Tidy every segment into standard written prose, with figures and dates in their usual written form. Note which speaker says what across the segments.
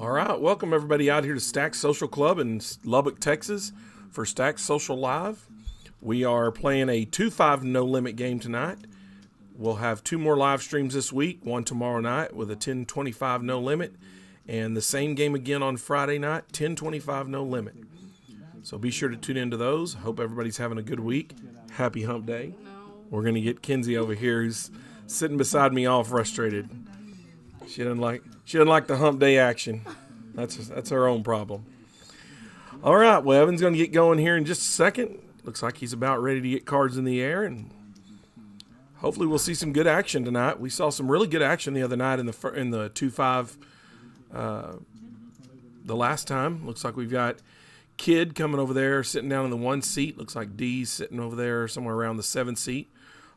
Speaker 1: All right, welcome everybody out here to Stack Social Club in Lubbock, Texas for Stack Social Live. We are playing a 2-5 no limit game tonight. We'll have 2 more live streams this week, one tomorrow night with a 10-25 no limit, and the same game again on Friday night, 10-25 no limit. So be sure to tune into those. Hope everybody's having a good week. Happy hump day. We're going to get Kinsey over here, who's sitting beside me all frustrated. She doesn't like the hump day action. That's her own problem. All right, well, Evan's going to get going here in just a second. Looks like he's about ready to get cards in the air, and hopefully we'll see some good action tonight. We saw some really good action the other night in the 2-5 the last time. Looks like we've got Kid coming over there, sitting down in the 1 seat. Looks like Dee's sitting over there somewhere around the 7 seat.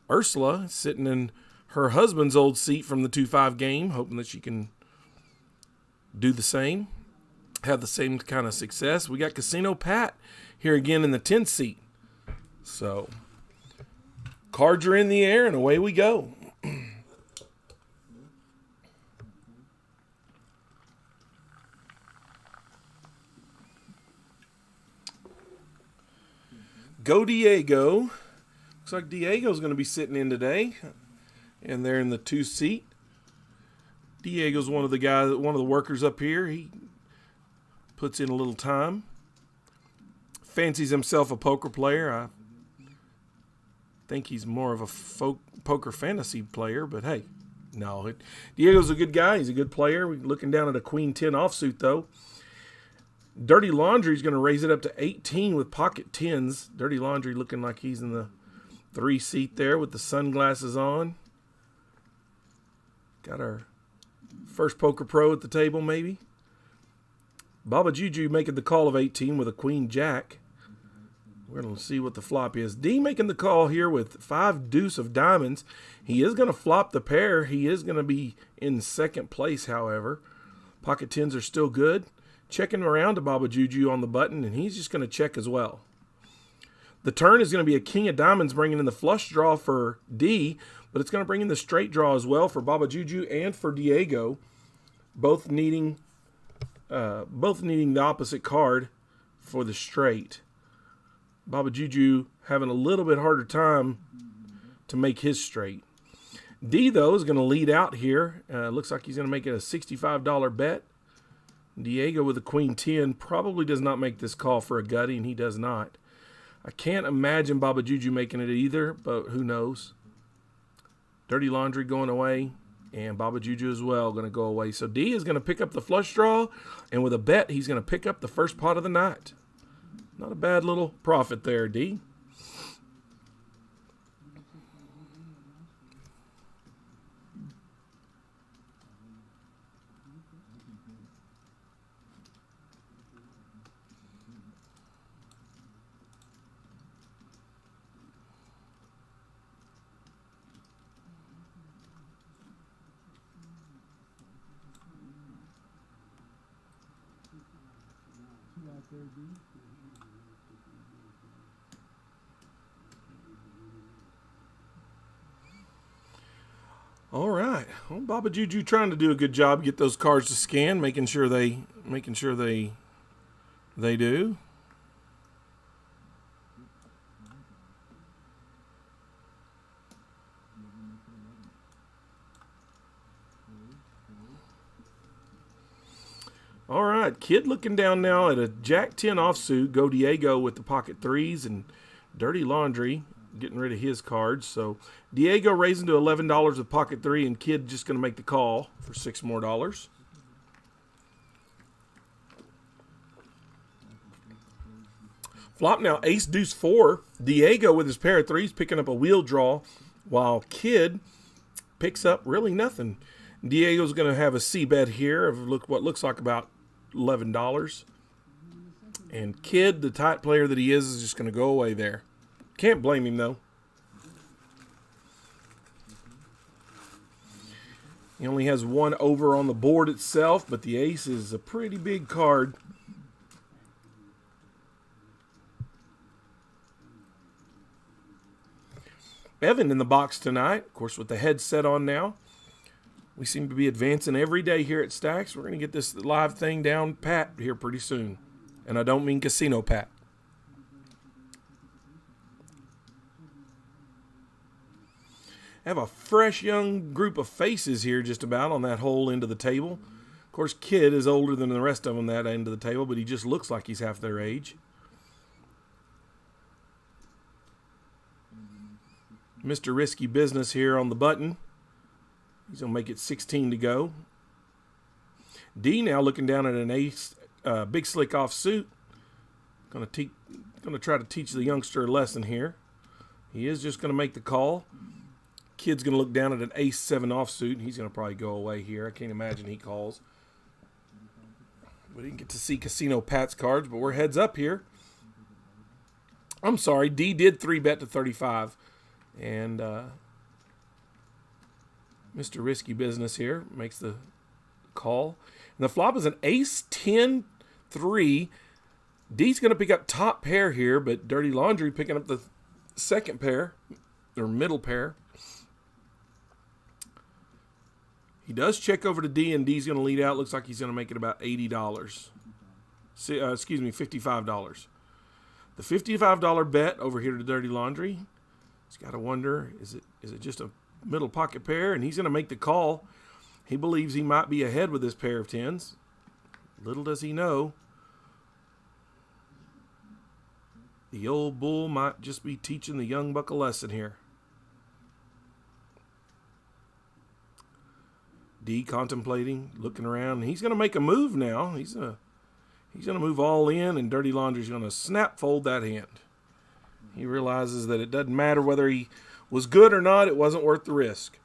Speaker 1: Ursula sitting in her husband's old seat from the 2-5 game, hoping that she can do the same, have the same kind of success. We got Casino Pat here again in the 10 seat. So, cards are in the air, and away we go. Go Diego. Looks like Diego's going to be sitting in today. And they're in the 2 seat. Diego's one of the workers up here. He puts in a little time. Fancies himself a poker player. I think he's more of a poker fantasy player, but hey, no. Diego's a good guy. He's a good player. We're looking down at a Queen 10 offsuit, though. Dirty Laundry's going to raise it up to 18 with pocket 10s. Dirty Laundry looking like he's in the 3 seat there with the sunglasses on. Got our first poker pro at the table, maybe. Baba Juju making the call of 18 with a Queen Jack. We're going to see what the flop is. D making the call here with 5 deuce of diamonds. He is going to flop the pair. He is going to be in second place, however. Pocket 10s are still good. Checking around to Baba Juju on the button, and he's just going to check as well. The turn is going to be a king of diamonds, bringing in the flush draw for D, but it's going to bring in the straight draw as well for Baba Juju and for Diego, both needing the opposite card for the straight. Baba Juju having a little bit harder time to make his straight. D, though, is going to lead out here. Looks like he's going to make it a $65 bet. Diego with a Queen 10 probably does not make this call for a gutty, and he does not. I can't imagine Baba Juju making it either, but who knows. Dirty Laundry going away, and Baba Juju as well going to go away. So D is going to pick up the flush draw, and with a bet, he's going to pick up the first pot of the night. Not a bad little profit there, D. All right. Well, Baba Juju trying to do a good job, get those cards to scan, making sure they do. All right, Kid looking down now at a Jack 10 offsuit. Go Diego with the pocket 3s, and Dirty Laundry getting rid of his cards. So Diego raising to $11 with pocket 3, and Kid just going to make the call for $6 more. Flop now, ace deuce 4. Diego with his pair of 3s picking up a wheel draw, while Kid picks up really nothing. Diego's going to have a C bet here of what looks like about $11. And Kid, the tight player that he is just going to go away there. Can't blame him, though. He only has 1 over on the board itself, but the ace is a pretty big card. Evan in the box tonight, of course, with the headset on now. We seem to be advancing every day here at Stacks. We're going to get this live thing down pat here pretty soon. And I don't mean casino pat. I have a fresh young group of faces here just about on that whole end of the table. Of course, Kid is older than the rest of them that end of the table, but he just looks like he's half their age. Mr. Risky Business here on the button. He's going to make it 16 to go. D now looking down at an ace, big slick off suit. Going to try to teach the youngster a lesson here. He is just going to make the call. Kid's going to look down at an ace 7 offsuit. He's going to probably go away here. I can't imagine he calls. We didn't get to see Casino Pat's cards, but we're heads up here. I'm sorry, D did 3-bet to 35. And Mr. Risky Business here makes the call. And the flop is an ace 10 3. D's going to pick up top pair here, but Dirty Laundry picking up the second pair, or middle pair. He does check over to D, and D's going to lead out. Looks like he's going to make it about $80. $55. The $55 bet over here to Dirty Laundry. He's got to wonder, is it just a middle pocket pair? And he's going to make the call. He believes he might be ahead with this pair of tens. Little does he know, the old bull might just be teaching the young buck a lesson here. D contemplating, looking around. He's going to make a move now. He's going to move all in, and Dirty Laundry's going to snap fold that hand. He realizes that it doesn't matter whether he was good or not. It wasn't worth the risk.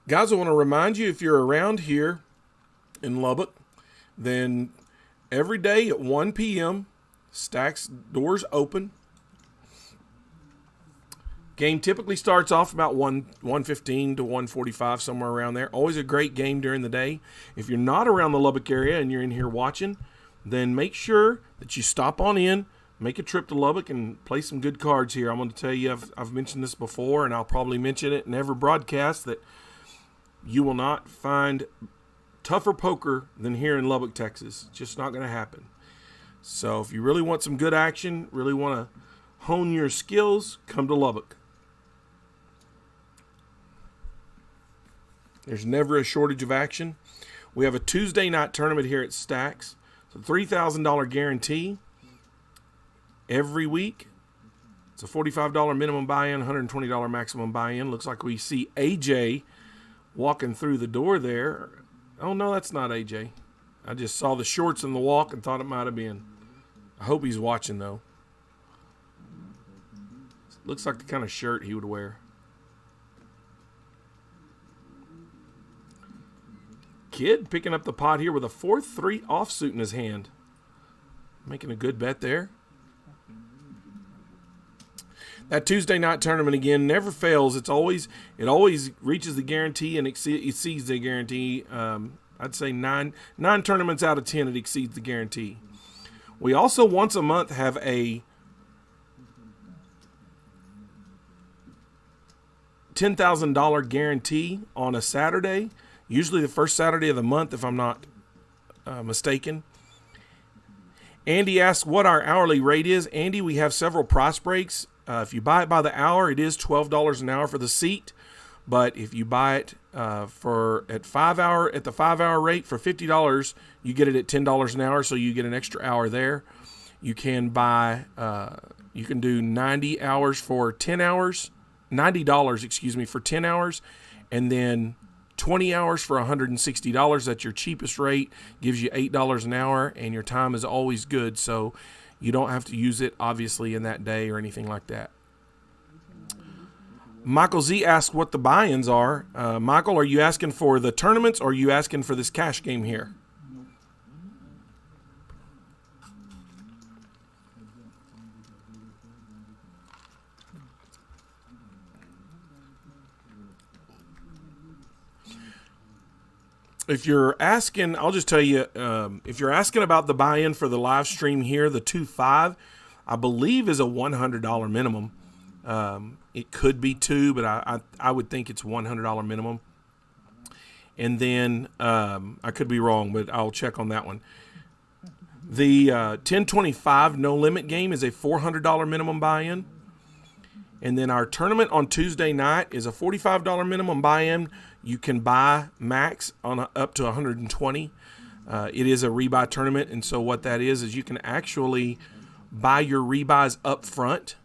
Speaker 1: Guys, I want to remind you, if you're around here in Lubbock, then every day at 1 p.m., Stacks doors open. Game typically starts off about 1:15 to 1:45, somewhere around there. Always a great game during the day. If you're not around the Lubbock area and you're in here watching, then make sure that you stop on in, make a trip to Lubbock, and play some good cards here. I'm going to tell you, I've mentioned this before, and I'll probably mention it in every broadcast, that you will not find tougher poker than here in Lubbock, Texas. It's just not going to happen. So if you really want some good action, really want to hone your skills, come to Lubbock. There's never a shortage of action. We have a Tuesday night tournament here at Stacks. It's a $3,000 guarantee every week. It's a $45 minimum buy-in, $120 maximum buy-in. Looks like we see AJ walking through the door there. Oh, no, that's not AJ. I just saw the shorts in the walk and thought it might have been. I hope he's watching, though. Looks like the kind of shirt he would wear. Kid picking up the pot here with a 4-3 offsuit in his hand. Making a good bet there. That Tuesday night tournament, again, never fails. It always reaches the guarantee and exceeds the guarantee. I'd say nine tournaments out of 10, it exceeds the guarantee. We also once a month have a $10,000 guarantee on a Saturday, usually the first Saturday of the month, if I'm not mistaken. Andy asks what our hourly rate is. Andy, we have several price breaks. If you buy it by the hour, it is $12 an hour for the seat. But if you buy it at the 5-hour rate for $50, you get it at $10 an hour, so you get an extra hour there. You can you can do 90 hours for 10 hours, $90, for 10 hours, and then 20 hours for $160. That's your cheapest rate. Gives you $8 an hour, and your time is always good, so you don't have to use it, obviously, in that day or anything like that. Michael Z asked what the buy-ins are. Michael, are you asking for the tournaments, or are you asking for this cash game here? if you're asking, I'll just tell you, if you're asking about the buy-in for the live stream here, the 2.5, I believe is a $100 minimum. It could be $2, but I would think it's $100 minimum. And then I could be wrong, but I'll check on that one. The 1025 no limit game is a $400 minimum buy-in. And then our tournament on Tuesday night is a $45 minimum buy-in. You can buy max on up to 120. It is a rebuy tournament, and so what that is you can actually buy your rebuys up front.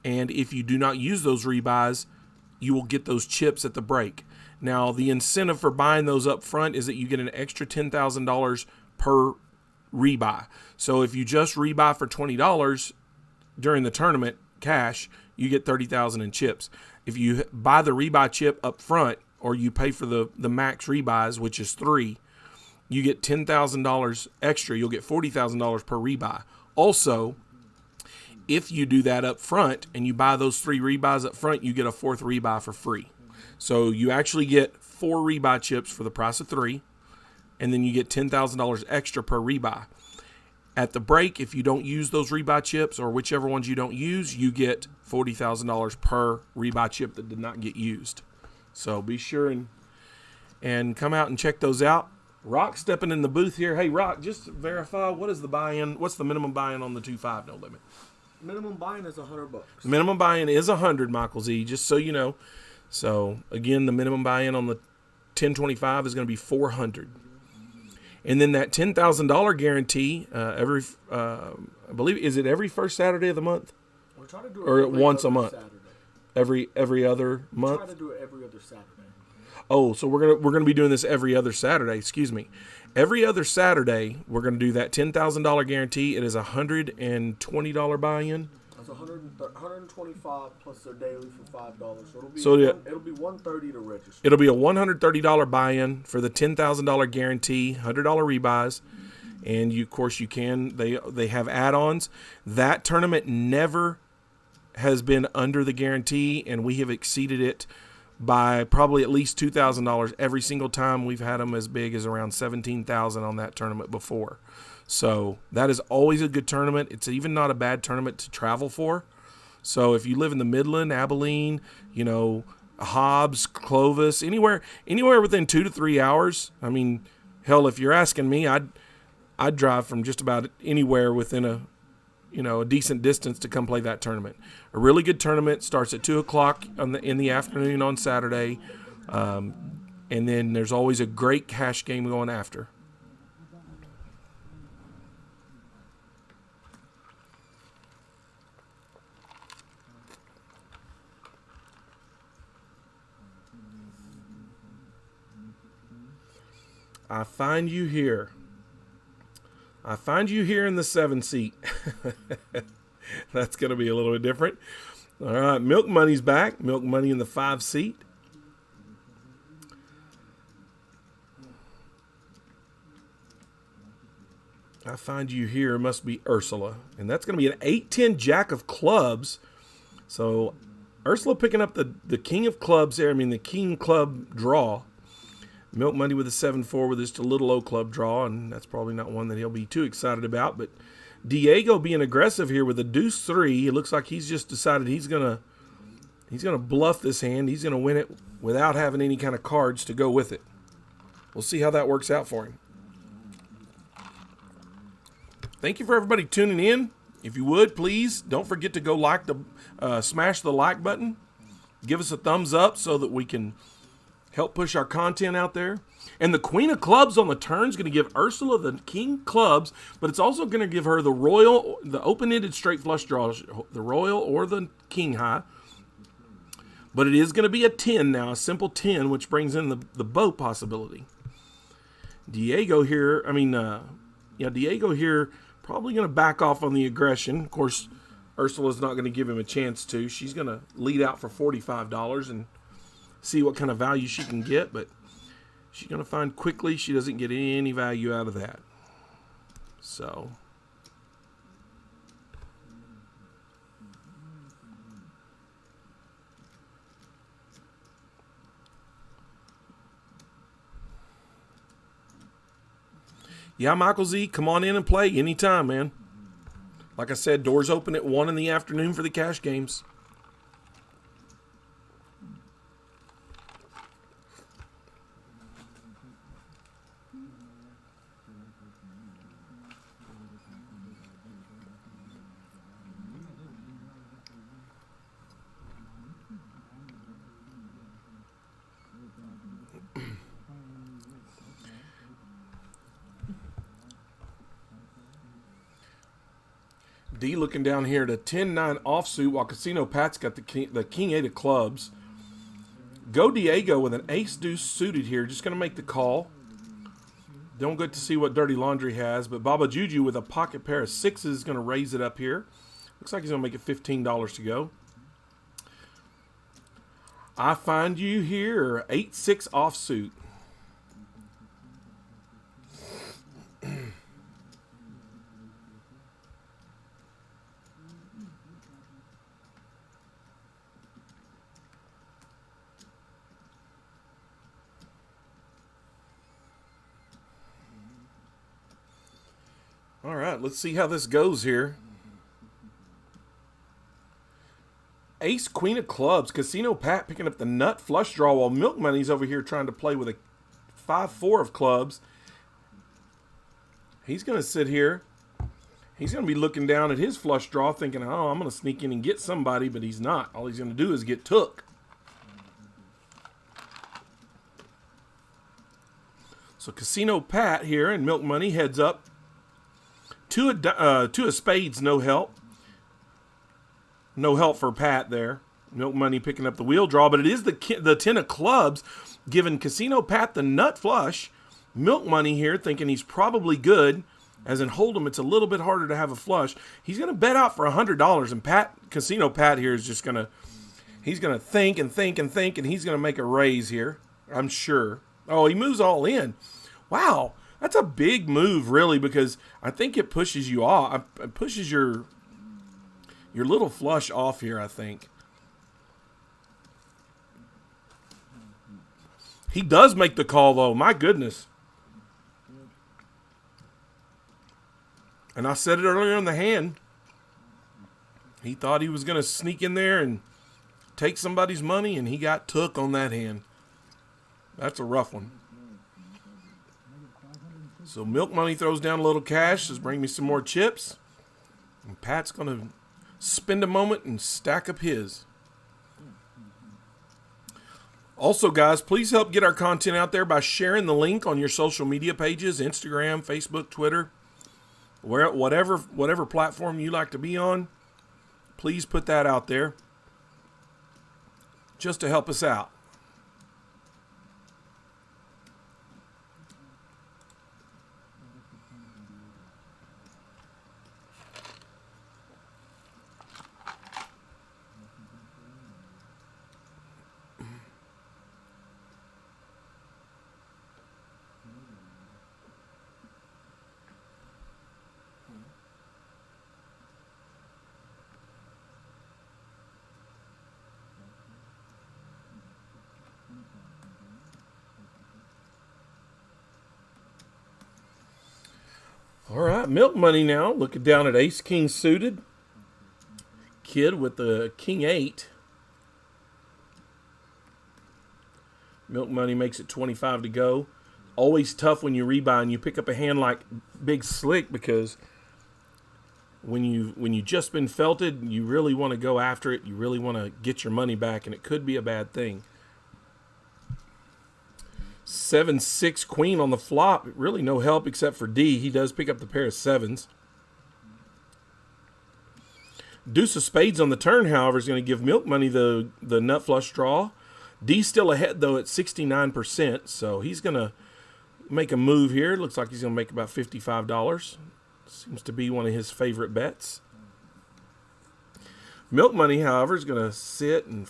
Speaker 1: And if you do not use those rebuys, you will get those chips at the break. Now, the incentive for buying those up front is that you get an extra $10,000 per rebuy. So if you just rebuy for $20 during the tournament cash, you get $30,000 in chips. If you buy the rebuy chip up front, or you pay for the max rebuys, which is 3, you get $10,000 extra. You'll get $40,000 per rebuy. Also, if you do that up front and you buy those 3 rebuys up front, you get a 4th rebuy for free. So you actually get 4 rebuy chips for the price of 3, and then you get $10,000 extra per rebuy. At the break, if you don't use those rebuy chips, or whichever ones you don't use, you get $40,000 per rebuy chip that did not get used. So be sure and come out and check those out. Rock stepping in the booth here. Hey, Rock, just to verify, what is the buy-in? What's the minimum buy-in on the 2.5 no limit?
Speaker 2: Minimum buy-in is $100.
Speaker 1: Minimum buy-in is $100, Michael Z, just so you know. So, again, the minimum buy-in on the 1025 is going to be $400. And then that $10,000 guarantee, I believe, is it every first Saturday of the month?
Speaker 2: We're trying to do
Speaker 1: it or once a month?
Speaker 2: Saturday.
Speaker 1: Every other month?
Speaker 2: We're trying to do it every other Saturday.
Speaker 1: Oh, so we're gonna be doing this every other Saturday. Excuse me. Every other Saturday, we're gonna do that $10,000 guarantee. It is a $120 buy-in.
Speaker 2: That's $125 plus their daily for $5. So it'll be $130 to register.
Speaker 1: It'll be a $130 buy-in for the $10,000 guarantee, $100 rebuys, and of course you can. They have add-ons. That tournament never has been under the guarantee, and we have exceeded it by probably at least $2,000 every single time. We've had them as big as around $17,000 on that tournament before. So that is always a good tournament. It's even not a bad tournament to travel for. So if you live in the Midland, Abilene, Hobbs, Clovis, anywhere within 2 to 3 hours. I mean, hell, if you're asking me, I'd drive from just about anywhere within a decent distance to come play that tournament. A really good tournament starts at 2:00 in the afternoon on Saturday, and then there's always a great cash game going after. I find you here. I find you here in the 7 seat. That's going to be a little bit different. All right, Milk Money's back. Milk Money in the 5 seat. I find you here must be Ursula. And that's going to be an 8-10 Jack of Clubs. So Ursula picking up the King of Clubs there. I mean, the King Club draw. Milk Money with a 7-4 with just a little low club draw, and that's probably not one that he'll be too excited about. But Diego being aggressive here with a deuce 3. It looks like he's just decided he's gonna bluff this hand. He's gonna win it without having any kind of cards to go with it. We'll see how that works out for him. Thank you for everybody tuning in. If you would, please don't forget to go smash the like button. Give us a thumbs up so that we can help push our content out there. And the Queen of Clubs on the turn is going to give Ursula the King Clubs, but it's also going to give her the Royal, the open-ended straight flush draw, the Royal or the King High. But it is going to be a 10 now, a simple 10, which brings in the bow possibility. Diego here probably going to back off on the aggression. Of course, Ursula's not going to give him a chance to. She's going to lead out for $45 and see what kind of value she can get, but she's going to find quickly she doesn't get any value out of that. So Yeah, Michael Z, come on in and play anytime, man. Like I said, doors open at 1 in the afternoon for the cash games. D looking down here at a 10-9 offsuit while Casino Pat's got the king 8 of clubs. Go Diego with an ace deuce suited here. Just going to make the call. Don't get to see what Dirty Laundry has, but Baba Juju with a pocket pair of sixes is going to raise it up here. Looks like he's going to make it $15 to go. I find you here, 8-6 offsuit. All right, let's see how this goes here. Ace, queen of clubs. Casino Pat picking up the nut flush draw while Milk Money's over here trying to play with a 5-4 of clubs. He's going to sit here. He's going to be looking down at his flush draw thinking, oh, I'm going to sneak in and get somebody, but he's not. All he's going to do is get took. So Casino Pat here and Milk Money heads up. Two of spades, no help. No help for Pat there. Milk Money picking up the wheel draw, but it is the 10 of clubs giving Casino Pat the nut flush. Milk Money here thinking he's probably good. As in Hold'em, it's a little bit harder to have a flush. He's going to bet out for $100, and Casino Pat here is just going to, he's going to think and think and think, and he's going to make a raise here, I'm sure. Oh, he moves all in. Wow. That's a big move, really, because I think it pushes you off. It pushes your little flush off here, I think. He does make the call, though. My goodness. And I said it earlier in the hand. He thought he was going to sneak in there and take somebody's money, and he got took on that hand. That's a rough one. So Milk Money throws down a little cash. Says, bring me some more chips. And Pat's going to spend a moment and stack up his. Also, guys, please help get our content out there by sharing the link on your social media pages, Instagram, Facebook, Twitter, whatever platform you like to be on. Please put that out there just to help us out. All right, Milk Money now. Looking down at Ace King suited. Kid with the King 8. Milk Money makes it 25 to go. Always tough when you rebuy and you pick up a hand like Big Slick, because when you just been felted, you really want to go after it. You really want to get your money back, and it could be a bad thing. 7-6 queen on the flop. Really no help except for D. He does pick up the pair of sevens. Deuce of spades on the turn, however, is going to give Milk Money the nut flush draw. D's still ahead, though, at 69%, so he's going to make a move here. Looks like he's going to make about $55. Seems to be one of his favorite bets. Milk Money, however, is going to sit and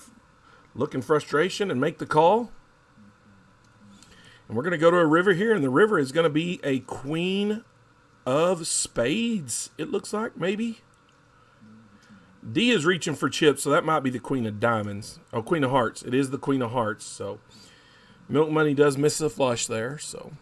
Speaker 1: look in frustration and make the call. And we're going to go to a river here, and the river is going to be a queen of spades, it looks like, maybe. D is reaching for chips, so that might be the queen of diamonds. Oh, queen of hearts. It is the queen of hearts, so Milk Money does miss a flush there, so.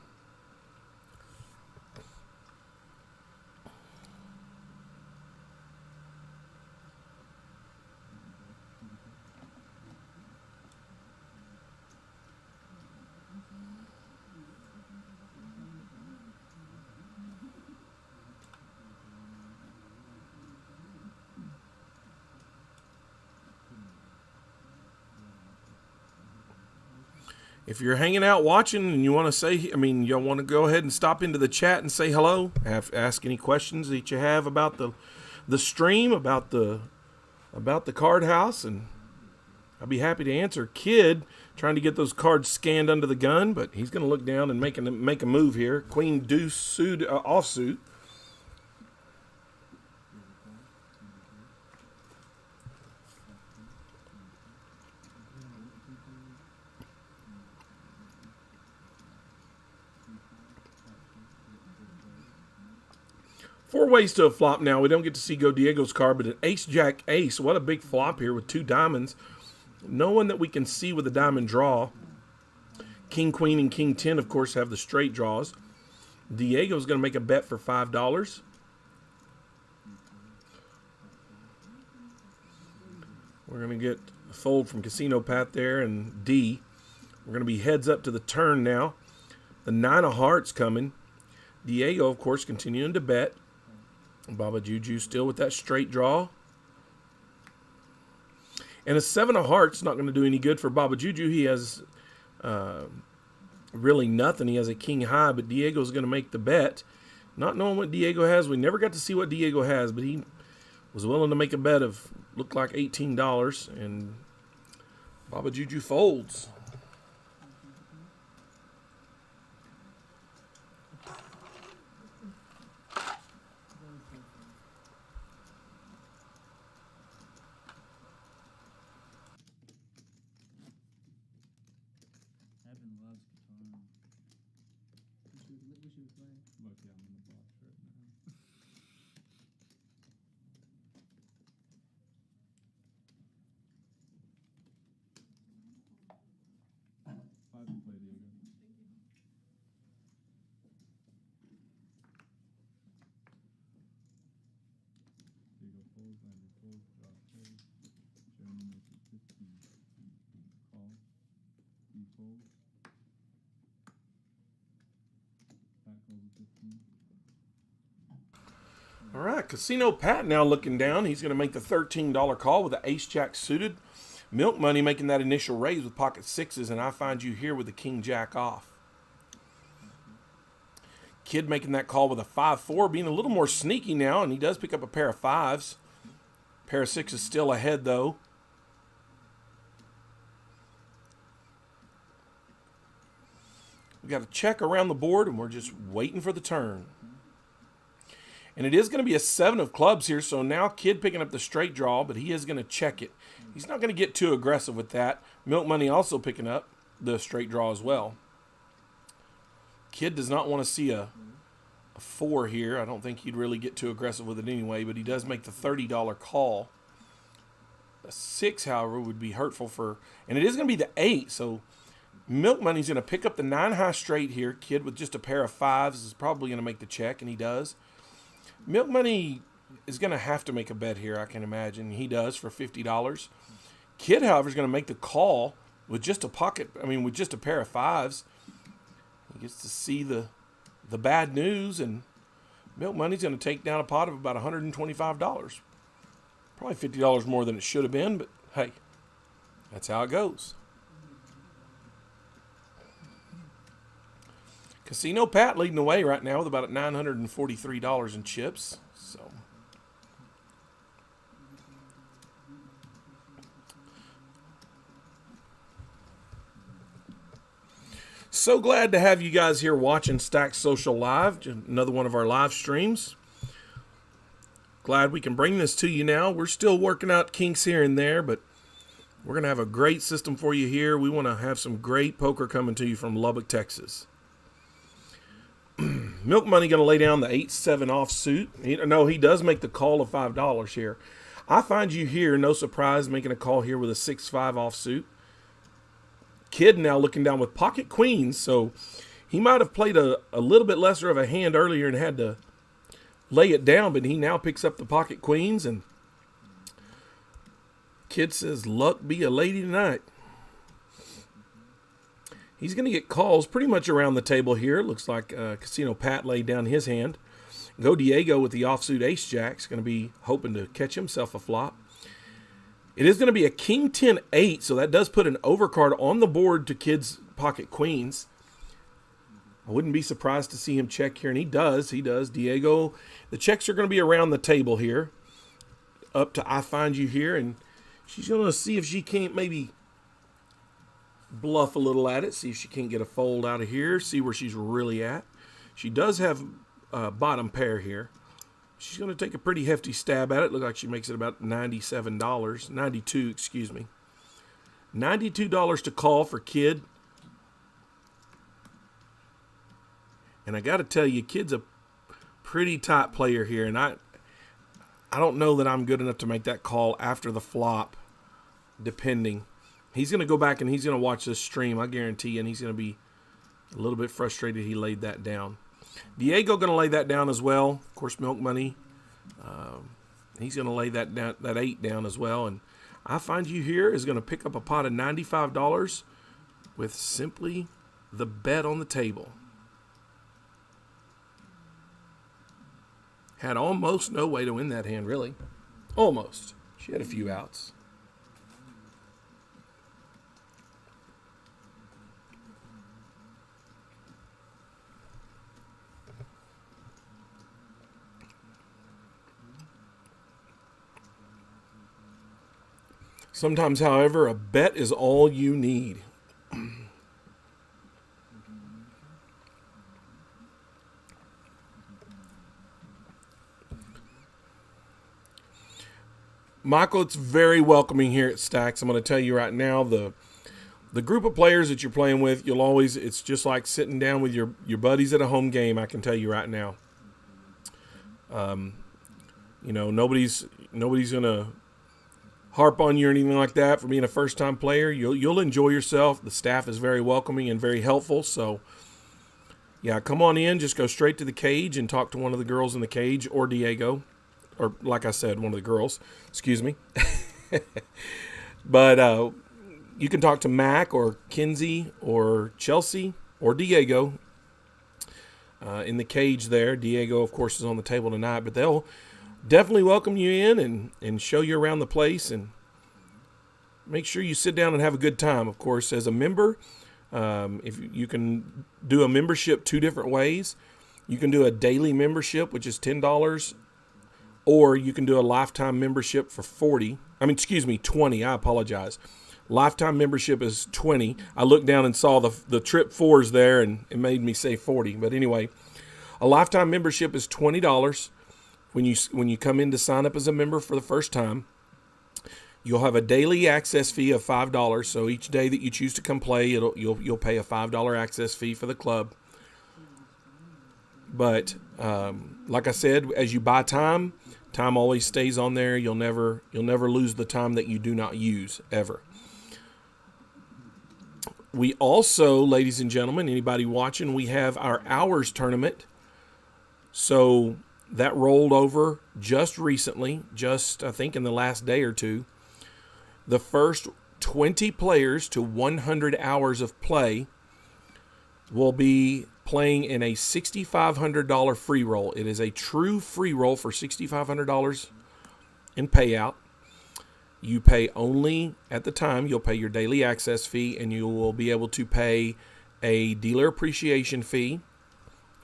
Speaker 1: if you're hanging out watching and you want to say, you'll want to go ahead and stop into the chat and say hello. Ask any questions that you have about the stream, about the card house, and I'll be happy to answer. Kid trying to get those cards scanned under the gun, but he's going to look down and make a move here. Queen deuce suit offsuit. Four ways to a flop now. We don't get to see Go Diego's card, but an ace, jack, ace. What a big flop here with 2 diamonds. No one that we can see with a diamond draw. King, queen, and king 10, of course, have the straight draws. Diego's going to make a bet for $5. We're going to get a fold from Casino Pat there and D. We're going to be heads up to the turn now. The 9 of hearts coming. Diego, of course, continuing to bet. Baba Juju still with that straight draw. And a 7 of hearts not going to do any good for Baba Juju. He has really nothing. He has a king high, but Diego's going to make the bet. Not knowing what Diego has. We never got to see what Diego has, but he was willing to make a bet of, looked like $18, and Baba Juju folds. All right, Casino Pat now looking down. He's going to make the $13 call with the ace-jack suited. Milk Money making that initial raise with pocket sixes, and I find you here with the king-jack off. Kid making that call with a 5-4, being a little more sneaky now, and he does pick up a pair of fives. Pair of sixes still ahead, though. We got a check around the board, and we're just waiting for the turn. And it is going to be a 7 of clubs here, so now Kid picking up the straight draw, but he is going to check it. He's not going to get too aggressive with that. Milk Money also picking up the straight draw as well. Kid does not want to see a 4 here. I don't think he'd really get too aggressive with it anyway, but he does make the $30 call. A 6, however, would be hurtful for, and it is going to be the 8, so Milk Money's going to pick up the 9 high straight here. Kid with just a pair of fives is probably going to make the check, and he does. Milk Money is going to have to make a bet here, I can imagine. He does for $50. Kid, however, is going to make the call with just a with just a pair of fives. He gets to see the bad news, and Milk Money's going to take down a pot of about $125. Probably $50 more than it should have been, but hey, that's how it goes. Casino Pat leading the way right now with about $943 in chips. So glad to have you guys here watching Stack Social Live, another one of our live streams. Glad we can bring this to you now. We're still working out kinks here and there, but we're going to have a great system for you here. We want to have some great poker coming to you from Lubbock, Texas. Milk Money going to lay down the 8-7 offsuit. He does make the call of $5 here. I find you here, no surprise, making a call here with a 6-5 offsuit. Kid now looking down with pocket queens, so he might have played a little bit lesser of a hand earlier and had to lay it down, but he now picks up the pocket queens, and Kid says, luck be a lady tonight. He's going to get calls pretty much around the table here. Looks like Casino Pat laid down his hand. Go Diego with the offsuit ace-jack is going to be hoping to catch himself a flop. It is going to be a king 10-8, so that does put an overcard on the board to Kid's pocket queens. I wouldn't be surprised to see him check here, and he does. Diego, the checks are going to be around the table here, up to I find you here, and she's going to see if she can't maybe bluff a little at it, see if she can't get a fold out of here, see where she's really at. She does have bottom pair here. She's going to take a pretty hefty stab at it. Look like she makes it about $97, $92, excuse me. $92 to call for Kid. And I got to tell you, Kid's a pretty tight player here, and I don't know that I'm good enough to make that call after the flop, depending. He's going to go back and he's going to watch this stream, I guarantee you, and he's going to be a little bit frustrated he laid that down. Diego going to lay that down as well. Of course, Milk Money. He's going to lay that down, that 8 down as well. And I Find You Here is going to pick up a pot of $95 with simply the bet on the table. Had almost no way to win that hand, really. Almost. She had a few outs. Sometimes, however, a bet is all you need. Michael, it's very welcoming here at Stacks. I'm going to tell you right now, the group of players that you're playing with, it's just like sitting down with your buddies at a home game, I can tell you right now. Nobody's going to harp on you or anything like that for being a first-time player. You'll enjoy yourself. The staff is very welcoming and very helpful. So, yeah, come on in. Just go straight to the cage and talk to one of the girls in the cage or Diego. Or, like I said, one of the girls. Excuse me. But you can talk to Mac or Kinsey or Chelsea or Diego in the cage there. Diego, of course, is on the table tonight. But they'll definitely welcome you in and show you around the place. And make sure you sit down and have a good time. Of course, as a member, if you can do a membership 2 different ways. You can do a daily membership, which is $10. Or you can do a lifetime membership for $20. I apologize. Lifetime membership is $20. I looked down and saw the trip 4s there, and it made me say $40. But anyway, a lifetime membership is $20. When you come in to sign up as a member for the first time, you'll have a daily access fee of $5. So each day that you choose to come play, you'll pay a $5 access fee for the club. But like I said, as you buy time always stays on there. You'll never lose the time that you do not use ever. We also, ladies and gentlemen, anybody watching, we have our hours tournament. So that rolled over just recently, I think in the last day or two. The first 20 players to 100 hours of play will be playing in a $6,500 free roll. It is a true free roll for $6,500 in payout. You pay only, at the time, you'll pay your daily access fee, and you will be able to pay a dealer appreciation fee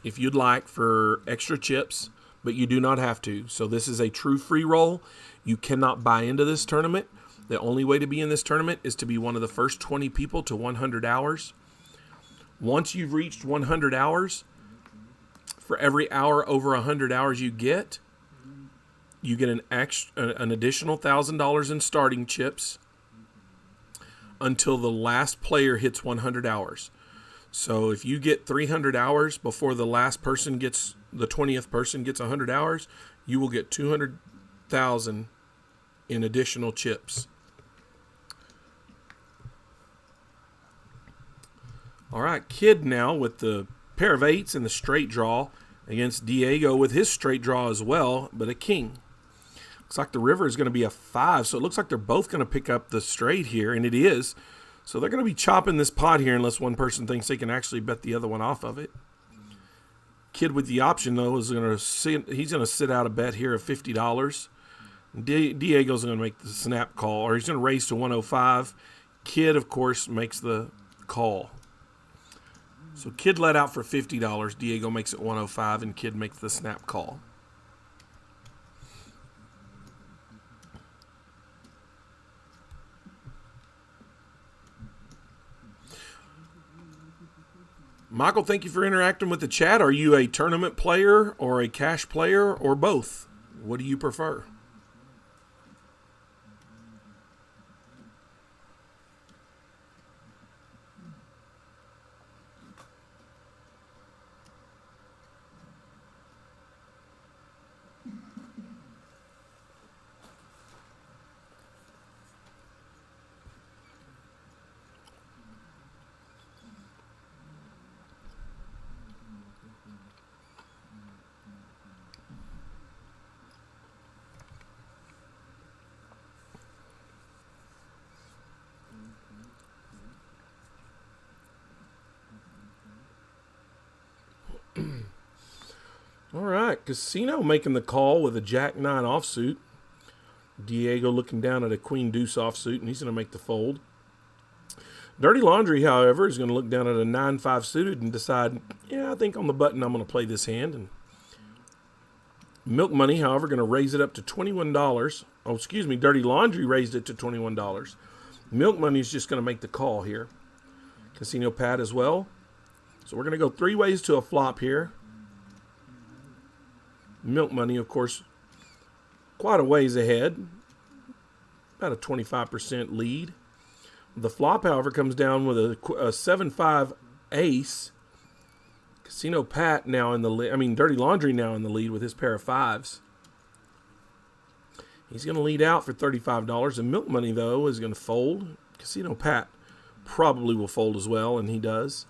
Speaker 1: if you'd like for extra chips, but you do not have to. So this is a true free roll. You cannot buy into this tournament. The only way to be in this tournament is to be one of the first 20 people to 100 hours. Once you've reached 100 hours, for every hour over 100 hours you get an additional $1,000 in starting chips until the last player hits 100 hours. So if you get 300 hours before the 20th person gets 100 hours, you will get 200,000 in additional chips. All right, Kid now with the pair of 8s and the straight draw against Diego with his straight draw as well, but a king. Looks like the river is going to be a 5, so it looks like they're both going to pick up the straight here, and it is. So they're going to be chopping this pot here unless one person thinks they can actually bet the other one off of it. Kid with the option, though, he's going to sit out a bet here of $50. Diego's going to make the snap call, or he's going to raise to 105. Kid, of course, makes the call. So Kid let out for $50. Diego makes it 105, and Kid makes the snap call. Michael, thank you for interacting with the chat. Are you a tournament player or a cash player or both? What do you prefer? All right, Casino making the call with a Jack 9 offsuit. Diego looking down at a Queen Deuce offsuit, and he's going to make the fold. Dirty Laundry, however, is going to look down at a 9-5 suited and decide, yeah, I think on the button I'm going to play this hand. And Milk Money, however, going to raise it up to $21. Oh, excuse me, Dirty Laundry raised it to $21. Milk Money is just going to make the call here. Casino Pat as well. So we're going to go three ways to a flop here. Milk Money, of course, quite a ways ahead. About a 25% lead. The flop, however, comes down with a 7-5 ace. Casino Pat now in the lead. I mean, Dirty Laundry now in the lead with his pair of fives. He's going to lead out for $35. And Milk Money, though, is going to fold. Casino Pat probably will fold as well, and he does.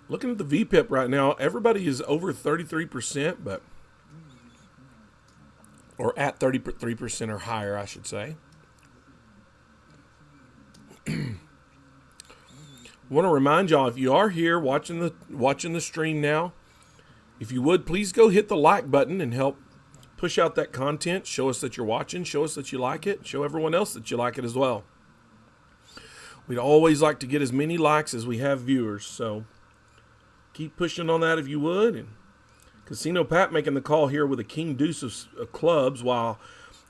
Speaker 1: Looking at the VPIP right now, everybody is over 33%, or at 33% or higher, I should say. Want to remind y'all, if you are here watching the stream now, if you would, please go hit the like button and help push out that content. Show us that you're watching. Show us that you like it. Show everyone else that you like it as well. We'd always like to get as many likes as we have viewers, so keep pushing on that if you would. And Casino Pat making the call here with a King Deuce of clubs, while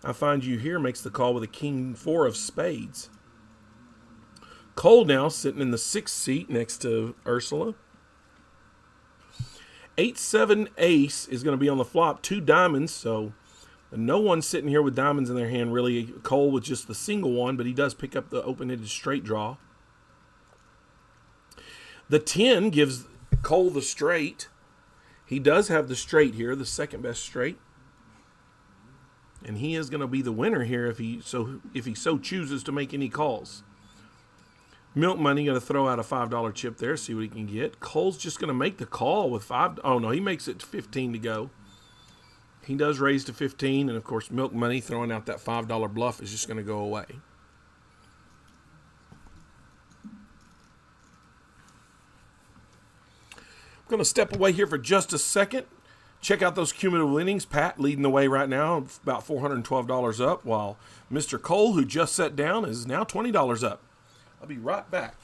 Speaker 1: I Find You Here makes the call with a King 4 of spades. Cole now sitting in the 6th seat next to Ursula. 8-7 ace is going to be on the flop. 2 diamonds, so no one sitting here with diamonds in their hand really. Cole with just the single one, but he does pick up the open-ended straight draw. The 10 gives Cole the straight. He does have the straight here, the second best straight. And he is going to be the winner here if he so chooses to make any calls. Milk Money going to throw out a $5 chip there, see what he can get. Cole's just going to make the call with 5. Oh, no, he makes it to 15 to go. He does raise to 15, and, of course, Milk Money throwing out that $5 bluff is just going to go away. I'm going to step away here for just a second. Check out those cumulative winnings. Pat leading the way right now, about $412 up, while Mr. Cole, who just sat down, is now $20 up. I'll be right back.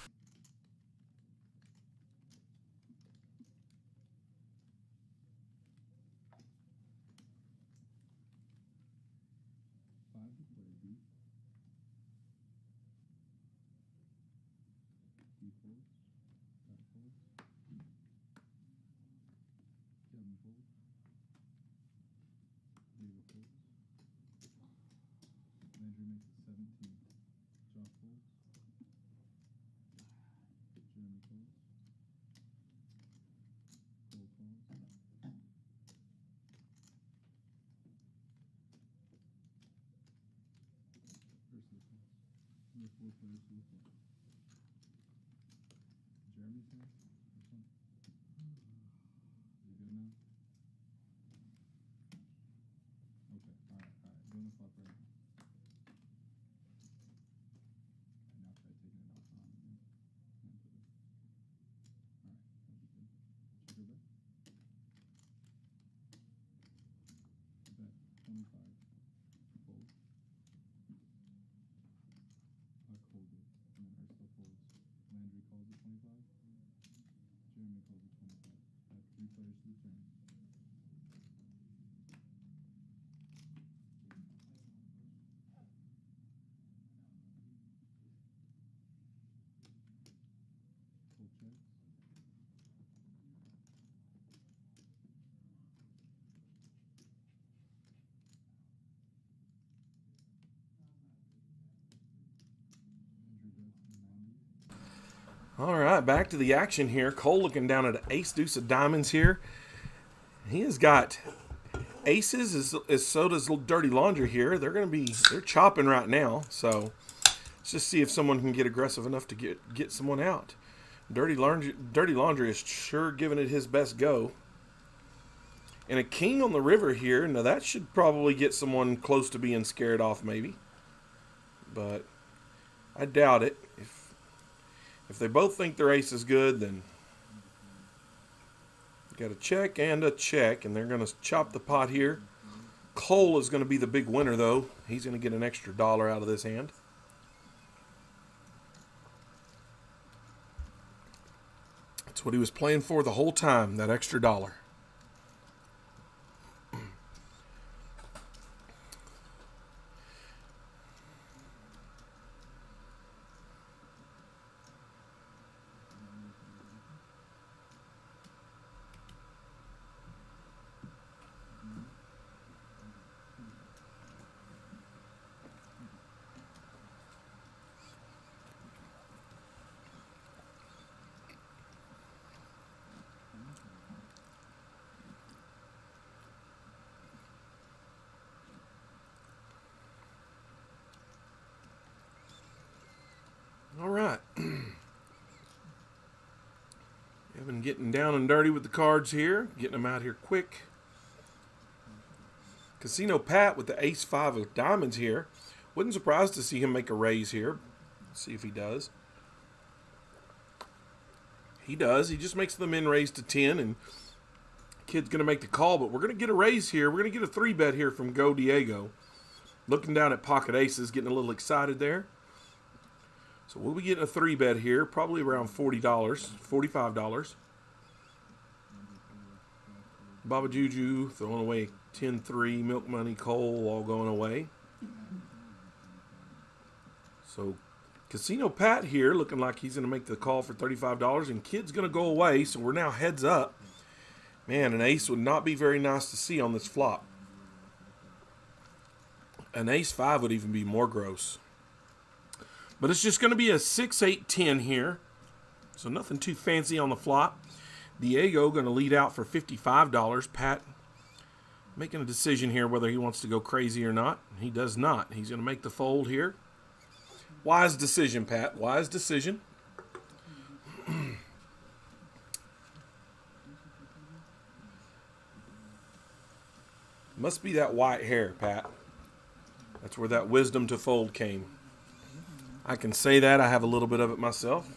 Speaker 1: All right, back to the action here. Cole looking down at an ace deuce of diamonds here. He has got aces, as so does Dirty Laundry here. They're chopping right now. So let's just see if someone can get aggressive enough to get someone out. Dirty Laundry is sure giving it his best go. And a king on the river here. Now that should probably get someone close to being scared off, maybe. But I doubt it. If they both think their ace is good, then got a check and a check, and they're going to chop the pot here. Cole is going to be the big winner, though. He's going to get an extra $1 out of this hand. That's what he was playing for the whole time, that extra $1. All right. I've been getting down and dirty with the cards here, getting them out here quick. Casino Pat with the ace-5 of diamonds here. Wasn't surprised to see him make a raise here. Let's see if he does. He does. He just makes the min raise to 10, and kid's going to make the call, but we're going to get a raise here. We're going to get a 3-bet here from Go Diego. Looking down at pocket aces, getting a little excited there. So we'll be getting a 3-bet here, probably around $40, $45. Baba Juju throwing away 10-3, Milk Money, Cole all going away. So Casino Pat here looking like he's going to make the call for $35, and kid's going to go away, so we're now heads up. Man, an ace would not be very nice to see on this flop. An ace-5 would even be more gross. But it's just going to be a 6, 8, 10 here. So nothing too fancy on the flop. Diego going to lead out for $55. Pat making a decision here whether he wants to go crazy or not. He does not. He's going to make the fold here. Wise decision, Pat. Wise decision. Must be that white hair, Pat. That's where that wisdom to fold came. I can say that. I have a little bit of it myself.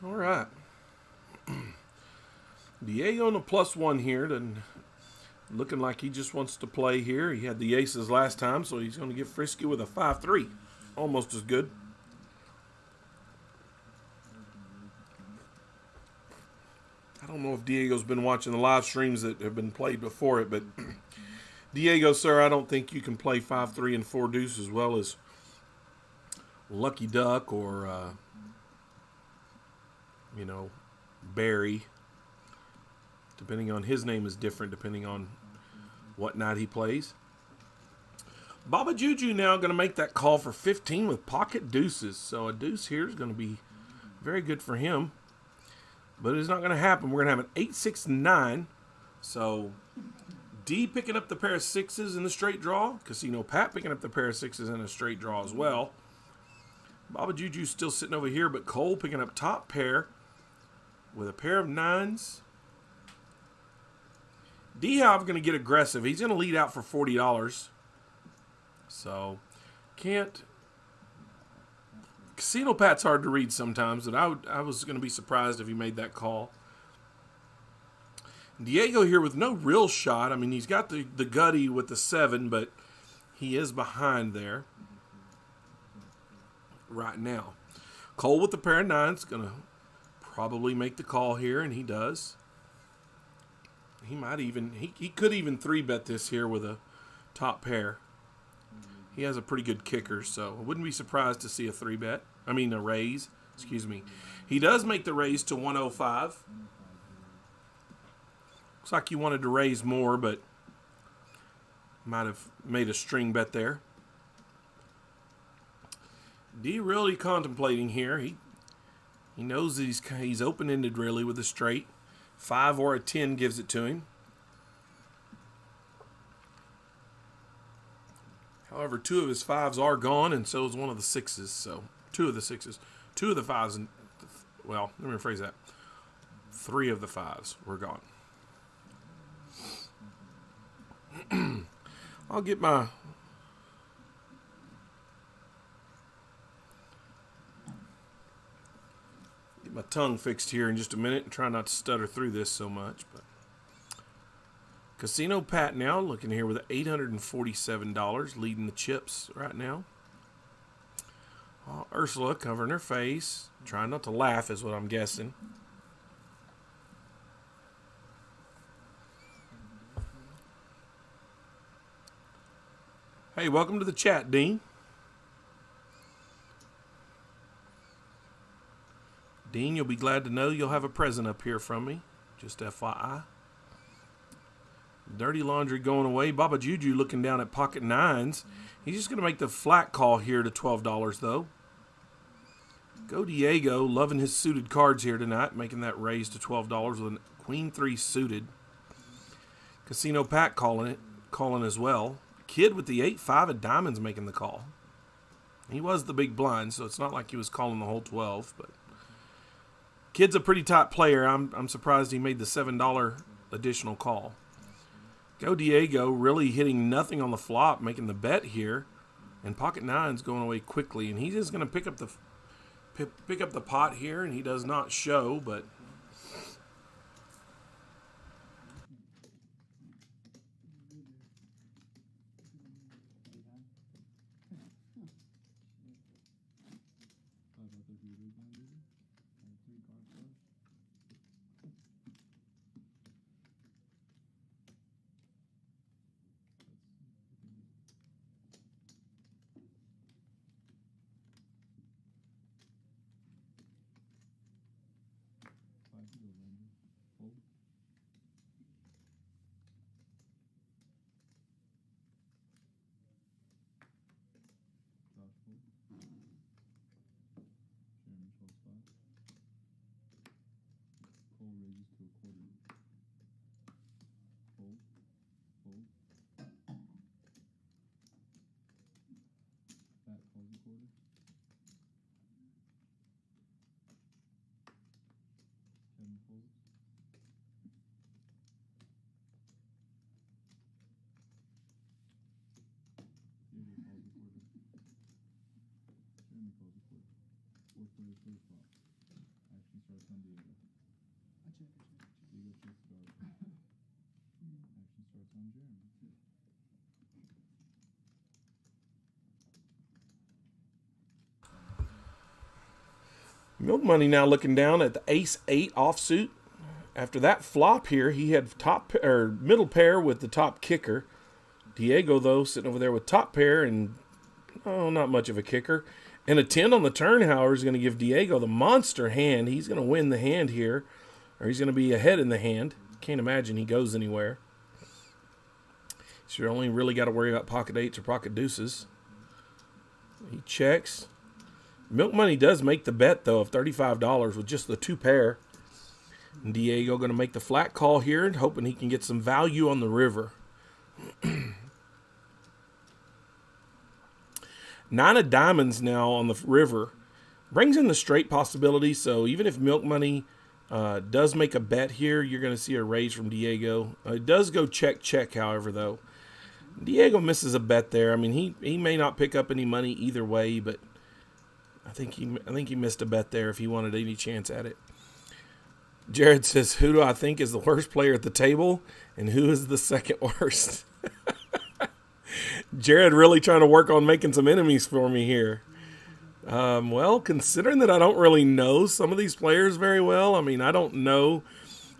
Speaker 1: All right. Diego on a +1 here, and looking like he just wants to play here. He had the aces last time, so he's going to get frisky with a 5-3. Almost as good. I don't know if Diego's been watching the live streams that have been played before it, but Diego, sir, I don't think you can play 5-3 and 4 deuce as well as Lucky Duck or, Barry. Depending on his name is different depending on what night he plays. Baba Juju now going to make that call for 15 with pocket deuces. So a deuce here is going to be very good for him. But it's not going to happen. We're going to have an 8-6-9. So D picking up the pair of sixes in the straight draw. Casino Pat picking up the pair of sixes in a straight draw as well. Baba Juju's still sitting over here, but Cole picking up top pair with a pair of nines. D How's going to get aggressive. He's going to lead out for $40. So, can't. Casino Pat's hard to read sometimes, but I was going to be surprised if he made that call. Diego here with no real shot. I mean, he's got the gutty with the 7, but he is behind there right now. Cole with the pair of nines, going to probably make the call here, and he does. He might even, he could even 3-bet this here with a top pair. He has a pretty good kicker, so I wouldn't be surprised to see a 3-bet. I mean, a raise. Excuse me. He does make the raise to 105. Looks like he wanted to raise more, but might have made a string bet there. D really contemplating here. He knows that he's open-ended really with a straight. 5 or a 10 gives it to him. However, 2 of his 5s are gone, and so is one of the 6s. So 2 of the 6s. 2 of the 5s, and, well, let me rephrase that. 3 of the 5s were gone. I'll get my tongue fixed here in just a minute and try not to stutter through this so much. But Casino Pat now looking here with $847 leading the chips right now. Ursula covering her face, trying not to laugh is what I'm guessing. Hey, welcome to the chat, Dean. Dean, you'll be glad to know you'll have a present up here from me. Just FYI. Dirty laundry going away. Baba Juju looking down at pocket nines. He's just going to make the flat call here to $12, though. Go Diego, loving his suited cards here tonight, making that raise to $12 with a Queen 3 suited. Casino Pat calling as well. Kid with the 8-5 of diamonds making the call. He was the big blind, so it's not like he was calling the whole 12, but Kid's a pretty top player. I'm surprised he made the $7 additional call. Go Diego, really hitting nothing on the flop, making the bet here, and pocket nines going away quickly, and he's just going to pick up the pot here, and he does not show, but Milk Money now looking down at the ace-8 offsuit. After that flop here, he had middle pair with the top kicker. Diego, though, sitting over there with top pair and, not much of a kicker. And a 10 on the turn, however, is going to give Diego the monster hand. He's going to win the hand here, or he's going to be ahead in the hand. Can't imagine he goes anywhere. So you only really got to worry about pocket eights or pocket deuces. He checks. Milk Money does make the bet, though, of $35 with just the 2 pair. And Diego going to make the flat call here and hoping he can get some value on the river. 9 of diamonds now on the river. Brings in the straight possibility, so even if Milk Money does make a bet here, you're going to see a raise from Diego. It does go check, however, though. Diego misses a bet there. I mean, he may not pick up any money either way, but I think he missed a bet there if he wanted any chance at it. Jared says, who do I think is the worst player at the table, and who is the second worst? Jared really trying to work on making some enemies for me here. Well, considering that I don't really know some of these players very well, I mean, I don't know.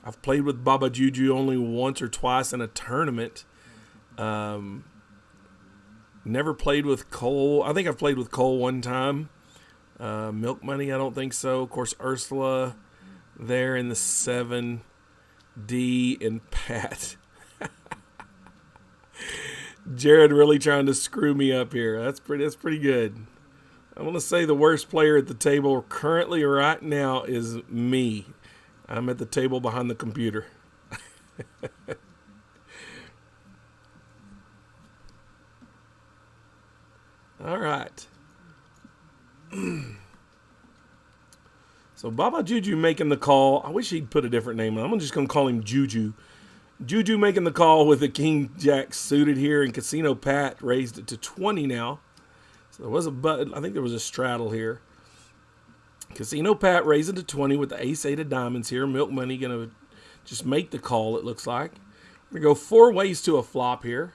Speaker 1: I've played with Baba Juju only once or twice in a tournament. Never played with Cole. I think I've played with Cole one time. Milk Money, I don't think so. Of course, Ursula there in the 7. D and Pat. Jared really trying to screw me up here. That's pretty good. I want to say the worst player at the table currently right now is me. I'm at the table behind the computer. All right. So Baba Juju making the call. I wish he'd put a different name on. I'm just going to call him Juju. Juju making the call with the King Jack suited here, and Casino Pat raised it to 20 now. So there was I think there was a straddle here. Casino Pat raised it to 20 with the Ace 8 of diamonds here. Milk Money going to just make the call, it looks like. We're going to go 4 ways to a flop here.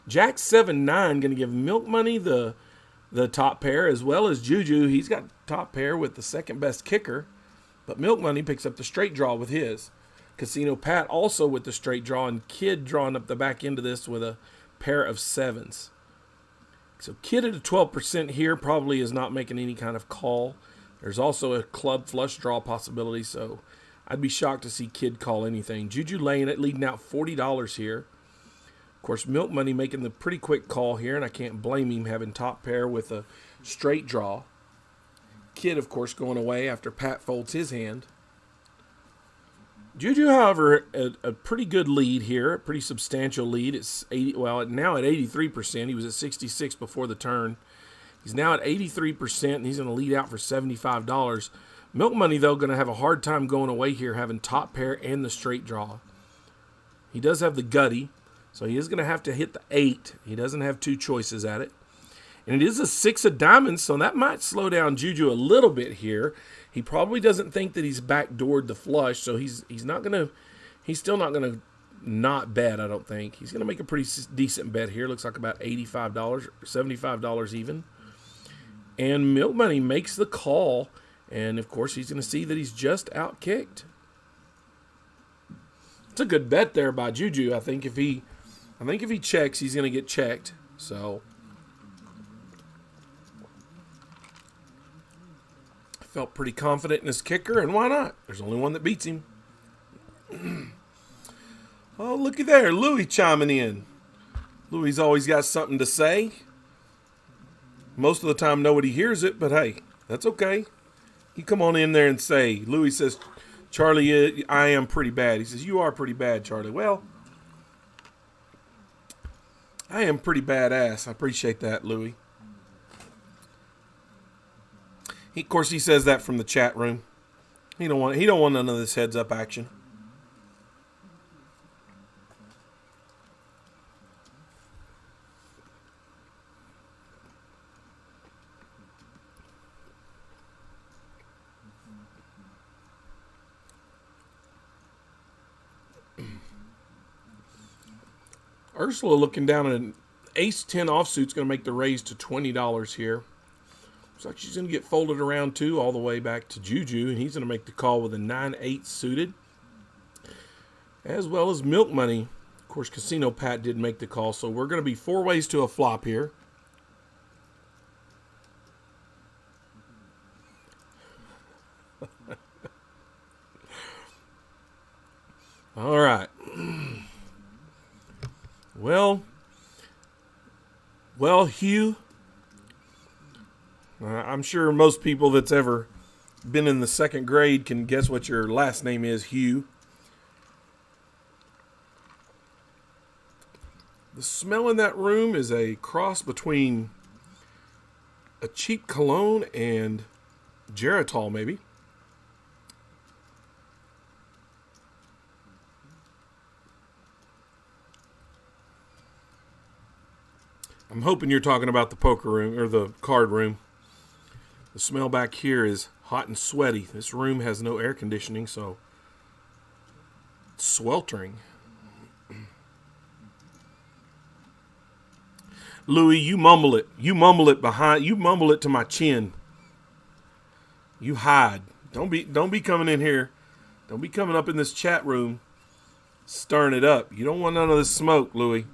Speaker 1: Jack 7-9 going to give Milk Money the top pair as well as Juju. He's got top pair with the second best kicker, but Milk Money picks up the straight draw with his. Casino Pat also with the straight draw, and Kid drawing up the back end of this with a pair of 7s. So Kid at a 12% here probably is not making any kind of call. There's also a club flush draw possibility, so I'd be shocked to see Kid call anything. Juju laying it, leading out $40 here. Of course, Milk Money making the pretty quick call here, and I can't blame him having top pair with a straight draw. Kid, of course, going away after Pat folds his hand. Juju, however, a pretty good lead here, a pretty substantial lead. It's now at 83%. He was at 66 before the turn. He's now at 83%, and he's going to lead out for $75. Milk Money, though, going to have a hard time going away here, having top pair and the straight draw. He does have the gutty, so he is going to have to hit the 8. He doesn't have 2 choices at it. And it is a 6 of diamonds, so that might slow down Juju a little bit here. He probably doesn't think that he's backdoored the flush, so he's still not gonna not bet, I don't think. He's gonna make a pretty decent bet here. Looks like about $85, $75 even. And Milk Money makes the call, and of course he's gonna see that he's just outkicked. It's a good bet there by Juju. I think if he checks, he's gonna get checked. So felt pretty confident in his kicker, and why not? There's only one that beats him. Oh, looky there, Louis chiming in. Louis always got something to say. Most of the time nobody hears it, but hey, that's okay. You come on in there and say, Louis says, Charlie, I am pretty bad. He says, you are pretty bad, Charlie. Well, I am pretty badass. I appreciate that, Louis. Of course, he says that from the chat room. He don't want none of this heads-up action. Ursula looking down at an ace-10 offsuit's going to make the raise to $20 here. Looks like she's going to get folded around too, all the way back to Juju, and he's going to make the call with a 9-8 suited, as well as Milk Money. Of course, Casino Pat did make the call, so we're going to be 4 ways to a flop here. All right. Well, Hugh, I'm sure most people that's ever been in the second grade can guess what your last name is, Hugh. The smell in that room is a cross between a cheap cologne and Geritol, maybe. I'm hoping you're talking about the poker room or the card room. The smell back here is hot and sweaty. This room has no air conditioning, so it's sweltering. Louis, you mumble it. You mumble it behind. You mumble it to my chin. You hide. Don't be coming in here. Don't be coming up in this chat room, stirring it up. You don't want none of this smoke, Louis.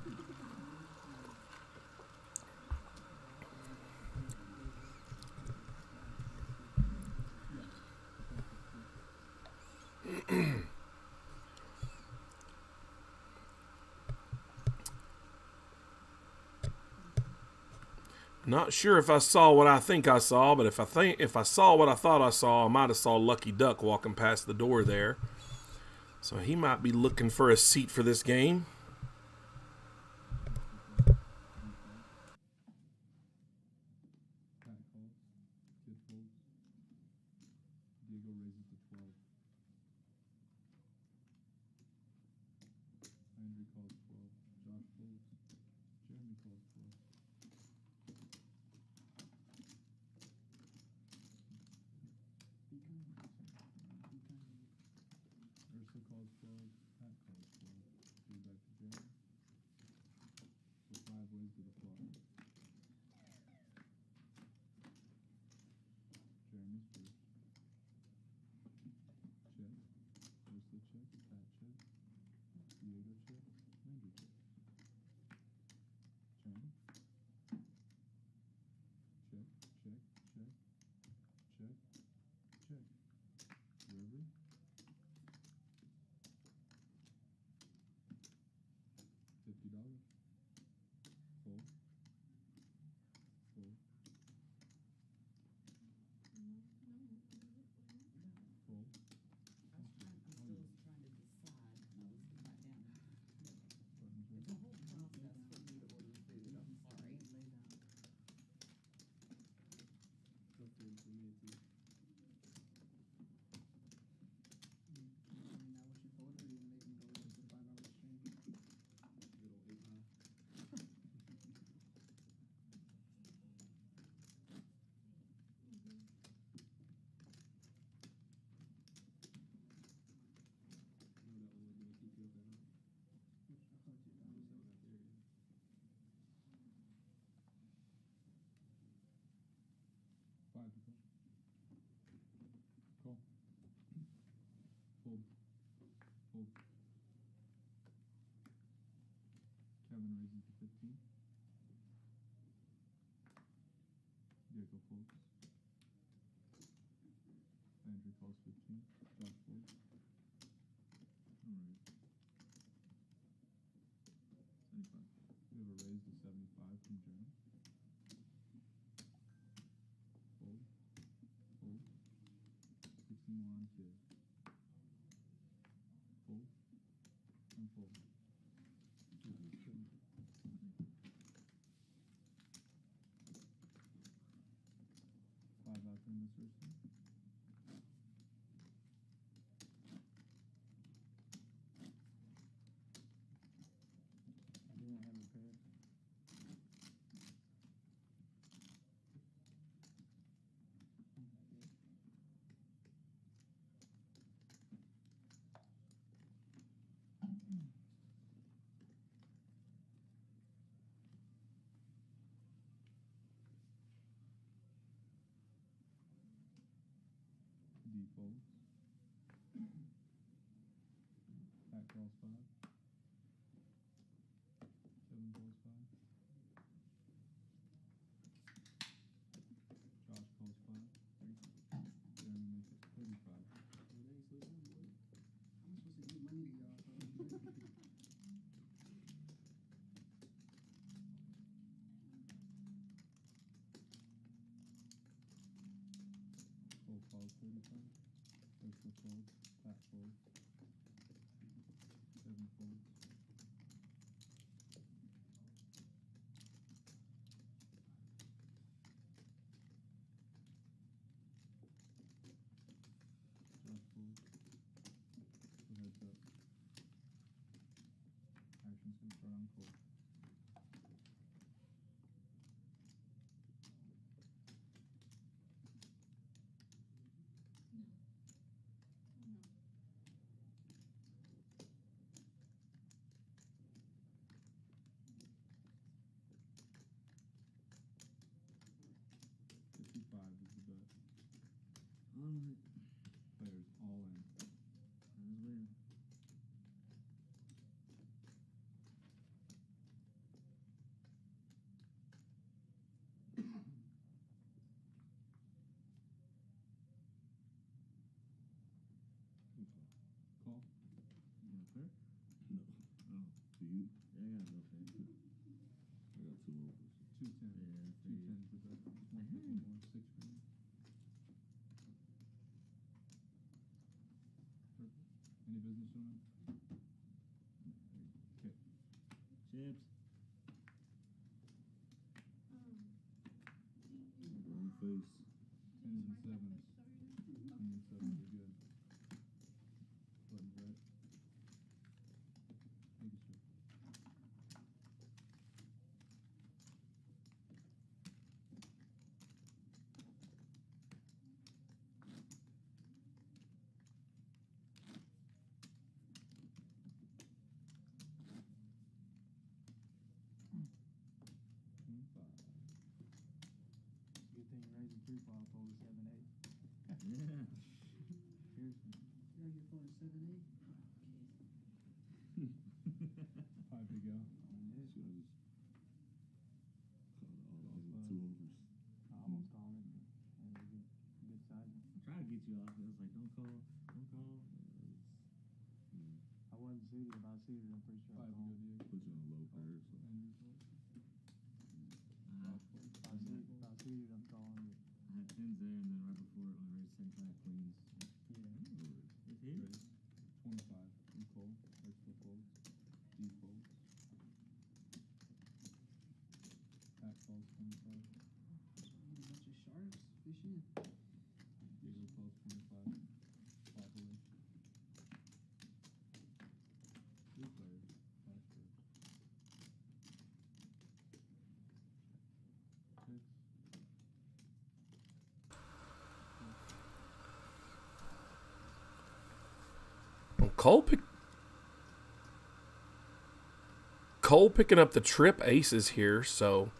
Speaker 1: Not sure if I saw what I think I saw, but if I saw what I thought I saw, I might have saw Lucky Duck walking past the door there. So he might be looking for a seat for this game.
Speaker 3: calls 35. Extra folds. Pat folds. 7 folds. Just folds. So heads up. Action's gonna start on cold. $55 is the bet. Players all in. Call.
Speaker 4: No. Oh, for you? Yeah, I got no fan. I got 2 overs.
Speaker 3: 210.
Speaker 4: Yeah,
Speaker 3: 210 is the bet. 150 more. 6 grand. Purple. Any business doing it? Okay.
Speaker 4: Chips. Wrong face.
Speaker 3: 10s and 7s. 10s and 7s are good. Button's right. Make it straight.
Speaker 5: Good thing you're raising 3 ball pole to 7-8.
Speaker 4: Yeah.
Speaker 5: Seriously.
Speaker 6: You're your phone 7-8?
Speaker 3: 5 to go.
Speaker 4: Should I just call it all 2 overs?
Speaker 5: I almost called it. And it was a good sizing.
Speaker 4: I'm trying to get you off. I was like, don't call. Don't call.
Speaker 5: I wasn't suited. If I was suited, I'm pretty sure
Speaker 3: 5
Speaker 5: I
Speaker 3: to go,
Speaker 5: called.
Speaker 3: Diego.
Speaker 4: Put you on low pair. So.
Speaker 3: Andrew folds.
Speaker 4: I
Speaker 5: If I was suited, I'm calling it.
Speaker 4: had 10s there, and then right before it, on the second try, queens.
Speaker 5: Yeah.
Speaker 4: It's here.
Speaker 3: Raise. 25. You call. Extra folds. D folds. Pat calls 25.
Speaker 6: A bunch of sharks fishing.
Speaker 3: Diego calls 25. Flop away. 3 players. 5 players. 6.
Speaker 1: Well, Cole picking up the trip aces here, so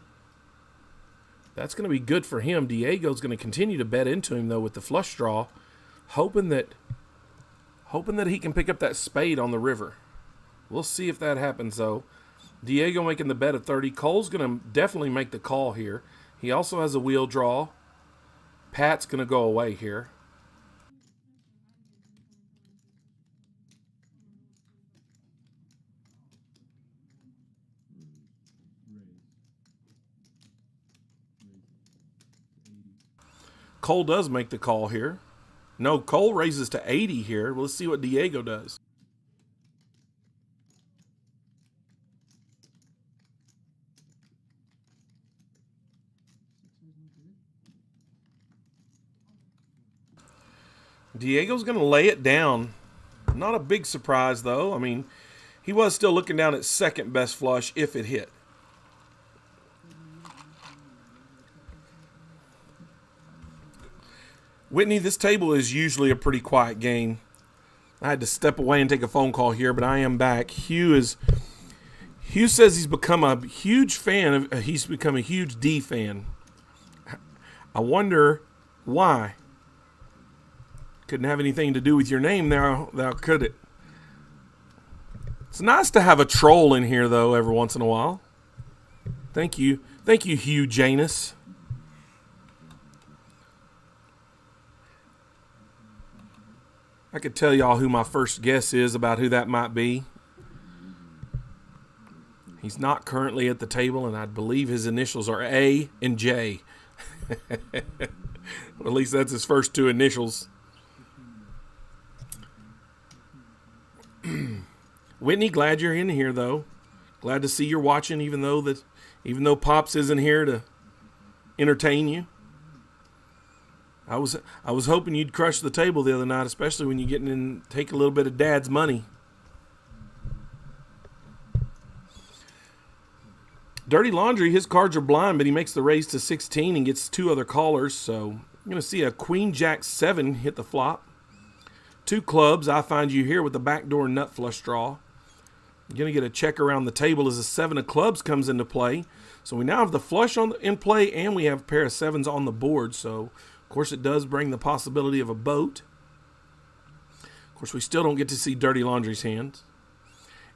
Speaker 1: that's going to be good for him. Diego's going to continue to bet into him, though, with the flush draw, hoping that he can pick up that spade on the river. We'll see if that happens, though. Diego making the bet of 30. Cole's going to definitely make the call here. He also has a wheel draw. Pat's going to go away here. Cole does make the call here. No, Cole raises to 80 here. Let's see what Diego does. Diego's going to lay it down. Not a big surprise, though. I mean, he was still looking down at second best flush if it hit. Whitney, this table is usually a pretty quiet game. I had to step away and take a phone call here, but I am back. Hugh says he's become a huge fan of. He's become a huge D fan. I wonder why. Couldn't have anything to do with your name now, could it? It's nice to have a troll in here, though, every once in a while. Thank you, Hugh Janus. I could tell y'all who my first guess is about who that might be. He's not currently at the table, and I believe his initials are A and J. At least that's his first two initials. Whitney, glad you're in here though. Glad to see you're watching, even though Pops isn't here to entertain you. I was hoping you'd crush the table the other night, especially when you're getting in, take a little bit of Dad's money. Dirty Laundry, his cards are blind, but he makes the raise to 16 and gets two other callers. So I'm going to see a Queen Jack 7 hit the flop. Two clubs. I find you here with the backdoor nut flush draw. You're going to get a check around the table as a 7 of clubs comes into play. So we now have the flush in play, and we have a pair of 7s on the board. So, of course, it does bring the possibility of a boat. Of course, we still don't get to see Dirty Laundry's hands.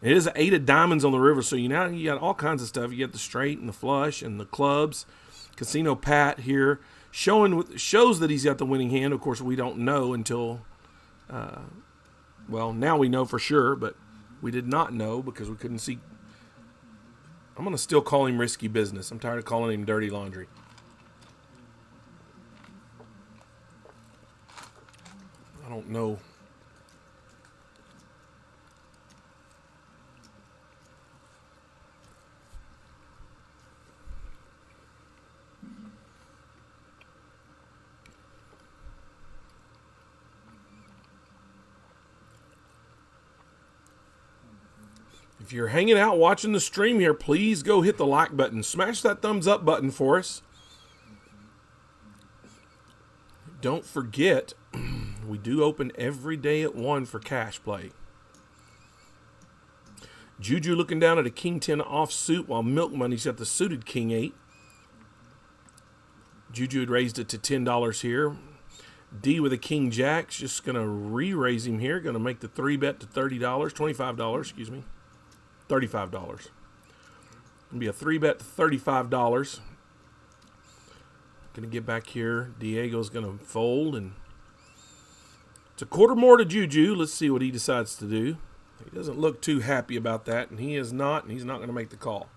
Speaker 1: It is an 8 of diamonds on the river, so you got all kinds of stuff. You get the straight and the flush and the clubs. Casino Pat here shows that he's got the winning hand. Of course, we don't know until, now we know for sure, but we did not know because we couldn't see. I'm going to still call him Risky Business. I'm tired of calling him Dirty Laundry. I don't know. If you're hanging out watching the stream here, please go hit the like button. Smash that thumbs up button for us. Don't forget, we do open every day at 1 for cash play. Juju looking down at a King 10 offsuit while Milk Money's got the suited King 8. Juju had raised it to $10 here. D with a King Jack's just going to re-raise him here. Going to make the 3-bet to $25, excuse me. $35. Going to be a 3-bet to $35. Going to get back here. Diego's going to fold, and it's a quarter more to Juju. Let's see what he decides to do. He doesn't look too happy about that, and he is not, and he's not going to make the call.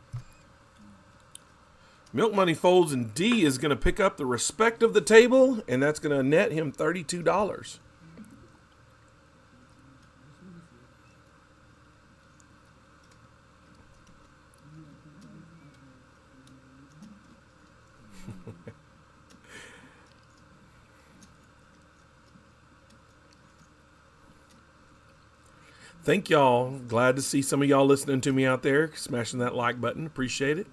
Speaker 1: Milk Money folds, and D is going to pick up the respect of the table, and that's going to net him $32. Thank y'all. Glad to see some of y'all listening to me out there, smashing that like button. Appreciate it.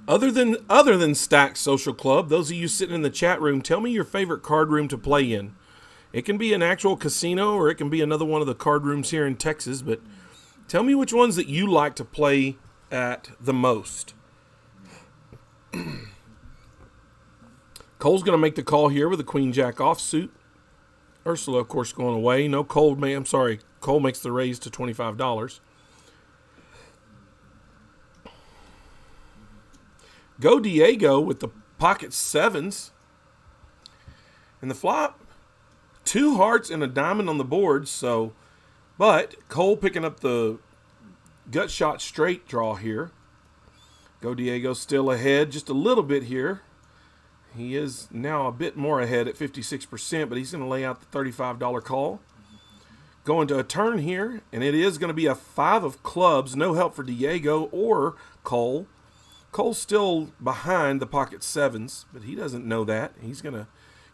Speaker 1: Other than Stack Social Club, those of you sitting in the chat room, tell me your favorite card room to play in. It can be an actual casino or it can be another one of the card rooms here in Texas, but tell me which ones that you like to play at the most. Cole's going to make the call here with a Queen Jack offsuit. Ursula, of course, going away. No Cole, I'm sorry. Cole makes the raise to $25. Go Diego with the pocket 7s. And the flop, 2 hearts and a diamond on the board. But Cole picking up the gut shot straight draw here. Go Diego still ahead just a little bit here. He is now a bit more ahead at 56%, but he's going to lay out the $35 call. Going to a turn here, and it is going to be a 5 of clubs. No help for Diego or Cole. Cole's still behind the pocket 7s, but he doesn't know that. He's going to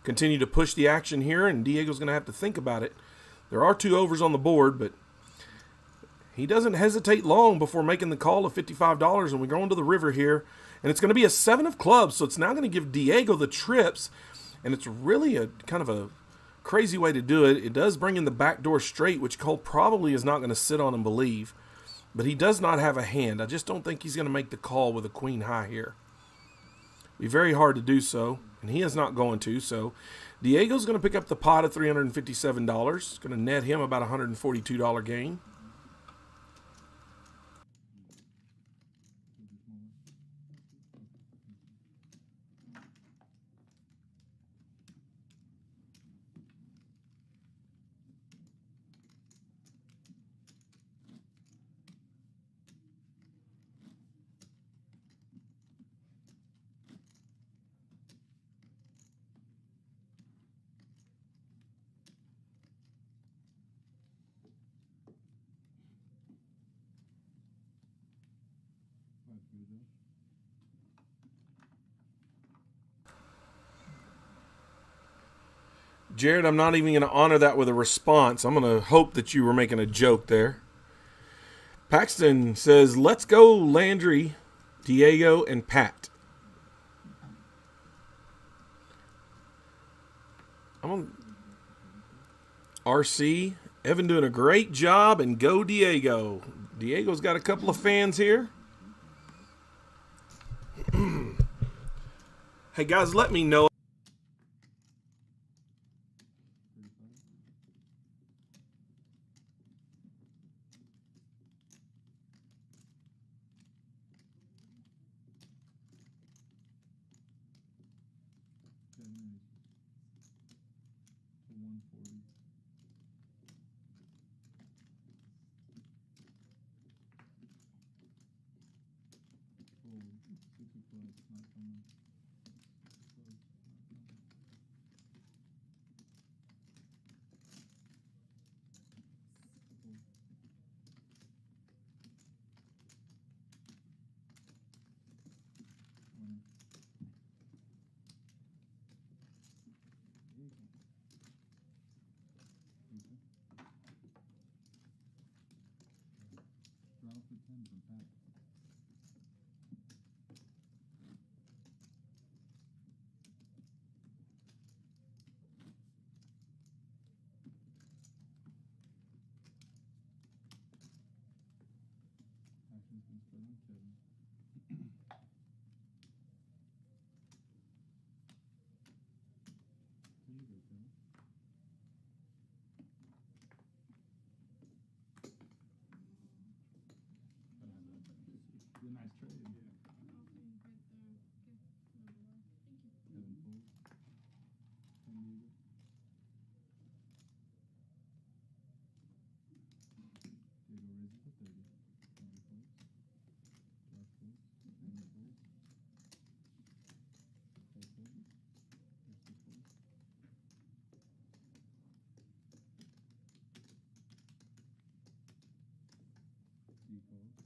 Speaker 1: continue to push the action here, and Diego's going to have to think about it. There are 2 overs on the board, but he doesn't hesitate long before making the call of $55, and we go into the river here. And it's going to be a 7 of clubs, so it's now going to give Diego the trips. And it's really a kind of a crazy way to do it. It does bring in the backdoor straight, which Cole probably is not going to sit on and believe. But he does not have a hand. I just don't think he's going to make the call with a queen high here. Be very hard to do so, and he is not going to. So Diego's going to pick up the pot of $357. It's going to net him about a $142 gain.
Speaker 3: for you, Josh.
Speaker 1: Jared, I'm not even going to honor that with a response. I'm going to hope that you were making a joke there. Paxton says, let's go Landry, Diego, and Pat. I'm on RC. Evan doing a great job, and go Diego. Diego's got a couple of fans here. Hey, guys, let me know.
Speaker 3: 10 races to 140. Forward. 6 o'clock. Not coming. Close. Not coming. Full. Winner. Draw for 10 from Pat. Action's been spread on Kevin. There you go, Kevin. Gotta have that. It's a nice trade. Yeah. Kevin folds. 10 Diego. Diego raises to 30. Andrew folds. Josh folds. Amy folds. Cole folds. Christy folds. D folds. Pat folds. Here's one heads up. D's first. Bet.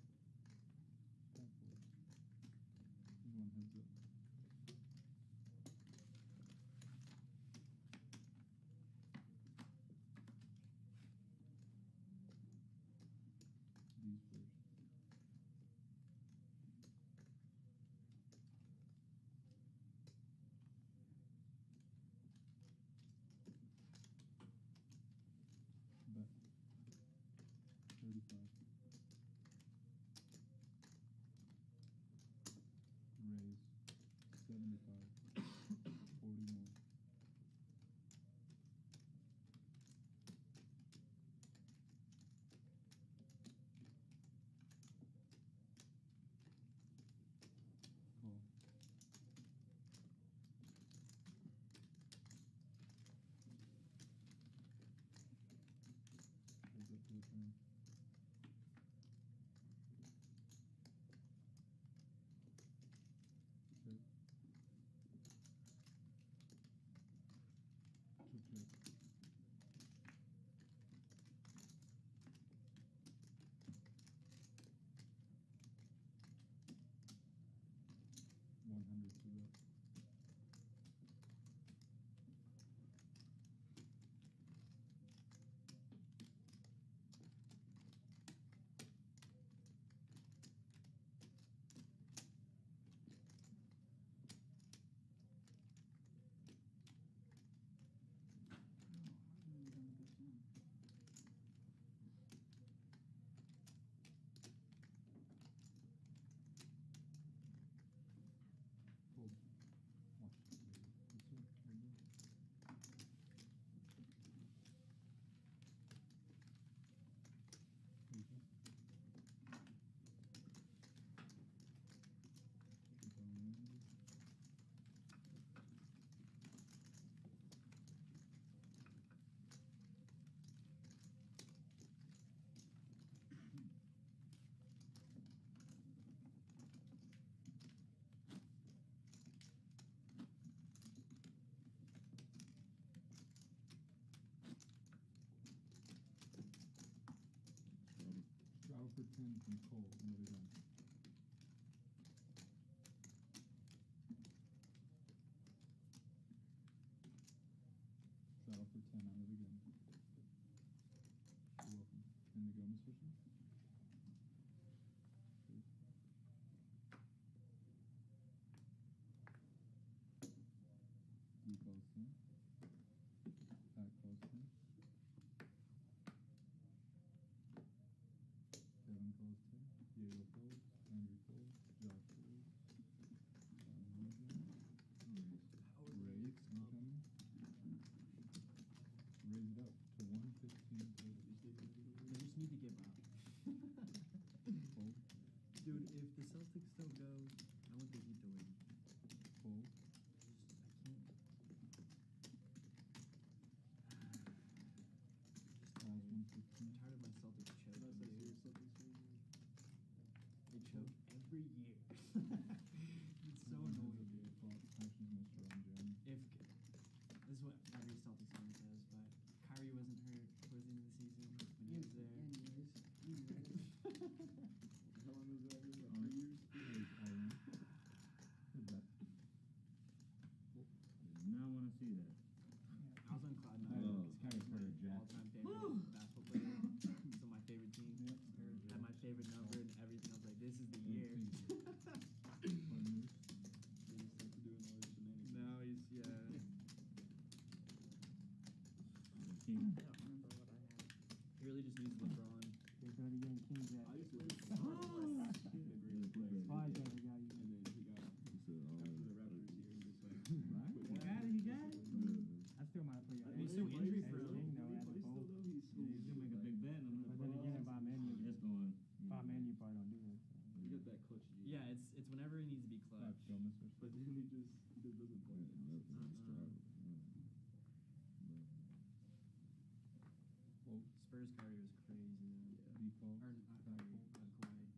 Speaker 3: 35. Raise. 75. 40 more. Call. Heads up to the turn. Check. Check, check. $100 to bet. Fold. Watch this, baby. Yes, sir. There you go. There you go. Keep on Landry. Straddle for 10 from Cole. Another gun. for 10 out of the gun. You're welcome. And to go, Miss Fisher? D calls 10. Pat calls 10. Kevin calls 10. Diego folds. Andrew folds. Josh folds. Raise incoming. Raise it up to 115 total.
Speaker 5: They just need to give up.
Speaker 3: Fold.
Speaker 5: Dude, if the Celtics still go, I want the Heat to win.
Speaker 3: Fold. Calls 115.
Speaker 5: I'm tired of my Celtics choking, dude. They choke every year. It's so annoying, dude.
Speaker 3: Actions must run, Jeremy.
Speaker 5: If this is what every Celtics fan says, but Kyrie wasn't hurt towards the end of the season when he was there.
Speaker 6: Anyways.
Speaker 4: How long was that? 3 years?
Speaker 3: Good bet.
Speaker 4: Did not want to see that.
Speaker 5: I was on cloud
Speaker 3: Oh,
Speaker 5: nine because
Speaker 3: Kyrie
Speaker 5: Kyrie's my
Speaker 3: Jack.
Speaker 5: all-time favorite basketball player. So my favorite team. Had my favorite number and everything. I was like, this is the year. Now he's
Speaker 4: King.
Speaker 5: I don't remember what I had. He really just needs LeBron.
Speaker 6: They're trying to get King Jack.
Speaker 2: I used to
Speaker 6: Five
Speaker 4: Yeah,
Speaker 6: guy got you.
Speaker 4: he said all of it.
Speaker 3: Right?
Speaker 6: You got it. I still might play.
Speaker 5: He's so injury prone.
Speaker 6: King though at the fold.
Speaker 4: He's gonna make a big bet on
Speaker 6: But then again, if I'm in,
Speaker 4: It's going.
Speaker 6: you probably don't do that. So.
Speaker 2: You get that clutch.
Speaker 5: Yeah, it's whenever he needs to be clutch.
Speaker 3: Let's go, Miss Fisher.
Speaker 2: But then he just doesn't play.
Speaker 3: Fold.
Speaker 5: Spurs Kyrie was crazy though.
Speaker 3: D call.
Speaker 5: Or not Kyrie, Kawhi.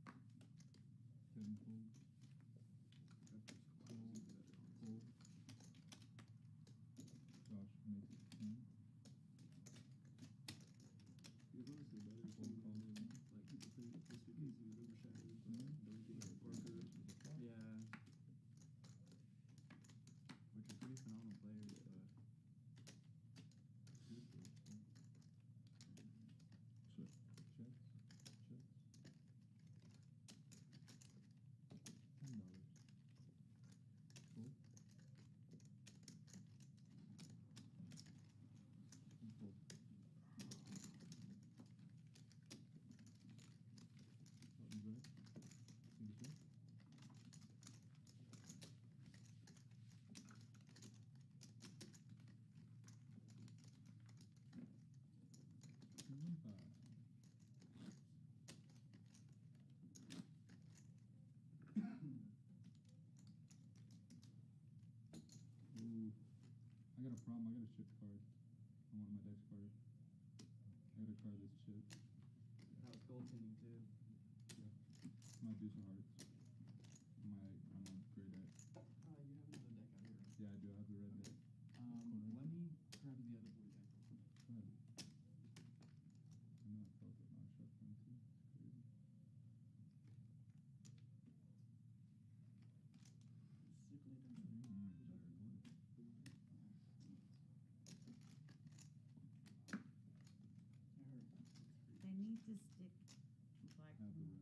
Speaker 3: Kevin fold. Fold. Josh makes it 10.
Speaker 2: He's honestly better.
Speaker 3: Fold call.
Speaker 2: Like people think just because he was overshadowed by Duncan or Parker.
Speaker 5: Yeah. Which are pretty phenomenal players, but
Speaker 3: Checks. Checks. $10. Fold. And fold. Button's red. Fingers red. Ooh, I got a problem. I got a chipped card on one of my decks cards. I got a card that's chipped.
Speaker 5: that was goaltending too.
Speaker 3: My deuce of hearts. I'm not great at.
Speaker 5: Oh, you have another deck out here.
Speaker 3: Yeah, I do. I have the red deck.
Speaker 5: Let me grab the other blue deck.
Speaker 3: Go ahead. I know I felt it when I shut them too. It's crazy.
Speaker 7: They need to stick black.
Speaker 3: I have the red.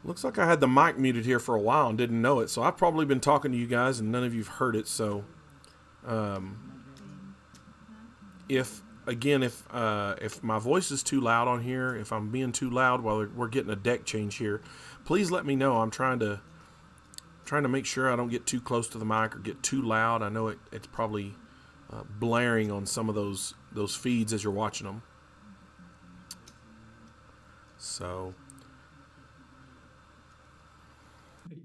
Speaker 1: Looks like I had the mic muted here for a while and didn't know it, so I've probably been talking to you guys and none of you've heard it. So, if my voice is too loud on here, if I'm being too loud while we're getting a deck change here, please let me know. I'm trying to make sure I don't get too close to the mic or get too loud. I know it's probably blaring on some of those feeds as you're watching them. So.
Speaker 5: Wait,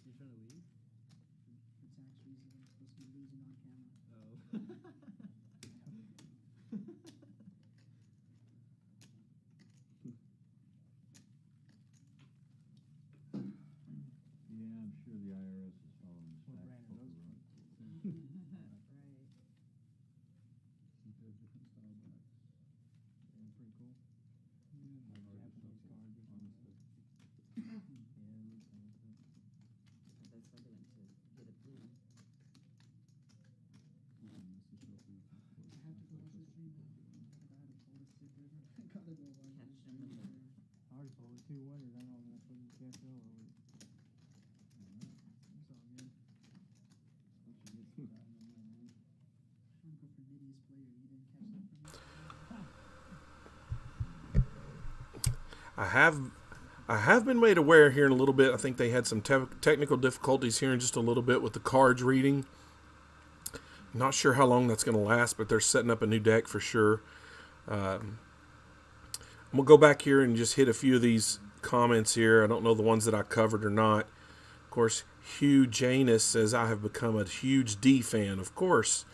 Speaker 5: you trying to leave?
Speaker 6: For tax reasons, I'm supposed to be losing on camera.
Speaker 5: Oh.
Speaker 4: Yeah, I'm sure the IRS is following this
Speaker 6: What
Speaker 4: back
Speaker 6: brand are
Speaker 4: poker
Speaker 6: those?
Speaker 4: run.
Speaker 7: Right.
Speaker 3: They have different style backs.
Speaker 5: Yeah, pretty cool.
Speaker 3: Yeah,
Speaker 6: Like
Speaker 3: not hard to
Speaker 6: Japanese
Speaker 3: sell,
Speaker 6: cards or something.
Speaker 3: honestly.
Speaker 5: Yeah, it looks like it.
Speaker 7: They're struggling to get approved.
Speaker 3: You can miss the show for you. already told it 2-1. You're not all gonna put in cancel or what?
Speaker 5: It's all good.
Speaker 3: Once you get some time, then man.
Speaker 5: I'm going for Nitty's player. You didn't catch that from me?
Speaker 1: I have been made aware here in a little bit. I think they had some technical difficulties here in just a little bit with the cards reading. Not sure how long that's going to last, but they're setting up a new deck for sure. I'm going to go back here and just hit a few of these comments here. I don't know the ones that I covered or not. Of course, Hugh Janus says, I have become a huge D fan. Of course.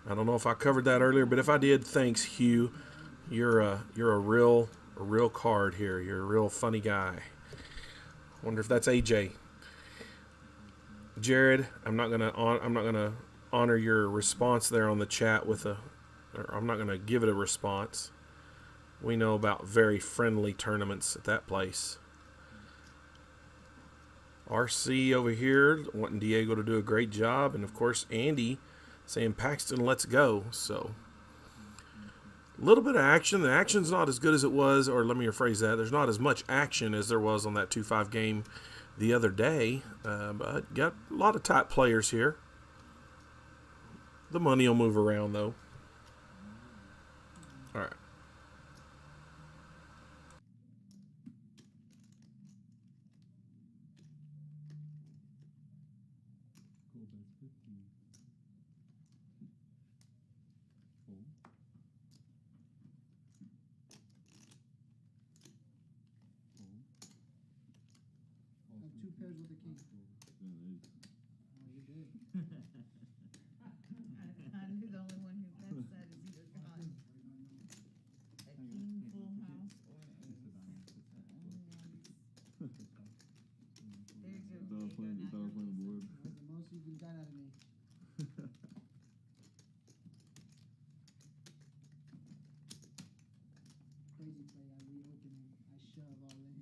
Speaker 1: I don't know if I covered that earlier, but if I did, thanks, Hugh. You're a real card here. You're a real funny guy. Wonder if that's AJ. Jared, I'm not gonna honor your response there on the chat I'm not gonna give it a response. We know about very friendly tournaments at that place. RC over here wanting Diego to do a great job, and of course Andy saying Paxton, let's go. So a little bit of action. The action's not as good as it was, or let me rephrase that. There's not as much action as there was on that 2-5 game the other day. But got a lot of top players here. The money will move around, though. All right.
Speaker 3: Cool, but it's 15. Fold.
Speaker 5: I have 2 pairs with the king. Oh, you did.
Speaker 7: I knew the only one who bets that is either gone. A king full house or a only ones. There's your Diego, not your Lisa.
Speaker 5: That's the most you can get out of me. Crazy play. I reopen him. I shove all in.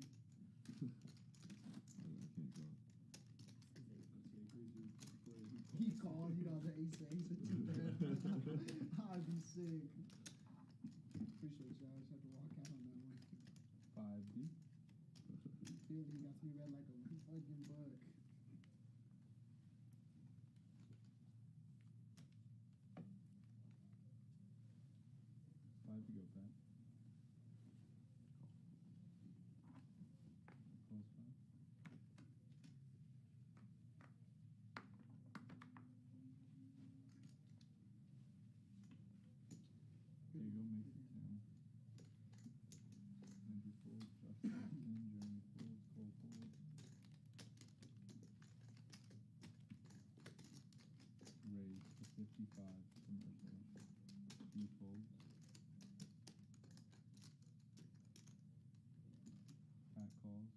Speaker 5: He called, the ace of 2 pair. I'd be sick. Appreciate y'all. I just have to walk out on that one.
Speaker 3: 5D.
Speaker 5: He got me red like a fucking bug.
Speaker 3: 5 to go, Pat. Close 5. There you go, makes it 10. Andrew folds, Josh folds 10, Jeremy folds, Cole folds. Raise to 55 from Ursula. D folds. Pat calls.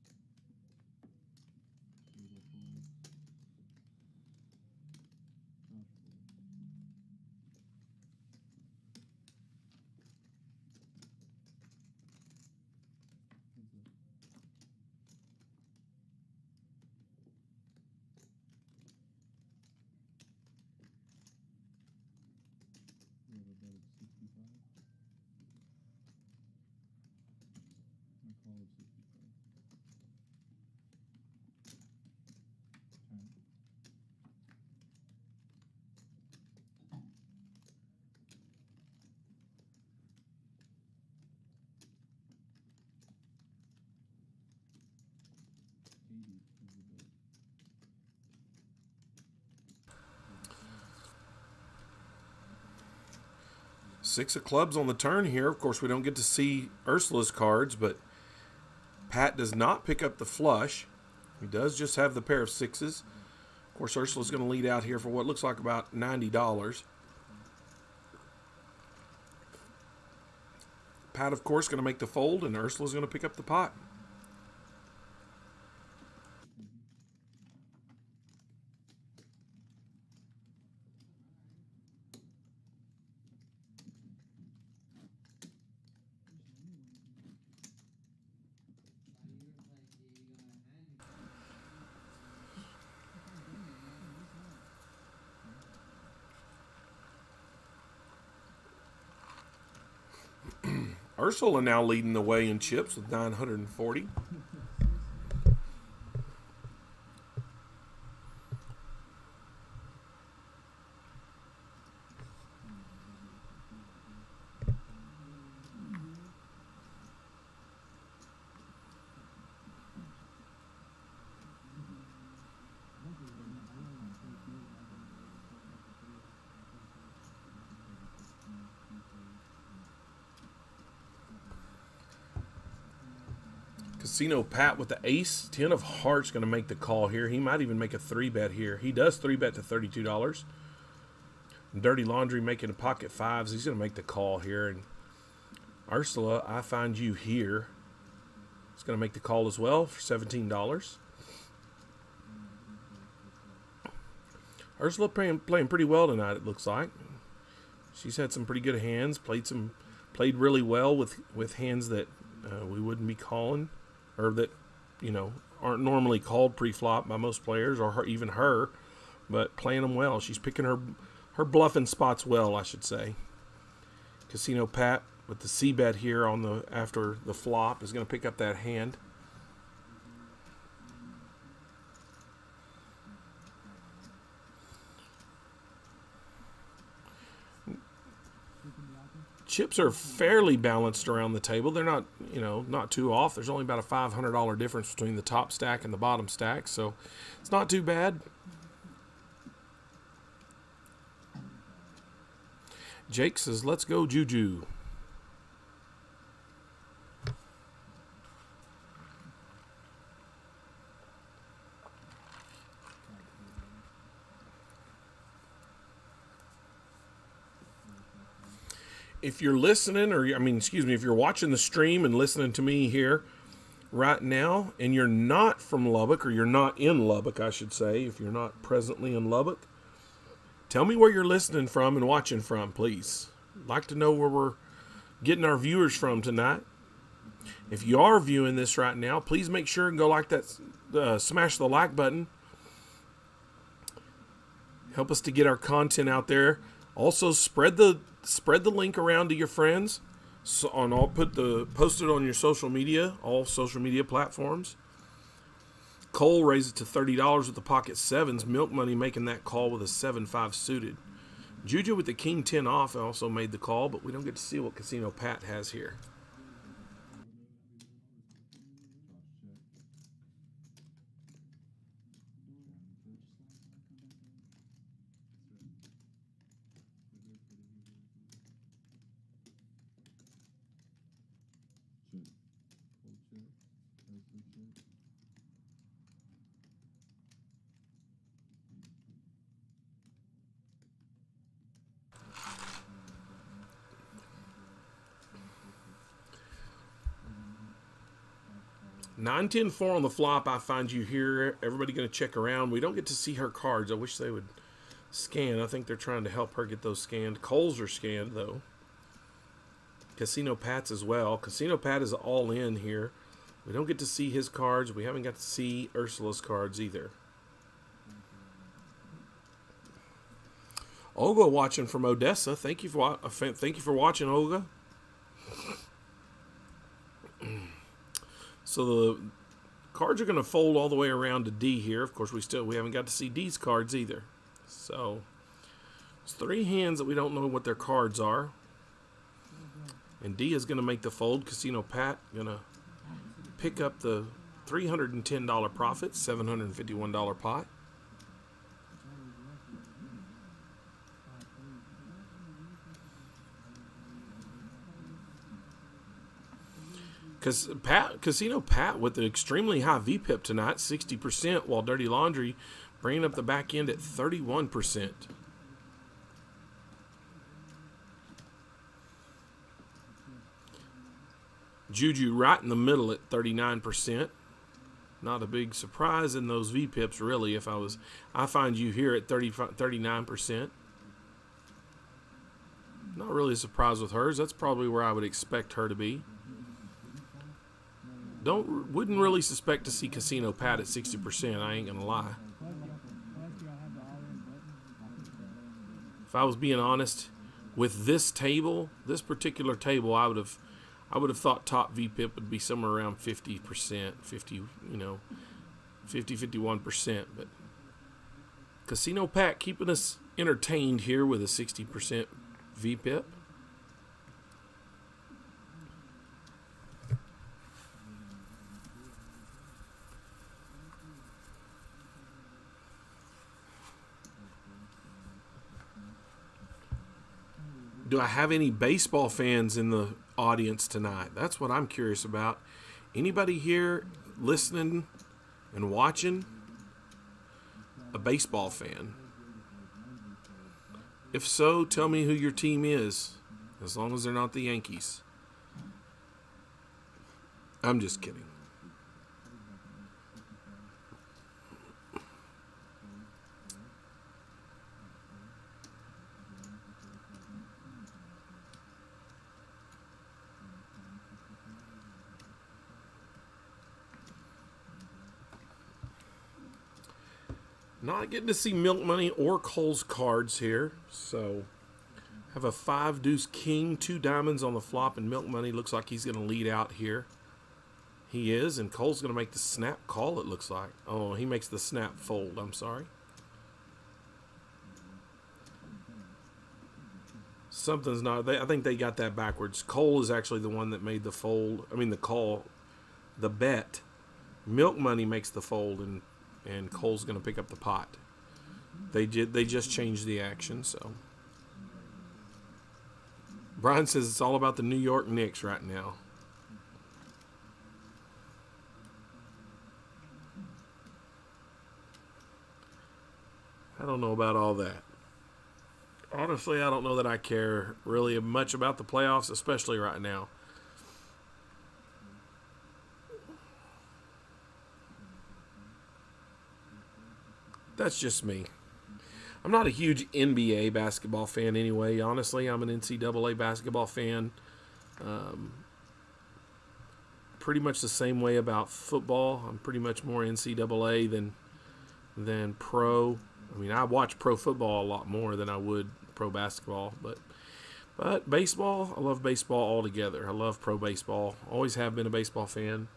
Speaker 3: Diego folds. Josh folds. Heads up. We have a bet of 65. A call of 65. Turn. $80 is the bet.
Speaker 1: Six of clubs on the turn here. Of course, we don't get to see Ursula's cards, but Pat does not pick up the flush. He does just have the pair of sixes. Of course, Ursula's going to lead out here for what looks like about $90. Pat, of course, going to make the fold, and Ursula's going to pick up the pot. Ursula now leading the way in chips with 940. Casino Pat with the ace. 10 of hearts going to make the call here. He might even make a 3-bet here. He does 3-bet to $32. Dirty Laundry making a pocket fives. He's going to make the call here. And Ursula, I find you here. He's going to make the call as well for $17. Ursula playing pretty well tonight, it looks like. She's had some pretty good hands. Played really well with hands that we wouldn't be calling, or that, aren't normally called pre-flop by most players, or even her, but playing them well. She's picking her bluffing spots well, I should say. Casino Pat with the C-bet here after the flop is going to pick up that hand. Chips are fairly balanced around the table. They're not, not too off. There's only about a $500 difference between the top stack and the bottom stack, so it's not too bad. Jake says, let's go, Juju. If you're listening, if you're watching the stream and listening to me here right now, and you're not from Lubbock, or you're not in Lubbock, I should say, if you're not presently in Lubbock, tell me where you're listening from and watching from, please. I'd like to know where we're getting our viewers from tonight. If you are viewing this right now, please make sure and go like that, smash the like button. Help us to get our content out there. Also, spread the link around to your friends. Post it on your social media, all social media platforms. Cole raised it to $30 with the pocket sevens. Milk Money making that call with a 7-5 suited. Juju with the king 10 off also made the call, but we don't get to see what Casino Pat has here. Nine, 10, 4 on the flop. I find you here. Everybody going to check around. We don't get to see her cards. I wish they would scan. I think they're trying to help her get those scanned. Cole's are scanned, though. Casino Pat's as well. Casino Pat is all in here. We don't get to see his cards. We haven't got to see Ursula's cards either. Olga watching from Odessa. Thank you for watching, Olga. So the cards are going to fold all the way around to D here. Of course, we haven't got to see D's cards either. So it's 3 hands that we don't know what their cards are. And D is going to make the fold. Casino Pat going to pick up the $310 profit, $751 pot. Casino Pat with the extremely high VPIP tonight, 60%, while Dirty Laundry bringing up the back end at 31%. Juju right in the middle at 39%. Not a big surprise in those VPIPs, really. I find you here at 39%. Not really a surprise with hers. That's probably where I would expect her to be. Wouldn't really suspect to see Casino Pat at 60%. I ain't gonna lie. If I was being honest, with this particular table, I would have thought top VPIP would be somewhere around 50%, 51%. But Casino Pat keeping us entertained here with a 60% VPIP. Do I have any baseball fans in the audience tonight? That's what I'm curious about. Anybody here listening and watching a baseball fan? If so, tell me who your team is, as long as they're not the Yankees. I'm just kidding. Not getting to see Milk Money or Cole's cards here. So, have a 5 deuce king, 2 diamonds on the flop, and Milk Money looks like he's going to lead out here. He is, and Cole's going to make the snap call, it looks like. Oh, he makes the snap fold, I'm sorry. Something's not, I think they got that backwards. Cole is actually the one that made the fold, the call, the bet. Milk Money makes the fold, and Cole's going to pick up the pot. They just changed the action, so. Brian says it's all about the New York Knicks right now. I don't know about all that. Honestly, I don't know that I care really much about the playoffs, especially right now. That's just me. I'm not a huge NBA basketball fan anyway. Honestly, I'm an NCAA basketball fan. Pretty much the same way about football. I'm pretty much more NCAA than pro. I watch pro football a lot more than I would pro basketball. But baseball, I love baseball altogether. I love pro baseball. Always have been a baseball fan.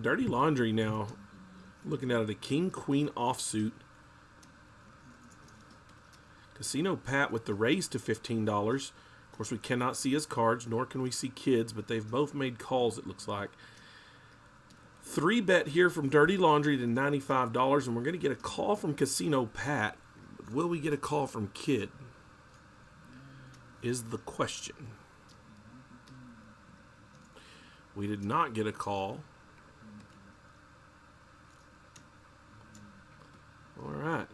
Speaker 1: Dirty Laundry now, looking at it, a king-queen offsuit. Casino Pat with the raise to $15. Of course, we cannot see his cards, nor can we see kids, but they've both made calls, it looks like. 3-bet here from Dirty Laundry to $95, and we're going to get a call from Casino Pat. But will we get a call from Kid? Is the question. We did not get a call. All right.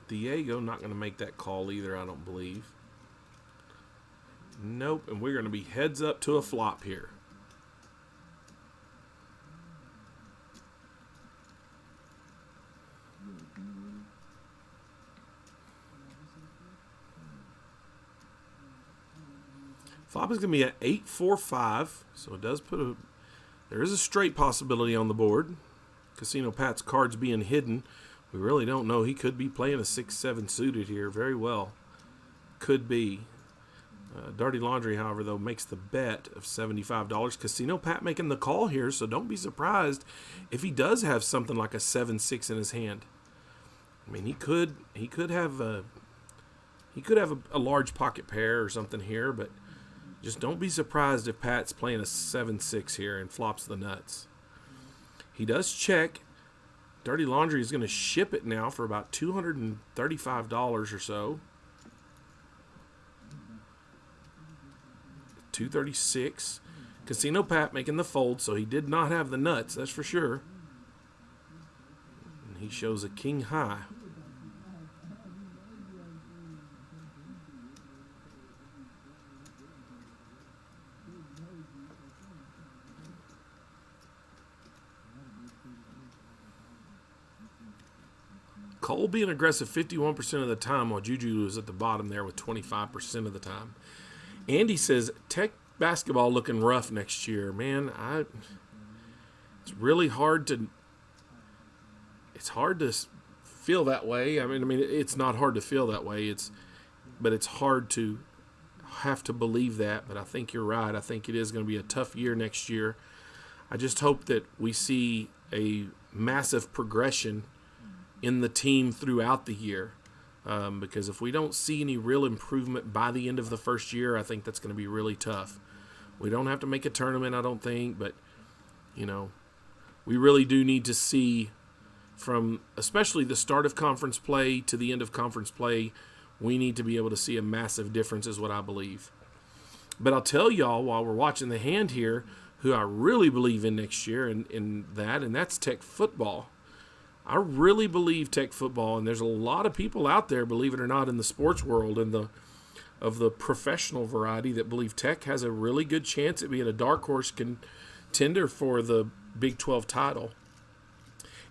Speaker 1: Diego not going to make that call either, I don't believe. Nope, and we're going to be heads up to a flop here. Flop is going to be at 8-4-5, so it does there is a straight possibility on the board. Casino Pat's cards being hidden. We really don't know. He could be playing a 6-7 suited here. Very well. Could be. Dirty Laundry, however, though, makes the bet of $75. Casino Pat making the call here, so don't be surprised if he does have something like a 7-6 in his hand. He could have a large pocket pair or something here, but just don't be surprised if Pat's playing a 7-6 here and flops the nuts. He does check. Dirty Laundry is going to ship it now for about $235 or so. $236. Casino Pat making the fold, so he did not have the nuts, that's for sure. And he shows a king high. Cole being aggressive 51% of the time, while Juju was at the bottom there with 25% of the time. Andy says, Tech basketball looking rough next year. Man, it's really hard to feel that way. I mean, it's not hard to feel that way. But it's hard to have to believe that. But I think you're right. I think it is going to be a tough year next year. I just hope that we see a massive progression in the team throughout the year. Because if we don't see any real improvement by the end of the first year, I think that's going to be really tough. We don't have to make a tournament, I don't think, but, we really do need to see from especially the start of conference play to the end of conference play, we need to be able to see a massive difference is what I believe. But I'll tell y'all while we're watching the hand here who I really believe in next year and that's Tech football. I really believe Tech football, and there's a lot of people out there, believe it or not, in the sports world and of the professional variety that believe Tech has a really good chance at being a dark horse contender for the Big 12 title.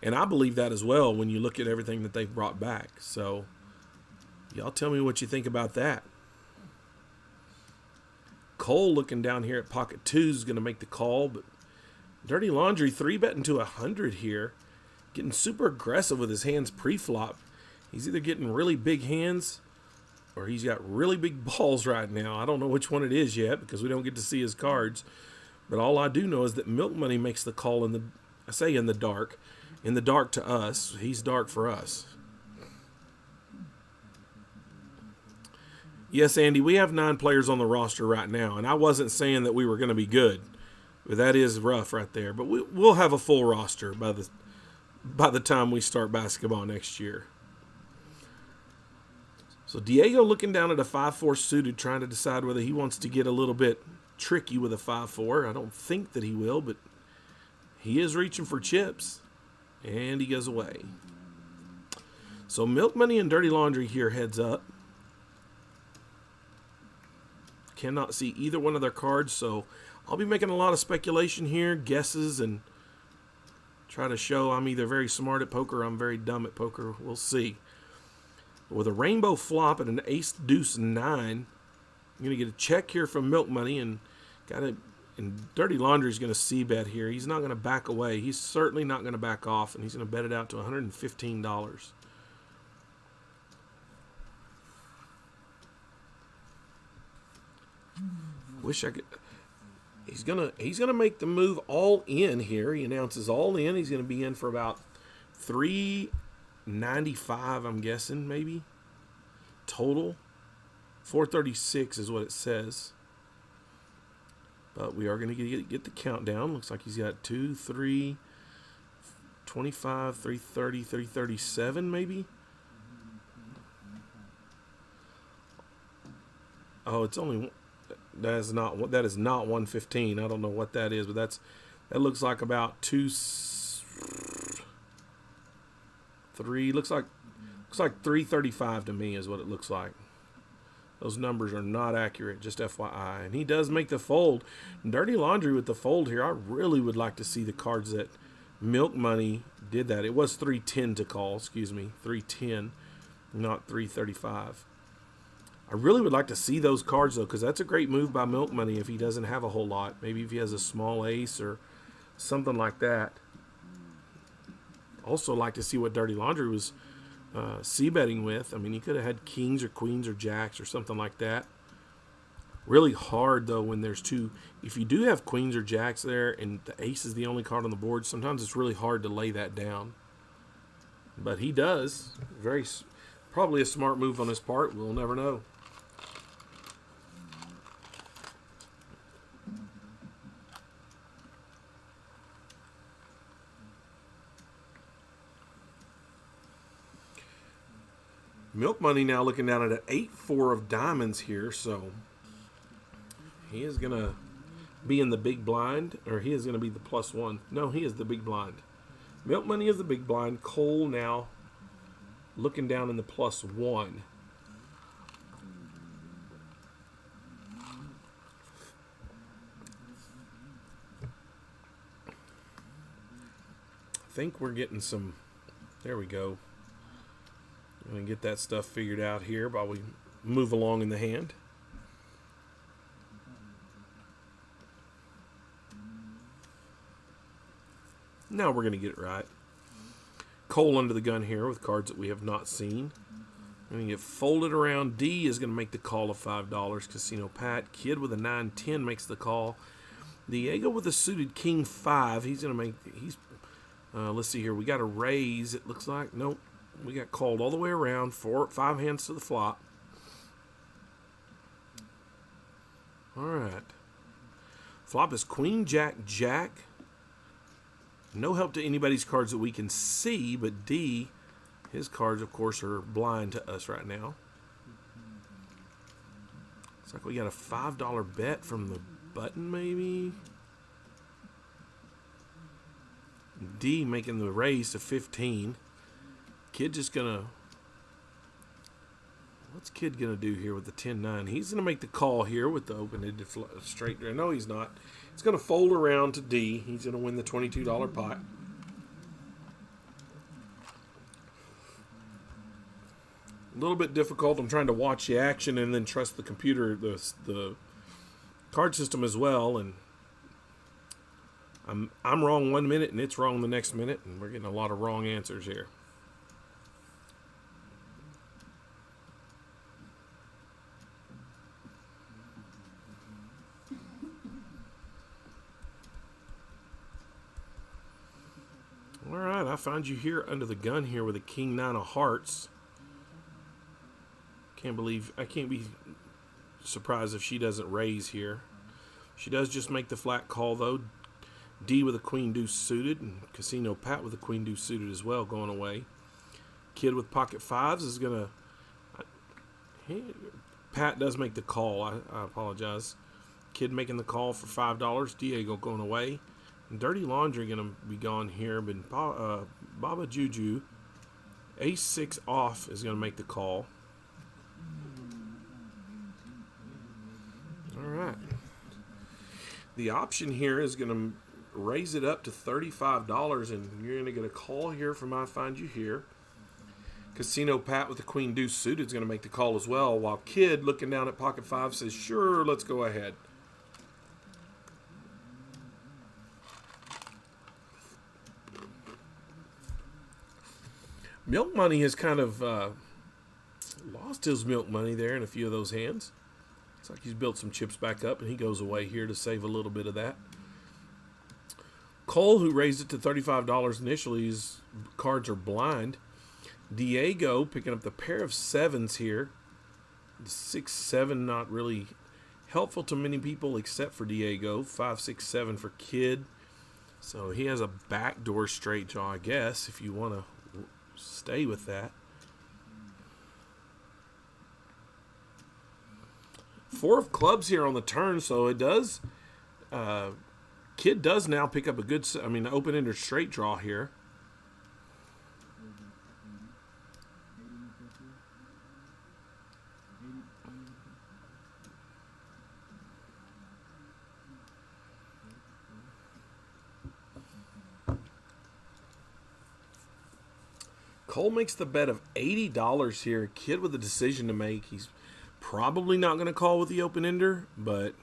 Speaker 1: And I believe that as well when you look at everything that they've brought back. So y'all tell me what you think about that. Cole looking down here at pocket 2 is going to make the call, but Dirty Laundry 3-betting to 100 here. Getting super aggressive with his hands pre-flop. He's either getting really big hands or he's got really big balls right now. I don't know which one it is yet because we don't get to see his cards. But all I do know is that Milk Money makes the call in the dark. In the dark to us. He's dark for us. Yes, Andy, we have 9 players on the roster right now, and I wasn't saying that we were going to be good. But that is rough right there. But we'll have a full roster by the time we start basketball next year. So Diego looking down at a 5-4 suited, trying to decide whether he wants to get a little bit tricky with a 5-4. I don't think that he will, but he is reaching for chips. And he goes away. So Milk Money and Dirty Laundry here heads up. Cannot see either one of their cards, so I'll be making a lot of speculation here, guesses, and try to show I'm either very smart at poker or I'm very dumb at poker. We'll see. With a rainbow flop and an ace deuce 9, I'm going to get a check here from Milk Money and Dirty Laundry is going to c-bet here. He's not going to back away. He's certainly not going to back off, and he's going to bet it out to $115. Wish I could. He's gonna make the move all in here. He announces all in. He's gonna be in for about $395, I'm guessing, maybe total. 436 is what it says. But we are gonna get the countdown. Looks like he's got 2, 3, 25, 330, 337, maybe. Oh, it's only. That is not 115. I don't know what that is, but that looks like about 2, 3. Looks like 335 to me is what it looks like. Those numbers are not accurate, just FYI. And he does make the fold. Dirty Laundry with the fold here. I really would like to see the cards that Milk Money did that. It was 310 to call. Excuse me, 310, not 335. I really would like to see those cards, though, because that's a great move by Milk Money if he doesn't have a whole lot. Maybe if he has a small ace or something like that. Also like to see what Dirty Laundry was c-betting with. I mean, he could have had kings or queens or jacks or something like that. Really hard, though, when there's two. If you do have queens or jacks there and the ace is the only card on the board, sometimes it's really hard to lay that down. But he does. Probably a smart move on his part. We'll never know. Milk Money now looking down at an 8-4 of diamonds here, so he is going to be in the big blind, or he is going to be the +1. No, he is the big blind. Milk Money is the big blind. Cole now looking down in the +1. I think we're getting some, there we go. I'm going to get that stuff figured out here while we move along in the hand. Now we're going to get it right. Cole under the gun here with cards that we have not seen. Going to get folded around. D is going to make the call of $5. Casino Pat. Kid with a 9-10 makes the call. Diego with a suited King 5. He's going to make. Let's see here. We got a raise. It looks like. Nope. We got called all the way around. 5 hands to the flop. All right. Flop is Queen Jack Jack. No help to anybody's cards that we can see, but D, his cards, of course, are blind to us right now. Looks like we got a $5 bet from the button, maybe. D making the raise to 15. Kid just gonna. What's Kid gonna do here with the 10-9? He's gonna make the call here with the open-ended straight draw. No, he's not. He's gonna fold around to D. He's gonna win the $22 pot. A little bit difficult. I'm trying to watch the action and then trust the computer, the card system as well. And I'm wrong 1 minute and it's wrong the next minute, and we're getting a lot of wrong answers here. All right, I find you here under the gun here with a King 9 of Hearts. I can't be surprised if she doesn't raise here. She does just make the flat call though. D with a Queen Deuce suited, and Casino Pat with a Queen Deuce suited as well going away. Kid with pocket 5s is gonna. Pat does make the call. I apologize. Kid making the call for $5. Diego going away. And Dirty Laundry going to be gone here, but Baba Juju, Ace 6 off is going to make the call. All right. The option here is going to raise it up to $35, and you're going to get a call here from I Find You Here. Casino Pat with the Queen Deuce suited is going to make the call as well, while Kid looking down at pocket 5 says, sure, let's go ahead. Milk Money has kind of lost his milk money there in a few of those hands. Looks like he's built some chips back up, and he goes away here to save a little bit of that. Cole, who raised it to $35 initially, his cards are blind. Diego picking up the pair of 7s here. The 6-7 not really helpful to many people except for Diego. 5-6-7 for Kid. So he has a backdoor straight draw, I guess, if you want to stay with that. 4 of clubs here on the turn, so it does. Kid does now pick up a good, open-ended straight draw here. Cole makes the bet of $80 here. Kid with a decision to make. He's probably not going to call with the open-ender, but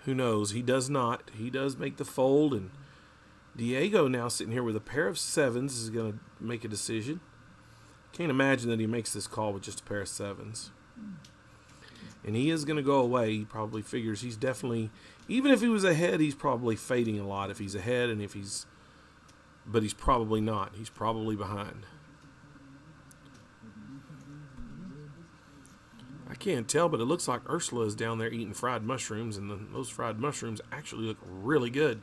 Speaker 1: who knows? He does not. He does make the fold, and Diego now sitting here with a pair of 7s is going to make a decision. Can't imagine that he makes this call with just a pair of 7s. And he is going to go away. He probably figures he's definitely, even if he was ahead, he's probably fading a lot if he's ahead, and but he's probably not. He's probably behind. I can't tell, but it looks like Ursula is down there eating fried mushrooms, and those fried mushrooms actually look really good.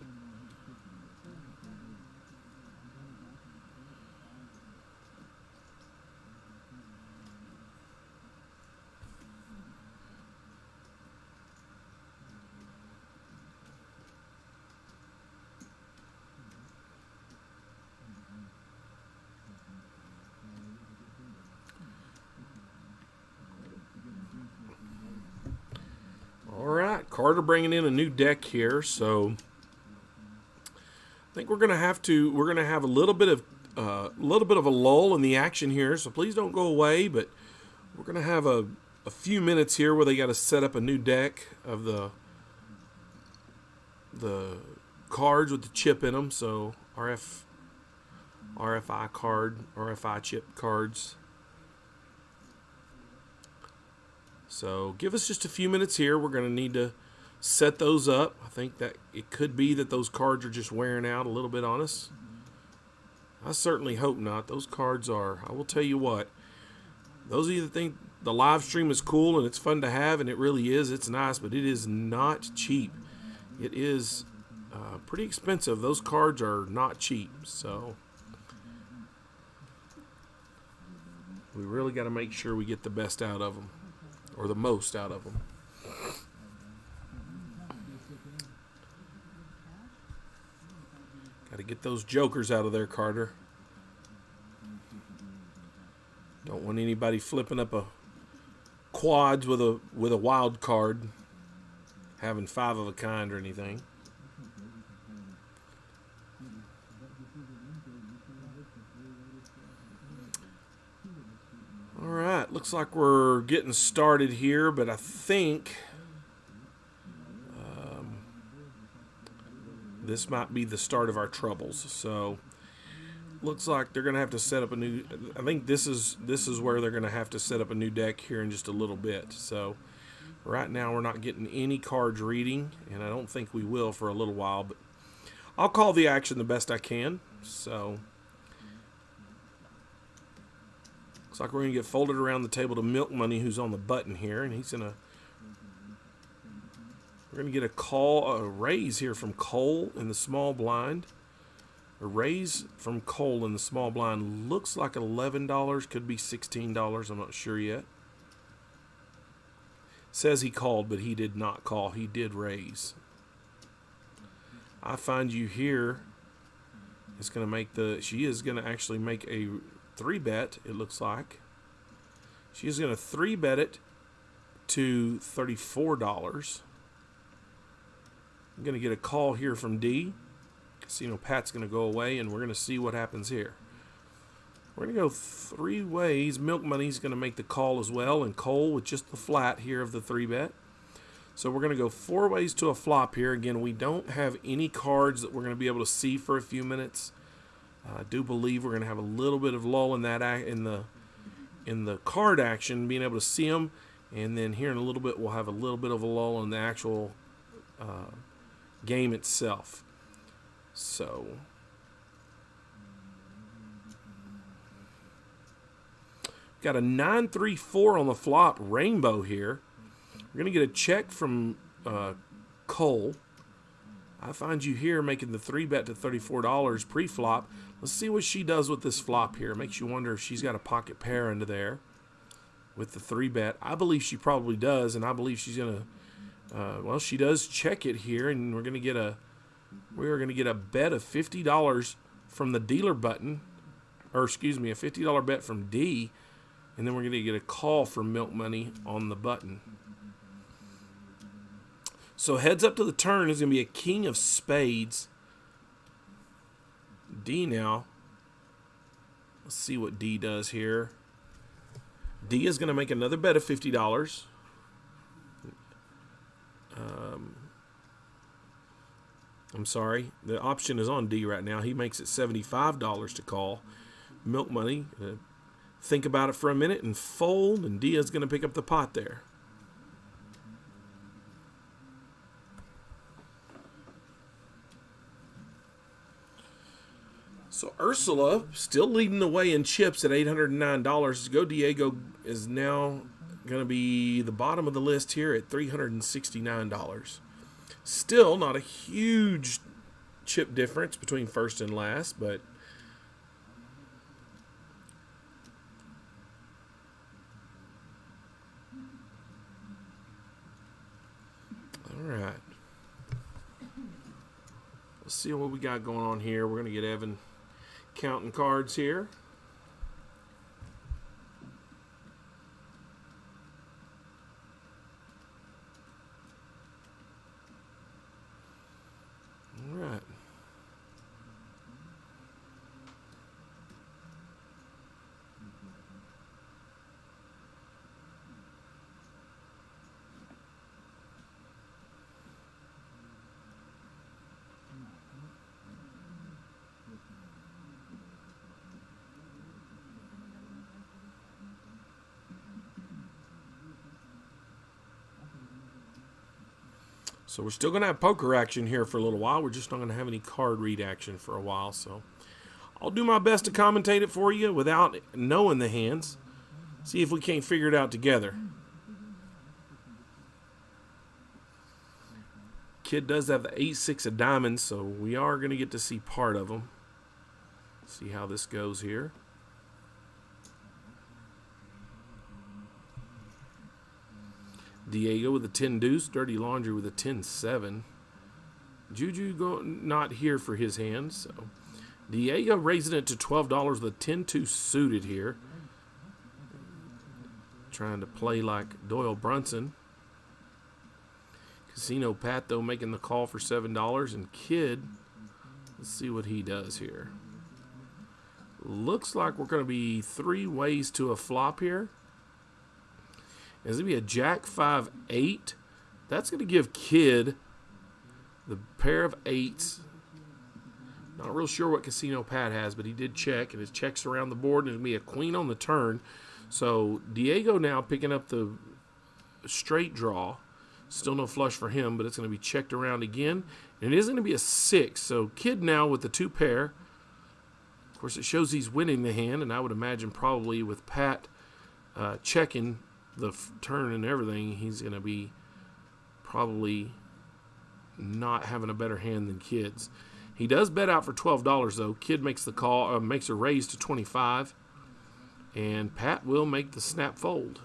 Speaker 1: Carter bringing in a new deck here, so I think we're gonna have a little bit of a lull in the action here. So please don't go away, but we're gonna have a few minutes here where they got to set up a new deck of the cards with the chip in them. So RF RFI chip cards. So give us just a few minutes here. We're going to need to set those up. I think that it could be that those cards are just wearing out a little bit on us. I certainly hope not. Those cards are, I will tell you what, those of you that think the live stream is cool and it's fun to have, and it really is, it's nice, but it is not cheap. It is pretty expensive. Those cards are not cheap, so we really got to make sure we get the best out of them, or the most out of them. Got to get those jokers out of there, Carter. Don't want anybody flipping up a quads with a wild card, having 5 of a kind or anything. All right, looks like we're getting started here, but I think this might be the start of our troubles. So looks like they're going to have to set up a new, I think this is where they're going to have to set up a new deck here in just a little bit. So right now we're not getting any cards reading, and I don't think we will for a little while, but I'll call the action the best I can. So looks like we're going to get folded around the table to Milk Money, who's on the button here, and he's going to, we're going to get a raise here from Cole in the small blind. A raise from Cole in the small blind looks like $11, could be $16. I'm not sure yet. Says he called, but he did not call. He did raise. I find you here. It's going to make she is going to actually make a 3-bet, it looks like. She's going to 3-bet it to $34. I'm going to get a call here from D. Casino Pat's going to go away, and we're going to see what happens here. We're going to go 3 ways. Milk Money's going to make the call as well, and Cole with just the flat here of the 3-bet. So we're going to go 4 ways to a flop here. Again, we don't have any cards that we're going to be able to see for a few minutes. I do believe we're going to have a little bit of lull in that in the card action, being able to see them, and then here in a little bit we'll have a little bit of a lull in the actual game itself. So got a 9-3-4 on the flop, rainbow here. We're going to get a check from Cole. I find you here making the 3-bet to $34 pre-flop. Let's see what she does with this flop here. Makes you wonder if she's got a pocket pair into there with the 3-bet. I believe she probably does, and I believe she's going to, well, she does check it here, and we're going to get a bet of $50 from the dealer button, or excuse me, a $50 bet from D, and then we're going to get a call from Milk Money on the button. So heads up to the turn is going to be a king of spades. D now. Let's see what D does here. D is going to make another bet of $50. I'm sorry. The option is on D right now. He makes it $75 to call. Milk Money. Think about it for a minute and fold, and D is going to pick up the pot there. So Ursula still leading the way in chips at $809. Go Diego is now going to be the bottom of the list here at $369. Still not a huge chip difference between first and last, but all right. Let's see what we got going on here. We're going to get Evan counting cards here. All right. So we're still going to have poker action here for a little while. We're just not going to have any card read action for a while. So I'll do my best to commentate it for you without knowing the hands. See if we can't figure it out together. Kid does have the 8-6 of diamonds, so we are going to get to see part of them. See how this goes here. Diego with a 10 deuce, Dirty Laundry with a 10-7. Juju not here for his hands. So Diego raising it to $12 with a 10-2 suited here. Trying to play like Doyle Brunson. Casino Pat, though, making the call for $7. And Kid, let's see what he does here. Looks like we're going to be 3 ways to a flop here. It's going to be a Jack 5-8. That's going to give Kid the pair of 8s. Not real sure what Casino Pat has, but he did check, and his checks around the board, and it'll be a queen on the turn. So Diego now picking up the straight draw. Still no flush for him, but it's going to be checked around again. And it is going to be a 6. So Kid now with the 2 pair. Of course, it shows he's winning the hand, and I would imagine probably with Pat checking the turn and everything, he's going to be probably not having a better hand than Kid's. He does bet out for $12, though. Kid makes the call, makes a raise to 25, and Pat will make the snap fold.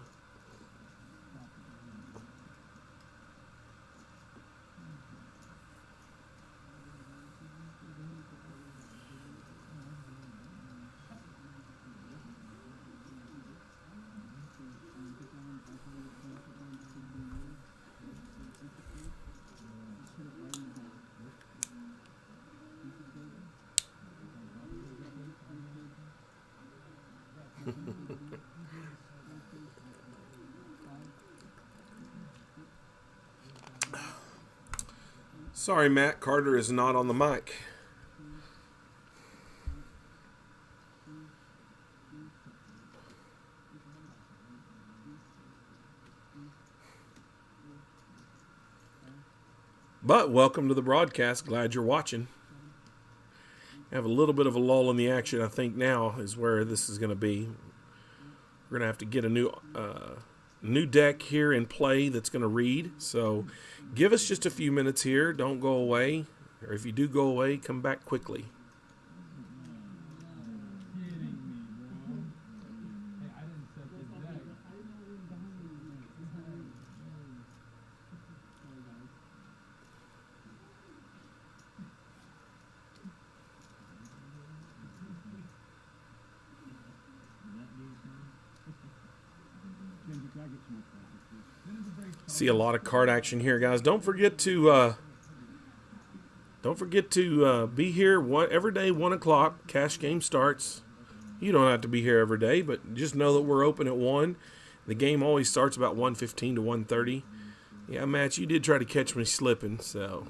Speaker 1: Sorry, Matt. Carter is not on the mic. But welcome to the broadcast. Glad you're watching. Have a little bit of a lull in the action, I think now is where this is going to be. We're going to have to get a new deck here in play that's going to read. So give us just a few minutes here. Don't go away. Or if you do go away, come back quickly. See a lot of card action here, guys. Don't forget to be here every day, 1 o'clock. Cash game starts. You don't have to be here every day, but just know that we're open at 1. The game always starts about 1:15 to 1:30. Yeah, Matt, you did try to catch me slipping, so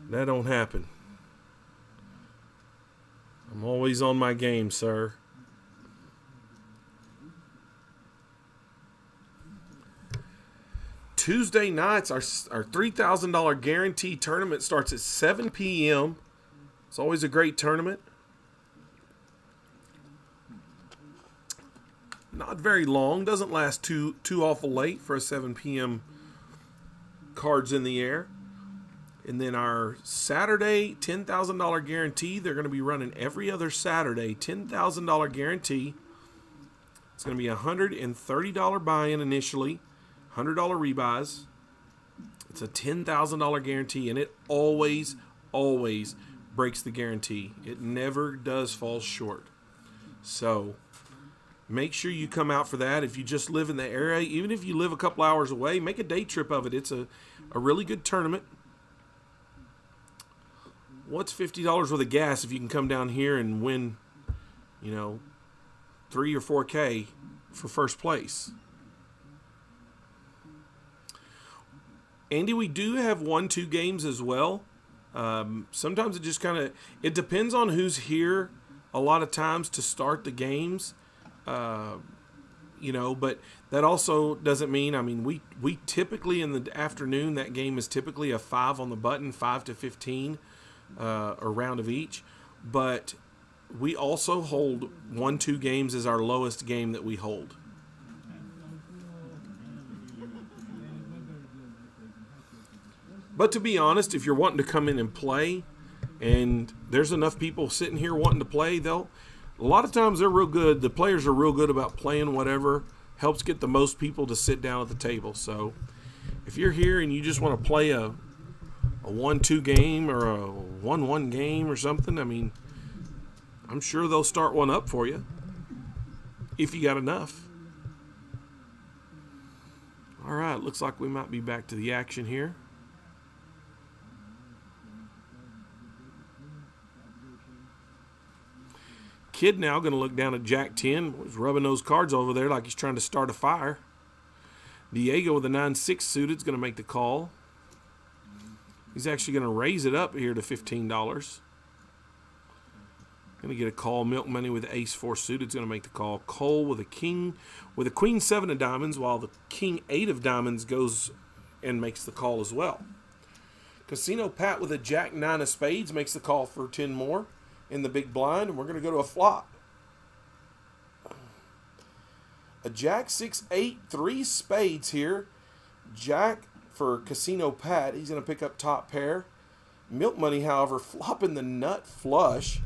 Speaker 1: that don't happen. I'm always on my game, sir. Tuesday nights, our $3,000 guarantee tournament starts at 7 p.m. It's always a great tournament. Not very long. Doesn't last too awful late for a 7 p.m. cards in the air. And then our Saturday $10,000 guarantee. They're going to be running every other Saturday. $10,000 guarantee. It's going to be a $130 buy-in initially. $100 rebuys. It's a $10,000 guarantee, and it always breaks the guarantee. It never does fall short. So make sure you come out for that. If you just live in the area, even if you live a couple hours away, make a day trip of it. It's a really good tournament. What's $50 worth of gas if you can come down here and win, 3 or 4K for first place? Andy, we do have 1-2 games as well. Sometimes it just it depends on who's here a lot of times to start the games. but that also doesn't mean, we typically in the afternoon, that game is typically a 5 on the button, 5 to 15, a round of each. But we also hold 1-2 games as our lowest game that we hold. But to be honest, if you're wanting to come in and play, and there's enough people sitting here wanting to play, a lot of times they're real good. The players are real good about playing whatever helps get the most people to sit down at the table. So if you're here and you just want to play a 1-2 game or a 1-1 game or something, I'm sure they'll start one up for you if you got enough. All right, looks like we might be back to the action here. Kid now going to look down at Jack 10. He's rubbing those cards over there like he's trying to start a fire. Diego with a 9-6 suited is going to make the call. He's actually going to raise it up here to $15. Going to get a call. Milk Money with Ace 4 suited is going to make the call. Cole with a king, with a Queen 7 of diamonds, while the King 8 of diamonds goes and makes the call as well. Casino Pat with a Jack 9 of spades makes the call for 10 more in the big blind, and we're going to go to a flop. A Jack 6-8, 3 spades here. Jack for Casino Pat. He's going to pick up top pair. Milk Money, however, flopping the nut flush,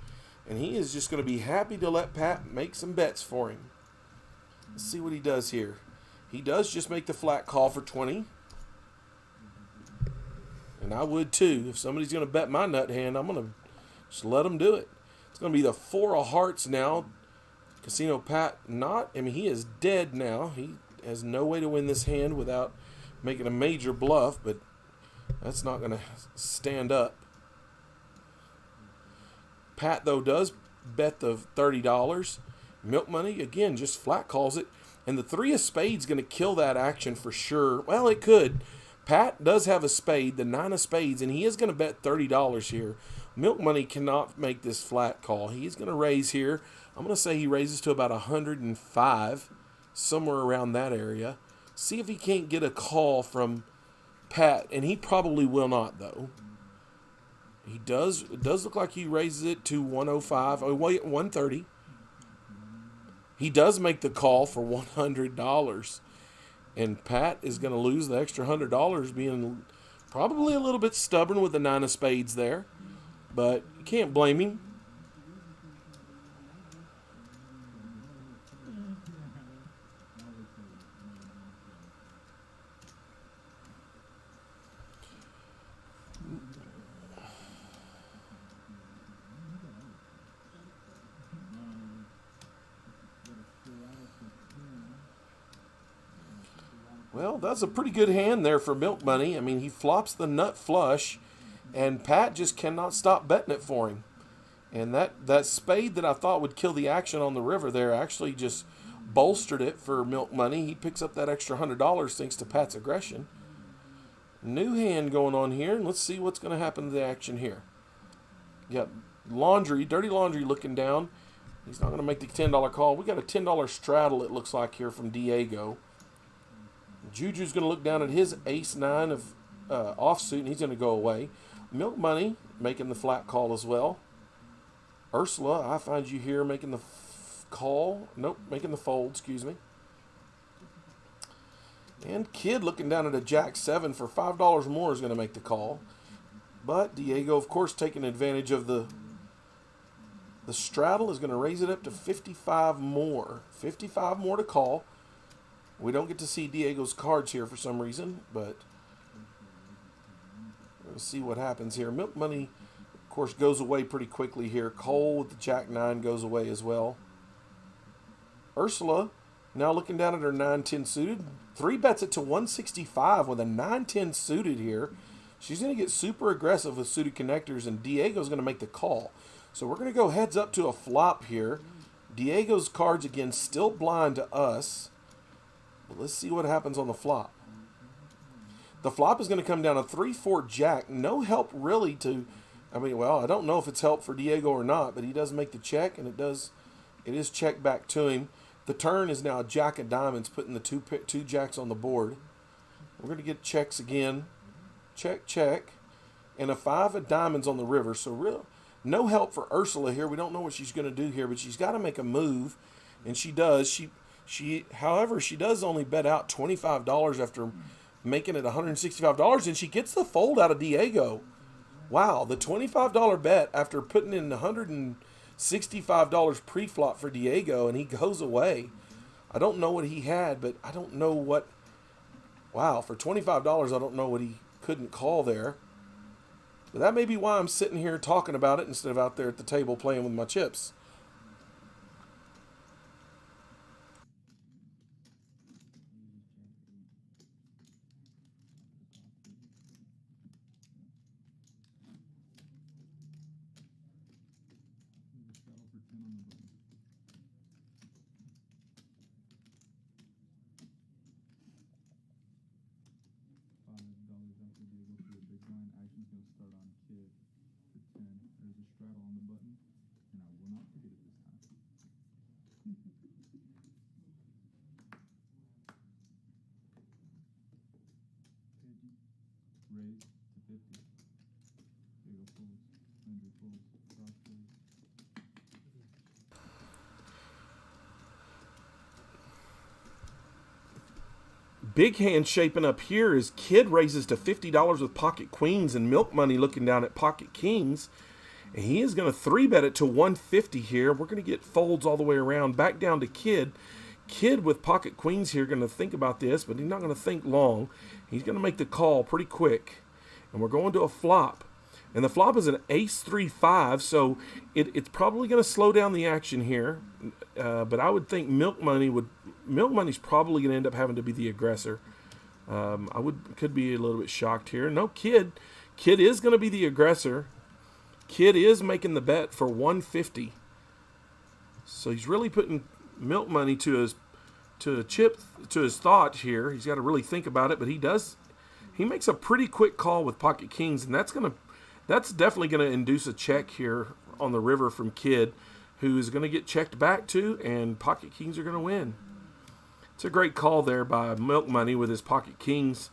Speaker 1: and he is just going to be happy to let Pat make some bets for him. Let's see what he does here. He does just make the flat call for 20. And I would too. If somebody's going to bet my nut hand, I'm going to just let him do it. It's going to be the 4 of hearts now. Casino Pat he is dead now. He has no way to win this hand without making a major bluff, but that's not going to stand up. Pat, though, does bet the $30. Milk Money, again, just flat calls it. And the 3 of spades going to kill that action for sure. Well, it could. Pat does have a spade, the 9 of spades, and he is going to bet $30 here. Milk Money cannot make this flat call. He's going to raise here. I'm going to say he raises to about 105, somewhere around that area. See if he can't get a call from Pat, and he probably will not, though. It does look like he raises it to 105. Oh, wait, 130. He does make the call for $100. And Pat is going to lose the extra $100, being probably a little bit stubborn with the 9 of spades there. But you can't blame him. Well, that's a pretty good hand there for Milk Money. He flops the nut flush, and Pat just cannot stop betting it for him. And that spade that I thought would kill the action on the river there actually just bolstered it for Milk Money. He picks up that extra $100 thanks to Pat's aggression. New hand going on here, and let's see what's going to happen to the action here. Got Dirty Laundry looking down. He's not going to make the $10 call. We got a $10 straddle, it looks like, here from Diego. Juju's going to look down at his ace 9 of offsuit, and he's going to go away. Milk Money making the flat call as well. Ursula, I find you here making the call. Nope, making the fold, excuse me. And Kid looking down at a Jack 7 for $5 more is going to make the call. But Diego, of course, taking advantage of the straddle, is going to raise it up to 55 more. 55 more to call. We don't get to see Diego's cards here for some reason, but we'll see what happens here. Milk Money, of course, goes away pretty quickly here. Cole with the Jack 9 goes away as well. Ursula, now looking down at her 9-10 suited, 3 bets it to 165 with a 9-10 suited here. She's going to get super aggressive with suited connectors, and Diego's going to make the call. So we're going to go heads up to a flop here. Diego's cards, again, still blind to us. But let's see what happens on the flop. The flop is going to come down a 3-4 Jack. No help really to, I don't know if it's help for Diego or not, but he does make the check, and it is check back to him. The turn is now a jack of diamonds, putting the two jacks on the board. We're going to get checks again. Check, check. And a 5 of diamonds on the river. So no help for Ursula here. We don't know what she's going to do here, but she's got to make a move. And she does. However, she does only bet out $25 after making it $165. And she gets the fold out of Diego. Wow, the $25 bet after putting in $165 pre-flop for Diego, and he goes away. I don't know what he had, but I don't know what... Wow, for $25, I don't know what he couldn't call there. But that may be why I'm sitting here talking about it instead of out there at the table playing with my chips.
Speaker 3: Raise to 50. Diego folds. Andrew folds. Cross folds.
Speaker 1: Big hand shaping up here is Kid raises to $50 with pocket queens and milk money looking down at pocket kings. And he is going to 3-bet it to $150 here. We're going to get folds all the way around. Back down to Kid. Kid with pocket queens here going to think about this, but he's not going to think long. He's going to make the call pretty quick. And we're going to a flop. And the flop is an ace-3-5, so it's probably going to slow down the action here. But I would think Milk Money's probably going to end up having to be the aggressor. Could be a little bit shocked here. No, Kid is going to be the aggressor. Kid is making the bet for $150. So he's really putting Milk Money to his thought here. He's got to really think about it, but he makes a pretty quick call with pocket kings, and that's definitely going to induce a check here on the river from Kid, who is going to get checked back to, and pocket kings are going to win. It's a great call there by Milk Money with his pocket kings.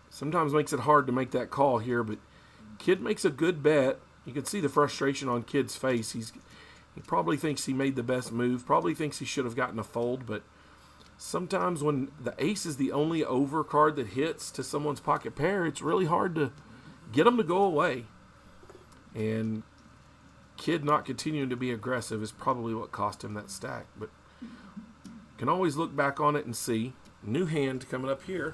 Speaker 1: Sometimes makes it hard to make that call here, but Kid makes a good bet. You can see the frustration on Kid's face. He probably thinks he made the best move, probably thinks he should have gotten a fold, but sometimes when the ace is the only over card that hits to someone's pocket pair, it's really hard to get them to go away. And Kid not continuing to be aggressive is probably what cost him that stack. But can always look back on it and see. New hand coming up here.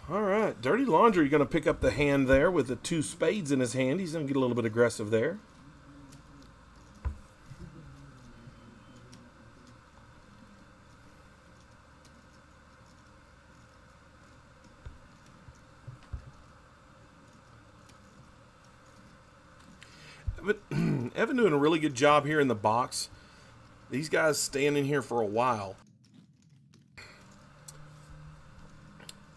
Speaker 1: All right, Dirty Laundry going to pick up the hand there with the 2 spades in his hand. He's going to get a little bit aggressive there. But Evan doing a really good job here in the box. These guys staying in here for a while.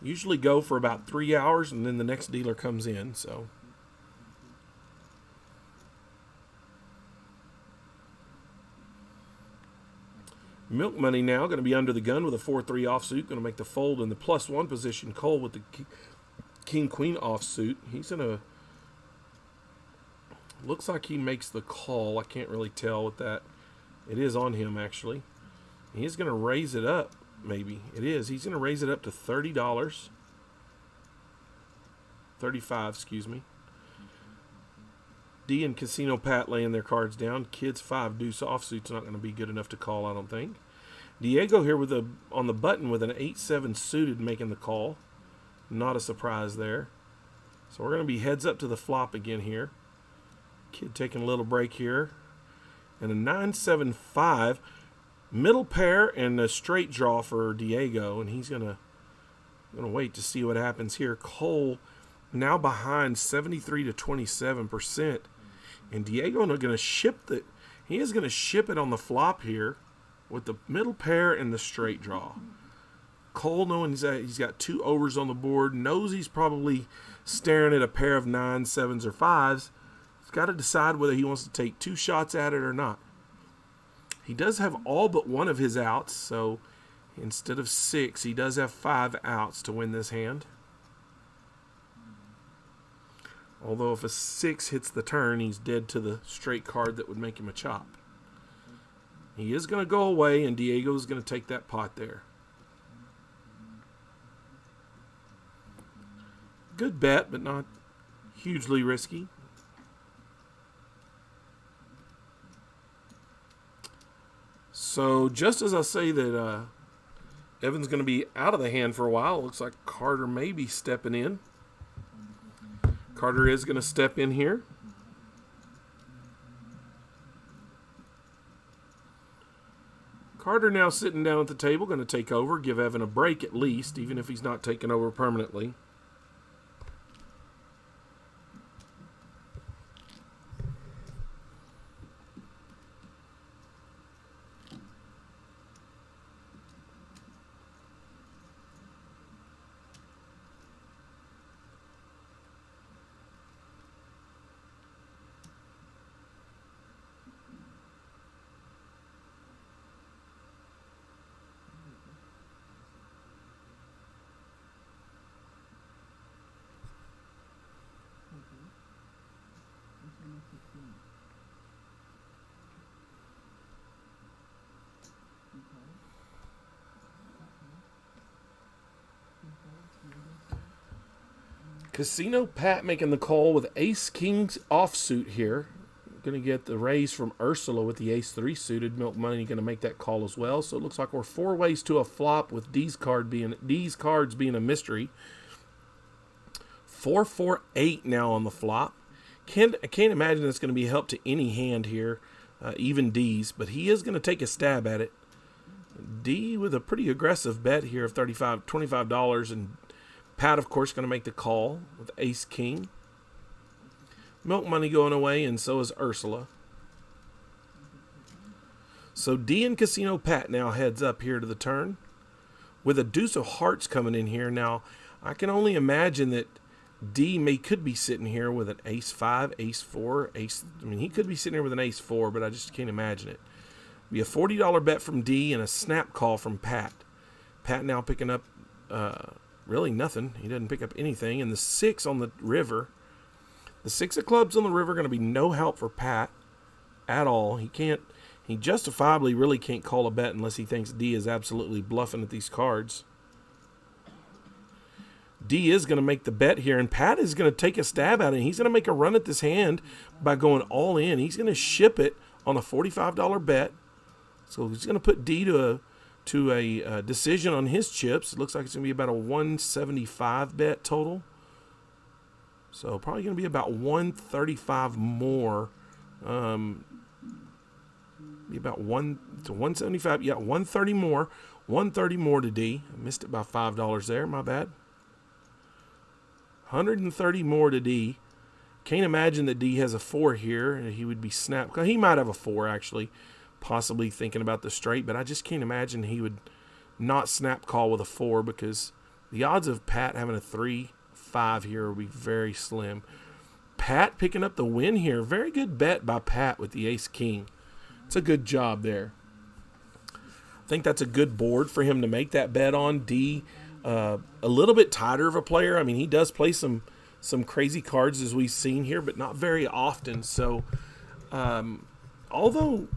Speaker 1: Usually go for about 3 hours, and then the next dealer comes in. So Milk Money now going to be under the gun with a 4-3 offsuit. Going to make the fold in the +1 position. Cole with the King-Queen offsuit. He's going to... Looks like he makes the call. I can't really tell with that. It is on him, actually. He's going to raise it up. maybe. It is. He's going to raise it up to $30. 35, excuse me. D and Casino Pat laying their cards down. Kids 5 deuce offsuit's not going to be good enough to call, I don't think. Diego here with on the button with an 8-7 suited making the call. Not a surprise there. So we're going to be heads up to the flop again here. Kid taking a little break here. And a 9-7-5. Middle pair and a straight draw for Diego. And he's going to wait to see what happens here. Cole now behind 73 to 27%. And Diego is going to ship it on the flop here with the middle pair and the straight draw. Cole, knowing he's got 2 overs on the board, knows he's probably staring at a pair of 9s, 7s, or 5s. He's got to decide whether he wants to take 2 shots at it or not. He does have all but one of his outs, so instead of 6, he does have 5 outs to win this hand. Although if a 6 hits the turn, he's dead to the straight card that would make him a chop. He is going to go away, and Diego's going to take that pot there. Good bet, but not hugely risky. So just as I say that Evan's going to be out of the hand for a while, it looks like Carter may be stepping in. Carter is going to step in here. Carter now sitting down at the table, going to take over, give Evan a break at least, even if he's not taking over permanently. Casino Pat making the call with ace-king offsuit here. Going to get the raise from Ursula with the ace-3 suited. Milk Money going to make that call as well. So it looks like we're 4 ways to a flop with D's cards being a mystery. 4-4-8 now on the flop. I can't imagine it's going to be help to any hand here, even D's, but he is going to take a stab at it. D with a pretty aggressive bet here of $25, and Pat, of course, going to make the call with ace-king. Milk Money going away, and so is Ursula. So D and Casino Pat now heads up here to the turn with a deuce of hearts coming in here. Now, I can only imagine that D could be sitting here with an ace-5, ace-4, he could be sitting here with an ace-4, but I just can't imagine it. Be a $40 bet from D and a snap call from Pat. Pat now picking up really nothing. He doesn't pick up anything. And the 6 on the river. The 6 of clubs on the river going to be no help for Pat at all. He justifiably really can't call a bet unless he thinks D is absolutely bluffing at these cards. D is going to make the bet here, and Pat is going to take a stab at it. He's going to make a run at this hand by going all in. He's going to ship it on a $45 bet. So he's going to put D to a decision on his chips. It looks like it's going to be about a 175 bet total. So probably going to be about 135 more. Be about 175. Yeah, 130 more. 130 more to D. I missed it by $5 there. My bad. 130 more to D. Can't imagine that D has a 4 here. He would be snapped. He might have a 4 actually. Possibly thinking about the straight, but I just can't imagine he would not snap call with a 4 because the odds of Pat having a 3-5 here will be very slim. Pat picking up the win here. Very good bet by Pat with the ace-king. It's a good job there. I think that's a good board for him to make that bet on. D, a little bit tighter of a player. He does play some crazy cards as we've seen here, but not very often. So, although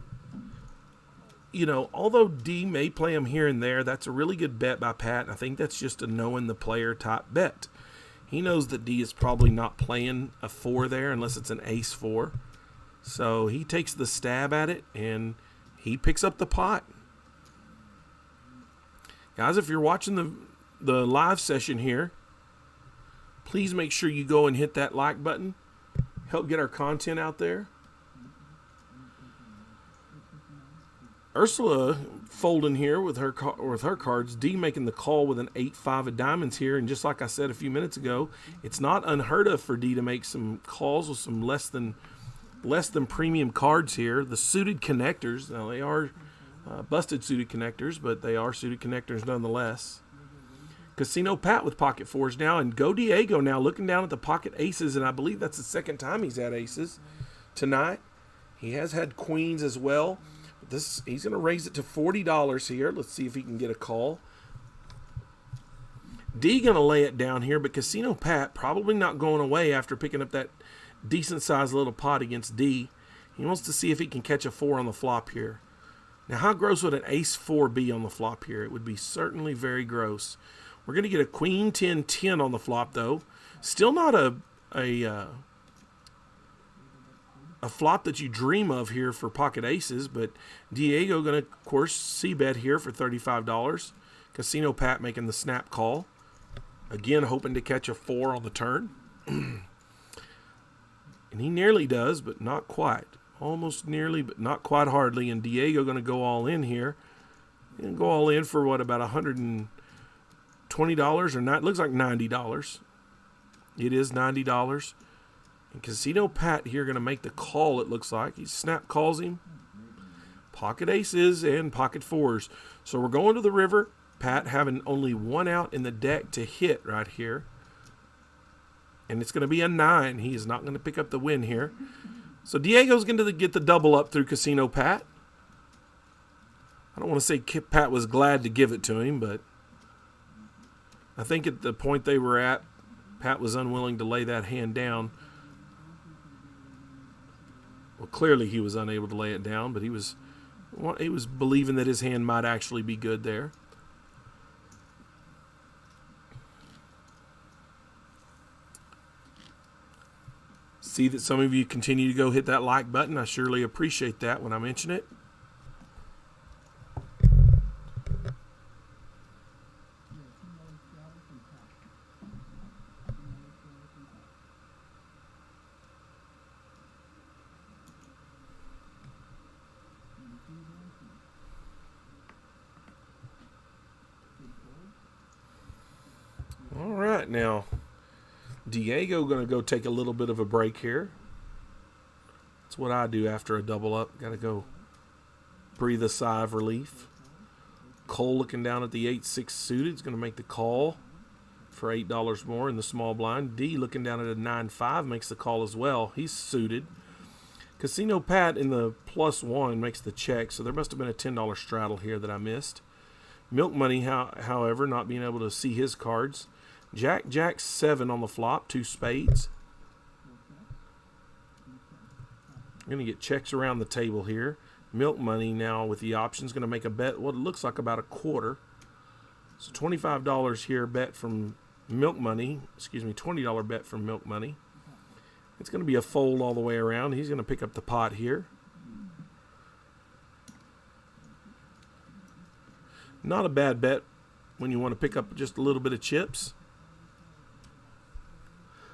Speaker 1: you know, although D may play him here and there, that's a really good bet by Pat. And I think that's just a knowing the player type bet. He knows that D is probably not playing a 4 there unless it's an ace 4. So he takes the stab at it and he picks up the pot. Guys, if you're watching the live session here, please make sure you go and hit that like button. Help get our content out there. Ursula folding here with her cards. D making the call with an 8-5 of diamonds here. And just like I said a few minutes ago, it's not unheard of for D to make some calls with some less than premium cards here. The suited connectors, now they are busted suited connectors, but they are suited connectors nonetheless. Casino Pat with pocket 4s now, and Go Diego now looking down at the pocket aces, and I believe that's the second time he's had aces tonight. He has had queens as well. He's going to raise it to $40 here. Let's see if he can get a call. D going to lay it down here, but Casino Pat probably not going away after picking up that decent-sized little pot against D. He wants to see if he can catch a 4 on the flop here. Now, how gross would an ace 4 be on the flop here? It would be certainly very gross. We're going to get a queen 10-10 on the flop, though. Still not a flop that you dream of here for pocket aces, but Diego going to, of course, c-bet here for $35. Casino Pat making the snap call. Again, hoping to catch a 4 on the turn. And he nearly does, but not quite. Almost nearly, but not quite hardly. And Diego going to go all in here. And go all in for what, about $120 or not? It looks like $90. It is $90. And Casino Pat here going to make the call, it looks like. He snap calls him. Pocket aces and pocket 4s. So we're going to the river. Pat having only 1 out in the deck to hit right here. And it's going to be a 9. He is not going to pick up the win here. So Diego's going to get the double up through Casino Pat. I don't want to say Pat was glad to give it to him, but I think at the point they were at, Pat was unwilling to lay that hand down. Well, clearly he was unable to lay it down, but he was believing that his hand might actually be good there. See that some of you continue to go hit that like button. I surely appreciate that when I mention it. All right, now Diego going to go take a little bit of a break here. That's what I do after a double up. Got to go breathe a sigh of relief. Cole looking down at the 8-6 suited is going to make the call for $8 more in the small blind. D looking down at a 9-5 makes the call as well. He's suited. Casino Pat in the +1 makes the check, so there must have been a $10 straddle here that I missed. Milk Money, however, not being able to see his cards. Jack 7 on the flop, 2 spades. I'm going to get checks around the table here. Milk Money now with the options going to make a bet, what it looks like about a quarter. So $25 here bet from Milk Money. Excuse me, $20 bet from Milk Money. It's going to be a fold all the way around. He's going to pick up the pot here. Not a bad bet when you want to pick up just a little bit of chips.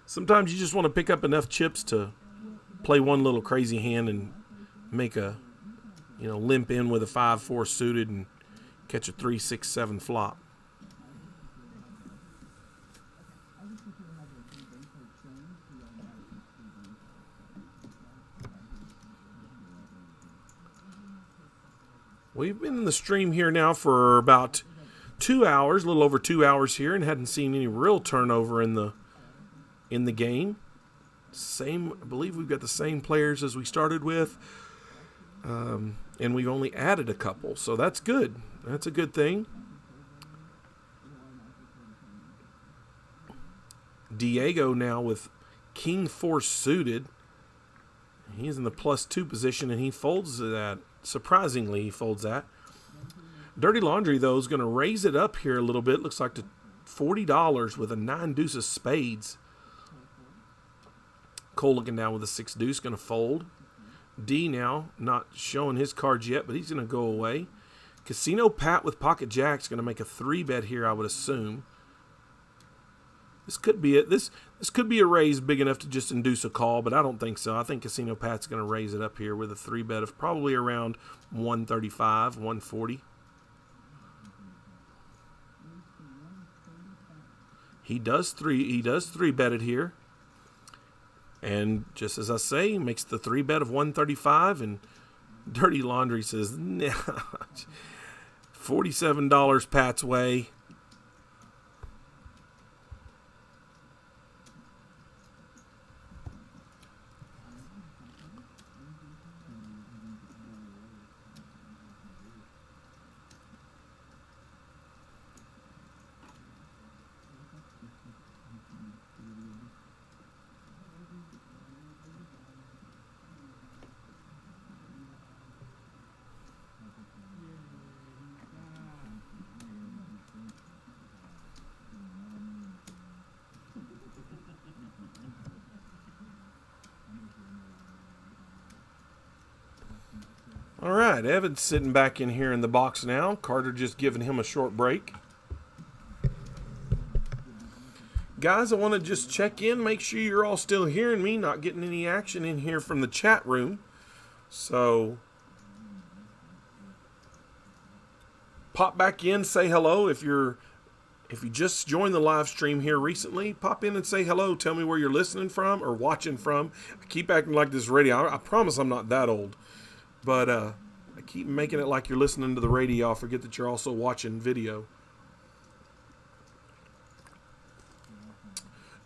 Speaker 1: Sometimes you just want to pick up enough chips to play one little crazy hand and make a, limp in with a 5-4 suited and catch a 3-6-7 flop. We've been in the stream here now for about 2 hours, a little over 2 hours here, and hadn't seen any real turnover in the game. I believe we've got the same players as we started with, and we've only added a couple, so that's good. That's a good thing. Diego now with King 4 suited. He's in the +2 position, and he folds to that Surprisingly, he folds that. Dirty Laundry, though, is going to raise it up here a little bit. Looks like to $40 with a 9 deuce of spades. Cole looking down with a 6 deuce, going to fold. D now, not showing his cards yet, but he's going to go away. Casino Pat with pocket jacks going to make a 3-bet here, I would assume. This could be it. This could be a raise big enough to just induce a call, but I don't think so. I think Casino Pat's going to raise it up here with a 3-bet of probably around 135, 140. He does 3-bet it here. And just as I say, he makes the 3-bet of 135, and Dirty Laundry says, nah, $47 Pat's way. All right, Evan's sitting back in here in the box now. Carter just giving him a short break. Guys, I want to just check in, make sure you're all still hearing me, not getting any action in here from the chat room. So, pop back in, say hello. If you just joined the live stream here recently, pop in and say hello. Tell me where you're listening from or watching from. I keep acting like this radio. I promise I'm not that old. But I keep making it like you're listening to the radio. I forget that you're also watching video.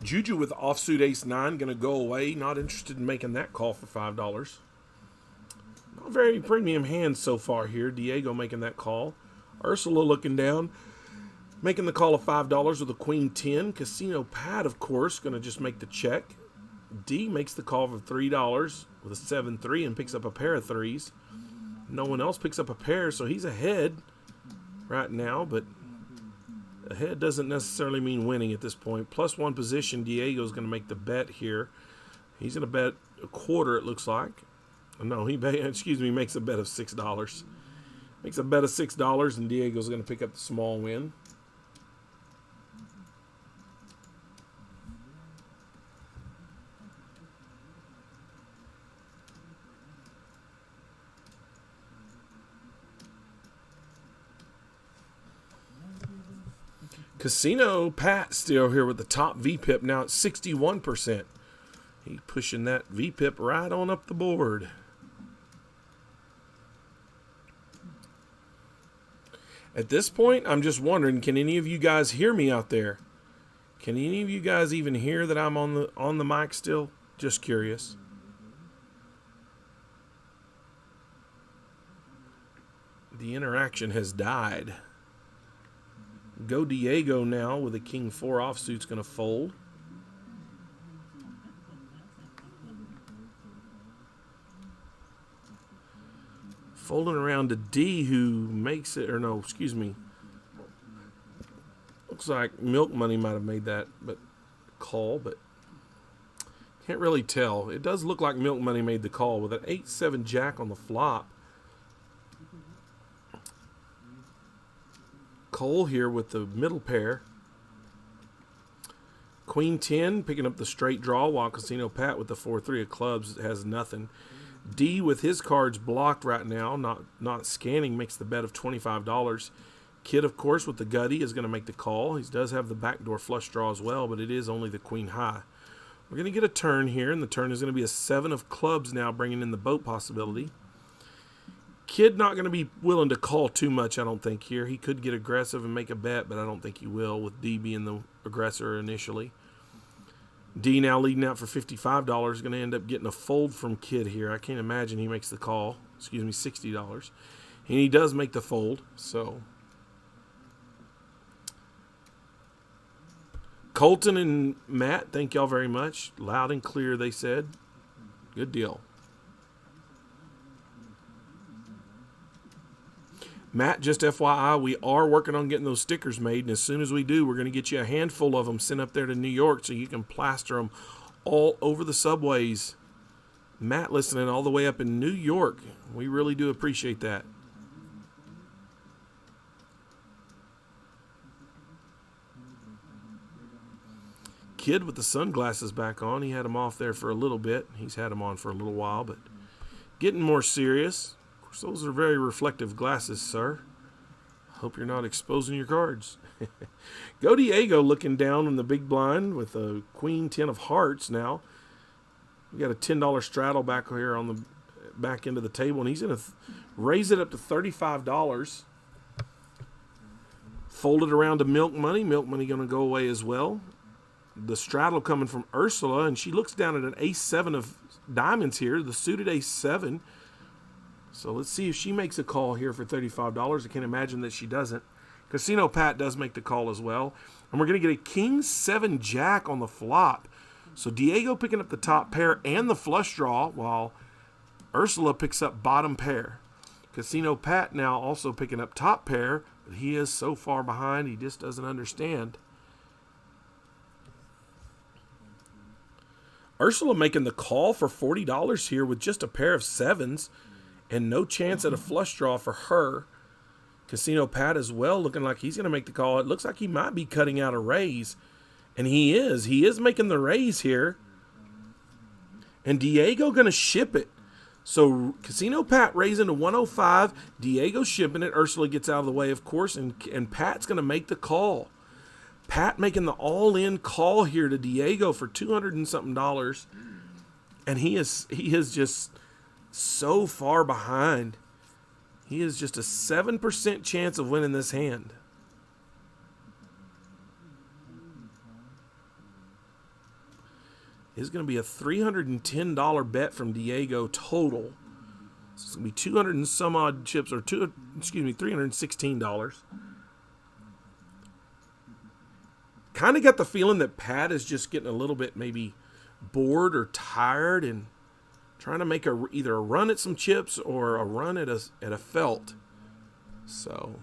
Speaker 1: Juju with offsuit ace-9 going to go away. Not interested in making that call for $5. Not very premium hands so far here. Diego making that call. Ursula looking down. Making the call of $5 with a queen-10. Casino Pat, of course, going to just make the check. D makes the call for $3 with a 7-3 and picks up a pair of threes. No one else picks up a pair, so he's ahead right now, but ahead doesn't necessarily mean winning at this point. +1 position, Diego's going to make the bet here. He's going to bet a quarter, it looks like. No, makes a bet of $6. Makes a bet of $6, and Diego's going to pick up the small win. Casino Pat still here with the top VPIP. Now it's 61%. He's pushing that VPIP right on up the board. At this point, I'm just wondering, can any of you guys hear me out there? Can any of you guys even hear that I'm on the mic still? Just curious. The interaction has died. Go Diego now with a king 4 offsuit's going to fold. Folding around to D, who makes it, or no, excuse me. Looks like Milk Money might have made that call, but can't really tell. It does look like Milk Money made the call with an 8-7 jack on the flop. Cole here with the middle pair. Queen 10 picking up the straight draw, while Casino Pat with the 4-3 of clubs has nothing. D with his cards blocked right now, not scanning, makes the bet of $25. Kid, of course, with the gutty is going to make the call. He does have the backdoor flush draw as well, but it is only the queen high. We're going to get a turn here, and the turn is going to be a 7 of clubs now, bringing in the boat possibility. Kid not going to be willing to call too much, I don't think, here. He could get aggressive and make a bet, but I don't think he will, with D being the aggressor initially. D now leading out for $55, going to end up getting a fold from Kid here. I can't imagine he makes the call. Excuse me, $60. And he does make the fold, so. Colton and Matt, thank y'all very much. Loud and clear, they said. Good deal. Matt, just FYI, we are working on getting those stickers made, and as soon as we do, we're going to get you a handful of them sent up there to New York so you can plaster them all over the subways. Matt listening all the way up in New York. We really do appreciate that. Kid with the sunglasses back on. He had them off there for a little bit. He's had them on for a little while, but getting more serious. Of course, those are very reflective glasses, sir. Hope you're not exposing your cards. Go Diego looking down on the big blind with a queen 10 of hearts now. We got a $10 straddle back here on the back end of the table, and he's going to raise it up to $35. Fold it around to milk money. Milk money going to go away as well. The straddle coming from Ursula, and she looks down at an ace-7 of diamonds here, the suited ace-7. So let's see if she makes a call here for $35. I can't imagine that she doesn't. Casino Pat does make the call as well. And we're going to get a king-7 jack on the flop. So Diego picking up the top pair and the flush draw, while Ursula picks up bottom pair. Casino Pat now also picking up top pair, but he is so far behind, he just doesn't understand. Ursula making the call for $40 here with just a pair of 7s and no chance at a flush draw for her. Casino Pat as well looking like he's going to make the call. It looks like he might be cutting out a raise. And he is. He is making the raise here. And Diego going to ship it. So Casino Pat raising to 105. Diego shipping it. Ursula gets out of the way, of course. And Pat's going to make the call. Pat making the all-in call here to Diego for $200 and something. And he is just so far behind. He is just a 7% chance of winning this hand. It's going to be a $310 bet from Diego total. So it's going to be 200 and some odd chips, or $316. Kind of got the feeling that Pat is just getting a little bit maybe bored or tired and trying to make either a run at some chips or a run at a felt. So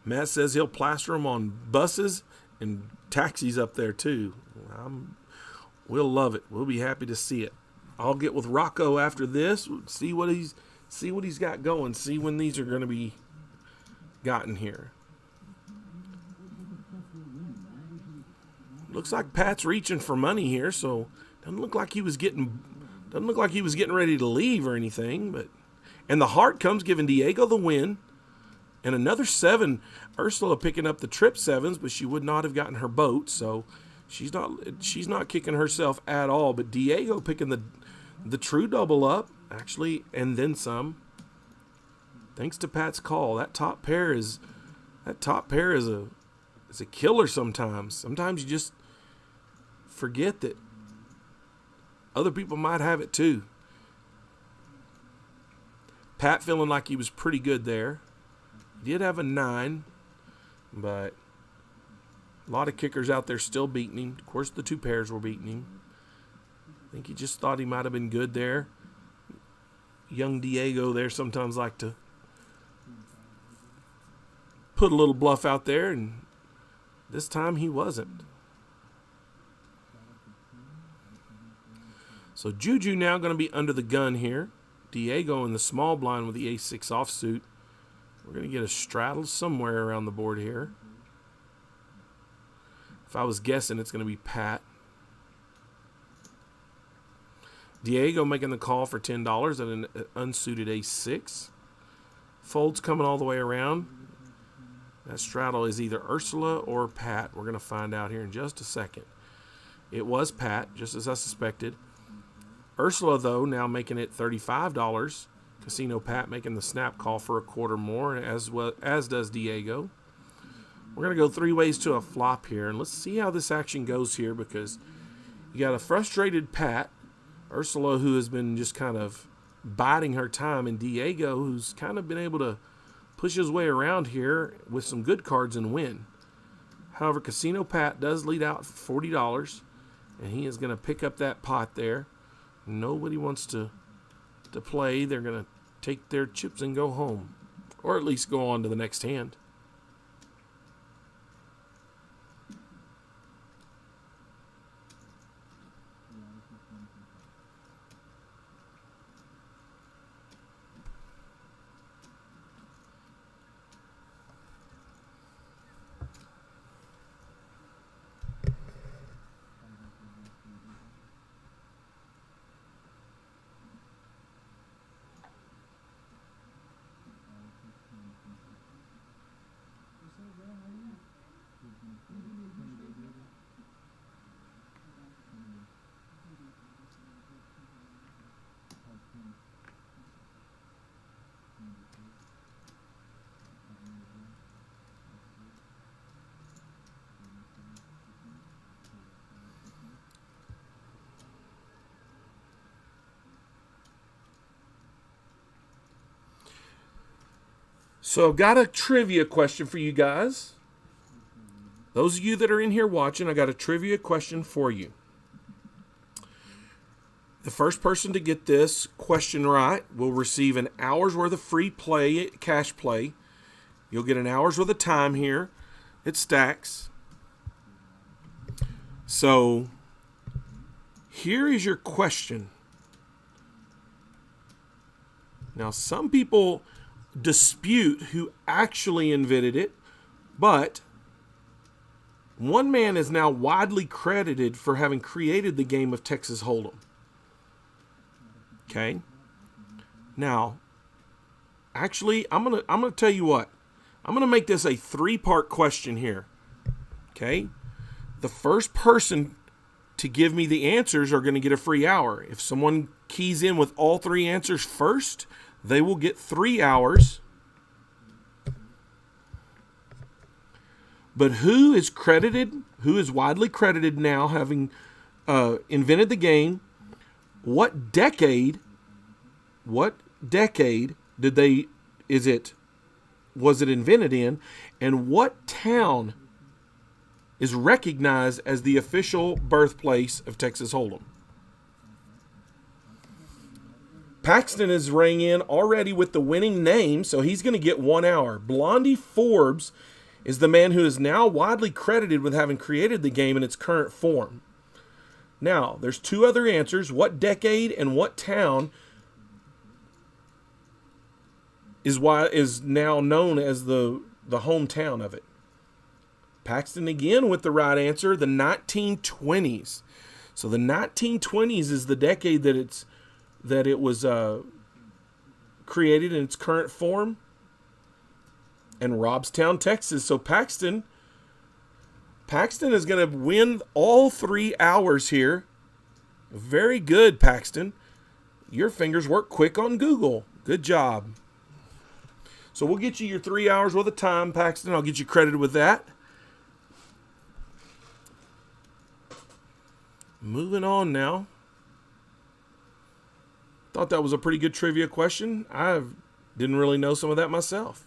Speaker 1: Matt says he'll plaster them on buses and taxis up there too. We'll love it. We'll be happy to see it. I'll get with Rocco after this. See what he's got going. See when these are going to be gotten here. Looks like Pat's reaching for money here, so doesn't look like he was getting ready to leave or anything. And the heart comes, giving Diego the win, and another 7. Ursula picking up the trip 7s, but she would not have gotten her boat, so she's not kicking herself at all. But Diego picking the true double up actually, and then some. Thanks to Pat's call. That top pair is a killer sometimes. Sometimes you just forget that other people might have it too. Pat feeling like he was pretty good there. He did have a 9, but a lot of kickers out there still beating him. Of course, the 2 pairs were beating him. I think he just thought he might have been good there. Young Diego there sometimes like to put a little bluff out there, and this time he wasn't. So Juju now going to be under the gun here. Diego in the small blind with the ace-6 offsuit. We're going to get a straddle somewhere around the board here. If I was guessing, it's going to be Pat. Diego making the call for $10 at an unsuited ace-6. Folds coming all the way around. That straddle is either Ursula or Pat. We're going to find out here in just a second. It was Pat, just as I suspected. Ursula, though, now making it $35. Casino Pat making the snap call for a quarter more, as does Diego. We're going to go 3 ways to a flop here, and let's see how this action goes here, because you got a frustrated Pat, Ursula, who has been just kind of biding her time, and Diego, who's kind of been able to push his way around here with some good cards and win. However, Casino Pat does lead out $40, and he is going to pick up that pot there. Nobody wants to to play, they're going to take their chips and go home. Or at least go on to the next hand. So I've got a trivia question for you guys. Those of you that are in here watching, I got a trivia question for you. The first person to get this question right will receive an hour's worth of free play, cash play. You'll get an hour's worth of time here. It stacks. So here is your question. Now, some people dispute who actually invented it, but one man is now widely credited for having created the game of Texas Hold'em. Okay. Now, actually, I'm gonna tell you what. I'm gonna make this a 3-part question here. Okay. The first person to give me the answers are going to get a free hour. If someone keys in with all 3 answers first, they will get 3 hours. But who is widely credited now having invented the game? What decade was it invented in? And what town is recognized as the official birthplace of Texas Hold'em? Paxton is rang in already with the winning name, so he's going to get 1 hour. Blondie Forbes is the man who is now widely credited with having created the game in its current form. Now, there's 2 other answers. What decade and what town is now known as the hometown of it? Paxton again with the right answer, the 1920s. So the 1920s is the decade that it was created in its current form. And Robstown, Texas. So Paxton is going to win all 3 hours here. Very good, Paxton. Your fingers work quick on Google. Good job. So we'll get you your 3 hours worth of time, Paxton. I'll get you credited with that. Moving on now. Thought that was a pretty good trivia question. I didn't really know some of that myself.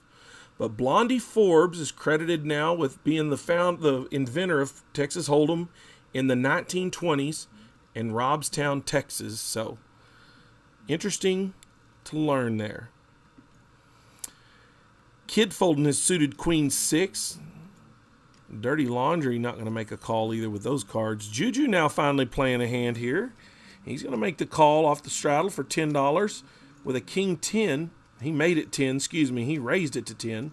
Speaker 1: But Blondie Forbes is credited now with being the inventor of Texas Hold'em in the 1920s in Robstown, Texas. So, interesting to learn there. Kid Fold'em has suited Queen 6. Dirty Laundry not going to make a call either with those cards. Juju now finally playing a hand here. He's going to make the call off the straddle for $10 with a King 10. He made it 10, he raised it to 10.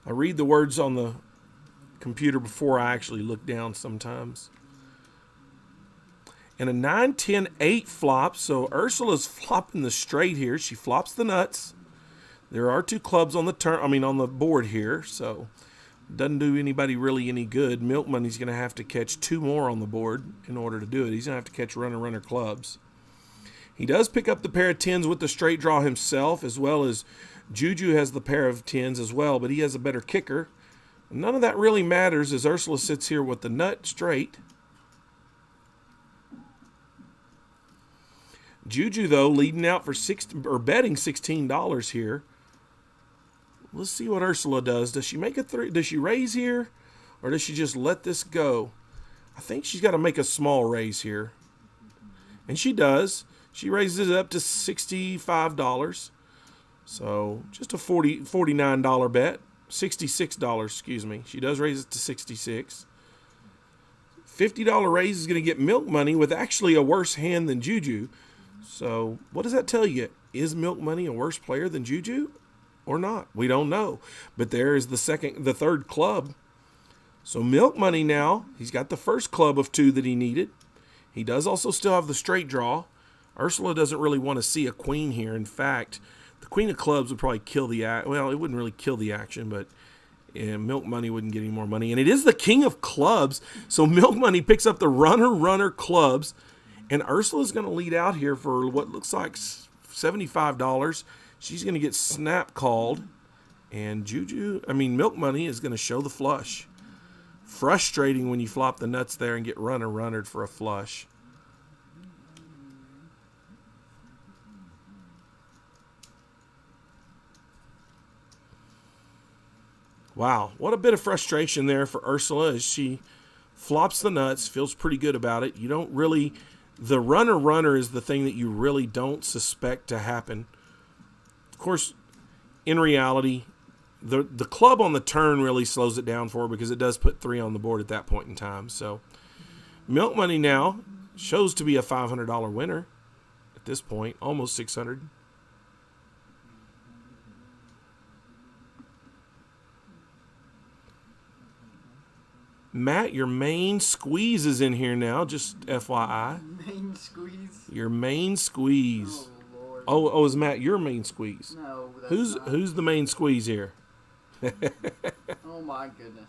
Speaker 1: I read the words on the computer before I actually look down sometimes. And a 9-10-8 flop, so Ursula's flopping the straight here. She flops the nuts. There are 2 clubs on the board here, so doesn't do anybody really any good. Milk Money's going to have to catch 2 more on the board in order to do it. He's going to have to catch runner clubs. He does pick up the pair of 10s with the straight draw himself, as well as Juju has the pair of 10s as well, but he has a better kicker. None of that really matters as Ursula sits here with the nut straight. Juju, though, leading out for betting $16 here. Let's see what Ursula does. Does she make a 3? Does she raise here, or does she just let this go? I think she's got to make a small raise here. And she does. She raises it up to $65. So just a $49 bet. $66, excuse me. She does raise it to $66. $50 raise is going to get Milk Money with actually a worse hand than Juju. So what does that tell you? Is Milk Money a worse player than Juju or not? We don't know. But there is the third club. So Milk Money now, he's got the first club of 2 that he needed. He does also still have the straight draw. Ursula doesn't really want to see a queen here. In fact, the queen of clubs would probably kill the well, it wouldn't really kill the action, but Milk Money wouldn't get any more money. And it is the king of clubs. So Milk Money picks up the runner clubs. And Ursula's going to lead out here for what looks like $75. She's going to get snap called. And Milk Money is going to show the flush. Frustrating when you flop the nuts there and get runnered for a flush. Wow, what a bit of frustration there for Ursula as she flops the nuts, feels pretty good about it. You don't really, the runner is the thing that you really don't suspect to happen. Of course, in reality, the club on the turn really slows it down for her because it does put 3 on the board at that point in time. So Milk Money now shows to be a $500 winner at this point, almost $600. Matt, your main squeeze is in here now, just FYI.
Speaker 5: Main squeeze?
Speaker 1: Your main squeeze.
Speaker 5: Oh, Lord.
Speaker 1: Oh, is Matt your main squeeze?
Speaker 5: No, that's not.
Speaker 1: Who's the main squeeze here?
Speaker 5: Oh, my goodness.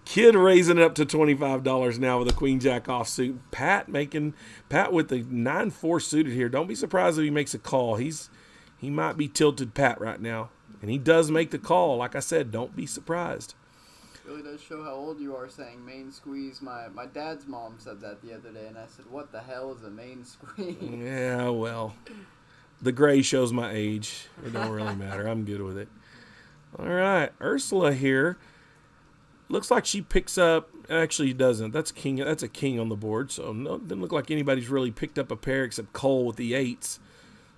Speaker 1: Kid raising it up to $25 now with a queen jack offsuit. Pat with the 9-4 suited here. Don't be surprised if he makes a call. He might be tilted Pat right now. And he does make the call. Like I said, don't be surprised.
Speaker 5: Really does show how old you are saying main squeeze. My dad's mom said that the other day, and I said, what the hell is a main squeeze?
Speaker 1: Yeah, well, the gray shows my age. It don't really matter. I'm good with it. All right, Ursula here. Looks like she picks up. Actually, doesn't. That's a king on the board. So no, doesn't look like anybody's really picked up a pair except Cole with the 8s.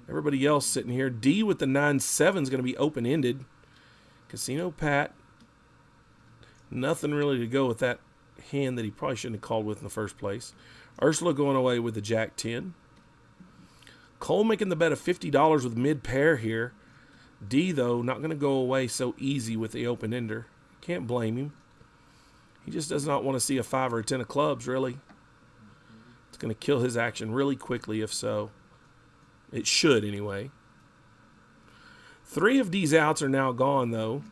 Speaker 1: Everybody else sitting here. D with the 9-7 is going to be open-ended. Casino Pat. Nothing really to go with that hand that he probably shouldn't have called with in the first place. Ursula going away with the Jack 10. Cole making the bet of $50 with mid-pair here. D, though, not going to go away so easy with the open-ender. Can't blame him. He just does not want to see a 5 or a 10 of clubs, really. It's going to kill his action really quickly, if so. It should, anyway. 3 of D's outs are now gone, though.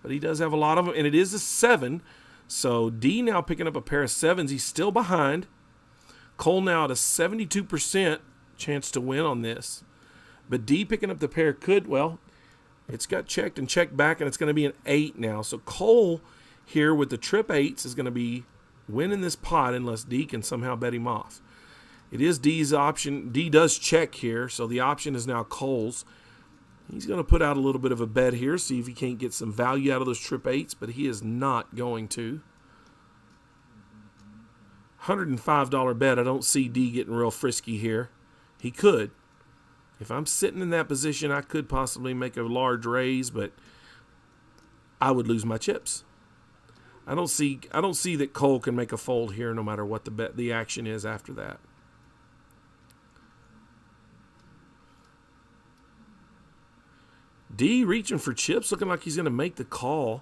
Speaker 1: But he does have a lot of them, and it is a 7. So D now picking up a pair of 7s. He's still behind. Cole now at a 72% chance to win on this. But D picking up the pair could, well, it's got checked and checked back, and it's going to be an 8 now. So Cole here with the trip 8s is going to be winning this pot unless D can somehow bet him off. It is D's option. D does check here, so the option is now Cole's. He's going to put out a little bit of a bet here, see if he can't get some value out of those trip 8s, but he is not going to. $105 bet. I don't see D getting real frisky here. He could. If I'm sitting in that position, I could possibly make a large raise, but I would lose my chips. I don't see that Cole can make a fold here no matter what the action is after that. D reaching for chips, looking like he's going to make the call.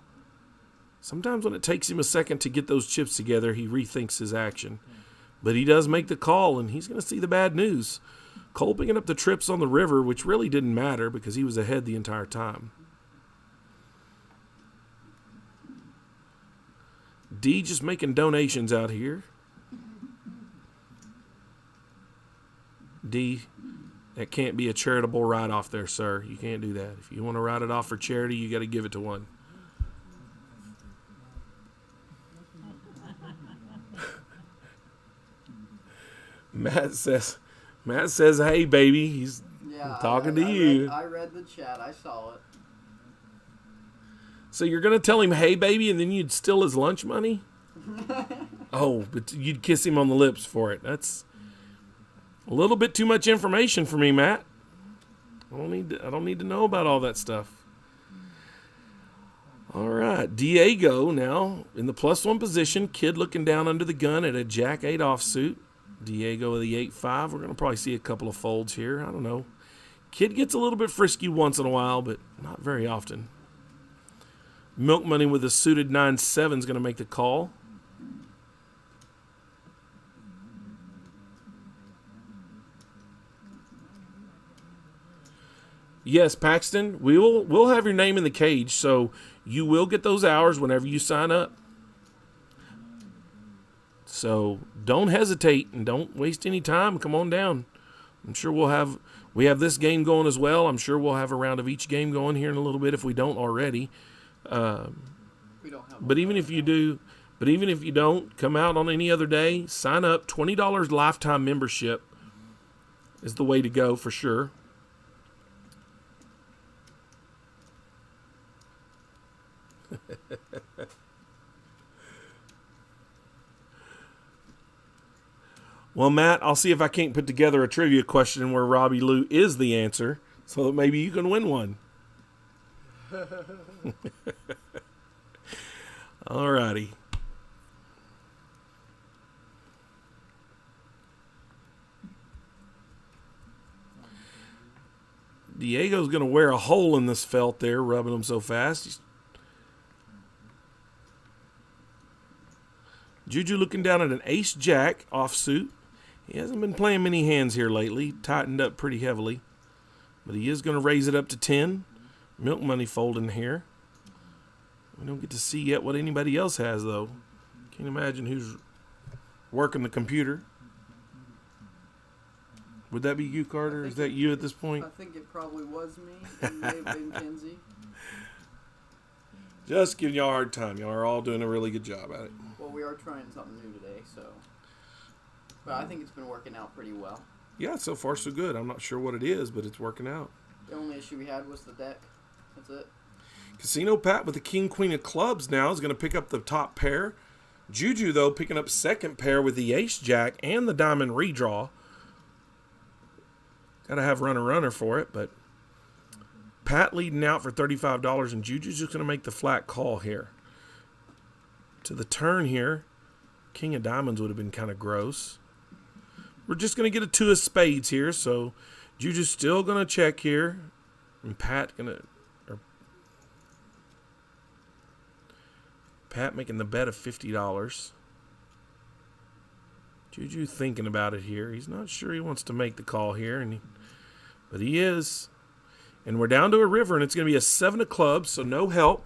Speaker 1: Sometimes when it takes him a second to get those chips together, he rethinks his action. But he does make the call, and he's going to see the bad news. Cole picking up the trips on the river, which really didn't matter because he was ahead the entire time. D just making donations out here. D, that can't be a charitable write-off there, sir. You can't do that. If you want to write it off for charity, you got to give it to one. Matt says, hey, baby. He's talking to you.
Speaker 5: I read the chat. I saw it.
Speaker 1: So you're going to tell him, hey, baby, and then you'd steal his lunch money? Oh, but you'd kiss him on the lips for it. A little bit too much information for me, Matt. I don't need to know about all that stuff. All right, Diego now in the +1 position. Kid looking down under the gun at a Jack 8 offsuit. Diego of the 8-5. We're going to probably see a couple of folds here. I don't know. Kid gets a little bit frisky once in a while, but not very often. Milk Money with a suited 9-7 is going to make the call. Yes, Paxton, we'll have your name in the cage, so you will get those hours whenever you sign up. So don't hesitate and don't waste any time. Come on down. I'm sure we have this game going as well. I'm sure we'll have a round of each game going here in a little bit if we don't already.
Speaker 8: We don't have.
Speaker 1: But even if you don't, come out on any other day. Sign up. $20 lifetime membership is the way to go for sure. Well, Matt, I'll see if I can't put together a trivia question where Robbie Lou is the answer so that maybe you can win one. All righty. Diego's going to wear a hole in this felt there, rubbing him so fast. Juju looking down at an ace-jack offsuit. He hasn't been playing many hands here lately. Tightened up pretty heavily. But he is going to raise it up to 10. Milk Money folding here. We don't get to see yet what anybody else has, though. Can't imagine who's working the computer. Would that be you, Carter? Is that you at this point?
Speaker 8: I think it probably was me. It may have been Kenzie.
Speaker 1: Just giving y'all a hard time. Y'all are all doing a really good job at it.
Speaker 8: Well, we are trying something new today, so. But I think it's been working out pretty well.
Speaker 1: Yeah, so far so good. I'm not sure what it is, but it's working out.
Speaker 8: The only issue we had was the deck. That's it.
Speaker 1: Casino Pat with the King Queen of Clubs now is going to pick up the top pair. Juju, though, picking up second pair with the Ace Jack and the Diamond redraw. Got to have runner for it, but Pat leading out for $35, and Juju's just going to make the flat call here. To the turn here, King of Diamonds would have been kind of gross. We're just going to get a 2 of spades here, so Juju's still going to check here, and Pat making the bet of $50. Juju thinking about it here. He's not sure he wants to make the call here, but he is. And we're down to a river, and it's going to be a 7 of clubs, so no help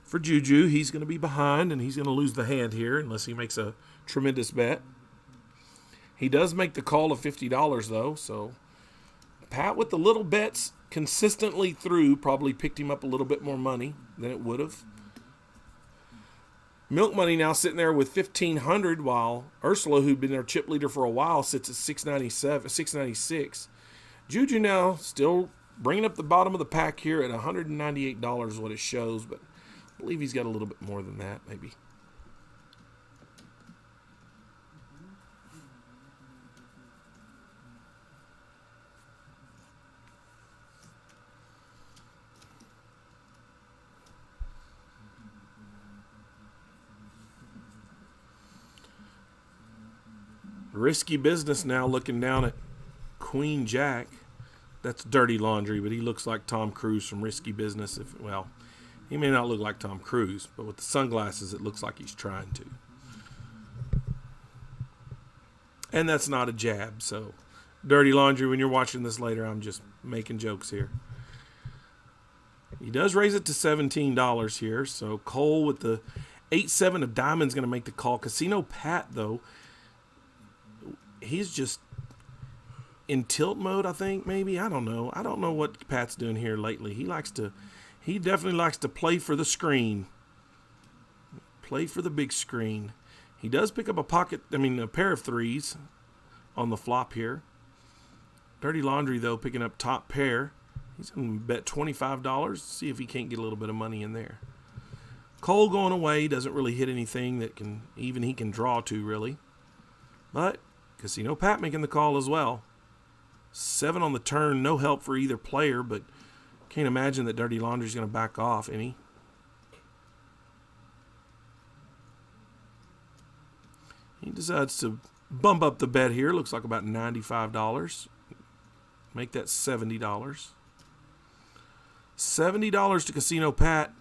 Speaker 1: for Juju. He's going to be behind, and he's going to lose the hand here unless he makes a tremendous bet. He does make the call of $50, though, so Pat with the little bets consistently through probably picked him up a little bit more money than it would have. Milk Money now sitting there with $1,500, while Ursula, who'd been their chip leader for a while, sits at $696. Juju now still bringing up the bottom of the pack here at $198 is what it shows, but I believe he's got a little bit more than that, maybe. Risky Business now looking down at Queen Jack. That's Dirty Laundry, but he looks like Tom Cruise from Risky Business. He may not look like Tom Cruise, but with the sunglasses, it looks like he's trying to. And that's not a jab, so Dirty Laundry, when you're watching this later, I'm just making jokes here. He does raise it to $17 here, so Cole with the 8-7 of diamonds going to make the call. Casino Pat, though, he's just in tilt mode, I think, maybe. I don't know. I don't know what Pat's doing here lately. He definitely likes to play for the screen. Play for the big screen. He does pick up a pair of threes on the flop here. Dirty Laundry, though, picking up top pair. He's going to bet $25. See if he can't get a little bit of money in there. Cole going away. Doesn't really hit anything that he can draw to, really. But Casino Pat making the call as well. 7 on the turn, no help for either player, but can't imagine that Dirty Laundry's going to back off any. He decides to bump up the bet here. Looks like about $95. Make that $70. $70 to Casino Pat.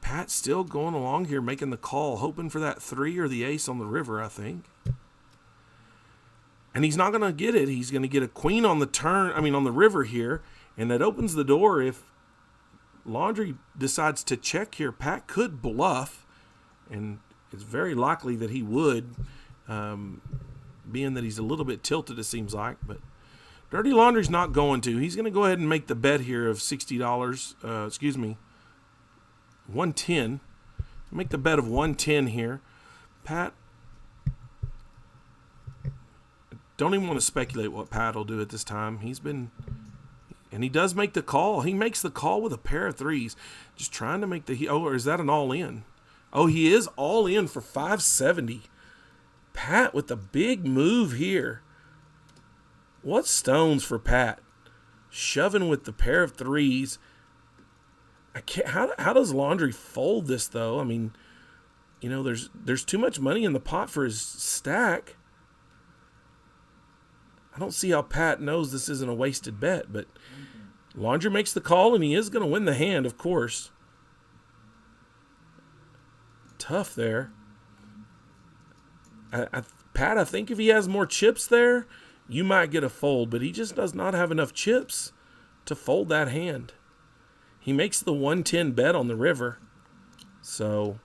Speaker 1: Pat still going along here, making the call, hoping for that 3 or the ace on the river, I think. And he's not going to get it. He's going to get a queen on the turn, on the river here, and that opens the door. If Laundry decides to check here, Pat could bluff, and it's very likely that he would, being that he's a little bit tilted, it seems like. But Dirty Laundry's not going to. He's going to go ahead and make the bet here of $60. $110. Make the bet of $110 here. Pat, don't even want to speculate what Pat will do at this time. And he does make the call. He makes the call with a pair of 3s. Just trying to make or is that an all-in? Oh, he is all in for $570. Pat with the big move here. What stones for Pat? Shoving with the pair of 3s. How does Laundry fold this, though? There's too much money in the pot for his stack. I don't see how Pat knows this isn't a wasted bet, but Laundry makes the call, and he is going to win the hand, of course. Tough there. Pat, I think if he has more chips there, you might get a fold, but he just does not have enough chips to fold that hand. He makes the 110 bet on the river, so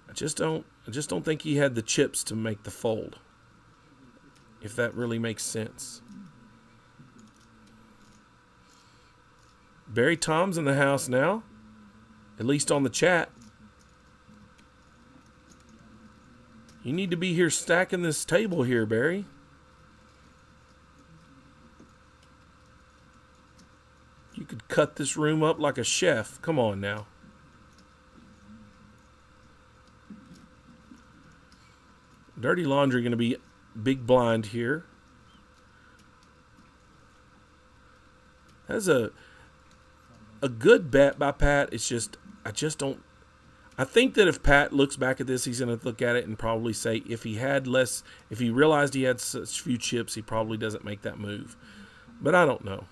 Speaker 1: I just don't think he had the chips to make the fold, if that really makes sense. Barry Tom's in the house now, at least on the chat. You need to be here stacking this table here, Barry. You could cut this room up like a chef. Come on now. Dirty Laundry going to be big blind here. That's a good bet by Pat. It's just, I think that if Pat looks back at this, he's going to look at it and probably say if he realized he had such few chips, he probably doesn't make that move. But I don't know.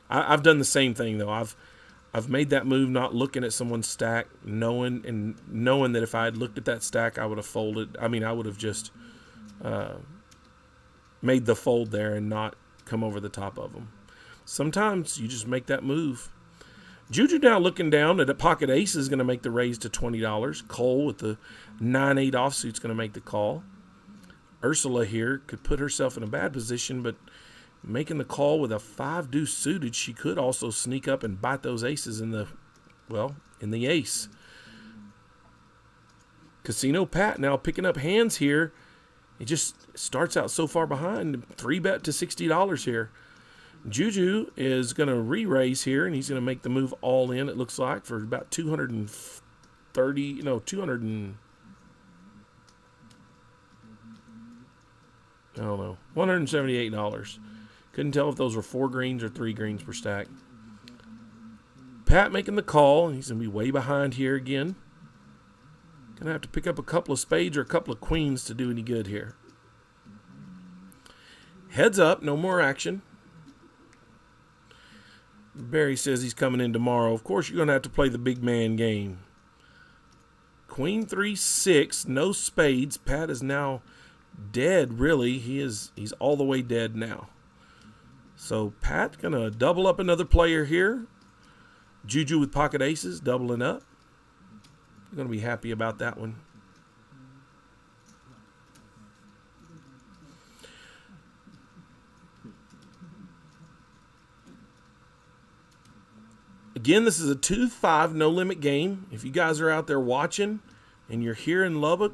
Speaker 1: I've done the same thing, though. I've made that move not looking at someone's stack, knowing that if I had looked at that stack, I would have folded. I would have just made the fold there and not come over the top of them. Sometimes you just make that move. Juju now looking down at a pocket ace is going to make the raise to $20. Cole with the 9-8 offsuit is going to make the call. Ursula here could put herself in a bad position, but making the call with a 5 deuce suited, she could also sneak up and bite those aces in the ace. Casino Pat now picking up hands here. It just starts out so far behind. 3-bet to $60 here. Juju is going to re-raise here, and he's going to make the move all in, it looks like, for about $178. Couldn't tell if those were 4 greens or 3 greens per stack. Pat making the call. He's going to be way behind here again. Going to have to pick up a couple of spades or a couple of queens to do any good here. Heads up, no more action. Barry says he's coming in tomorrow. Of course, you're going to have to play the big man game. Queen 3-6, no spades. Pat is now dead, really. He's all the way dead now. So Pat going to double up another player here. Juju with pocket aces, doubling up. You're going to be happy about that one. Again, this is a 2-5 no-limit game. If you guys are out there watching and you're here in Lubbock,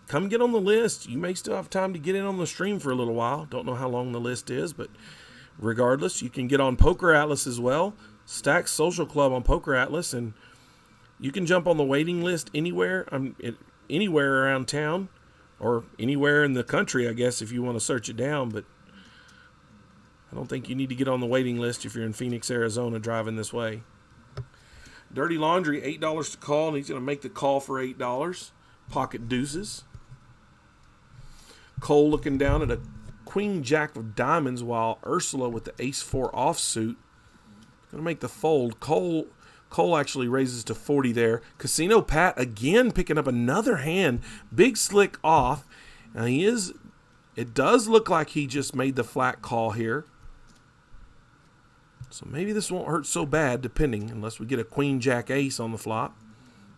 Speaker 1: come get on the list. You may still have time to get in on the stream for a little while. Don't know how long the list is, but regardless, you can get on Poker Atlas as well. Stack Social Club on Poker Atlas, and you can jump on the waiting list anywhere around town. or anywhere in the country, I guess, if you want to search it down. But I don't think you need to get on the waiting list if you're in Phoenix, Arizona, driving this way. Dirty Laundry, $8 to call, and he's going to make the call for $8. Pocket deuces. Cole looking down at a queen jack of diamonds, while Ursula with the ace-4 offsuit going to make the fold. Cole actually raises to 40 there. Casino Pat again picking up another hand. Big slick off. Now it does look like he just made the flat call here. So maybe this won't hurt so bad, depending, unless we get a queen jack ace on the flop.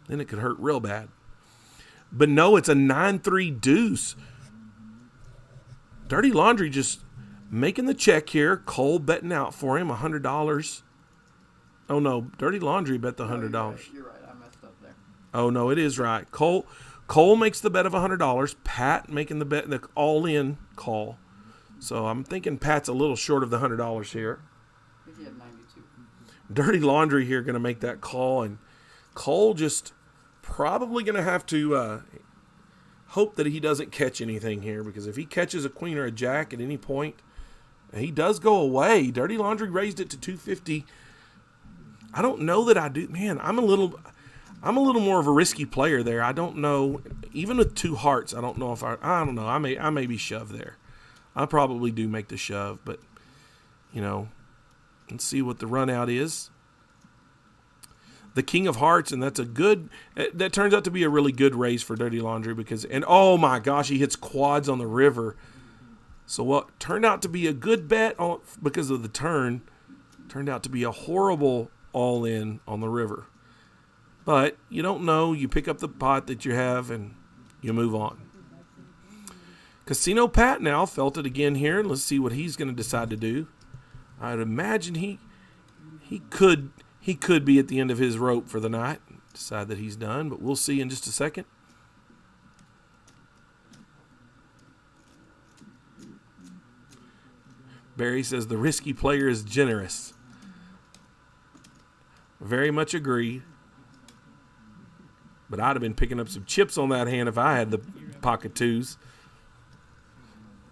Speaker 1: Then it could hurt real bad. But no, it's a 9-3 deuce. Dirty Laundry just making the check here. Cole betting out for him $100. Oh no, Dirty Laundry bet the $100.
Speaker 8: You're right. I messed up there.
Speaker 1: Oh no, it is right. Cole makes the bet of $100. Pat making the bet, the all-in call. So I'm thinking Pat's a little short of the $100 here.
Speaker 8: I think he had 92.
Speaker 1: Dirty Laundry here going to make that call, and Cole just probably going to have to hope that he doesn't catch anything here, because if he catches a queen or a jack at any point, he does go away. Dirty Laundry raised it to 250. I don't know that I do. Man, I'm a little more of a risky player there. I don't know. Even with 2 hearts, I don't know if I don't know. I may be shoved there. I probably do make the shove, but let's see what the run out is. The King of Hearts, and that turns out to be a really good raise for Dirty Laundry, and oh my gosh, he hits quads on the river. So what turned out to be a good bet because of the turn turned out to be a horrible all-in on the river. But you don't know. You pick up the pot that you have and you move on. Casino Pat now felt it again here. Let's see what he's going to decide to do. I'd imagine he could be at the end of his rope for the night. Decide that he's done, but we'll see in just a second. Barry says the risky player is generous. Very much agree. But I'd have been picking up some chips on that hand if I had the pocket 2s.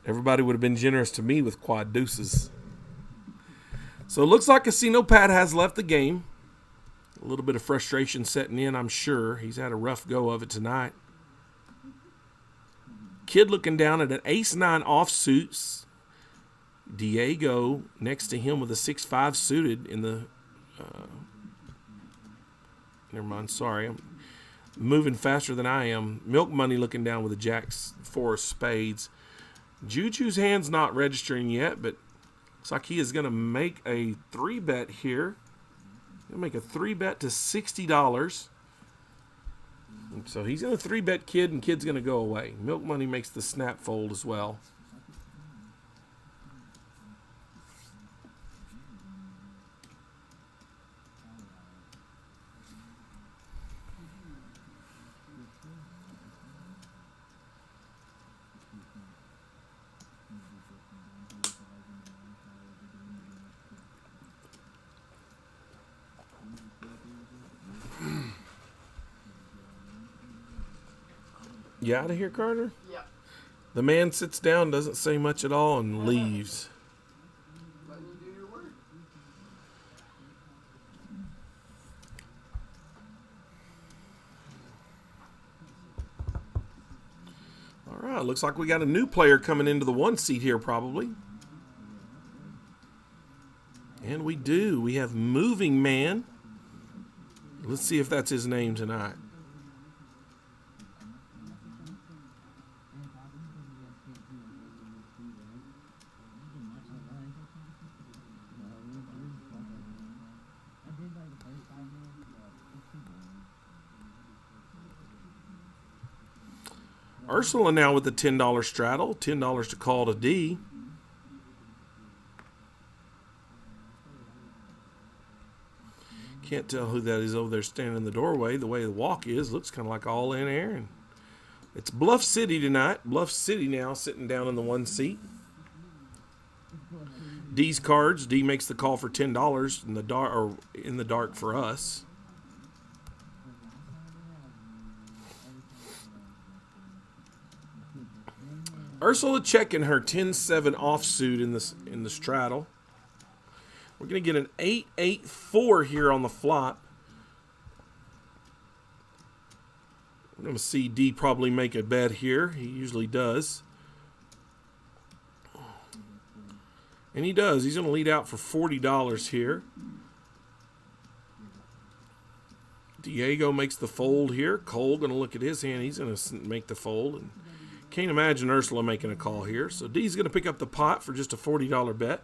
Speaker 1: Everybody would have been generous to me with quad deuces. So it looks like Casino Pat has left the game. A little bit of frustration setting in, I'm sure. He's had a rough go of it tonight. Kid looking down at an ace-9 offsuits. Diego next to him with a 6-5 suited in the... never mind, sorry. I'm moving faster than I am. Milk Money looking down with a jack-4 spades. Juju's hand's not registering yet, but looks like he is going to make a 3-bet here. He'll make a 3-bet to $60. So he's going to 3-bet Kid, and Kid's going to go away. Milk Money makes the snap fold as well. You out of here, Carter?
Speaker 8: Yeah.
Speaker 1: The man sits down, doesn't say much at all, and leaves.
Speaker 8: Letting you do your work.
Speaker 1: All right, looks like we got a new player coming into the 1 seat here, probably. And we do. We have Moving Man. Let's see if that's his name tonight. Ursula now with the $10 straddle, $10 to call to D. Can't tell who that is over there standing in the doorway. The way the walk is, looks kind of like all in air. And it's Bluff City tonight. Bluff City now sitting down in the 1 seat. D's cards. D makes the call for $10 in the dark, or in the dark for us. Ursula checking her 10-7 offsuit in the straddle. We're going to get an 8-8-4 here on the flop. I'm going to see D probably make a bet here. He usually does. And he does. He's going to lead out for $40 here. Diego makes the fold here. Cole going to look at his hand. He's going to make the fold. And can't imagine Ursula making a call here. So D's going to pick up the pot for just a $40 bet.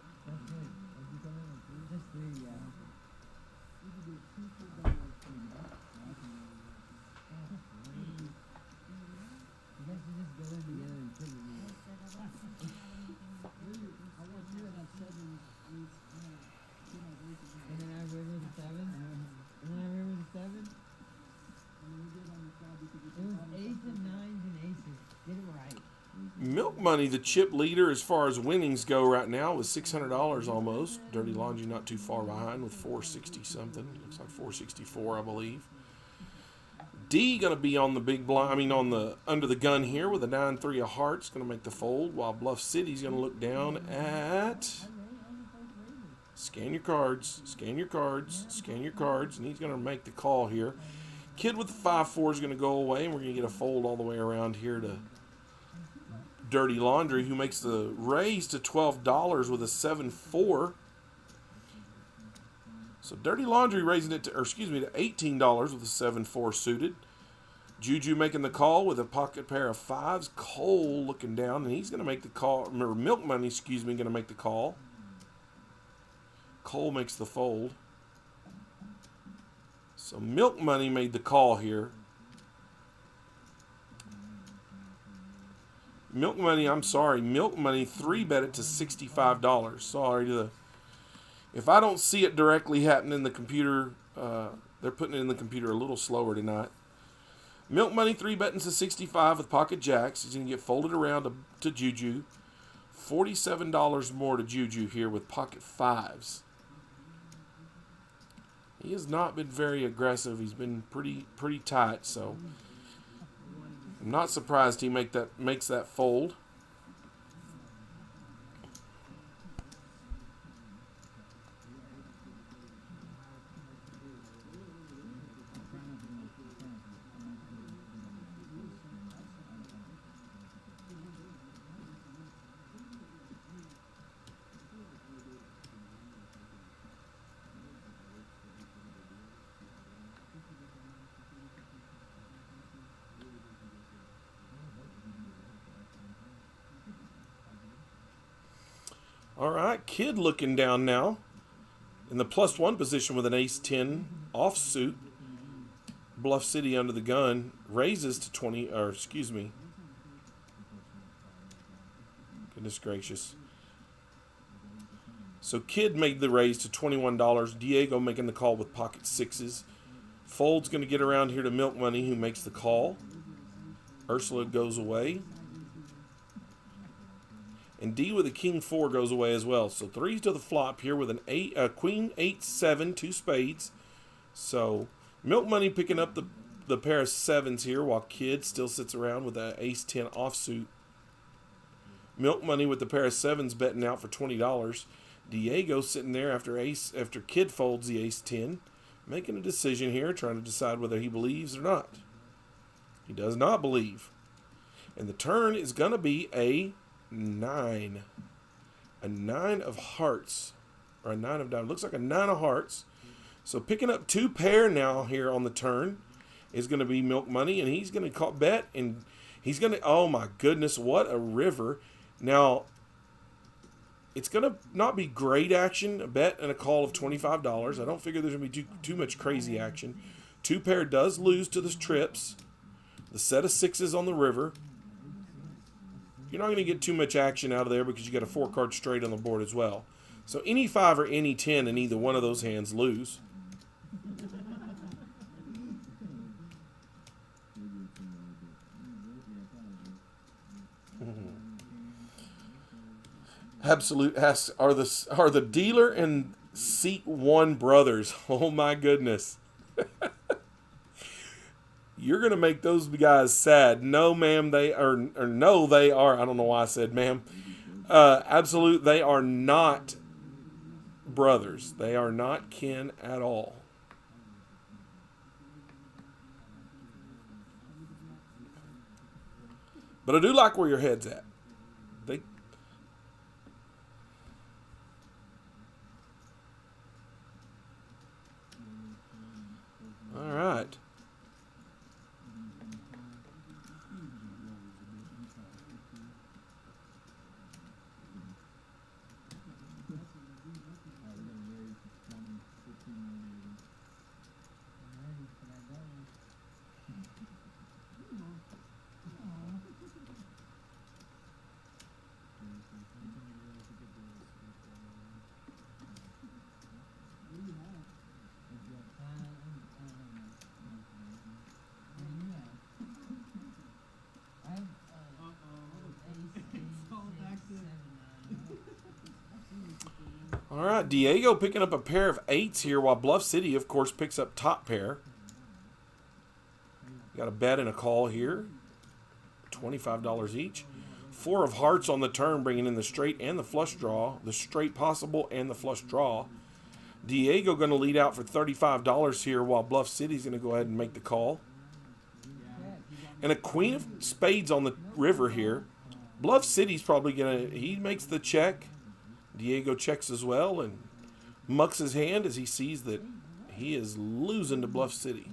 Speaker 1: Milk Money, the chip leader as far as winnings go right now, with $600 almost. Dirty Laundry not too far behind with 460 something. Looks like 464, I believe. D going to be on the big blind. I mean, on the under the gun here with a 9-3 of hearts, going to make the fold. While Bluff City's going to look down at. Scan your cards, scan your cards, scan your cards, and he's going to make the call here. Kid with the 5-4 is going to go away, and we're going to get a fold all the way around here to Dirty Laundry, who makes the raise to $12 with a 7-4. So Dirty Laundry raising it to, or excuse me, to $18 with a 7-4 suited. Juju making the call with a pocket pair of fives. Cole looking down, and he's going to make the call. Or Milk Money, excuse me, going to make the call. Cole makes the fold. So Milk Money made the call here. Milk Money 3-bet it to $65. Sorry if I don't see it directly happen in the computer, they're putting it in the computer a little slower tonight. Milk Money 3-betting to 65 with pocket jacks. He's going to get folded around to Juju. $47 more to Juju here with pocket fives. He has not been very aggressive. He's been pretty tight, so I'm not surprised he makes that fold. All right, Kid looking down now in the +1 position with an ace-10 offsuit. Bluff City under the gun raises to 20, or excuse me. Goodness gracious. So Kid made the raise to $21. Diego making the call with pocket sixes. Fold's going to get around here to Milk Money, who makes the call. Ursula goes away. And D with a king-4 goes away as well. So threes to the flop here with a queen 8-7, 2 spades. So Milk Money picking up the pair of sevens here, while Kid still sits around with an ace-10 offsuit. Milk Money with the pair of sevens betting out for $20. Diego sitting there after Kid folds the ace-10, making a decision here, trying to decide whether he believes or not. He does not believe. And the turn is going to be a 9. A 9 of hearts. Or a 9 of diamonds. Looks like a 9 of hearts. So picking up 2 pair now here on the turn is going to be Milk Money. And he's going to bet. And he's going to... Oh my goodness. What a river. Now, it's going to not be great action. A bet and a call of $25. I don't figure there's going to be too much crazy action. 2 pair does lose to the trips. The set of sixes on the river. You're not going to get too much action out of there because you got a 4-card straight on the board as well. So any 5 or any 10 in either one of those hands lose. Absolute asks, are the dealer and seat 1 brothers? Oh my goodness. You're going to make those guys sad. No, ma'am, they are, or no, they are. I don't know why I said ma'am. Absolute, they are not brothers. They are not kin at all. But I do like where your head's at. All right. All right, Diego picking up a pair of 8s here, while Bluff City, of course, picks up top pair. Got a bet and a call here. $25 each. 4 of hearts on the turn, bringing in the straight and the flush draw. The straight possible and the flush draw. Diego going to lead out for $35 here, while Bluff City's going to go ahead and make the call. And a queen of spades on the river here. Bluff City's probably going to, he makes the check. Diego checks as well and mucks his hand as he sees that he is losing to Bluff City.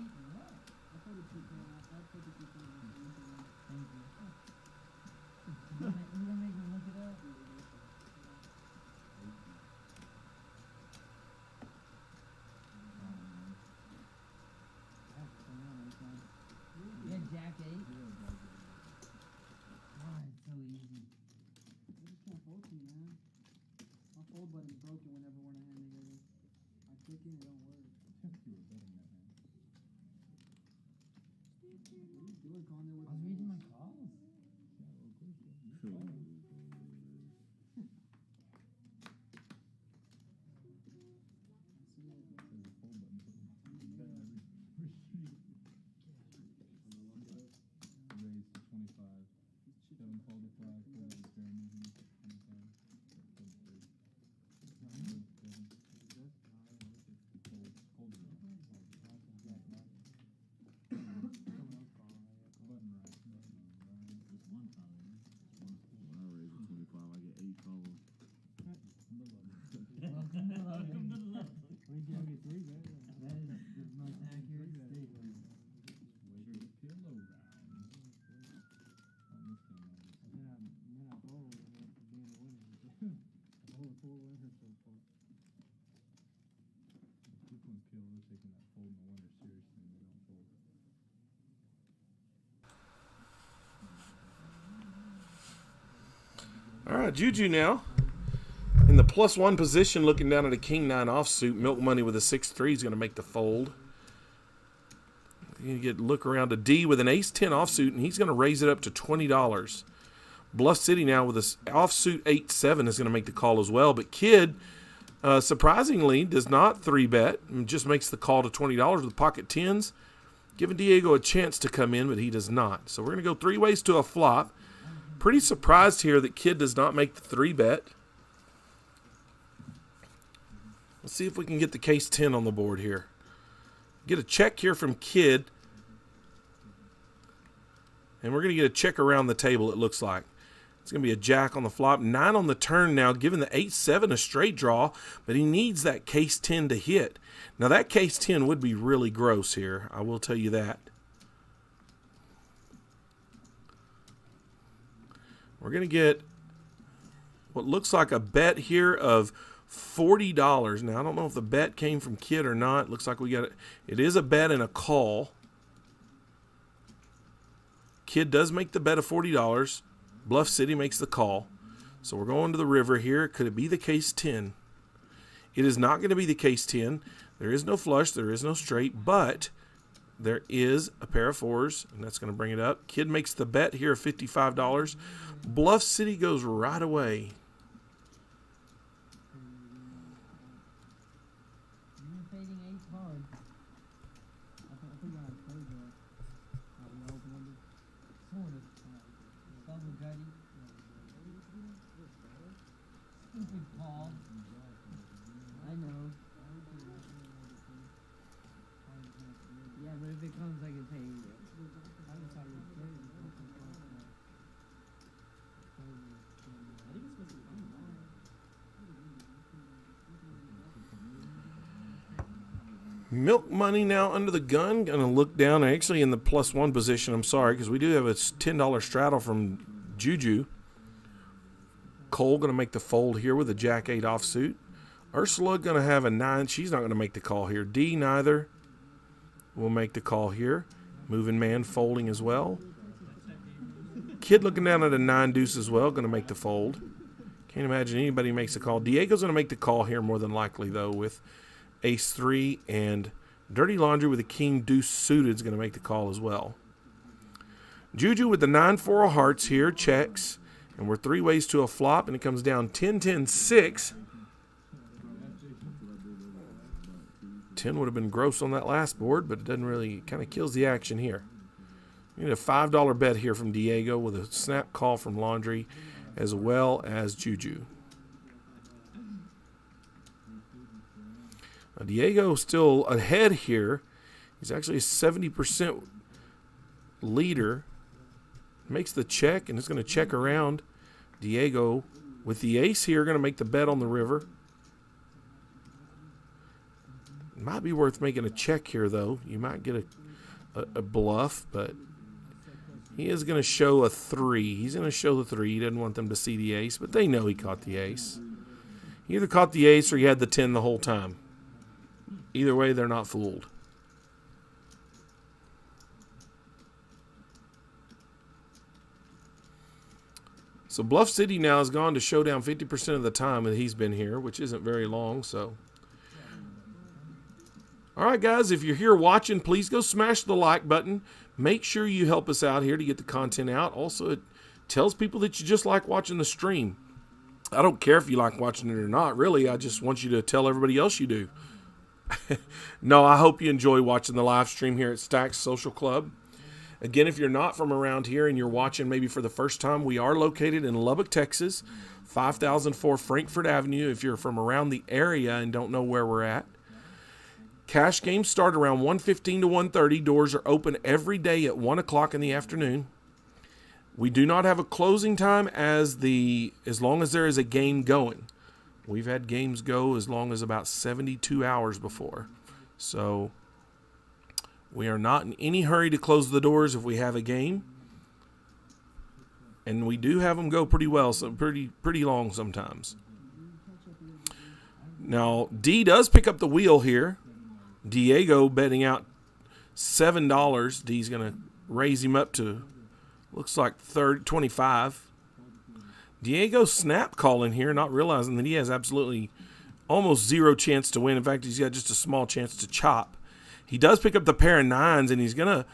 Speaker 1: All right, Juju now in the +1 position, looking down at a king-9 offsuit. Milk Money with a 6-3 is going to make the fold. You look around to D with an ace-10 offsuit, and he's going to raise it up to $20. Bluff City now with an offsuit 8-7 is going to make the call as well. But Kid, surprisingly, does not 3-bet and just makes the call to $20 with pocket 10s, giving Diego a chance to come in, but he does not. So we're going to go 3 ways to a flop. Pretty surprised here that Kid does not make the 3-bet. Let's see if we can get the case 10 on the board here. Get a check here from Kid. And we're going to get a check around the table, it looks like. It's going to be a jack on the flop. 9 on the turn now, giving the 8-7 a straight draw. But he needs that case 10 to hit. Now that case 10 would be really gross here. I will tell you that. We're going to get what looks like a bet here of $40. Now, I don't know if the bet came from Kid or not. Looks like we got it. It is a bet and a call. Kid does make the bet of $40. Bluff City makes the call. So we're going to the river here. Could it be the case 10? It is not going to be the case 10. There is no flush. There is no straight. But there is a pair of 4s, and that's going to bring it up. Kid makes the bet here of $55. Bluff City goes right away.
Speaker 6: call. I know. Yeah, but if it comes, I can pay you. I just thought you were kidding. I think it's supposed to be fine.
Speaker 1: Milk money now under the gun. Going to look down, actually in the +1 position. I'm sorry, because we do have a $10 straddle from Juju. Cole going to make the fold here with a Jack-8 offsuit. Ursula going to have a 9. She's not going to make the call here. D neither will make the call here. Moving man folding as well. Kid looking down at a 9 deuce as well. Going to make the fold. Can't imagine anybody makes a call. Diego's going to make the call here more than likely, though, with Ace-3, and Dirty Laundry with a King Deuce suited is going to make the call as well. Juju with the 9-4 of hearts here checks, and we're 3 ways to a flop, and it comes down 10-10-6. 10 would have been gross on that last board, but it doesn't really, kind of kills the action here. We need a $5 bet here from Diego with a snap call from Laundry as well as Juju. Now, Diego still ahead here. He's actually a 70% leader. Makes the check, and it's going to check around. Diego with the ace here going to make the bet on the river. It might be worth making a check here, though. You might get a bluff, but he is going to show a 3. He's going to show the 3. He doesn't want them to see the ace, but they know he caught the ace. He either caught the ace or he had the 10 the whole time. Either way, they're not fooled. So Bluff City now has gone to showdown 50% of the time that he's been here, which isn't very long. So, all right, guys, if you're here watching, please go smash the like button. Make sure you help us out here to get the content out. Also, it tells people that you just like watching the stream. I don't care if you like watching it or not, really. I just want you to tell everybody else you do. No, I hope you enjoy watching the live stream here at Stacks Social Club. Again, if you're not from around here and you're watching maybe for the first time, we are located in Lubbock, Texas, 5004 Frankfort Avenue. If you're from around the area and don't know where we're at. Cash games start around 1:15 to 1:30. Doors are open every day at 1 o'clock in the afternoon. We do not have a closing time as long as there is a game going. We've had games go as long as about 72 hours before. So we are not in any hurry to close the doors if we have a game. And we do have them go pretty well, so pretty long sometimes. Now, D does pick up the wheel here. Diego betting out $7. D's going to raise him up to, looks like 25. Diego snap calling here, not realizing that he has absolutely almost zero chance to win. In fact, he's got just a small chance to chop. He does pick up the pair of 9s, and he's going to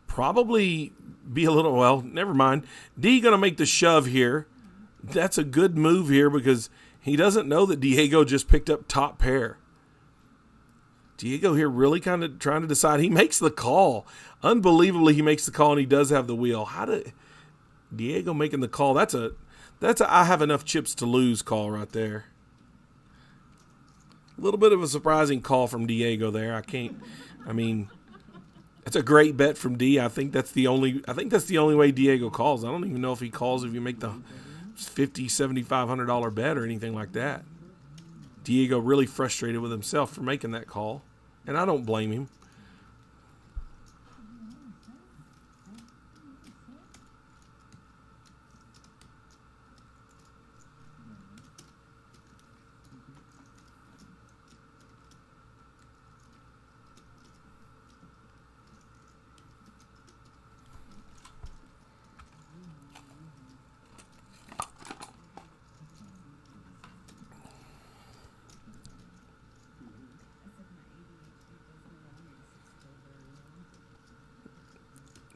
Speaker 1: probably be a little, well, never mind. D going to make the shove here. That's a good move here because he doesn't know that Diego just picked up top pair. Diego here really kind of trying to decide. He makes the call. Unbelievably, he makes the call, and he does have the wheel. How did Diego making the call? That's a I have enough chips to lose call right there. A little bit of a surprising call from Diego there. It's a great bet from D. I think that's the only way Diego calls. I don't even know if he calls if you make the $500, $7,500 bet or anything like that. Diego really frustrated with himself for making that call, and I don't blame him.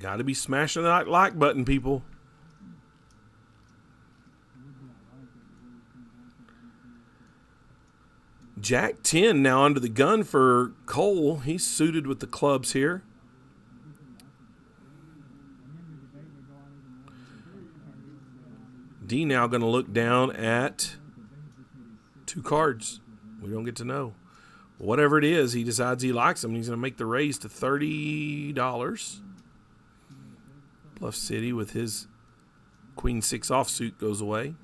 Speaker 1: Got to be smashing that like button, people. Jack 10 now under the gun for Cole. He's suited with the clubs here. D now going to look down at 2 cards. We don't get to know. Whatever it is, he decides he likes them. He's going to make the raise to $30. Bluff City with his Queen 6 offsuit goes away.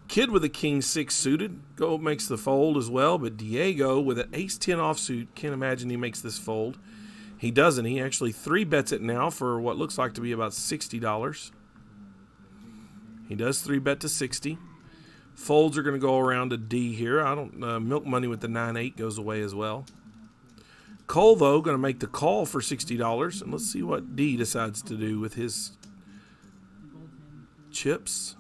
Speaker 1: Kid with a King 6 suited makes the fold as well, but Diego with an Ace 10 offsuit, can't imagine he makes this fold. He doesn't. He actually 3-bets it now for what looks like to be about $60. He does 3-bet to 60. Folds are going to go around to D here. Milk Money with the 9-8 goes away as well. Cole, though, going to make the call for $60. And let's see what D decides to do with his chips.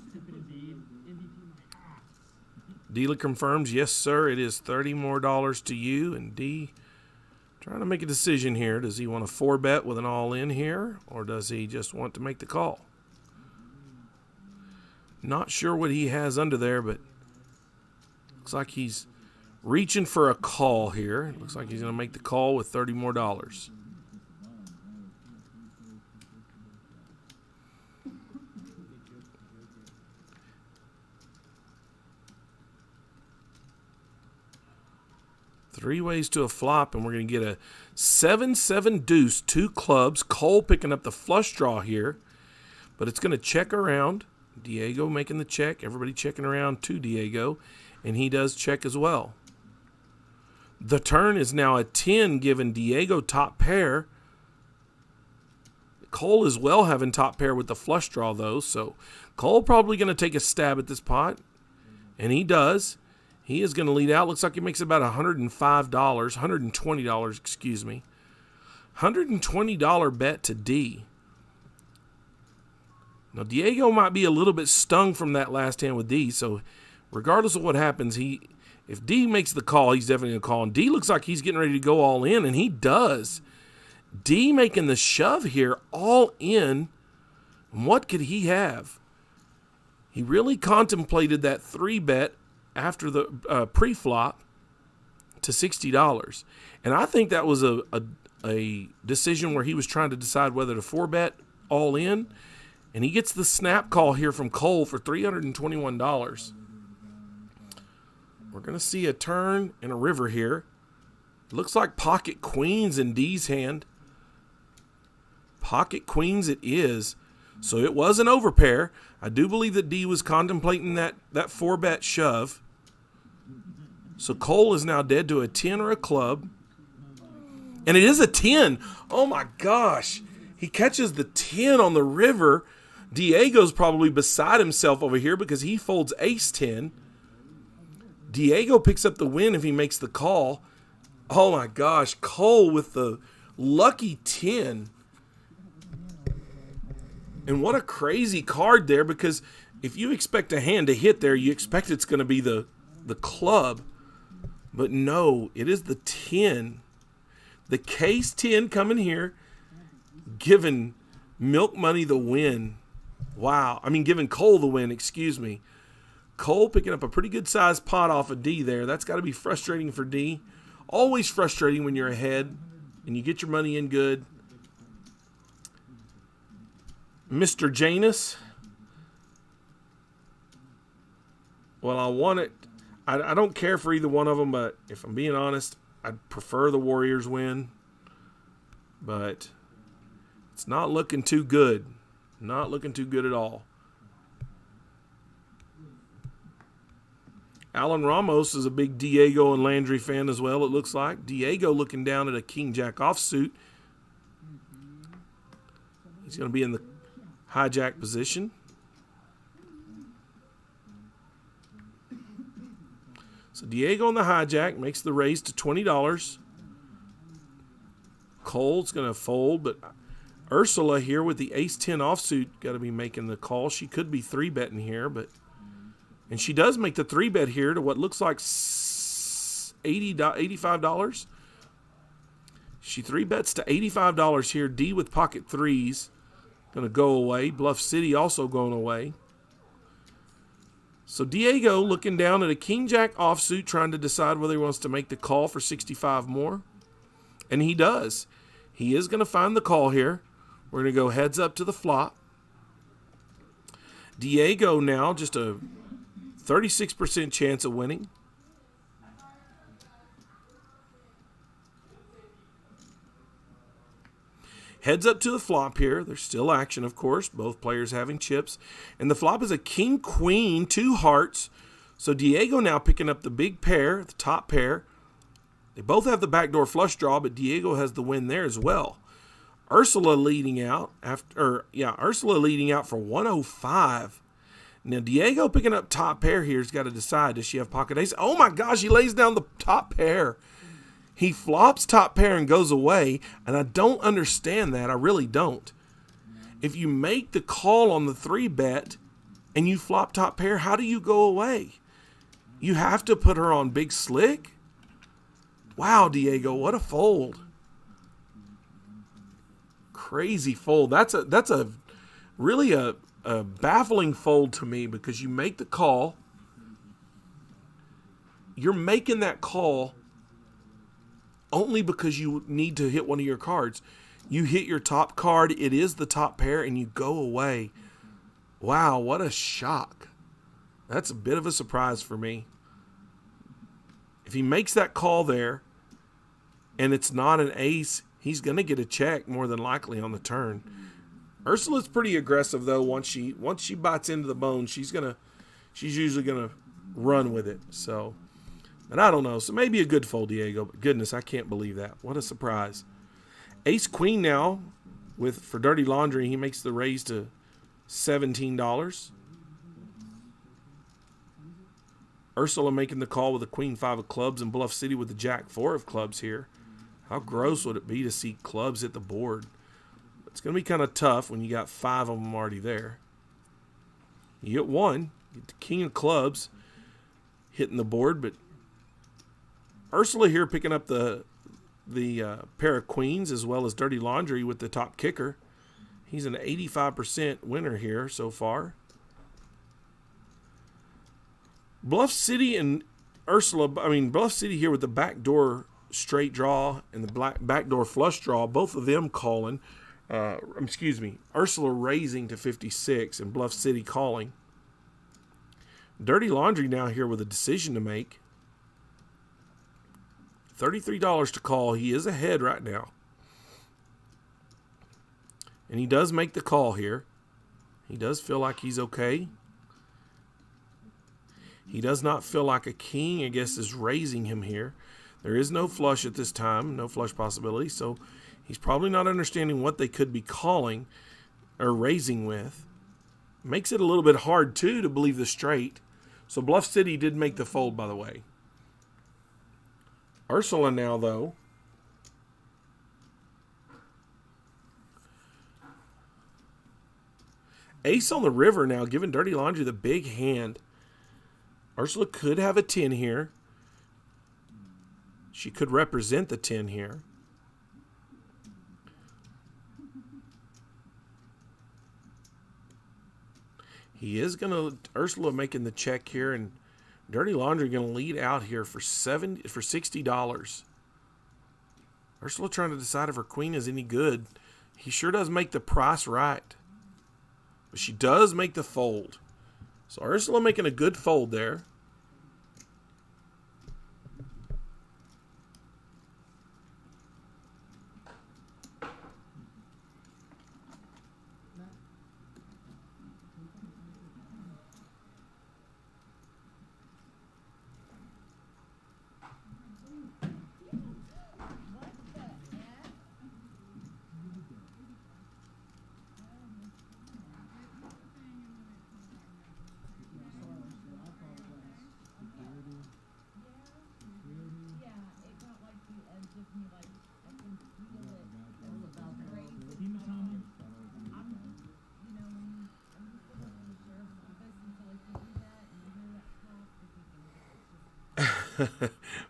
Speaker 1: Dealer confirms, yes, sir, it is $30 more to you. And D trying to make a decision here. Does he want a 4-bet with an all-in here, or does he just want to make the call? Not sure what he has under there, but looks like he's reaching for a call here. Looks like he's going to make the call with $30 more. 3 ways to a flop, and we're going to get a 7-7 deuce, 2 clubs. Cole picking up the flush draw here, but it's going to check around. Diego making the check. Everybody checking around to Diego, and he does check as well. The turn is now a 10, giving Diego top pair. Cole is well having top pair with the flush draw, though, so Cole probably going to take a stab at this pot, and he does. He is going to lead out. Looks like he makes about $120, excuse me. $120 bet to D. Now, Diego might be a little bit stung from that last hand with D, so regardless of what happens, if D makes the call, he's definitely going to call. And D looks like he's getting ready to go all in, and he does. D making the shove here, all in. And what could he have? He really contemplated that 3-bet after the pre-flop to $60. And I think that was a decision where he was trying to decide whether to 4-bet all in. And he gets the snap call here from Cole for $321. We're going to see a turn and a river here. It looks like pocket queens in D's hand. Pocket queens it is. So it was an overpair. I do believe that D was contemplating that 4-bet shove. So Cole is now dead to a 10 or a club. And it is a 10. Oh my gosh. He catches the 10 on the river. Diego's probably beside himself over here because he folds ace 10. Diego picks up the win if he makes the call. Oh my gosh. Cole with the lucky 10. And what a crazy card there, because if you expect a hand to hit there, you expect it's going to be the club. But no, it is the 10. The case 10 coming here, giving Milk Money the win. Wow. I mean, giving Cole the win, excuse me. Cole picking up a pretty good sized pot off of D there. That's got to be frustrating for D. Always frustrating when you're ahead and you get your money in good. Mr. Janus. Well, I want it. I don't care for either one of them, but if I'm being honest, I'd prefer the Warriors win. But it's not looking too good. Not looking too good at all. Alan Ramos is a big Diego and Landry fan as well, it looks like. Diego looking down at a King-Jack offsuit. He's going to be in the hijack position. So Diego on the hijack makes the raise to $20. Cole's going to fold, but Ursula here with the ace-10 offsuit got to be making the call. She could be 3-betting here, and she does make the 3-bet here to what looks like $85. She 3-bets to $85 here. D with pocket threes going to go away. Bluff City also going away. So Diego looking down at a King-Jack offsuit, trying to decide whether he wants to make the call for 65 more. And he does. He is going to find the call here. We're going to go heads up to the flop. Diego now just a 36% chance of winning. Heads up to the flop here. There's still action, of course. Both players having chips. And the flop is a king, queen, 2 hearts. So Diego now picking up the big pair, the top pair. They both have the backdoor flush draw, but Diego has the win there as well. Ursula leading out Ursula leading out for 105. Now Diego picking up top pair here has got to decide, does she have pocket ace? Oh my gosh, he lays down the top pair. He flops top pair and goes away, and I don't understand that. I really don't. If you make the call on the 3-bet and you flop top pair, how do you go away? You have to put her on big slick? Wow, Diego, what a fold. Crazy fold. That's a really a baffling fold to me, because you make the call. You're making that call only because you need to hit one of your cards. You hit your top card, it is the top pair, and you go away. Wow, what a shock. That's a bit of a surprise for me. If he makes that call there and it's not an ace, he's going to get a check more than likely on the turn. Ursula's pretty aggressive though. Once she bites into the bone, she's usually going to run with it. So, and I don't know. So maybe a good fold, Diego. But goodness, I can't believe that. What a surprise. Ace queen now for Dirty Laundry. He makes the raise to $17. Ursula making the call with the queen 5 of clubs, and Bluff City with the jack 4 of clubs here. How gross would it be to see clubs hit the board? It's going to be kind of tough when you got 5 of them already there. You get 1. You get the king of clubs hitting the board, but Ursula here picking up the pair of queens as well as Dirty Laundry with the top kicker. He's an 85% winner here so far. Bluff City and Bluff City here with the backdoor straight draw and the backdoor flush draw, both of them calling. Ursula raising to 56 and Bluff City calling. Dirty Laundry now here with a decision to make. $33 to call. He is ahead right now. And he does make the call here. He does feel like he's okay. He does not feel like a king, I guess, is raising him here. There is no flush at this time, no flush possibility, so he's probably not understanding what they could be calling or raising with. Makes it a little bit hard, too, to believe the straight. So Bluff City did make the fold, by the way. Ursula now, though. Ace on the river now, giving Dirty Laundry the big hand. Ursula could have a 10 here. She could represent the 10 here. He is going to, Ursula making the check here, and Dirty Laundry going to lead out here for $60. Ursula trying to decide if her queen is any good. He sure does make the price right. But she does make the fold. So Ursula making a good fold there.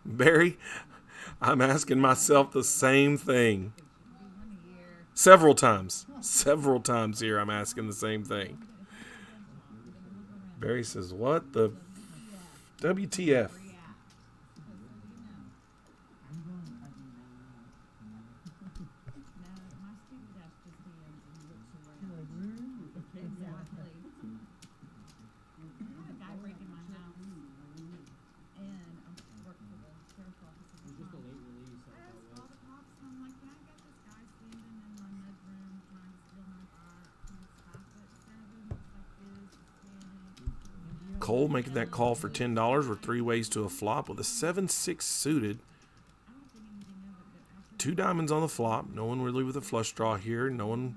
Speaker 1: Barry, I'm asking myself the same thing. Several times here I'm asking the same thing. Barry says, what the WTF? Cole making that call for $10 with 3 ways to a flop with a 7-6 suited. 2 diamonds on the flop. No one really with a flush draw here. No one.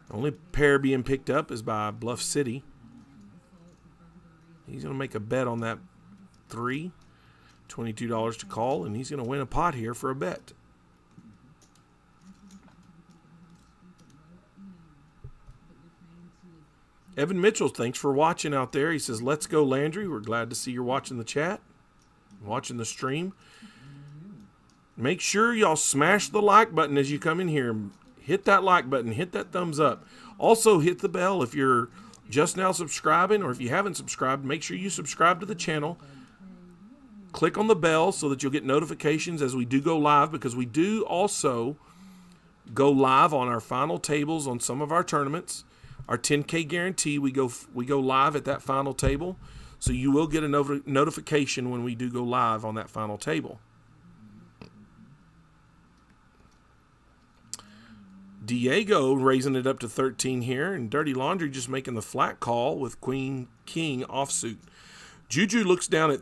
Speaker 1: The only pair being picked up is by Bluff City. He's going to make a bet on that 3. $22 to call, and he's going to win a pot here for a bet. Evan Mitchell, thanks for watching out there. He says, let's go, Landry. We're glad to see you're watching the chat, watching the stream. Make sure y'all smash the like button as you come in here. Hit that like button. Hit that thumbs up. Also, hit the bell if you're just now subscribing, or if you haven't subscribed, make sure you subscribe to the channel. Click on the bell so that you'll get notifications as we do go live, because we do also go live on our final tables on some of our tournaments. Our 10K guarantee, we go live at that final table, so you will get a notification when we do go live on that final table. Diego raising it up to 13 here, and Dirty Laundry just making the flat call with Queen King offsuit. Juju looks down at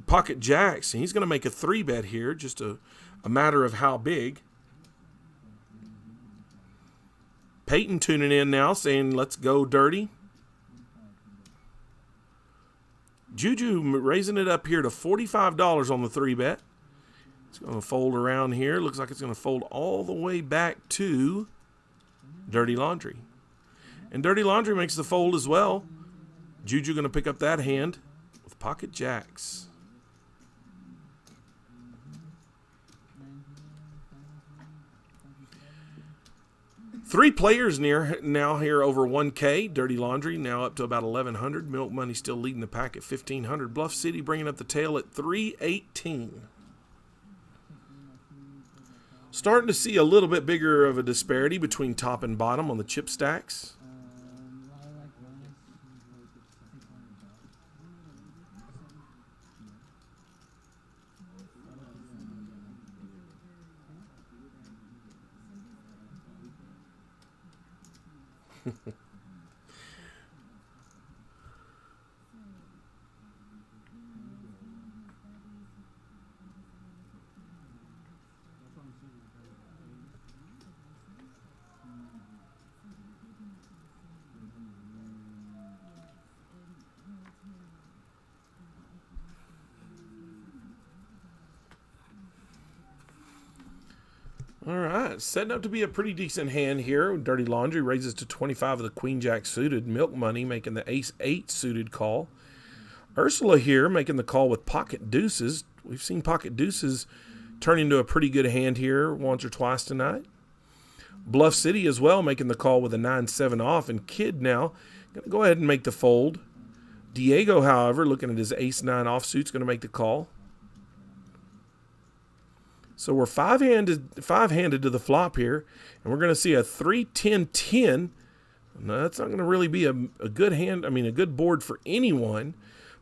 Speaker 1: pocket jacks, and he's going to make a 3-bet here, just a matter of how big. Peyton tuning in now, saying, let's go, Dirty. Juju raising it up here to $45 on the 3-bet. It's going to fold around here. Looks like it's going to fold all the way back to Dirty Laundry. And Dirty Laundry makes the fold as well. Juju going to pick up that hand with pocket jacks. 3 players now here over 1K. Dirty Laundry now up to about 1,100. Milk Money still leading the pack at 1,500. Bluff City bringing up the tail at 318. Starting to see a little bit bigger of a disparity between top and bottom on the chip stacks. All right, setting up to be a pretty decent hand here. Dirty Laundry raises to 25 of the Queen Jack suited. Milk Money making the Ace 8 suited call. Ursula here making the call with pocket deuces. We've seen pocket deuces turn into a pretty good hand here once or twice tonight. Bluff City as well making the call with a 9-7 off. And Kid now going to go ahead and make the fold. Diego, however, looking at his Ace 9 offsuit's going to make the call. So we're five-handed to the flop here, and we're going to see a 3-10-10. No, that's not going to really be a good hand. I mean, a good board for anyone.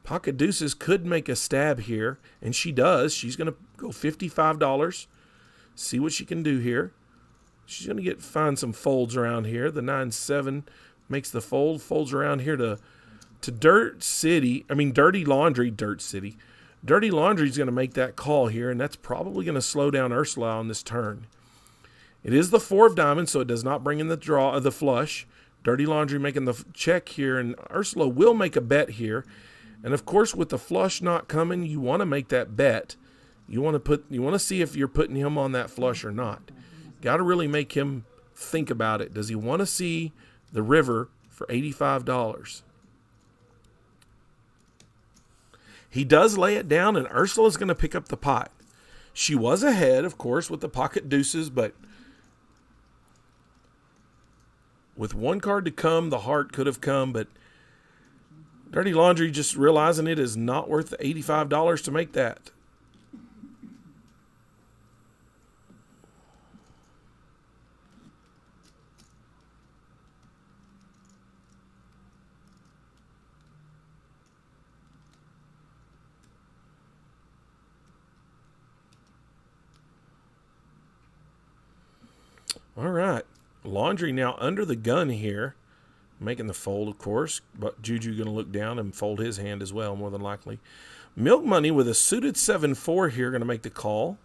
Speaker 1: Pocket deuces could make a stab here, and she does. She's going to go $55. See what she can do here. She's going to find some folds around here. The 9-7 makes the fold. Folds around here to Dirty Laundry. Dirty Laundry's going to make that call here, and that's probably going to slow down Ursula on this turn. It is the 4 of diamonds, so it does not bring in the draw of the flush. Dirty Laundry making the check here, and Ursula will make a bet here. And of course, with the flush not coming, you want to make that bet. You want to see if you're putting him on that flush or not. Got to really make him think about it. Does he want to see the river for $85? He does lay it down, and Ursula's going to pick up the pot. She was ahead, of course, with the pocket deuces, but with 1 card to come, the heart could have come, but Dirty Laundry just realizing it is not worth the $85 to make that. All right. Laundry now under the gun here. making the fold, of course. But Juju going to look down and fold his hand as well, more than likely. Milk Money with a suited 7-4 here going to make the call.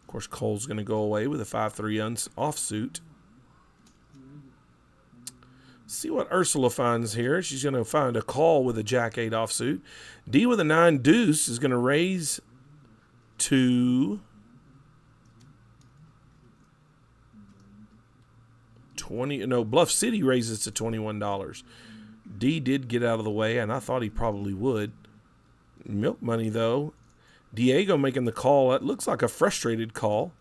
Speaker 1: Of course, Cole's going to go away with a 5-3 offsuit. See what Ursula finds here. She's going to find a call with a Jack-8 offsuit. D with a 9 deuce is going to raise to 20. No, Bluff City raises to $21. D did get out of the way, and I thought he probably would. Milk Money, though. Diego making the call. That looks like a frustrated call.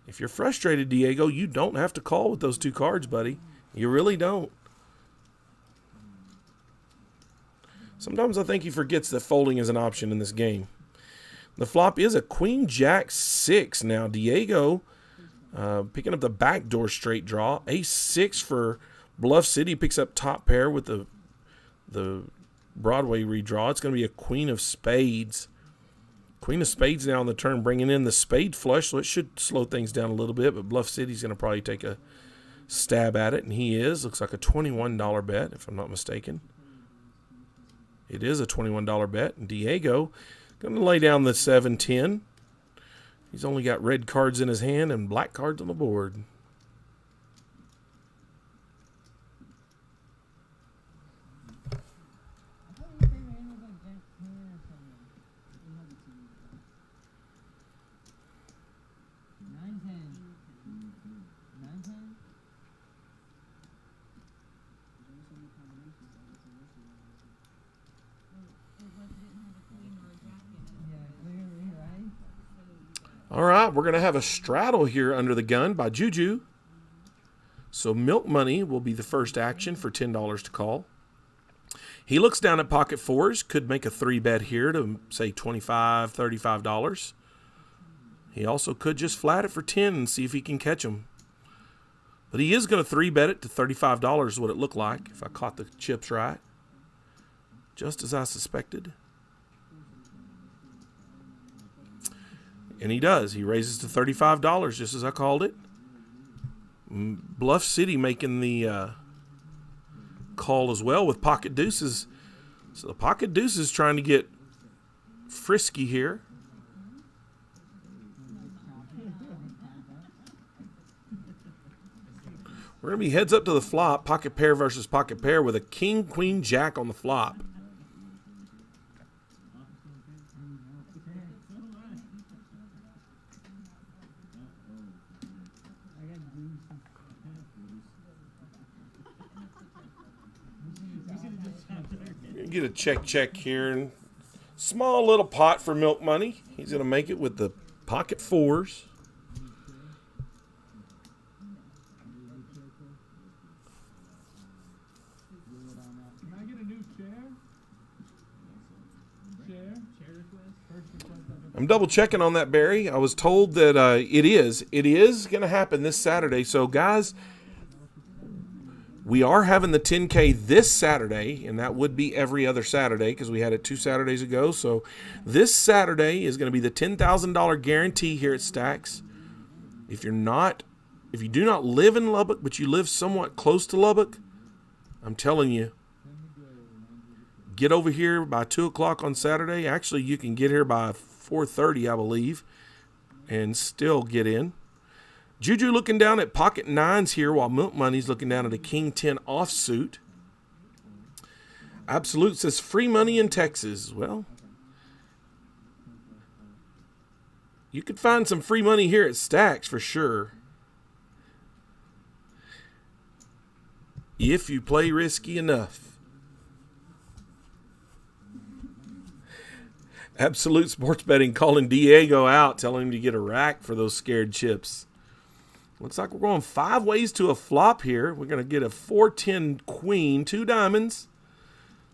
Speaker 1: If you're frustrated, Diego, you don't have to call with those 2 cards, buddy. You really don't. Sometimes I think he forgets that folding is an option in this game. The flop is a Queen Jack 6. Now, Diego picking up the backdoor straight draw. Ace 6 for Bluff City. Picks up top pair with the Broadway redraw. It's going to be a Queen of Spades. Queen of Spades now on the turn, bringing in the spade flush, so it should slow things down a little bit, but Bluff City's going to probably take a stab at it, and he is. Looks like a $21 bet, if I'm not mistaken. It is a $21 bet, and Diego going to lay down the 7-10. He's only got red cards in his hand and black cards on the board. All right, we're going to have a straddle here under the gun by Juju. So Milk Money will be the first action for $10 to call. He looks down at pocket 4s, could make a 3-bet here to, say, $25, $35. He also could just flat it for 10 and see if he can catch him. But he is going to 3-bet it to $35 is what it looked like, if I caught the chips right. Just as I suspected. And he does. He raises to $35, just as I called it. Bluff City making the call as well with pocket deuces. So the pocket deuces trying to get frisky here. We're going to be heads up to the flop. Pocket pair versus pocket pair with a king, queen, jack on the flop. Get a check here. And small little pot for Milk Money. He's going to make it with the pocket 4s.
Speaker 3: Can I get a new chair? Chair request?
Speaker 1: I'm double checking on that, Barry. I was told that it is going to happen this Saturday. So, guys, we are having the 10K this Saturday, and that would be every other Saturday because we had it 2 Saturdays ago. So this Saturday is going to be the $10,000 guarantee here at Stacks. If you do not live in Lubbock, but you live somewhat close to Lubbock, I'm telling you, get over here by 2 o'clock on Saturday. Actually, you can get here by 4:30, I believe, and still get in. Juju looking down at pocket 9s here while Milk Money's looking down at a king 10 offsuit. Absolute says free money in Texas. Well, you could find some free money here at Stacks for sure. If you play risky enough. Absolute Sports Betting calling Diego out, telling him to get a rack for those scared chips. Looks like we're going 5 ways to a flop here. We're going to get a 4-10 queen, 2 diamonds.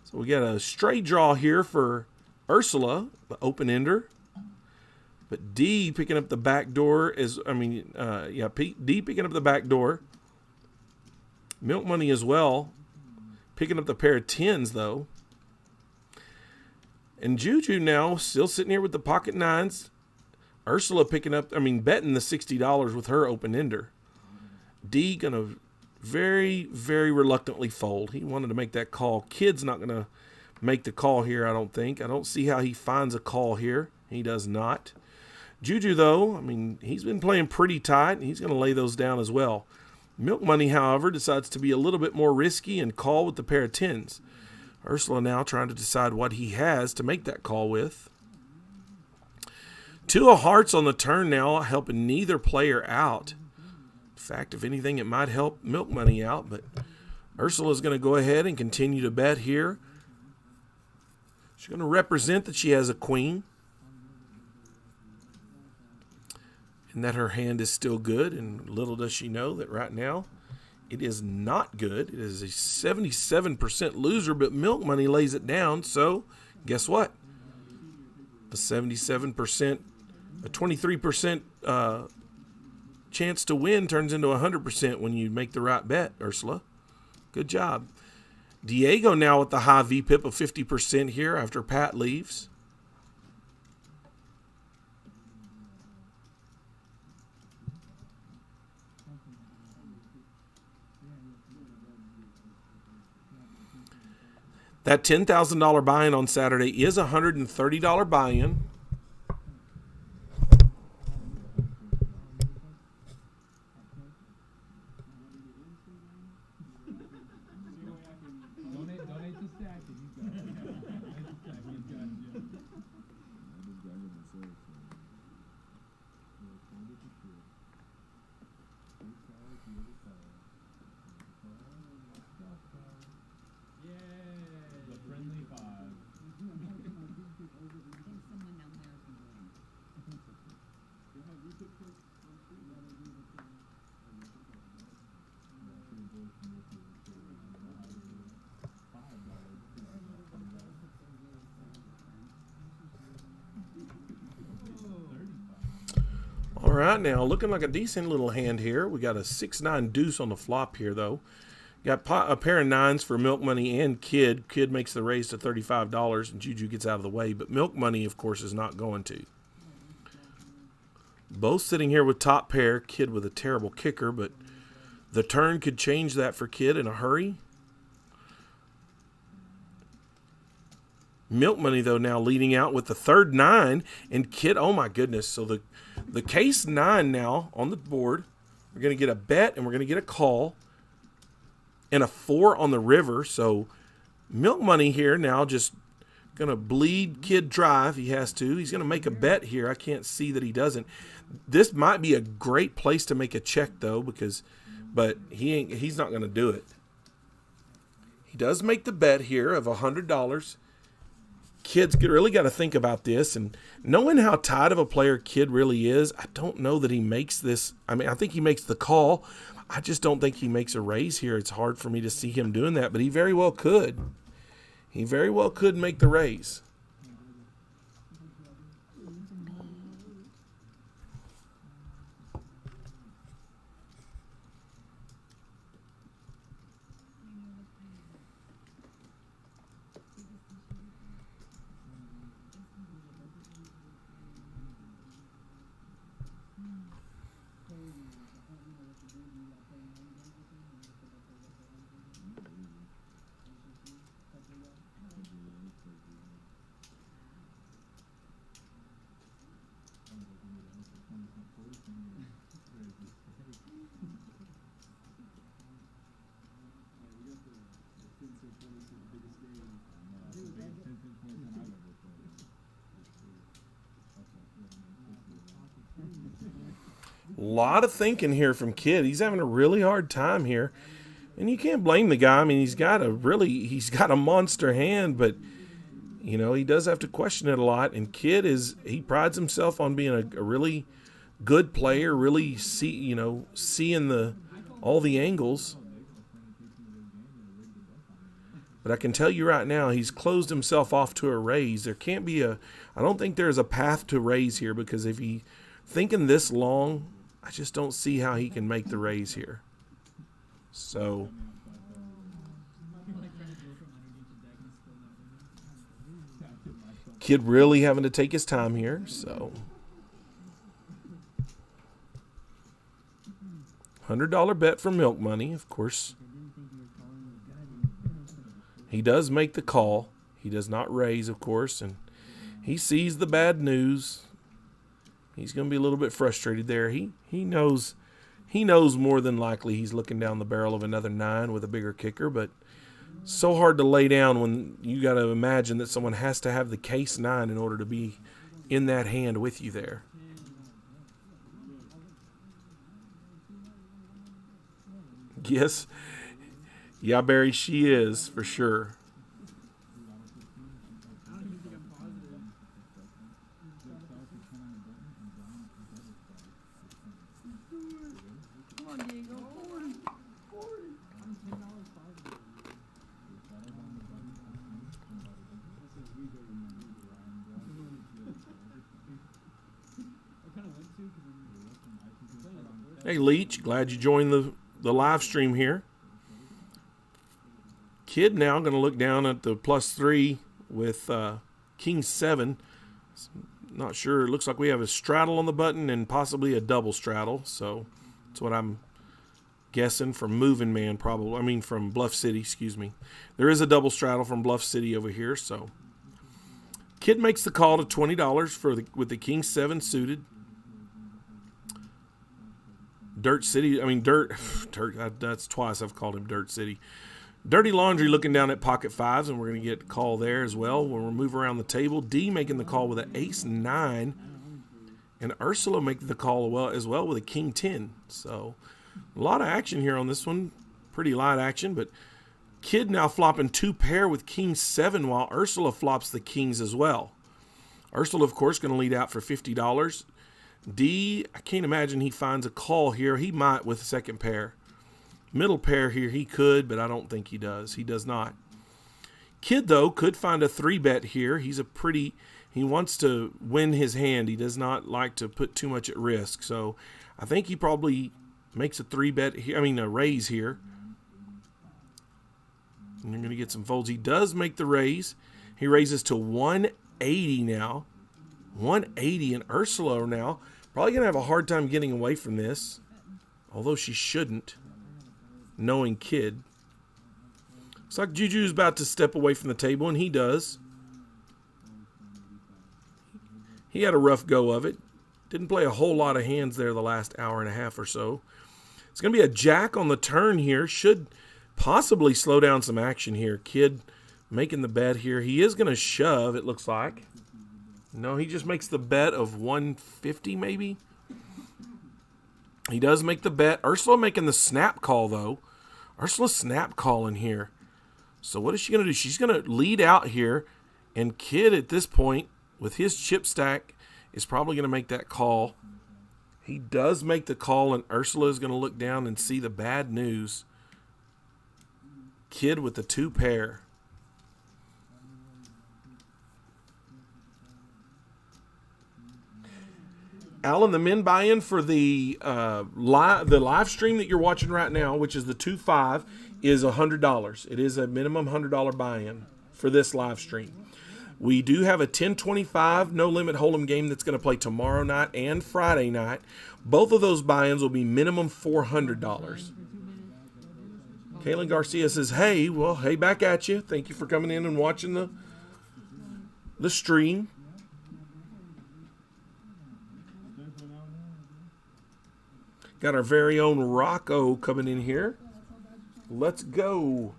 Speaker 1: So we got a straight draw here for Ursula, the open-ender. But D picking up the back door D picking up the back door. Milk Money as well. Picking up the pair of 10s, though. And Juju now still sitting here with the pocket 9s. Ursula betting the $60 with her open ender. D gonna very, very reluctantly fold. He wanted to make that call. Kid's not going to make the call here, I don't think. I don't see how he finds a call here. He does not. Juju, though, I mean, he's been playing pretty tight, and he's going to lay those down as well. Milk Money, however, decides to be a little bit more risky and call with the pair of tens. Ursula now trying to decide what he has to make that call with. 2 of hearts on the turn now, helping neither player out. In fact, if anything, it might help Milk Money out, but Ursula's going to go ahead and continue to bet here. She's going to represent that she has a queen and that her hand is still good, and little does she know that right now it is not good. It is a 77% loser, but Milk Money lays it down, so guess what? A 77%, a 23% chance to win turns into 100% when you make the right bet, Ursula. Good job. Diego now with the high VPIP of 50% here after Pat leaves. That $10,000 buy-in on Saturday is a $130 buy-in.
Speaker 3: Donate to Stack. The friendly five.
Speaker 1: All right, now looking like a decent little hand here. We got a 6-9 deuce on the flop here, though. Got a pair of nines for Milk Money and Kid. Kid makes the raise to $35, and Juju gets out of the way. But Milk Money, of course, is not going to. Both sitting here with top pair. Kid with a terrible kicker, but the turn could change that for Kid in a hurry. Milk Money, though, now leading out with the third 9. And Kid, oh my goodness. So the case 9 now on the board. We're going to get a bet and we're going to get a call. And a 4 on the river. So Milk Money here now just going to bleed Kid dry if he has to. He's going to make a bet here. I can't see that he doesn't. This might be a great place to make a check, though, but he's not going to do it. He does make the bet here of $100. Kid's really got to think about this, and knowing how tight of a player Kid really is, I don't know that he makes this. I mean, I think he makes the call. I just don't think he makes a raise here. It's hard for me to see him doing that, but he very well could. He very well could make the raise. A lot of thinking here from Kid. He's having a really hard time here. And you can't blame the guy. I mean, he's got a monster hand, but you know, he does have to question it a lot. And Kid he prides himself on being a really good player, really seeing all the angles. But I can tell you right now, he's closed himself off to a raise. There can't be I don't think there's a path to raise here, because if he thinking this long, I just don't see how he can make the raise here. So Kid really having to take his time here. So $100 bet for milk money, of course. He does make the call. He does not raise, of course, and he sees the bad news. He's going to be a little bit frustrated there. He knows more than likely he's looking down the barrel of another 9 with a bigger kicker, but so hard to lay down when you got to imagine that someone has to have the case 9 in order to be in that hand with you there. Yes. Yeah, Barry, she is, for sure. Hey, Leach, glad you joined the live stream here. Kid now going to look down at the +3 with King 7. Not sure. It looks like we have a straddle on the button and possibly a double straddle. So that's what I'm guessing from Moving Man, probably. I mean, from Bluff City, excuse me. There is a double straddle from Bluff City over here. So Kid makes the call to $20 with the King 7 suited. Dirt City, that's twice I've called him Dirt City. Dirty Laundry looking down at pocket 5s, and we're going to get a call there as well. We'll move around the table. D making the call with an ace 9, and Ursula making the call as well with a King 10. So a lot of action here on this one. Pretty light action, but Kid now flopping 2 pair with King 7 while Ursula flops the Kings as well. Ursula, of course, going to lead out for $50. D, I can't imagine he finds a call here. He might with the second pair. Middle pair here he could, but I don't think he does. He does not. Kid, though, could find a 3-bet here. He wants to win his hand. He does not like to put too much at risk. So I think he probably makes a 3-bet here. A raise here. And you're going to get some folds. He does make the raise. He raises to 180 now. 180, and Ursula now probably going to have a hard time getting away from this, although she shouldn't, knowing Kid. Looks like Juju's about to step away from the table, and he does. He had a rough go of it. Didn't play a whole lot of hands there the last hour and a half or so. It's going to be a jack on the turn here. Should possibly slow down some action here. Kid making the bet here. He is going to shove, it looks like. No, he just makes the bet of 150 maybe. He does make the bet. Ursula making the snap call, though. Ursula snap calling here. So what is she going to do? She's going to lead out here. And Kid at this point, with his chip stack, is probably going to make that call. He does make the call, and Ursula is going to look down and see the bad news. Kid with the 2 pair. Alan, the min buy-in for the live stream that you're watching right now, which is the 2-5, is $100. It is a minimum $100 buy-in for this live stream. We do have a 10-25 no-limit hold'em game that's going to play tomorrow night and Friday night. Both of those buy-ins will be minimum $400. Kaylin Garcia says, hey, back at you. Thank you for coming in and watching the stream. Got our very own Rocco coming in here. Let's go.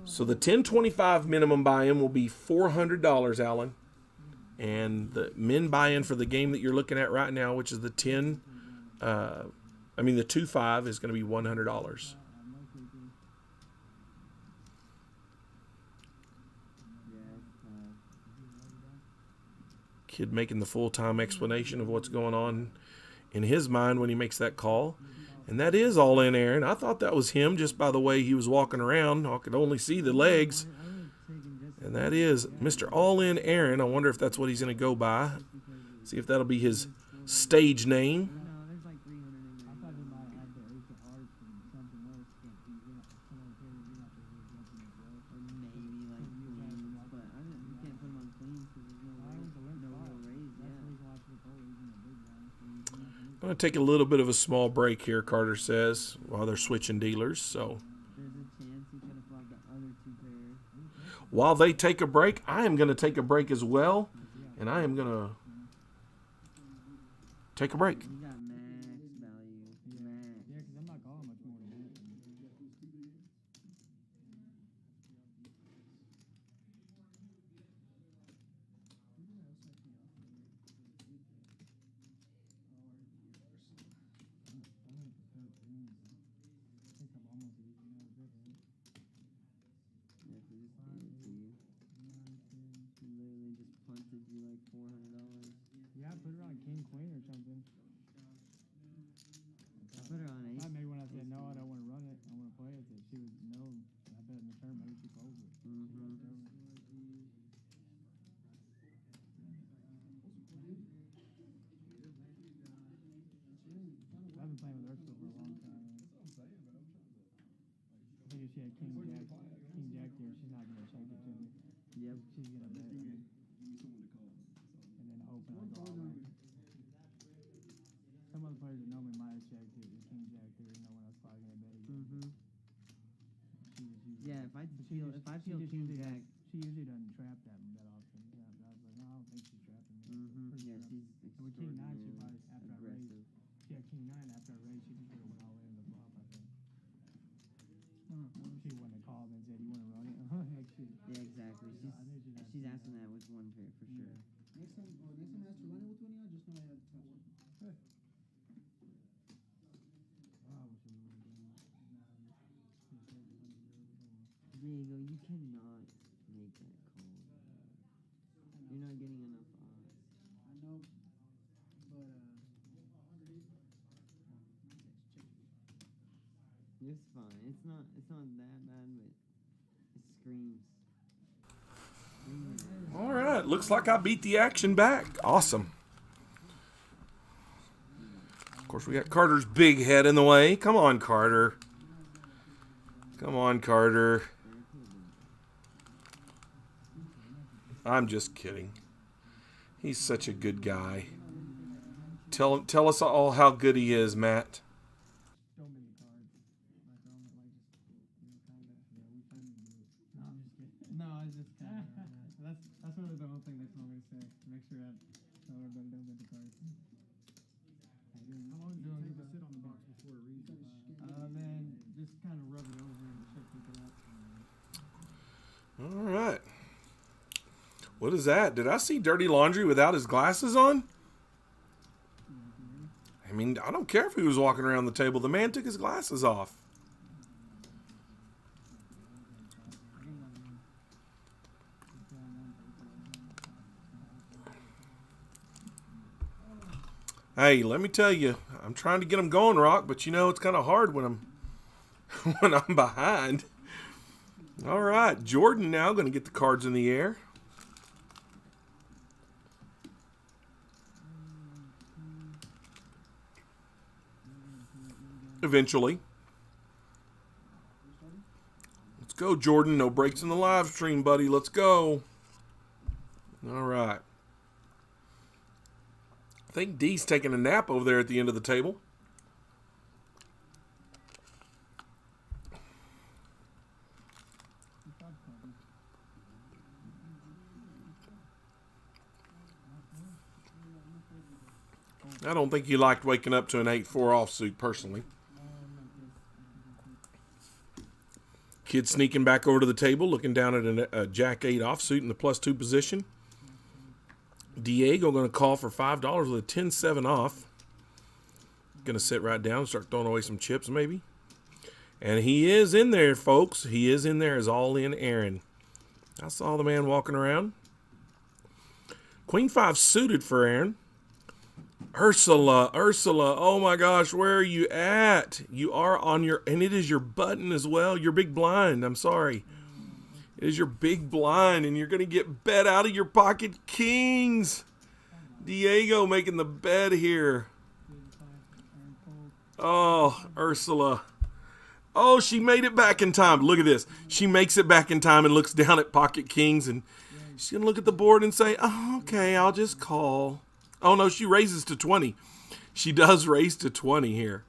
Speaker 1: So the 10-25 minimum buy-in will be $400, Alan. And the min buy-in for the game that you're looking at right now, which is the 2-5, is going to be $100. Kid making the full-time explanation of what's going on in his mind when he makes that call. And that is All In Aaron. I thought that was him just by the way he was walking around. I could only see the legs. And that is Mr. All In Aaron. I wonder if that's what he's going to go by. See if that'll be his stage name.
Speaker 6: No
Speaker 1: I'm going to take a little bit of a small break here, Carter says, while they're switching dealers. So
Speaker 6: There's a chance he could have flopped the other two pairs.
Speaker 1: while they take a break, I am going to take a break as well. And I am going to take a break.
Speaker 6: You got max value. Max.
Speaker 3: Yeah, because I'm not calling much more than that.
Speaker 6: Yeah, if we just gave it to you. He literally just punted you like $400.
Speaker 3: Yeah, put her on king, queen, or something.
Speaker 6: I put her on ace.
Speaker 3: Maybe when I said no, I don't want to run it, I want to play it, that she was no. I bet in the turn, maybe she folds it. I've been playing with Ursula for a long time. I think if she had king jack there, she's not gonna check it to me.
Speaker 6: Yep.
Speaker 3: She's gonna bet me. And then hoping I go all in. Some other players that know me might have checked it with king jack there, knowing I was probably gonna bet again.
Speaker 6: Yeah, if I feel king
Speaker 3: usually
Speaker 6: jack.
Speaker 3: she usually doesn't trap that often. Yeah, but I was like, no, I don't think she's trapping me. Pretty
Speaker 6: Yeah,
Speaker 3: sure.
Speaker 6: she's
Speaker 3: And with king nine, she
Speaker 6: extraordinarily
Speaker 3: probably after I raised.
Speaker 6: aggressive.
Speaker 3: She had king nine after I raised. She just would have went all in the flop. I think. She wouldn't have called and said, "You want to run it?" Heck, shit.
Speaker 6: Yeah, exactly.
Speaker 3: I think she's
Speaker 6: She's asking that with one pair for sure.
Speaker 5: Next time I have to run it with one of y'all, just know I have to touch it.
Speaker 6: Diego, you cannot make that call. You're not getting enough odds.
Speaker 5: I know, but
Speaker 6: It's fine. It's not that bad, but it screams.
Speaker 1: All right. Looks like I beat the action back. Awesome. Of course, we got Carter's big head in the way. Come on, Carter. Come on, Carter. I'm just kidding. He's such a good guy. Tell us all how good he is, Matt.
Speaker 3: Don't be the cards. Like, I'm like, just, kind of, yeah, we kind of do it. No, I'm just kidding. No, I just kind of, that's really the whole thing that's what I'm going to say. Make sure that everybody don't get the cards. How long do you take to sit on the box before it reads? Man, just kind of rub it over and shake it up.
Speaker 1: All right. What is that? Did I see Dirty Laundry without his glasses on? I mean, I don't care if he was walking around the table. The man took his glasses off. Hey, let me tell you, I'm trying to get them going, Rock, but you know it's kind of hard when I'm behind. All right, Jordan now going to get the cards in the air. Eventually. Let's go, Jordan. No breaks in the live stream, buddy. Let's go. All right. I think D's taking a nap over there at the end of the table. I don't think you liked waking up to an 8-4 offsuit, personally. Kid sneaking back over to the table, looking down at a Jack-8 offsuit in the +2 position. Diego going to call for $5 with a 10-7 off. Going to sit right down and start throwing away some chips, maybe. And he is in there, folks. He is in there as all-in Aaron. I saw the man walking around. Queen 5 suited for Aaron. Ursula, oh my gosh, where are you at? You are on your, and it is your button as well, your big blind, I'm sorry. It is your big blind, and you're going to get bet out of your pocket kings. Diego making the bet here. Oh, Ursula. Oh, she made it back in time. Look at this. She makes it back in time and looks down at pocket kings, and she's going to look at the board and say, oh, okay, I'll just call. Oh, no, she raises to 20. She does raise to 20 here.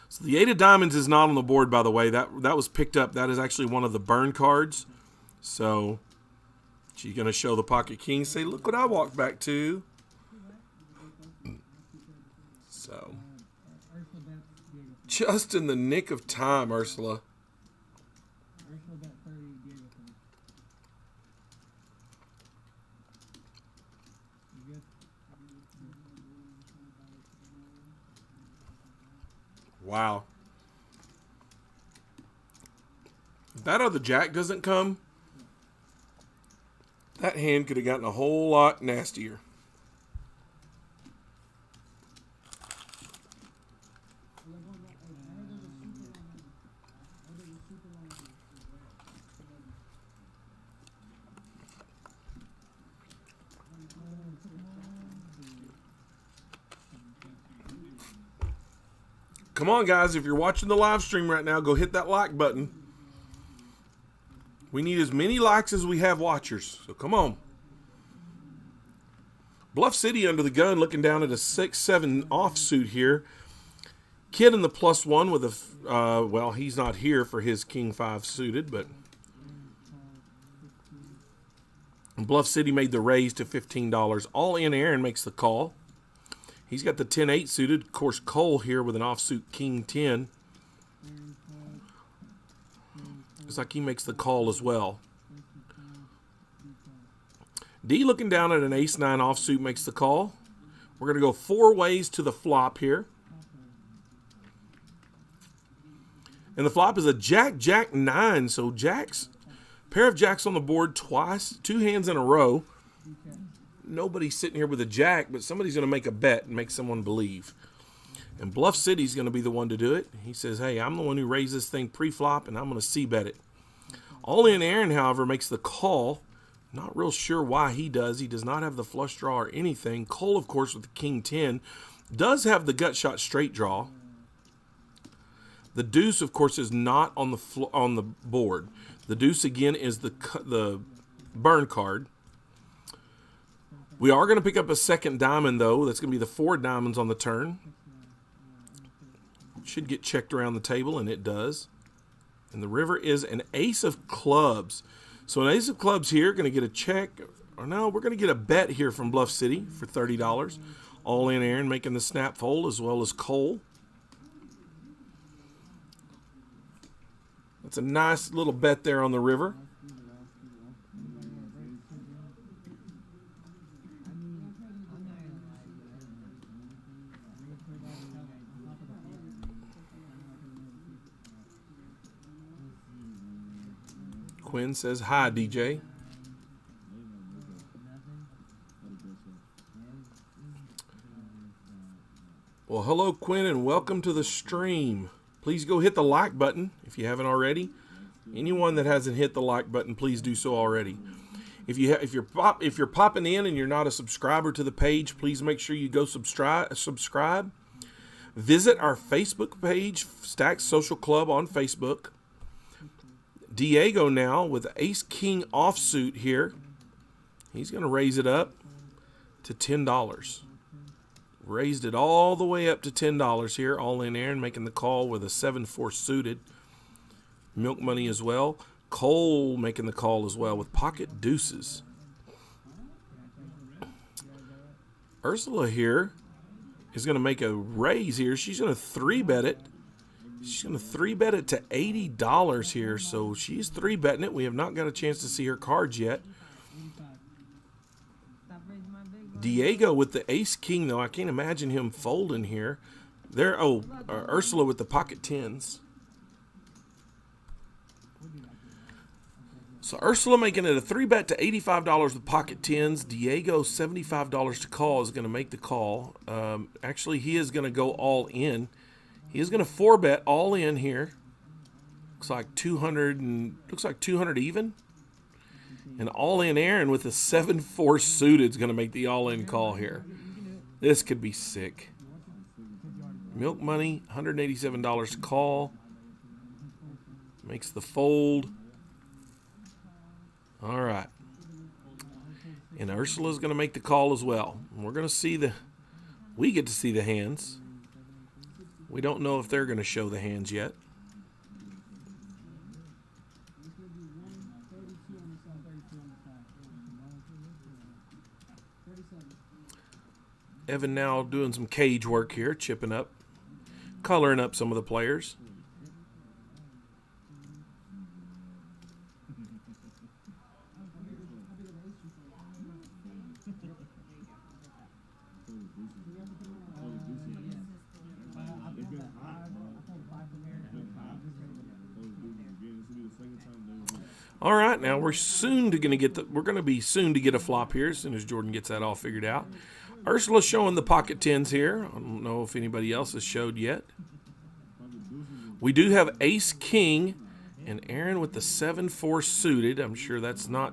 Speaker 1: So the 8 of diamonds is not on the board, by the way. That was picked up. That is actually one of the burn cards. So she's going to show the pocket king. Say, look what I walked back to. So just in the nick of time, Ursula. Wow. If that other jack doesn't come, that hand could have gotten a whole lot nastier. Come on, guys. If you're watching the live stream right now, go hit that like button. We need as many likes as we have watchers. So come on. Bluff City under the gun, looking down at a 6-7 offsuit here. Kid in the +1 with a, well, he's not here for his King 5 suited, but Bluff City made the raise to $15. All in, Aaron makes the call. He's got the 10-8 suited. Of course, Cole here with an offsuit King 10. Looks like he makes the call as well. D looking down at an ace-9 offsuit makes the call. We're going to go 4 ways to the flop here. And the flop is a Jack-9. So jacks, pair of jacks on the board twice, 2 hands in a row. Nobody's sitting here with a jack, but somebody's going to make a bet and make someone believe. And Bluff City's going to be the one to do it. He says, hey, I'm the one who raised this thing pre-flop, and I'm going to c-bet it. All in Aaron, however, makes the call. Not real sure why he does. He does not have the flush draw or anything. Cole, of course, with the King 10, does have the gut shot straight draw. The deuce, of course, is not on the board. The deuce, again, is the burn card. We are going to pick up a second diamond, though. That's going to be the 4 diamonds on the turn. Should get checked around the table, and it does. And the river is an ace of clubs. So an ace of clubs here, going to get a check. Or no, we're going to get a bet here from Bluff City for $30. All in Aaron making the snap fold, as well as Cole. That's a nice little bet there on the river. Quinn says, hi, DJ. Well, hello, Quinn, and welcome to the stream. Please go hit the like button if you haven't already. Anyone that hasn't hit the like button, please do so already. If you're popping in and you're not a subscriber to the page, please make sure you go subscribe. Visit our Facebook page, Stacks Social Club on Facebook. Diego now with Ace-King offsuit here. He's going to raise it up to $10. Raised it all the way up to $10 here. All in Aaron making the call with a 7-4 suited. Milk money as well. Cole making the call as well with pocket deuces. Ursula here is going to make a raise here. She's going to 3-bet it. She's going to 3-bet it to $80 here, so she's 3-betting it. We have not got a chance to see her cards yet. Diego with the ace-king, though. I can't imagine him folding here. There, Ursula with the pocket 10s. So Ursula making it a 3-bet to $85 with pocket 10s. Diego, $75 to call, is going to make the call. Actually, he is going to go all in. He is going to 4-bet all in here. Looks like 200 even. And all in Aaron with a 7-4 suited is going to make the all in call here. This could be sick. Milk money, $187 to call. Makes the fold. All right. And Ursula's going to make the call as well. And we're going to see We get to see the hands. We don't know if they're going to show the hands yet.
Speaker 3: It's gonna be 132 on the side, 32 on the side. 37.
Speaker 1: Evan now doing some cage work here, chipping up, coloring up some of the players. All right, now we're going to be soon to get a flop here as soon as Jordan gets that all figured out. Ursula's showing the pocket tens here. I don't know if anybody else has showed yet. We do have ace king and Aaron with the 7-4 suited. I'm sure that's not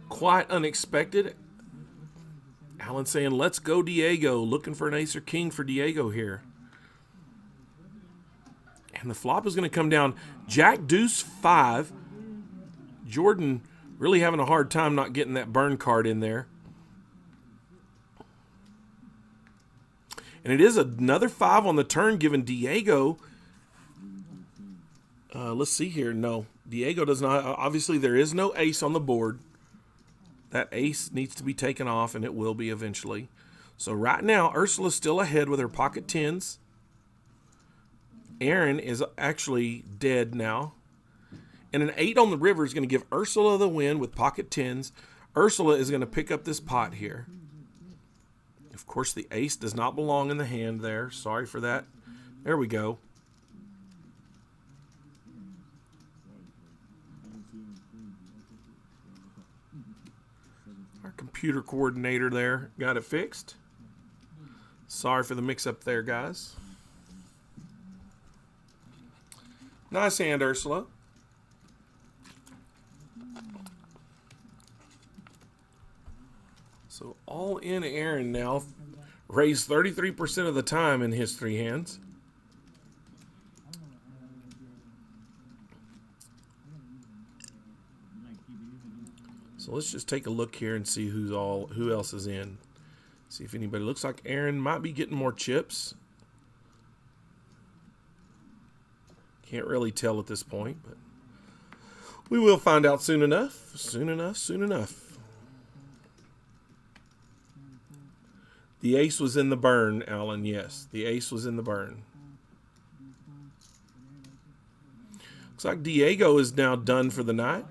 Speaker 1: quite unexpected. Alan saying, let's go Diego. Looking for an ace or king for Diego here. And the flop is going to come down Jack deuce 5. Jordan really having a hard time not getting that burn card in there. And it is another 5 on the turn, giving Diego. Let's see here. No, Diego does not. Obviously, there is no ace on the board. That ace needs to be taken off, and it will be eventually. So right now, Ursula's still ahead with her pocket tens. Aaron is actually dead now. And an 8 on the river is going to give Ursula the win with pocket tens. Ursula is going to pick up this pot here. Of course, the ace does not belong in the hand there. Sorry for that. There we go. Our computer coordinator there got it fixed. Sorry for the mix-up there, guys. Nice hand, Ursula. So all in Aaron now raised 33% of the time in his 3 hands. So let's just take a look here and see who else is in. See if anybody looks like Aaron might be getting more chips. Can't really tell at this point, but we will find out soon enough. Soon enough. The ace was in the burn, Alan. Yes, the ace was in the burn. Looks like Diego is now done for the night.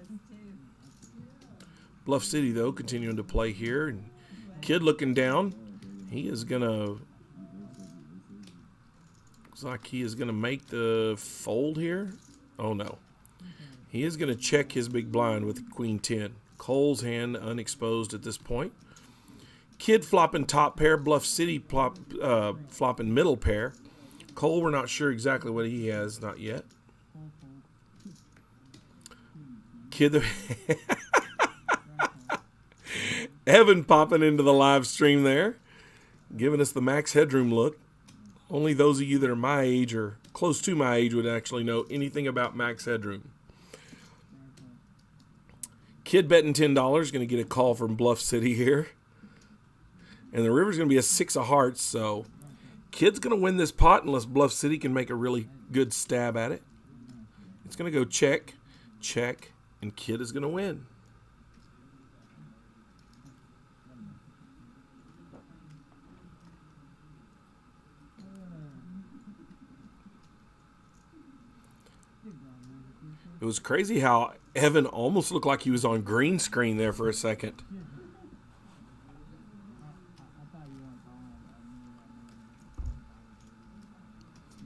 Speaker 1: Bluff City, though, continuing to play here. And Kid looking down. He is going to... Looks like he is going to make the fold here. Oh, no. He is going to check his big blind with Queen 10. Cole's hand unexposed at this point. Kid flopping top pair. Bluff City flopping middle pair. Cole, we're not sure exactly what he has. Not yet. Kid... Evan popping into the live stream there, giving us the max headroom look. Only those of you that are my age or close to my age would actually know anything about max headroom. Kid betting $10, going to get a call from Bluff City here. And the river's going to be a 6 of hearts, so Kid's going to win this pot unless Bluff City can make a really good stab at it. It's going to go check, check, and Kid is going to win. It was crazy how Evan almost looked like he was on green screen there for a second.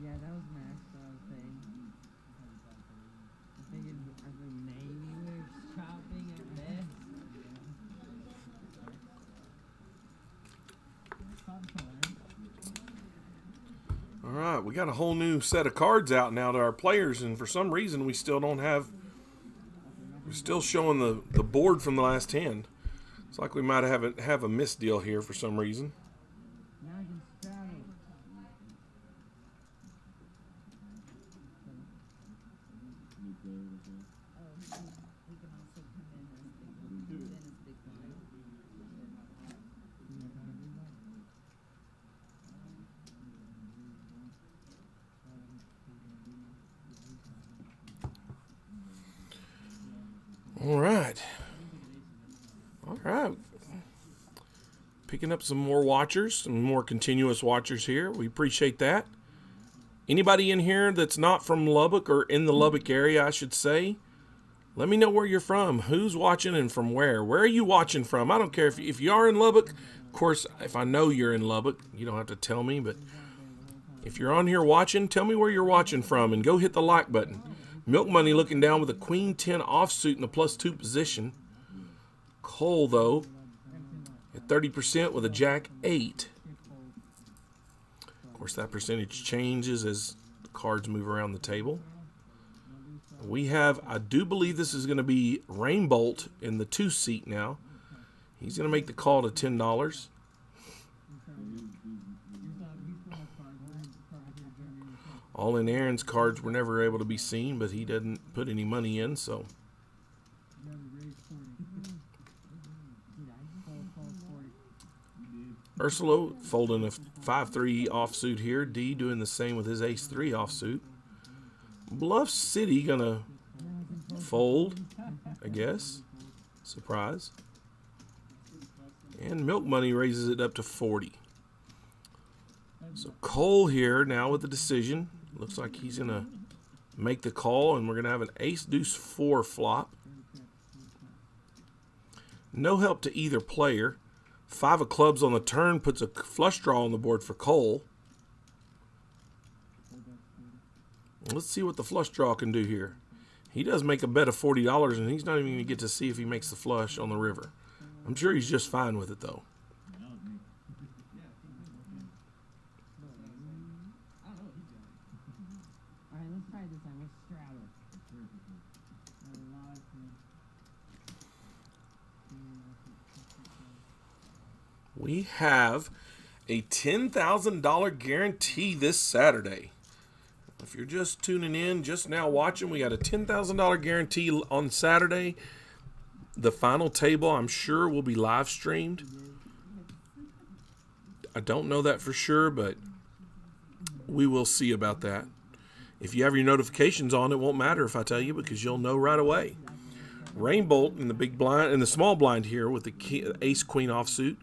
Speaker 6: Yeah, that was Max, what I was saying. I think maybe we're chopping at best.
Speaker 1: All right, we got a whole new set of cards out now to our players, and for some reason we still don't have. We're still showing the board from the last hand. It's like we might have a misdeal here for some reason.
Speaker 6: Now I can straddle.
Speaker 7: He can also come in as big blind.
Speaker 1: All right. Picking up some more watchers, some more continuous watchers here. We appreciate that. Anybody in here that's not from Lubbock or in the Lubbock area, I should say, let me know where you're from. Who's watching and from where? Where are you watching from? I don't care if you are in Lubbock. Of course, if I know you're in Lubbock, you don't have to tell me. But if you're on here watching, tell me where you're watching from and go hit the like button. Milk Money looking down with a Queen 10 offsuit in the +2 position. Cole, though, at 30% with a Jack 8. Of course, that percentage changes as the cards move around the table. We have, I do believe this is going to be Rainbolt in the 2 seat now. He's going to make the call to $10. All in Aaron's cards were never able to be seen, but he didn't put any money in, so. Ursula folding a 5-3 offsuit here. D doing the same with his ace-3 offsuit. Bluff City gonna fold, I guess. Surprise. And Milk Money raises it up to 40. So Cole here now with the decision. Looks like he's gonna make the call, and we're gonna have an ace-deuce-4 flop. No help to either player. 5 of clubs on the turn puts a flush draw on the board for Cole. Let's see what the flush draw can do here. He does make a bet of $40, and he's not even going to get to see if he makes the flush on the river. I'm sure he's just fine with it, though.
Speaker 6: All right, let's try this time. Let's straddle.
Speaker 1: We have a $10,000 guarantee this Saturday. If you're just tuning in, just now watching, we got a $10,000 guarantee on Saturday. The final table, I'm sure, will be live streamed. I don't know that for sure, but we will see about that. If you have your notifications on, it won't matter if I tell you, because you'll know right away. Rainbolt in the big blind, in the small blind here with the ace-queen offsuit.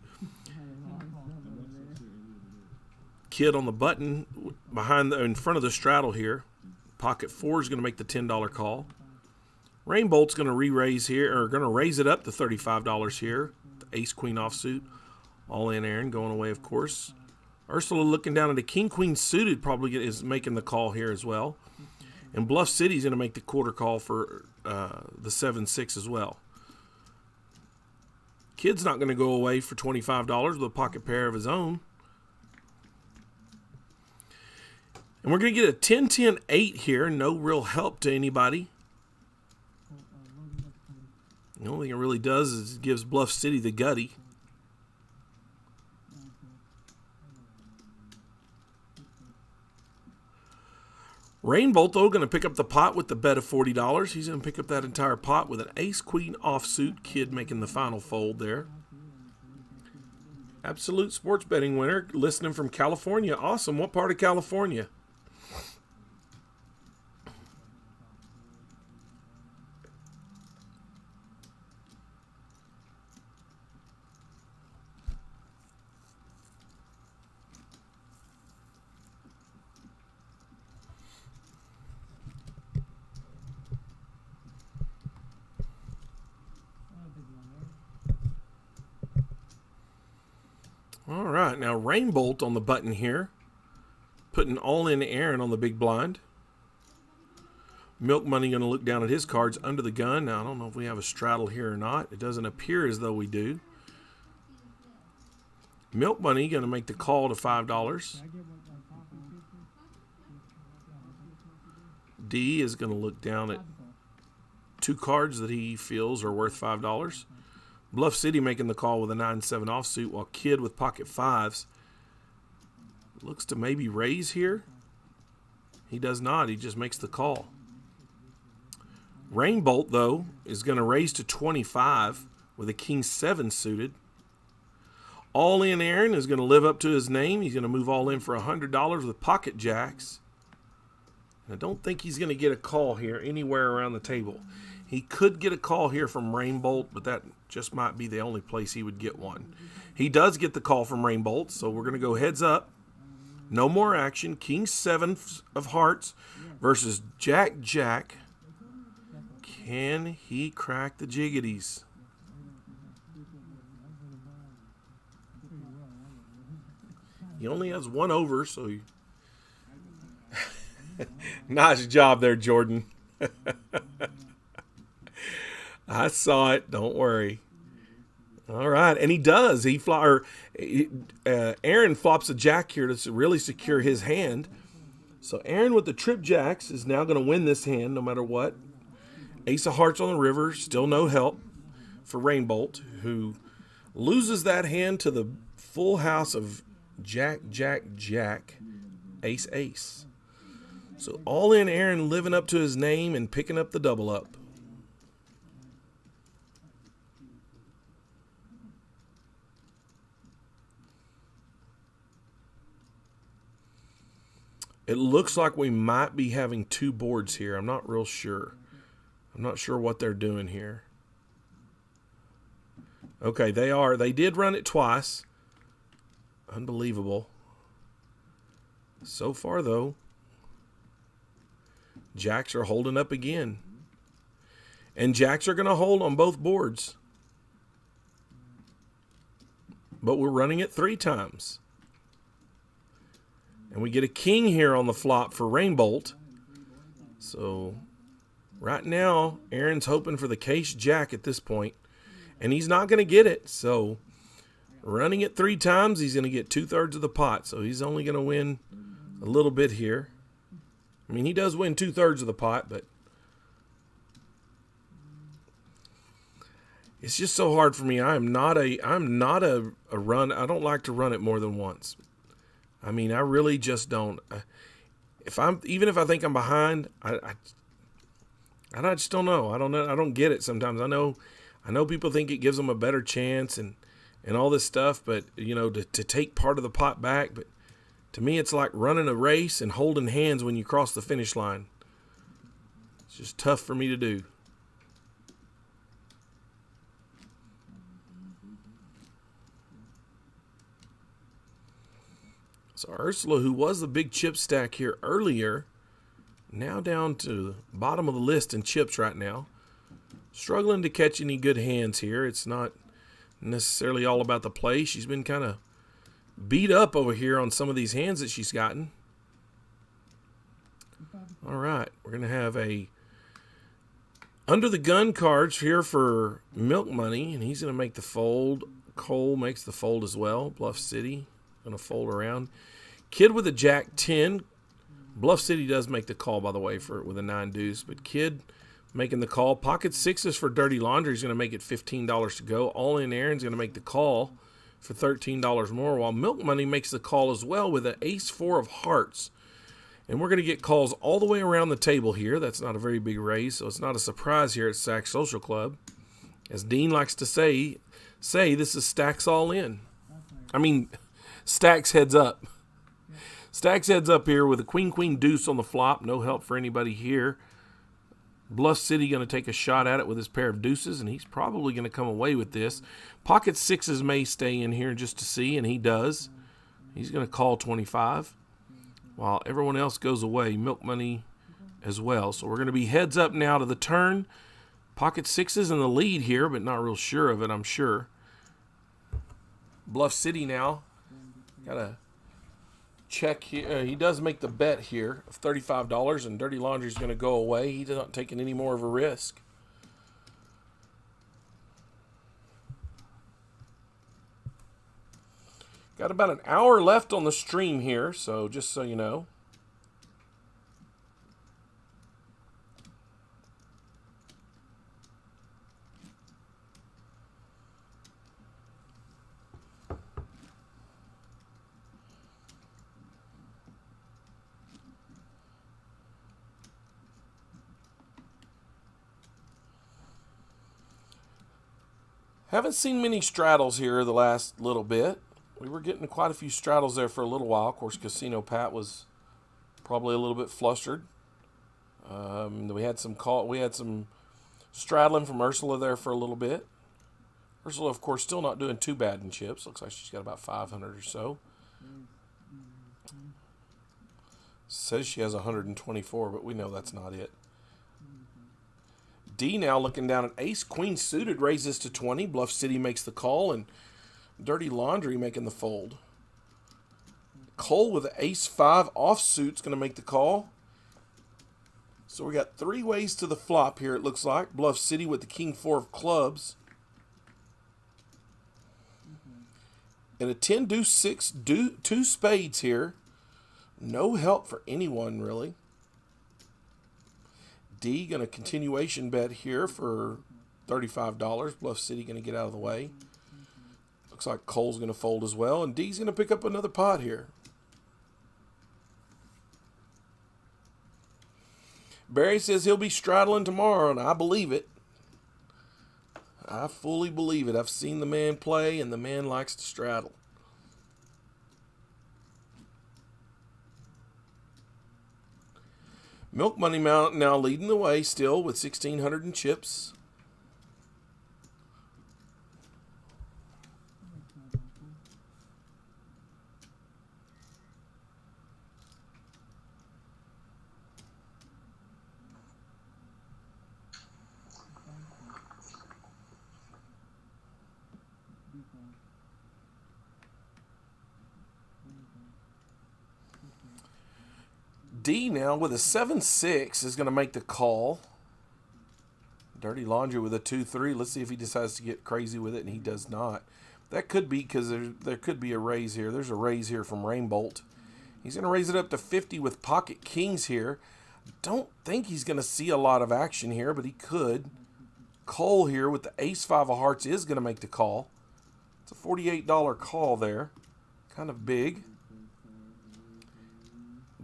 Speaker 1: Kid on the button in front of the straddle here. Pocket 4 is going to make the $10 call. Rainbolt's going to re-raise here, or going to raise it up to $35 here. The ace-queen offsuit. All in Aaron going away, of course. Ursula looking down at a king-queen suited probably is making the call here as well. And Bluff City's going to make the quarter call for the 7-6 as well. Kid's not going to go away for $25 with a pocket pair of his own. And we're going to get a 10-10-8 here. No real help to anybody. The only thing it really does is it gives Bluff City the gutty. Rainbolt, though, going to pick up the pot with the bet of $40. He's going to pick up that entire pot with an ace-queen offsuit. Kid making the final fold there. Absolute sports betting winner, listening from California. Awesome. What part of California? All right, now Rainbolt on the button here, putting all in Aaron on the big blind. Milk Money going to look down at his cards under the gun. Now, I don't know if we have a straddle here or not. It doesn't appear as though we do. Milk Money going to make the call to $5. D is going to look down at 2 cards that he feels are worth $5. Bluff City making the call with a 9-7 offsuit, while Kid with pocket 5s looks to maybe raise here. He does not. He just makes the call. Rainbolt, though, is going to raise to 25 with a king 7 suited. All in Aaron is going to live up to his name. He's going to move all in for $100 with pocket jacks. I don't think he's going to get a call here anywhere around the table. He could get a call here from Rainbolt, but that just might be the only place he would get one. He does get the call from Rainbolt, so we're going to go heads up. No more action. King 7 of hearts versus Jack Jack. Can he crack the jiggities? He only has one over, so he... Nice job there, Jordan. I saw it. Don't worry. All right, and he does. Aaron flops a jack here to really secure his hand. So Aaron with the trip jacks is now going to win this hand no matter what. Ace of hearts on the river, still no help for Rainbolt, who loses that hand to the full house of Jack, Jack, Jack, Ace, Ace. So all in Aaron living up to his name and picking up the double up. It looks like we might be having two boards here. I'm not real sure. I'm not sure what they're doing here. Okay, they are. They did run it twice. Unbelievable. So far, though, jacks are holding up again. And jacks are going to hold on both boards. But we're running it 3 times. And we get a king here on the flop for Rainbolt. So right now, Aaron's hoping for the case jack at this point. And he's not going to get it. So running it 3 times, he's going to get 2/3 of the pot. So he's only going to win a little bit here. I mean, he does win 2/3 of the pot, but it's just so hard for me. I'm not a run. I don't like to run it more than once. I mean, I really just don't. Even if I think I'm behind, I just don't know. I don't know. I don't get it sometimes. I know people think it gives them a better chance and all this stuff, but to take part of the pot back. But to me, it's like running a race and holding hands when you cross the finish line. It's just tough for me to do. So Ursula, who was the big chip stack here earlier, now down to the bottom of the list in chips right now. Struggling to catch any good hands here. It's not necessarily all about the play. She's been kind of beat up over here on some of these hands that she's gotten. All right, we're going to have a under the gun cards here for Milk Money, and he's going to make the fold. Cole makes the fold as well. Bluff City going to fold around. Kid with a Jack 10. Bluff City does make the call, by the way, with a 9 deuce, but Kid making the call. Pocket 6s for Dirty Laundry is going to make it $15 to go. All in Aaron's going to make the call for $13 more, while Milk Money makes the call as well with an Ace 4 of hearts. And we're going to get calls all the way around the table here. That's not a very big raise, so it's not a surprise here at Stack Social Club. As Dean likes to say this is Stacks all in. I mean, Stacks heads up. Stacks heads up here with a queen deuce on the flop. No help for anybody here. Bluff City going to take a shot at it with his pair of deuces, and he's probably going to come away with this. Pocket 6s may stay in here just to see, and he does. He's going to call 25, while everyone else goes away. Milk Money as well. So we're going to be heads up now to the turn. Pocket 6s in the lead here, but not real sure of it, I'm sure. Bluff City now. Got to check here. He does make the bet here of $35, and Dirty Laundry is going to go away. He's not taking any more of a risk. Got about an hour left on the stream here, so just so you know. Haven't seen many straddles here the last little bit. We were getting quite a few straddles there for a little while. Of course, Casino Pat was probably a little bit flustered. We had some straddling from Ursula there for a little bit. Ursula, of course, still not doing too bad in chips. Looks like she's got about 500 or so. Says she has 124, but we know that's not it. D now looking down at ace. Queen suited raises to 20. Bluff City makes the call, and Dirty Laundry making the fold. Cole with the ace-5 offsuit's going to make the call. So we got 3 ways to the flop here, it looks like. Bluff City with the king-4 of clubs. And a 10 deuce 6 2 spades here. No help for anyone really. D going to continuation bet here for $35. Bluff City going to get out of the way. Looks like Cole's going to fold as well, and D's going to pick up another pot here. Barry says he'll be straddling tomorrow, and I believe it. I fully believe it. I've seen the man play, and the man likes to straddle. Milk Money Mountain now leading the way still with 1,600 in chips. D now with a 7-6 is going to make the call. Dirty Laundry with a 2-3. Let's see if he decides to get crazy with it, and he does not. That could be because there could be a raise here. There's a raise here from Rainbolt. He's going to raise it up to 50 with pocket kings here. Don't think he's going to see a lot of action here, but he could. Cole here with the ace-5 of hearts is going to make the call. It's a $48 call there. Kind of big.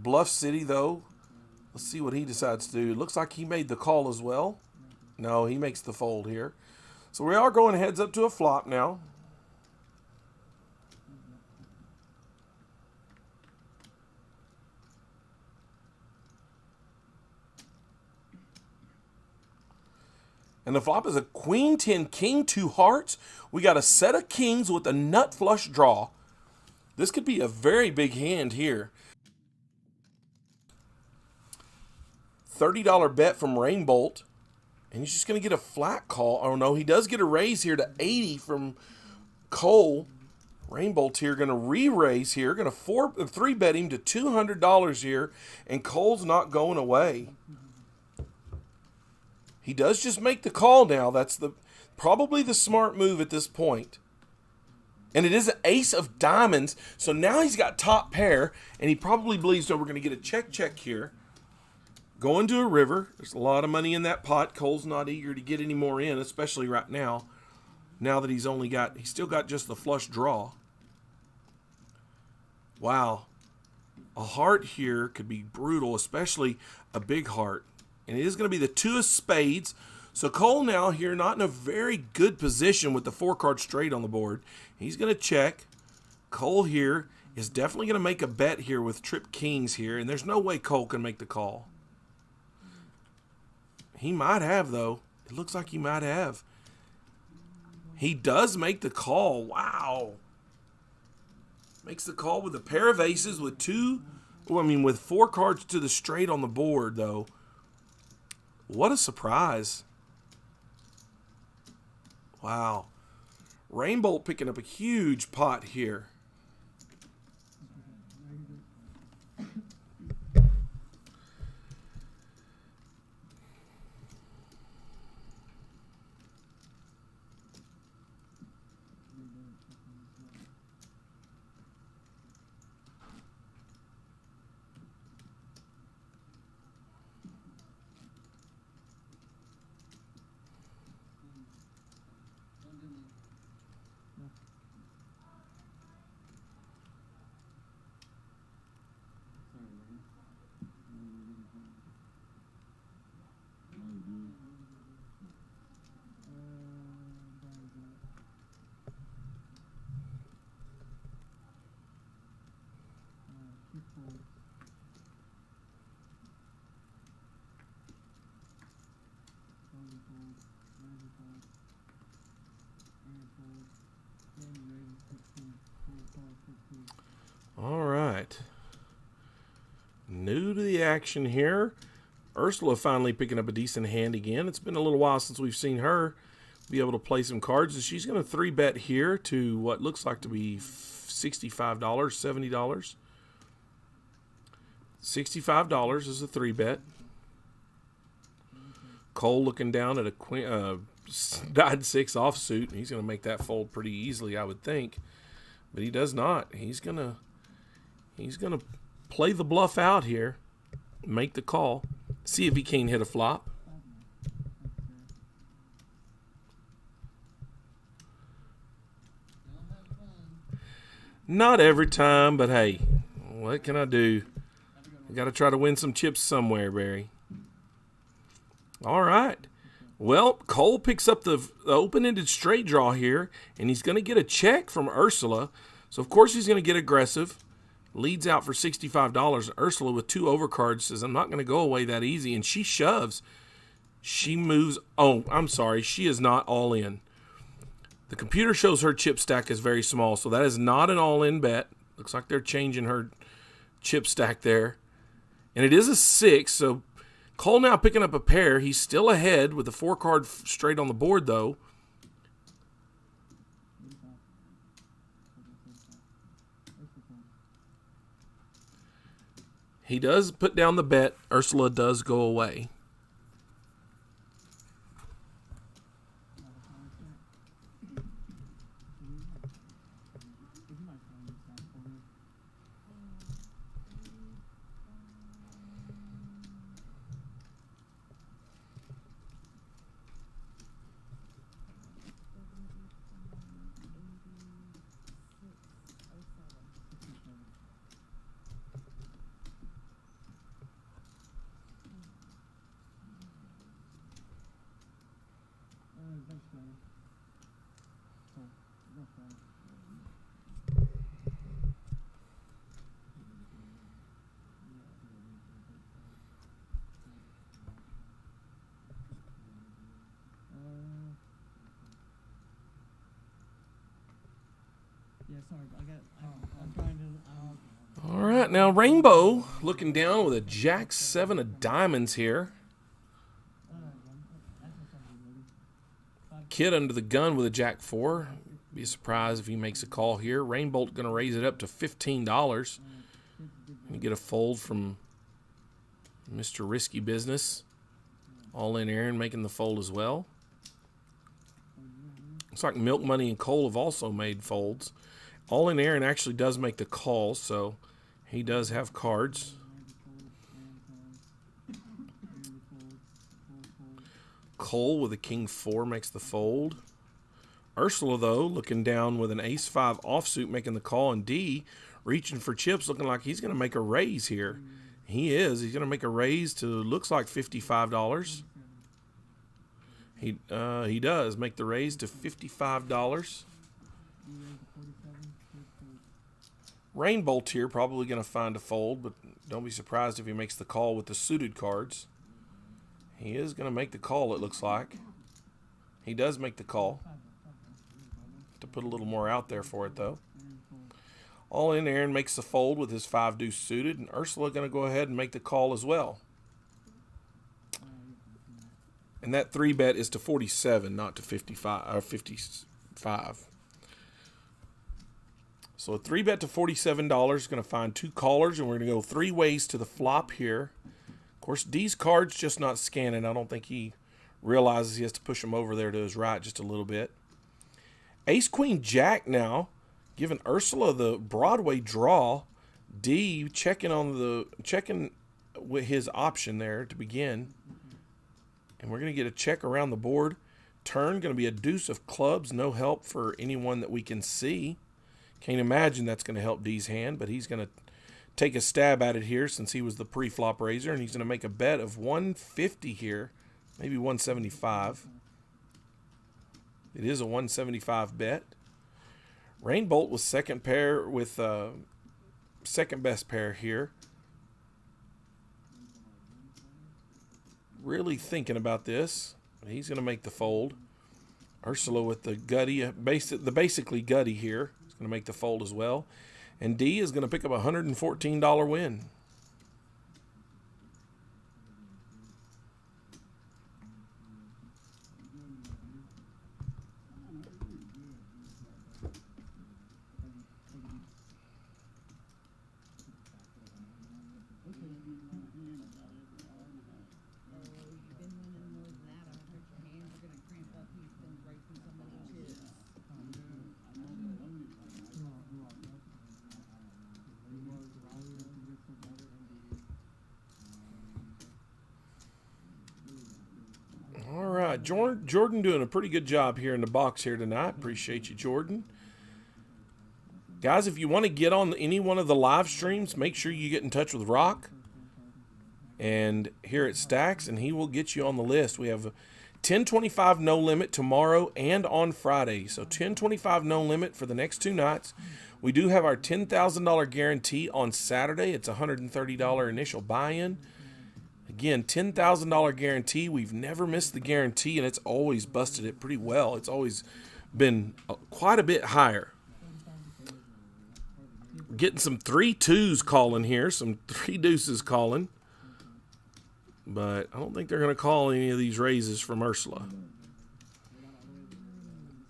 Speaker 1: Bluff City, though, let's see what he decides to do. Looks like he made the call as well. No, he makes the fold here. So we are going heads up to a flop now. And the flop is a queen 10, king 2 hearts. We got a set of kings with a nut flush draw. This could be a very big hand here. $30 bet from Rainbolt. And he's just going to get a flat call. Oh, no, he does get a raise here to 80 from Cole. Rainbolt here going to re-raise here. Going to 3-bet him to $200 here. And Cole's not going away. He does just make the call now. That's probably the smart move at this point. And it is an ace of diamonds. So now he's got top pair. And he probably believes, oh, we're going to get a check here. Going to a river. There's a lot of money in that pot. Cole's not eager to get any more in, especially right now. Now that he's still got just the flush draw. Wow. A heart here could be brutal, especially a big heart. And it is going to be the 2 of spades. So Cole now here not in a very good position with the 4-card straight on the board. He's going to check. Cole here is definitely going to make a bet here with trip kings here. And there's no way Cole can make the call. He might have, though. It looks like he might have. He does make the call. Wow. Makes the call with a pair of aces with with 4 cards to the straight on the board, though. What a surprise. Wow. Rainbolt picking up a huge pot here. All right. New to the action here. Ursula finally picking up a decent hand again. It's been a little while since we've seen her be able to play some cards. And she's going to 3-bet here to what looks like to be $65, $70. $65 is a 3-bet. Cole looking down at a died 6 offsuit. He's going to make that fold pretty easily, I would think. But he does not. He's going to play the bluff out here, make the call, see if he can hit a flop. Not every time, but hey, what can I do? I got to try to win some chips somewhere, Barry. All right. Well, Cole picks up the open-ended straight draw here, and he's going to get a check from Ursula. So, of course, he's going to get aggressive. Leads out for $65. Ursula with 2 overcards says, I'm not going to go away that easy. And she shoves. She moves. Oh, I'm sorry. She is not all in. The computer shows her chip stack is very small, so that is not an all-in bet. Looks like they're changing her chip stack there. And it is a 6, so Cole now picking up a pair. He's still ahead with the 4-card straight on the board, though. He does put down the bet. Ursula does go away. All right, now Rainbow looking down with a Jack 7 of diamonds here. Kid under the gun with a Jack 4. Be surprised if he makes a call here. Rainbolt going to raise it up to $15. And get a fold from Mr. Risky Business. All in Aaron making the fold as well. Looks like Milk Money and Cole have also made folds. All in Aaron actually does make the call, so he does have cards. Cole with a King 4 makes the fold. Ursula, though, looking down with an Ace 5 offsuit making the call. And D reaching for chips, looking like he's going to make a raise here. He is. He's going to make a raise to, looks like $55. He does make the raise to $55. Rainbolt here probably going to find a fold, but don't be surprised if he makes the call with the suited cards. He is going to make the call, it looks like. He does make the call. Have to put a little more out there for it, though. All in, Aaron makes the fold with his 5 deuce suited, and Ursula going to go ahead and make the call as well. And that 3-bet is to 47, not to 55. So a 3-bet to $47 is going to find 2 callers, and we're going to go 3 ways to the flop here. Of course, D's card's just not scanning. I don't think he realizes he has to push him over there to his right just a little bit. Ace, Queen, Jack now, giving Ursula the Broadway draw. D checking with his option there to begin. And we're going to get a check around the board. Turn going to be a deuce of clubs. No help for anyone that we can see. Can't imagine that's going to help D's hand, but he's going to take a stab at it here since he was the pre-flop raiser, and he's going to make a bet of 150 here, maybe 175. It is a 175 bet. Rainbolt with second pair with second best pair here. Really thinking about this. He's going to make the fold. Ursula with the gutty, basically gutty here. He's going to make the fold as well. And D is going to pick up a $114 win. All right, Jordan doing a pretty good job here in the box here tonight. Appreciate you, Jordan. Guys, if you want to get on any one of the live streams, make sure you get in touch with Rock and here at Stacks, and he will get you on the list. We have 1025 no limit tomorrow and on Friday. So 1025 no limit for the next 2 nights. We do have our $10,000 guarantee on Saturday. It's a $130 initial buy-in. Again, $10,000 guarantee. We've never missed the guarantee, and it's always busted it pretty well. It's always been quite a bit higher. We're getting some 3-2s calling here, some 3 deuces calling. But I don't think they're going to call any of these raises from Ursula.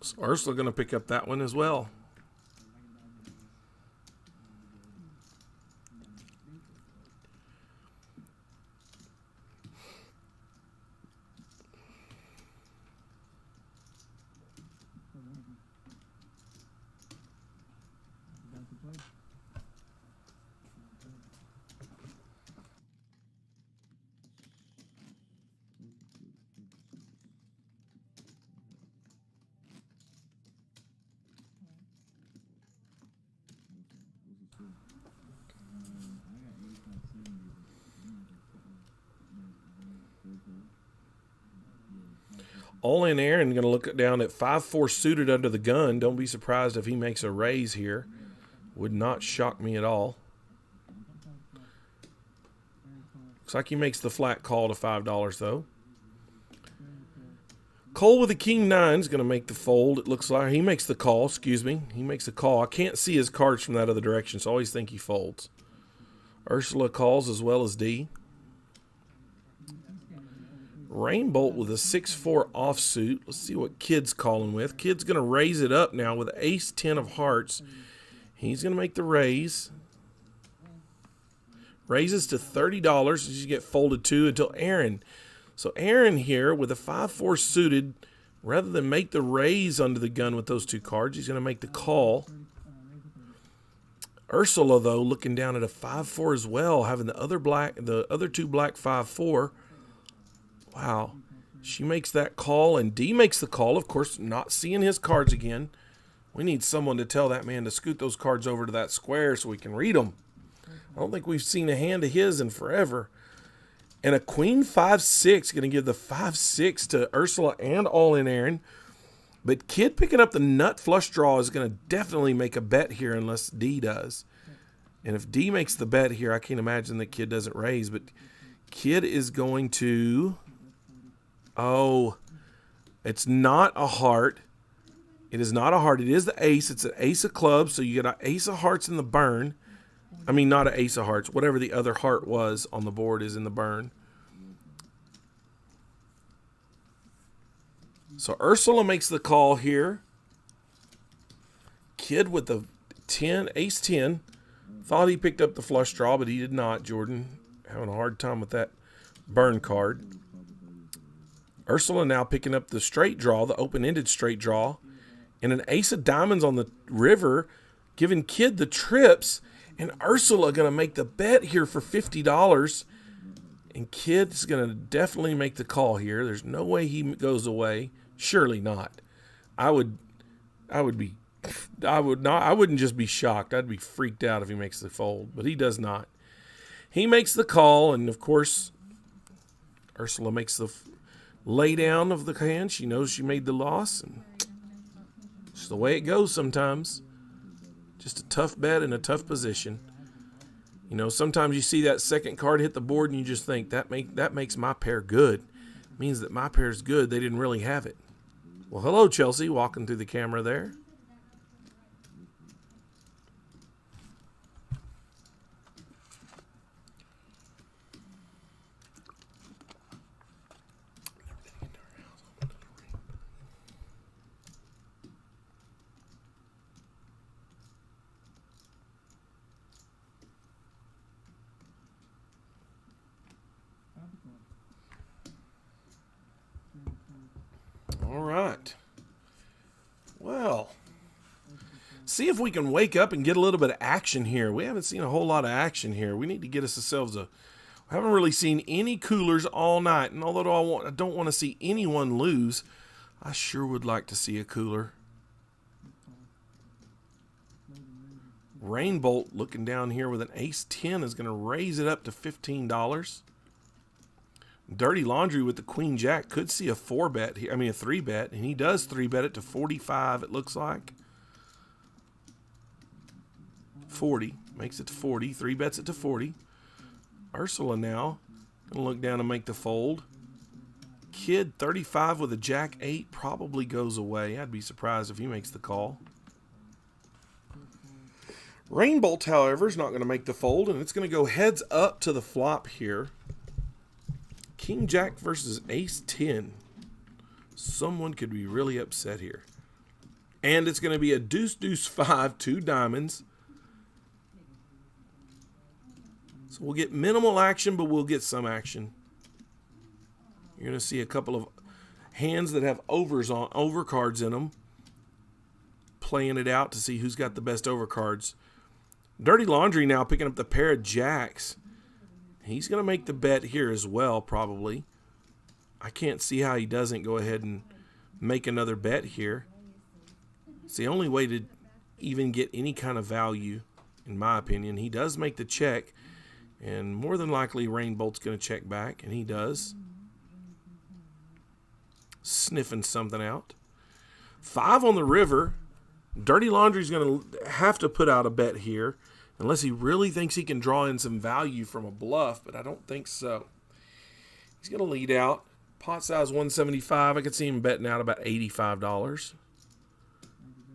Speaker 1: So Ursula going to pick up that one as well. All in Aaron going to look down at 5-4 suited under the gun. Don't be surprised if he makes a raise here. Would not shock me at all. Looks like he makes the flat call to $5 though. Cole with the King 9 is going to make the fold. It looks like he makes the call. Excuse me. He makes the call. I can't see his cards from that other direction, so I always think he folds. Ursula calls as well as D. Rainbolt with a 6-4 offsuit. Let's see what Kid's calling with. Kid's going to raise it up now with ace 10 of hearts. He's going to make the raise. Raises to $30 as you get folded to until Aaron. So Aaron here with a 5-4 suited, rather than make the raise under the gun with those 2 cards, he's going to make the call. Ursula, though, looking down at a 5-4 as well, having the other 2 black 5-4. Wow. She makes that call, and D makes the call. Of course, not seeing his cards again. We need someone to tell that man to scoot those cards over to that square so we can read them. I don't think we've seen a hand of his in forever. And a queen 5-6, going to give the 5-6 to Ursula and all in Aaron. But Kid picking up the nut flush draw is going to definitely make a bet here unless D does. And if D makes the bet here, I can't imagine that Kid doesn't raise. But Kid is going to... Oh, it's not a heart. It is not a heart. It is the ace. It's an ace of clubs, so you get an ace of hearts in the burn. I mean, not an ace of hearts. Whatever the other heart was on the board is in the burn. So Ursula makes the call here. Kid with the 10, ace 10. Thought he picked up the flush draw, but he did not. Jordan having a hard time with that burn card. Ursula now picking up the straight draw, the open-ended straight draw, and an ace of diamonds on the river, giving Kid the trips, and Ursula going to make the bet here for $50, and Kid's going to definitely make the call here. There's no way he goes away. Surely not. I wouldn't just be shocked. I'd be freaked out if he makes the fold, but he does not. He makes the call, and of course, Ursula makes the lay down of the hand. She knows she made the loss, and it's the way it goes sometimes. Just a tough bet in a tough position. You know, sometimes you see that second card hit the board and you just think that makes my pair good. Means that my pair's good. They didn't really have it. Well, hello, Chelsea, walking through the camera there. All right. Well, see if we can wake up and get a little bit of action here. We haven't seen a whole lot of action here. We need to get ourselves a... I haven't really seen any coolers all night. And although I don't want to see anyone lose, I sure would like to see a cooler. Rainbolt looking down here with an ace 10 is going to raise it up to $15. Dirty Laundry with the Queen Jack could see a 4-bet here. I mean a 3-bet, and he does 3-bet it to 45. It looks like 40 makes it to 40. 3-bets it to 40. Ursula now gonna look down and make the fold. Kid 35 with a Jack 8 probably goes away. I'd be surprised if he makes the call. Rainbolt, however, is not going to make the fold, and it's going to go heads up to the flop here. King Jack versus Ace 10. Someone could be really upset here. And it's going to be a deuce, deuce, 5, 2 diamonds. So we'll get minimal action, but we'll get some action. You're going to see a couple of hands that have overcards in them. Playing it out to see who's got the best overcards. Dirty Laundry now picking up the pair of jacks. He's going to make the bet here as well, probably. I can't see how he doesn't go ahead and make another bet here. It's the only way to even get any kind of value, in my opinion. He does make the check, and more than likely Rainbolt's going to check back, and he does. Sniffing something out. 5 on the river. Dirty Laundry's going to have to put out a bet here, unless he really thinks he can draw in some value from a bluff, but I don't think so. He's going to lead out. Pot size 175. I could see him betting out about $85.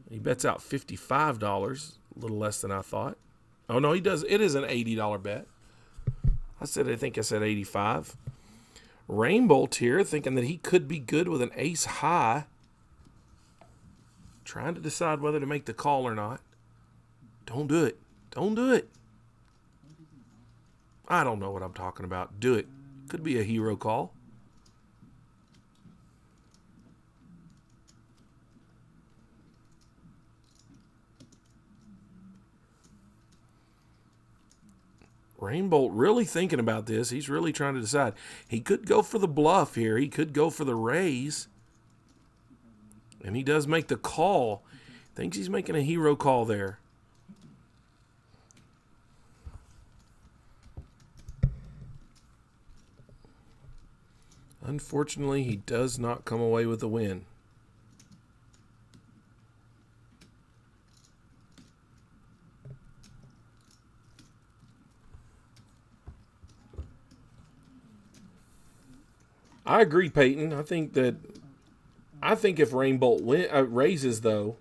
Speaker 1: He bets out $55, a little less than I thought. Oh, no, he does. It is an $80 bet. I think I said 85. Rainbolt here, thinking that he could be good with an ace high. Trying to decide whether to make the call or not. Don't do it. Don't do it. I don't know what I'm talking about. Do it. Could be a hero call. Rainbolt really thinking about this. He's really trying to decide. He could go for the bluff here. He could go for the raise. And he does make the call. Thinks he's making a hero call there. Unfortunately, he does not come away with the win. I agree, Peyton. I think if Rainbolt raises, though,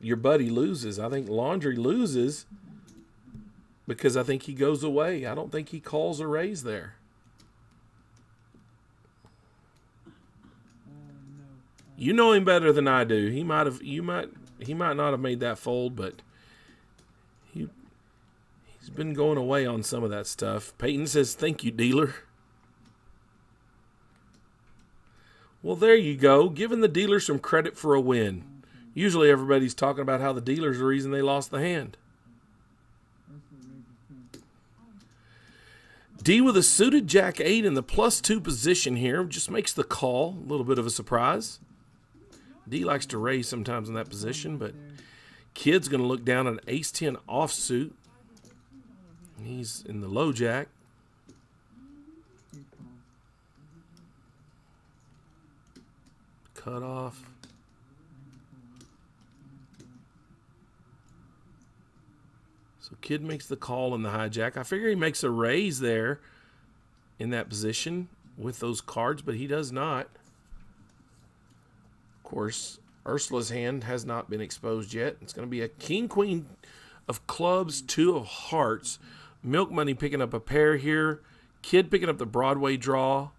Speaker 1: your buddy loses. I think Laundry loses because I think he goes away. I don't think he calls a raise there. You know him better than I do. He might not have made that fold, but he's been going away on some of that stuff. Peyton says, "Thank you, dealer." Well, there you go. Giving the dealer some credit for a win. Usually everybody's talking about how the dealer's the reason they lost the hand. D with a suited Jack 8 in the +2 position here. Just makes the call. A little bit of a surprise. D likes to raise sometimes in that position, but Kid's going to look down at an ace 10 offsuit. He's in the low jack. Cut off. So Kid makes the call in the hijack. I figure he makes a raise there in that position. with those cards, but he does not. Of course, Ursula's hand has not been exposed yet. It's going to be a king, queen of clubs, 2 of hearts. Milk Money picking up a pair here. Kid picking up the Broadway draw.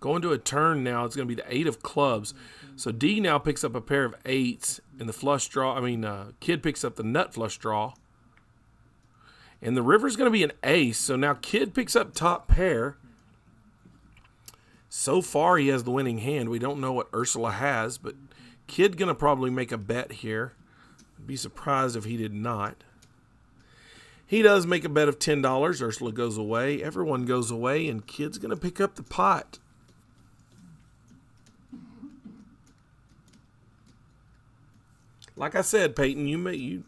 Speaker 1: Going to a turn now, it's going to be the 8 of clubs. So D now picks up a pair of 8s in the flush draw. Kid picks up the nut flush draw. And the river's going to be an ace. So now Kid picks up top pair. So far, he has the winning hand. We don't know what Ursula has, but Kid going to probably make a bet here. I'd be surprised if he did not. He does make a bet of $10. Ursula goes away. Everyone goes away, and Kid's going to pick up the pot. Like I said, Peyton, you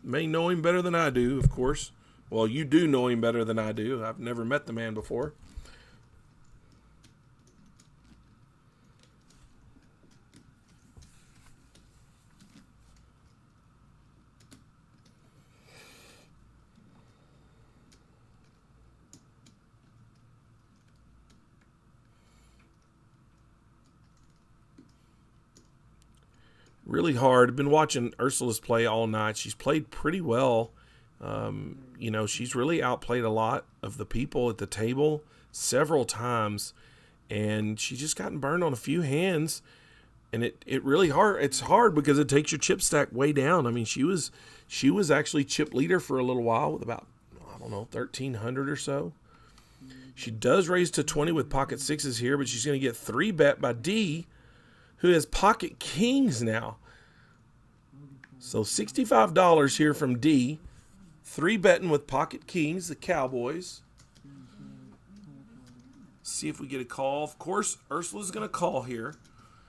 Speaker 1: may know him better than I do, of course. Well, you do know him better than I do. I've never met the man before. Really hard. I've been watching Ursula's play all night. She's played pretty well. She's really outplayed a lot of the people at the table several times, and she's just gotten burned on a few hands. And it really hard. It's hard because it takes your chip stack way down. I mean, she was actually chip leader for a little while with about 1,300 or so. She does raise to 20 with pocket 6s here, but she's going to get 3-bet by D, who has pocket kings now. So $65 here from D. 3-betting with pocket kings, the Cowboys. See if we get a call. Of course, Ursula's going to call here.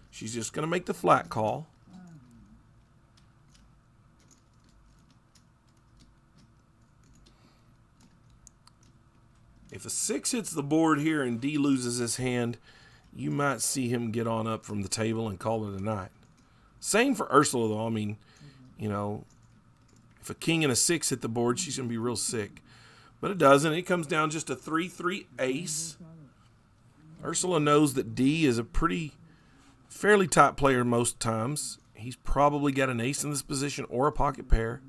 Speaker 1: She's just going to make the flat call. If a 6 hits the board here and D loses his hand, you might see him get on up from the table and call it a night. Same for Ursula, though. I mean, if a king and a 6 hit the board, she's going to be real sick. But it doesn't. It comes down just a 3-3 ace. Ursula knows that D is a fairly tight player most times. He's probably got an ace in this position or a pocket pair.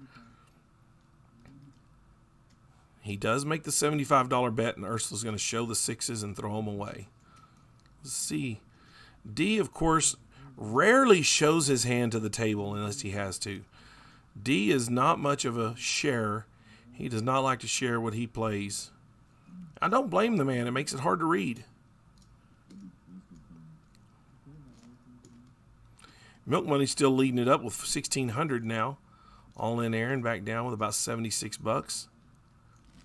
Speaker 1: He does make the $75 bet, and Ursula's going to show the 6s and throw them away. Let's see. D, of course, rarely shows his hand to the table unless he has to. D is not much of a sharer. He does not like to share what he plays. I don't blame the man. It makes it hard to read. Milk Money's still leading it up with $1,600 now. All in Aaron back down with about $76.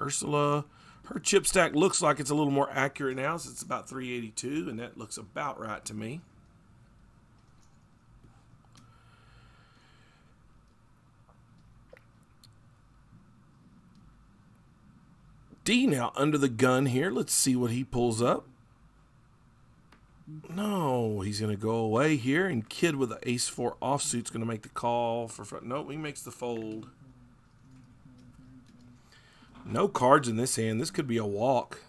Speaker 1: Ursula, her chip stack looks like it's a little more accurate now, so it's about 382, and that looks about right to me. D now under the gun here. Let's see what he pulls up. No, he's going to go away here, and Kid with the ace-4 offsuit's going to make the call for front. Nope, he makes the fold. No cards in this hand. This could be a walk.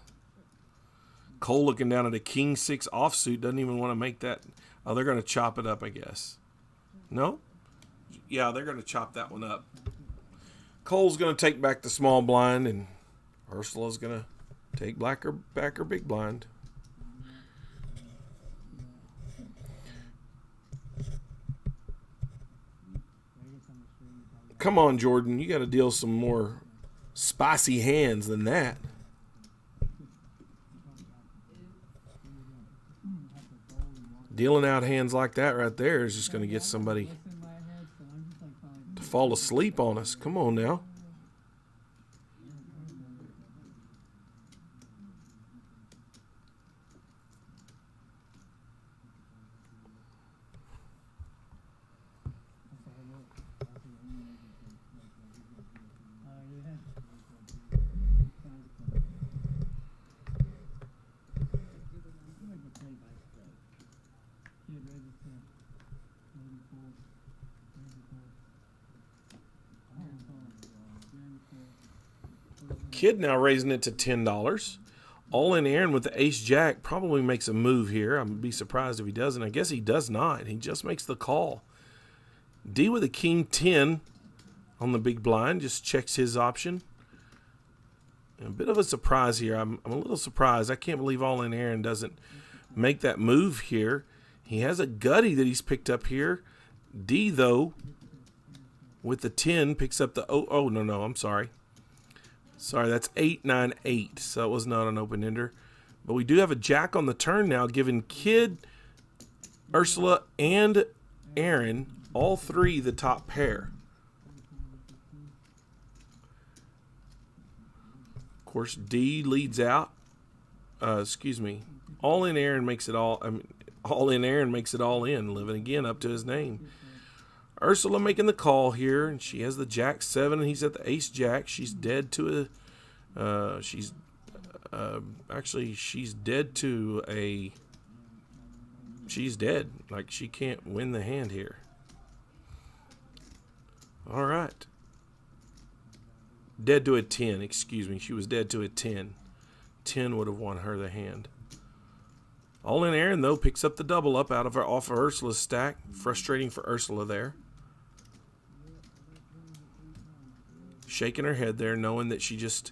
Speaker 1: Cole looking down at a king-6 offsuit. Doesn't even want to make that. Oh, they're going to chop it up, I guess. No? Yeah, they're going to chop that one up. Cole's going to take back the small blind, and Ursula's going to take back her big blind. Come on, Jordan. You got to deal some more spicy hands than that. Dealing out hands like that right there is just going to get somebody to fall asleep on us. Come on now. Kid now raising it to $10. All in Aaron with the ace jack probably makes a move here. I'd be surprised if he doesn't. I guess he does not. He just makes the call. D with a king 10 on the big blind. Just checks his option. A bit of a surprise here. I'm a little surprised. I can't believe all in Aaron doesn't make that move here. He has a gutty that he's picked up here. D, though, with the 10, picks up the... Oh, no, I'm sorry. Sorry, that's 8-9-8, so it was not an open-ender. But we do have a jack on the turn now, giving Kid, Ursula, and Aaron, all three, the top pair. Of course, D leads out. Excuse me. All in Aaron makes it all... all in Aaron makes it all in, living again up to his name. Ursula making the call here, and she has the jack 7, and he's at the ace jack. She's dead to a... actually, she's dead to a... She's dead. Like, she can't win the hand here. All right. Dead to a 10, excuse me. She was dead to a 10. 10 would have won her the hand. All in Aaron, though, picks up the double up off of Ursula's stack. Frustrating for Ursula there. Shaking her head there, knowing that she just...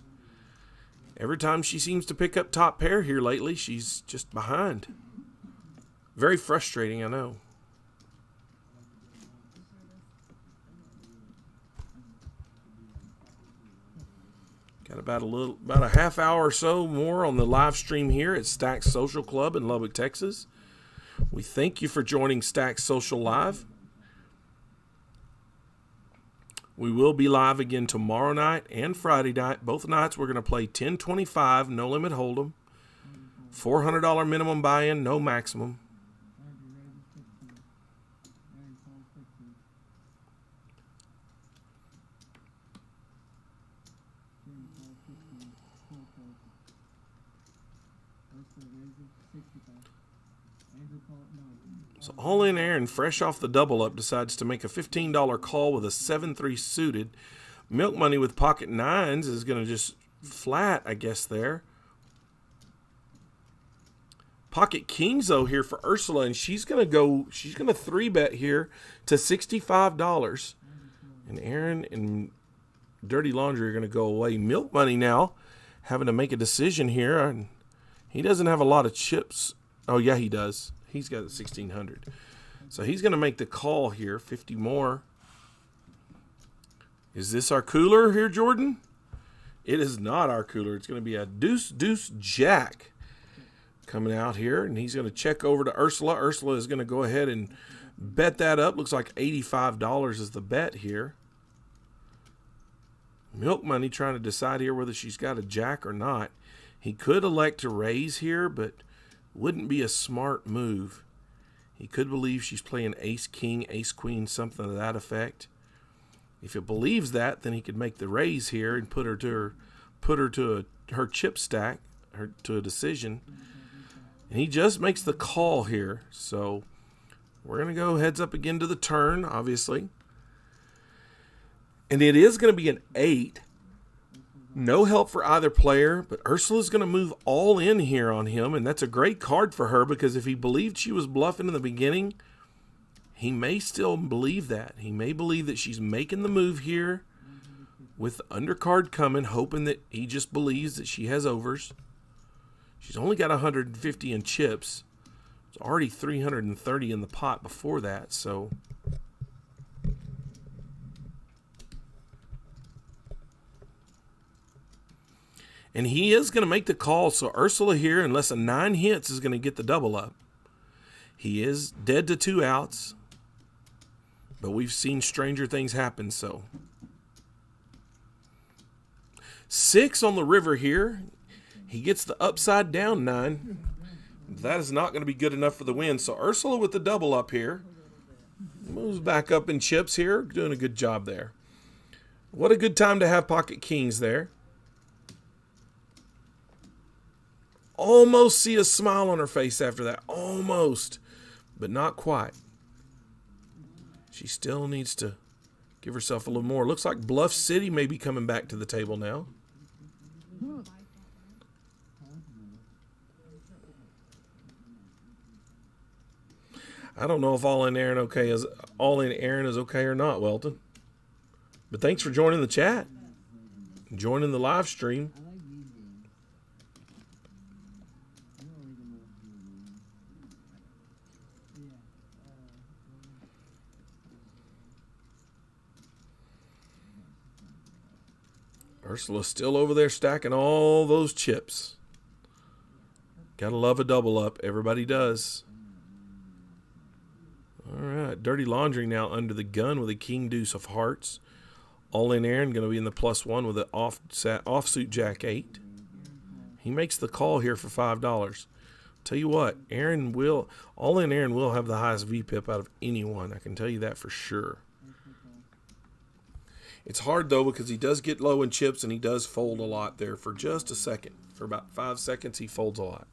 Speaker 1: Every time she seems to pick up top pair here lately, she's just behind. Very frustrating, I know. Got about a half hour or so more on the live stream here at Stack's Social Club in Lubbock, Texas. We thank you for joining Stack's Social Live. We will be live again tomorrow night and Friday night. Both nights we're going to play 1025, no limit hold'em. $400 minimum buy-in, no maximum. So all in Aaron, fresh off the double up, decides to make a $15 call with a 7-3 suited. Milk Money with pocket nines is going to just flat, I guess, there. Pocket kings, though, here for Ursula, and she's going to 3-bet here to $65. And Aaron and Dirty Laundry are going to go away. Milk Money now having to make a decision here. And he doesn't have a lot of chips. Oh, yeah, he does. He's got 1,600. So he's going to make the call here. 50 more. Is this our cooler here, Jordan? It is not our cooler. It's going to be a deuce, jack coming out here. And he's going to check over to Ursula. Ursula is going to go ahead and bet that up. Looks like $85 is the bet here. Milk Money trying to decide here whether she's got a jack or not. He could elect to raise here, but wouldn't be a smart move. He could believe she's playing ace-king, ace-queen, something to that effect. If he believes that, then he could make the raise here and put her to her chip stack, to a decision. And he just makes the call here. So we're going to go heads up again to the turn, obviously. And it is going to be an 8. No help for either player, but Ursula's going to move all in here on him, and that's a great card for her because if he believed she was bluffing in the beginning, he may still believe that. He may believe that she's making the move here with the undercard coming, hoping that he just believes that she has overs. She's only got 150 in chips. It's already 330 in the pot before that, so... And he is going to make the call, so Ursula here, unless a 9 hits, is going to get the double up. He is dead to 2 outs, but we've seen stranger things happen, so. 6 on the river here. He gets the upside down 9. That is not going to be good enough for the win, so Ursula with the double up here. Moves back up in chips here, doing a good job there. What a good time to have pocket kings there. Almost see a smile on her face after that. Almost. But not quite. She still needs to give herself a little more. Looks like Bluff City may be coming back to the table now. I don't know if all in Aaron is okay or not, Welton. But thanks for joining the chat, joining the live stream.
Speaker 6: I like these games. I don't like them all.
Speaker 1: Ursula's still over there stacking all those chips. Gotta love a double up. Everybody does. All right. Dirty Laundry now under the gun with a king deuce of hearts. All in Aaron going to be in the +1 with an offsuit jack 8. He makes the call here for $5. Tell you what, all in Aaron will have the highest VPIP out of anyone. I can tell you that for sure. It's hard, though, because he does get low in chips and he does fold a lot there for just a second. For about 5 seconds, he folds a lot.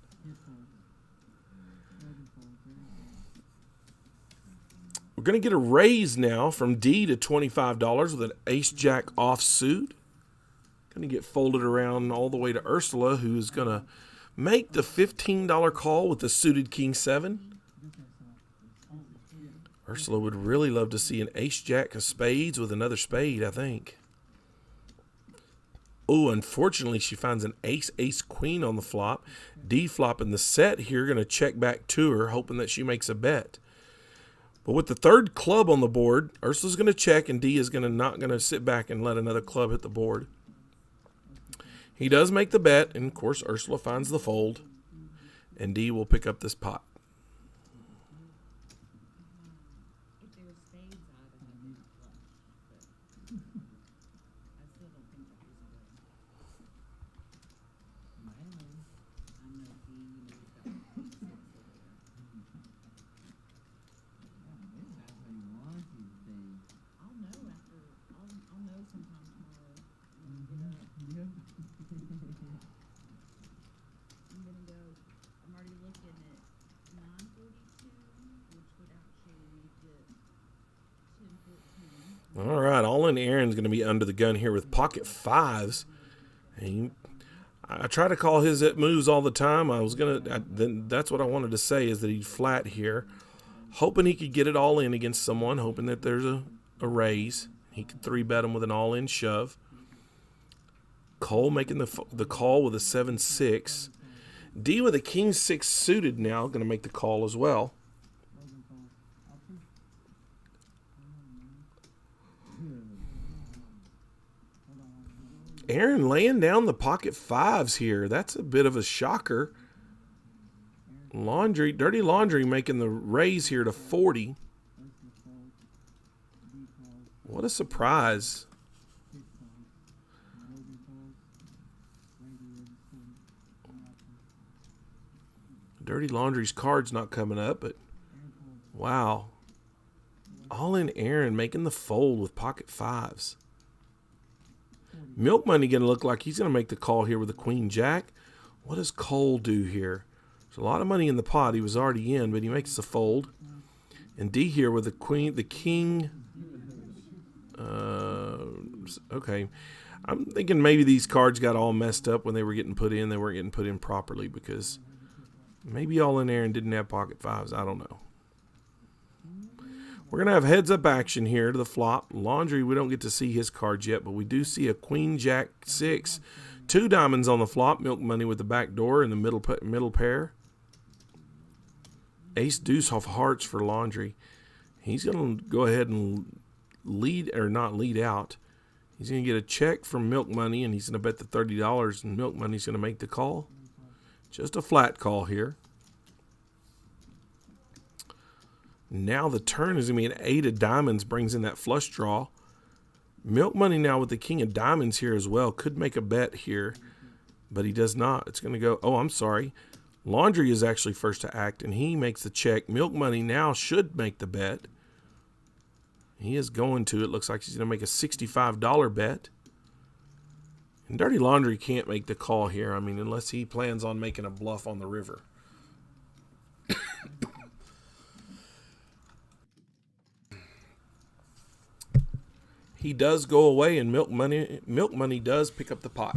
Speaker 1: We're going to get a raise now from D to $25 with an ace-jack offsuit. Going to get folded around all the way to Ursula, who is going to make the $15 call with the suited king 7. Ursula would really love to see an ace-jack of spades with another spade, I think. Oh, unfortunately, she finds an ace-ace-queen on the flop. D flopping the set here, going to check back to her, hoping that she makes a bet. But with the third club on the board, Ursula's going to check, and D is not going to sit back and let another club hit the board. He does make the bet, and of course Ursula finds the fold, and D will pick up this pot.
Speaker 7: If there were spades, I would have made a flush, but I still don't think that was good. I know he knows that.
Speaker 6: That's how you want to say.
Speaker 7: I'll know after. I'll know sometime tomorrow. When I get up.
Speaker 6: Yep.
Speaker 7: I'm gonna go. I'm already looking at 9:42, which would actually make it 10:14.
Speaker 1: All right, all in Aaron's going to be under the gun here with pocket 5s. And I try to call his moves all the time. That's what I wanted to say, is that he'd flat here, hoping he could get it all in against someone, hoping that there's a raise. He could 3-bet him with an all-in shove. Cole making the call with a 7-6. D with a king 6 suited now, going to make the call as well. Aaron laying down the pocket 5s here. That's a bit of a shocker. Dirty Laundry making the raise here to 40. What a surprise. Dirty Laundry's card's not coming up, but wow. All in Aaron making the fold with pocket 5s. Milk Money going to look like he's going to make the call here with the queen jack. What does Cole do here? There's a lot of money in the pot. He was already in, but he makes the fold. And D here with the king. Okay. I'm thinking maybe these cards got all messed up when they were getting put in. They weren't getting put in properly because maybe all in Aaron didn't have pocket 5s. I don't know. We're going to have heads-up action here to the flop. Laundry, we don't get to see his cards yet, but we do see a queen, jack, 6. 2 diamonds on the flop. Milk Money with the back door in the middle pair. Ace, deuce off hearts for Laundry. He's going to go ahead and lead, or not lead out. He's going to get a check from Milk Money, and he's going to bet the $30, and Milk Money's going to make the call. Just a flat call here. Now the turn is going to be an 8 of diamonds, brings in that flush draw. Milk Money now with the king of diamonds here as well. Could make a bet here, but he does not. It's going to go, oh, I'm sorry. Laundry is actually first to act, and he makes the check. Milk Money now should make the bet. He is going to. It looks like he's going to make a $65 bet. And Dirty Laundry can't make the call here, I mean, unless he plans on making a bluff on the river. He does go away, and Milk Money does pick up the pot.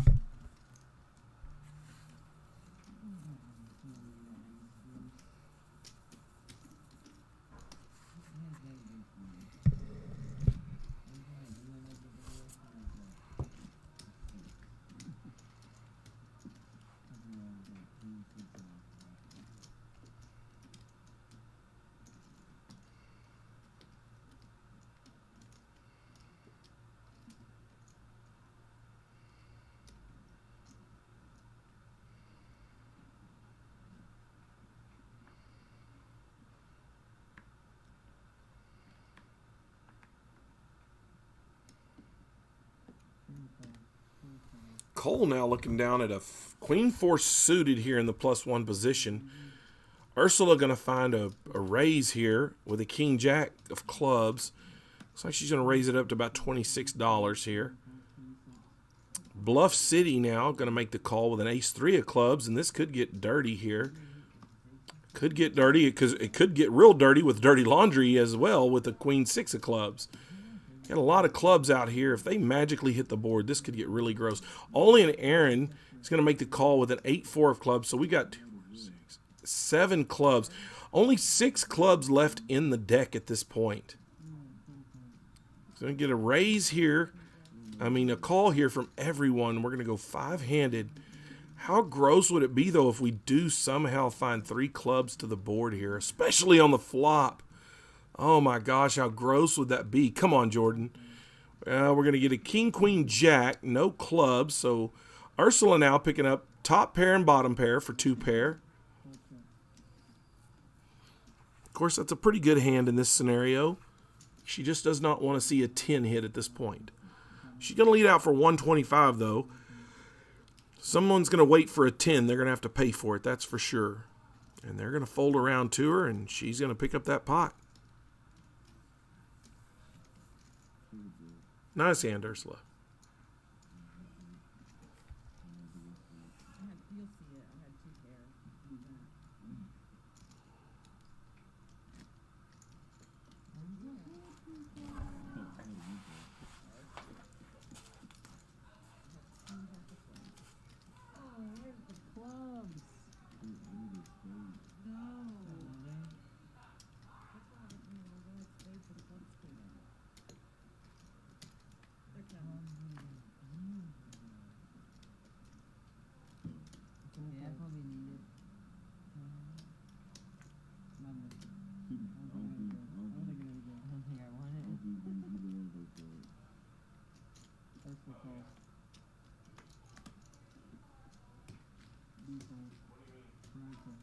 Speaker 1: Cole now looking down at a queen 4 suited here in the +1 position. Ursula going to find a raise here with a king jack of clubs. Looks like she's going to raise it up to about $26 here. Bluff City now going to make the call with an ace 3 of clubs, and this could get dirty here. Could get dirty because it could get real dirty with dirty laundry as well with the queen 6 of clubs. Got a lot of clubs out here. If they magically hit the board, this could get really gross. Ollie and Aaron is going to make the call with an 8-4 of clubs. So we got 2, 4, 6, 7 clubs. Only 6 clubs left in the deck at this point. So going to get a raise here. A call here from everyone. We're going to go 5-handed. How gross would it be, though, if we do somehow find 3 clubs to the board here, especially on the flop? Oh, my gosh, how gross would that be? Come on, Jordan. We're going to get a king, queen, jack, no clubs. So Ursula now picking up top pair and bottom pair for 2 pair. Of course, that's a pretty good hand in this scenario. She just does not want to see a 10 hit at this point. She's going to lead out for 125, though. Someone's going to wait for a 10. They're going to have to pay for it, that's for sure. And they're going to fold around to her, and she's going to pick up that pot. Nice hand, Ursula.
Speaker 7: You'll see it. I had 2 pair. Oh, where's the clubs? No. That's why I didn't know where it's made for the clubs came in. They're coming.
Speaker 6: Yeah, I probably need it. I don't think I want it.
Speaker 3: First we call. B fold. Right fold.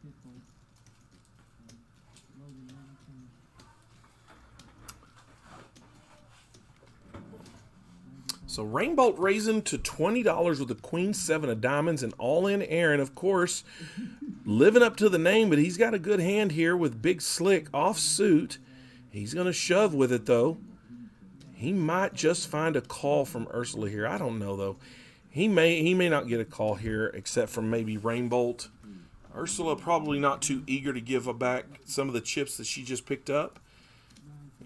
Speaker 3: Hit fold. Logan, Logan, King.
Speaker 1: So Rainbolt raising to $20 with a queen 7 of diamonds, and all in Aaron, of course, living up to the name, but he's got a good hand here with Big Slick off suit. He's going to shove with it, though. He might just find a call from Ursula here. I don't know, though. He may not get a call here, except from maybe Rainbolt. Ursula probably not too eager to give back some of the chips that she just picked up.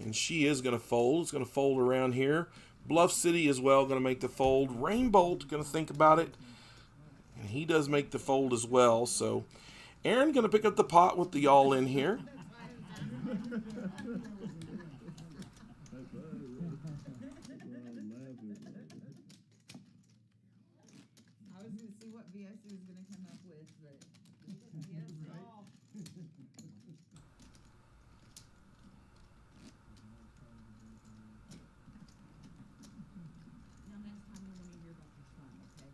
Speaker 1: And she is going to fold. It's going to fold around here. Bluff City as well going to make the fold. Rainbolt going to think about it. And he does make the fold as well. So Aaron going to pick up the pot with the all in here.
Speaker 7: I was going to see what VIC was going to come up with, but yes, all. Now next time we're going to hear about your son, okay?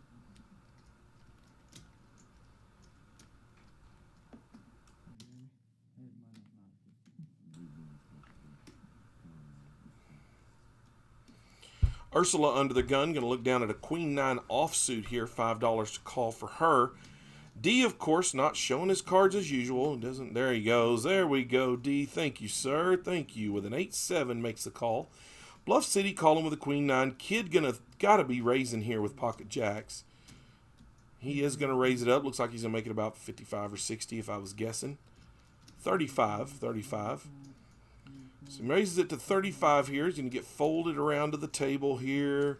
Speaker 1: Ursula under the gun, going to look down at a queen 9 offsuit here, $5 to call for her. D, of course, not showing his cards as usual. Doesn't. There he goes. There we go, D. Thank you, sir. Thank you. With an 8-7 makes the call. Bluff City calling with a queen 9. Kid gotta be raising here with pocket jacks. He is gonna raise it up. Looks like he's gonna make it about 55 or 60 if I was guessing. 35. So he raises it to 35 here. He's going to get folded around to the table here.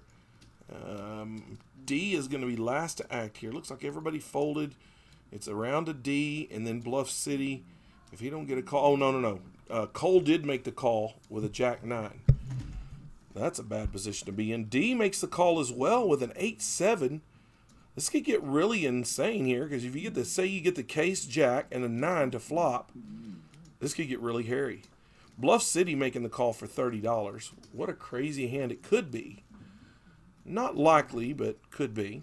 Speaker 1: D is going to be last to act here. Looks like everybody folded. It's around to D, and then Bluff City. If he don't get a call. Oh, no. Cole did make the call with a jack 9. That's a bad position to be in. D makes the call as well with an 8-7. This could get really insane here, because if you get say you get the case jack and a 9 to flop, this could get really hairy. Bluff City making the call for $30. What a crazy hand it could be. Not likely, but could be.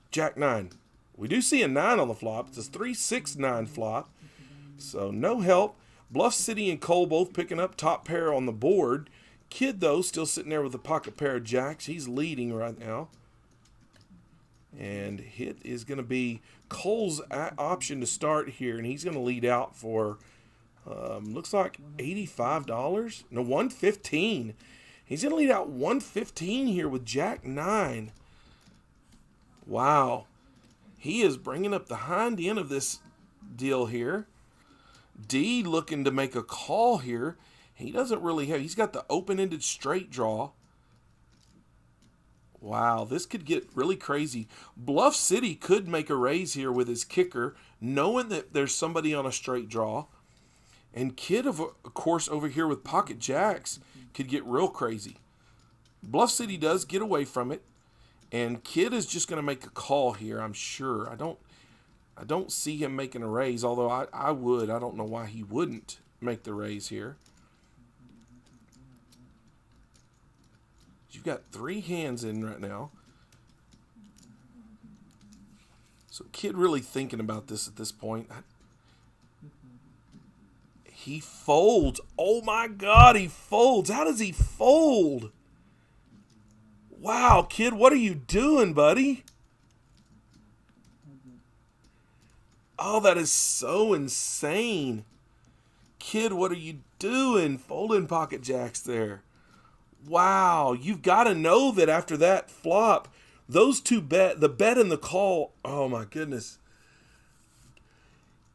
Speaker 1: Jack 9. We do see a 9 on the flop. It's a 3-6-9 flop. So no help. Bluff City and Cole both picking up top pair on the board. Kid, though, still sitting there with a pocket pair of jacks. He's leading right now. And hit is going to be Cole's option to start here. And he's going to lead out for, looks like $85. No, $115. He's going to lead out $115 here with Jack 9. Wow. He is bringing up the hind end of this deal here. D looking to make a call here. He doesn't really have, he's got the open-ended straight draw. Wow, this could get really crazy. Bluff City could make a raise here with his kicker, knowing that there's somebody on a straight draw. And Kid, of course, over here with pocket jacks could get real crazy. Bluff City does get away from it. And Kid is just going to make a call here, I'm sure. I don't see him making a raise, although I would. I don't know why he wouldn't make the raise here. You've got 3 hands in right now. So Kid really thinking about this at this point. He folds. Oh my God, he folds. How does he fold? Wow, Kid, what are you doing, buddy? Oh, that is so insane. Kid, what are you doing? Folding pocket jacks there. Wow, you've got to know that after that flop, those two the bet and the call, oh my goodness.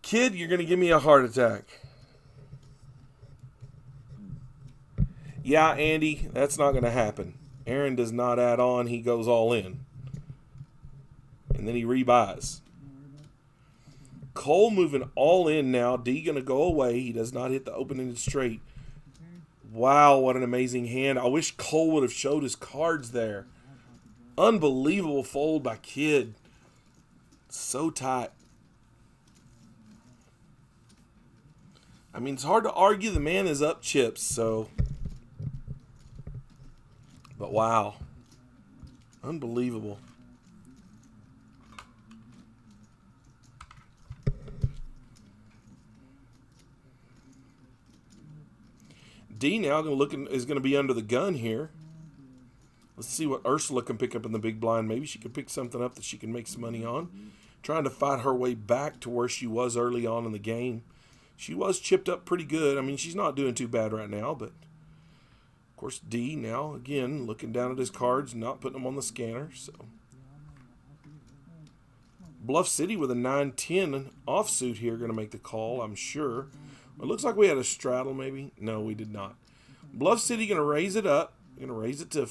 Speaker 1: Kid, you're going to give me a heart attack. Yeah, Andy, that's not going to happen. Aaron does not add on, he goes all in. And then he rebuys. Cole moving all in now. D going to go away. He does not hit the open-ended straight. Wow, what an amazing hand. I wish Cole would have showed his cards there. Unbelievable fold by Kid. So tight. I mean, it's hard to argue the man is up chips, so. But wow. Unbelievable. D now is going to be under the gun here. Let's see what Ursula can pick up in the big blind. Maybe she can pick something up that she can make some money on. Trying to fight her way back to where she was early on in the game. She was chipped up pretty good. I mean, she's not doing too bad right now, but of course D now, again, looking down at his cards, not putting them on the scanner. So Bluff City with a 9-10 offsuit here going to make the call, I'm sure. It looks like we had a straddle, maybe. No, we did not. Bluff City going to raise it up. Going to raise it to,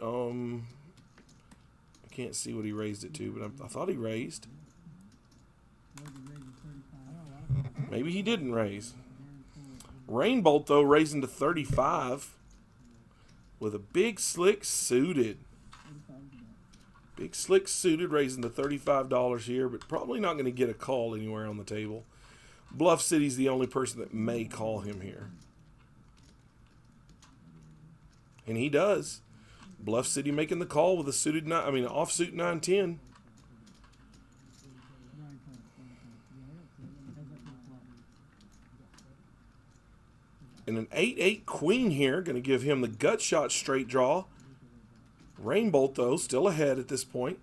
Speaker 1: I can't see what he raised it to, but I thought he raised. Maybe he didn't raise. Rainbolt, though, raising to 35 with a big slick suited. Big slick suited, raising to $35 here, but probably not going to get a call anywhere on the table. Bluff City's the only person that may call him here. And he does. Bluff City making the call with a offsuit 9-10. And an 8-8 queen here, going to give him the gut shot straight draw. Rainbolt, though, still ahead at this point.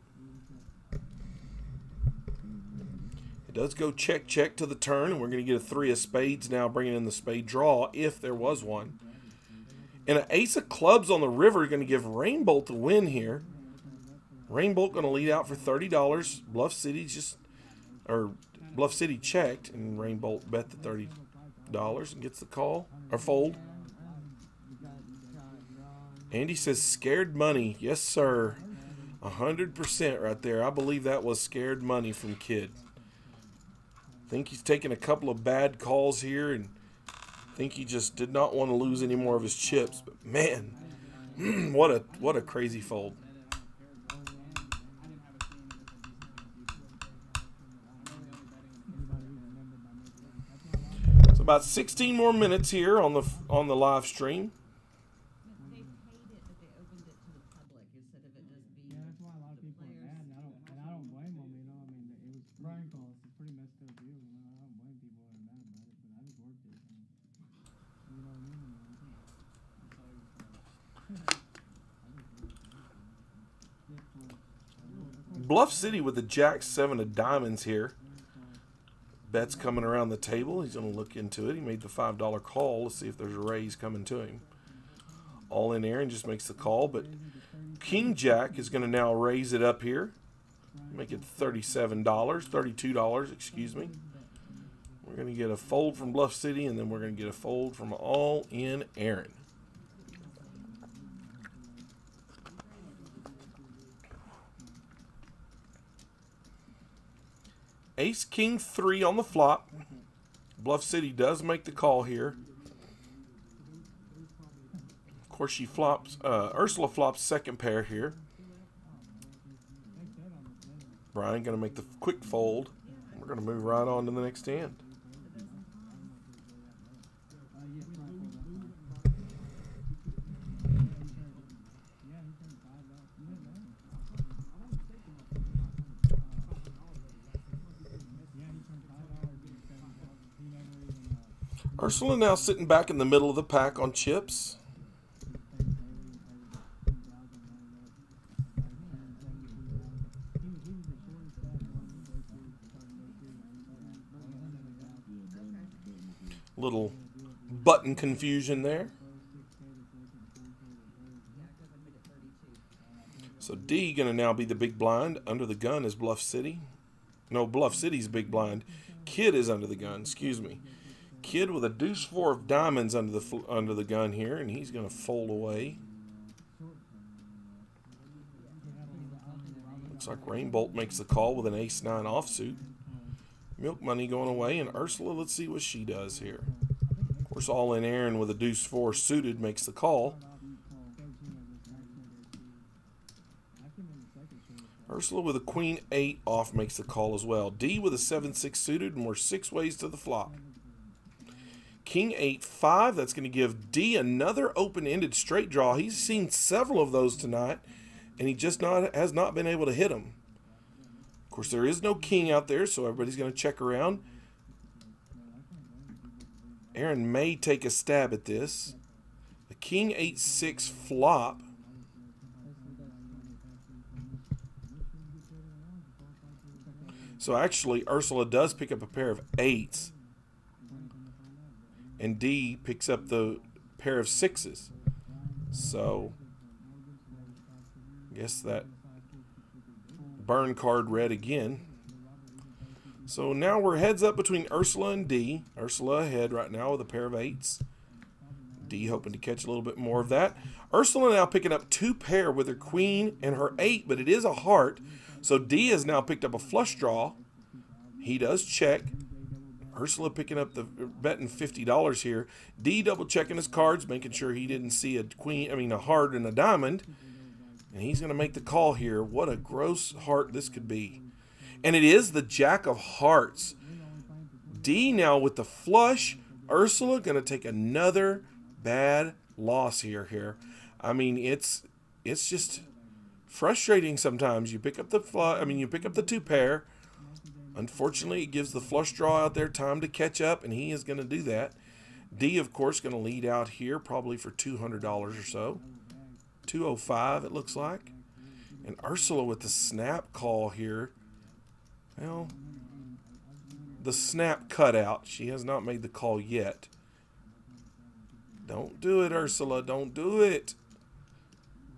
Speaker 1: It does go check, check to the turn, and we're going to get a 3 of spades now, bringing in the spade draw, if there was one. And an ace of clubs on the river, going to give Rainbolt the win here. Rainbolt going to lead out for $30. Bluff City checked, and Rainbolt bet the $30 and gets the call, or fold. Andy says scared money. Yes, sir. 100% right there. I believe that was scared money from Kid. I think he's taking a couple of bad calls here, and I think he just did not want to lose any more of his chips. But man, what a crazy fold. So about 16 more minutes here on the live stream.
Speaker 7: They paid it, but they opened it to the public instead of it just being.
Speaker 3: Yeah, that's why a lot of people are mad, and I don't blame them. You know, I mean, it was Brian calls. It's a pretty messed up deal. You know, I don't blame people that are mad about it, but I just worked it. And, you know what I mean? That's all you
Speaker 1: Bluff City with the Jack 7 of diamonds here. Bet's coming around the table. He's going to look into it. He made the $5 call. Let's see if there's a raise coming to him. All in Aaron just makes the call, but King Jack is going to now raise it up here. Make it $37, $32, excuse me. We're going to get a fold from Bluff City, and then we're going to get a fold from All in Aaron. Ace King 3 on the flop. Bluff City does make the call here. Of course, she flops. Ursula flops second pair here. Brian going to make the quick fold. We're going to move right on to the next hand. Ursula now sitting back in the middle of the pack on chips. Little button confusion there. So D going to now be the big blind. Under the gun is Bluff City. No, Bluff City's big blind. Kid is under the gun, excuse me. Kid with a deuce 4 of diamonds under the gun here, and he's going to fold away. Looks like Rainbolt makes the call with an ace 9 offsuit. Milk Money going away, and Ursula, let's see what she does here. Of course, All in Aaron with a deuce 4 suited makes the call. Ursula with a queen 8 off makes the call as well. D with a 7-6 suited, and we're 6 ways to the flop. King 8-5, that's going to give D another open-ended straight draw. He's seen several of those tonight, and he just has not been able to hit them. Of course, there is no king out there, so everybody's going to check around. Aaron may take a stab at this. The King 8-6 flop. So actually, Ursula does pick up a pair of 8s. And D picks up the pair of 6s. So, I guess that burn card read again. So now we're heads up between Ursula and D. Ursula ahead right now with a pair of 8s. D hoping to catch a little bit more of that. Ursula now picking up 2 pair with her queen and her 8, but it is a heart. So D has now picked up a flush draw. He does check. Ursula picking up the betting $50 here. D double checking his cards, making sure he didn't see a heart and a diamond. And he's going to make the call here. What a gross heart this could be. And it is the Jack of Hearts. D now with the flush. Ursula going to take another bad loss here. I mean, it's just frustrating sometimes. You pick up the 2 pair. Unfortunately, it gives the flush draw out there time to catch up, and he is going to do that. D, of course, going to lead out here probably for $200 or so. $205, it looks like. And Ursula with the snap call here. Well, the snap cutout. She has not made the call yet. Don't do it, Ursula. Don't do it.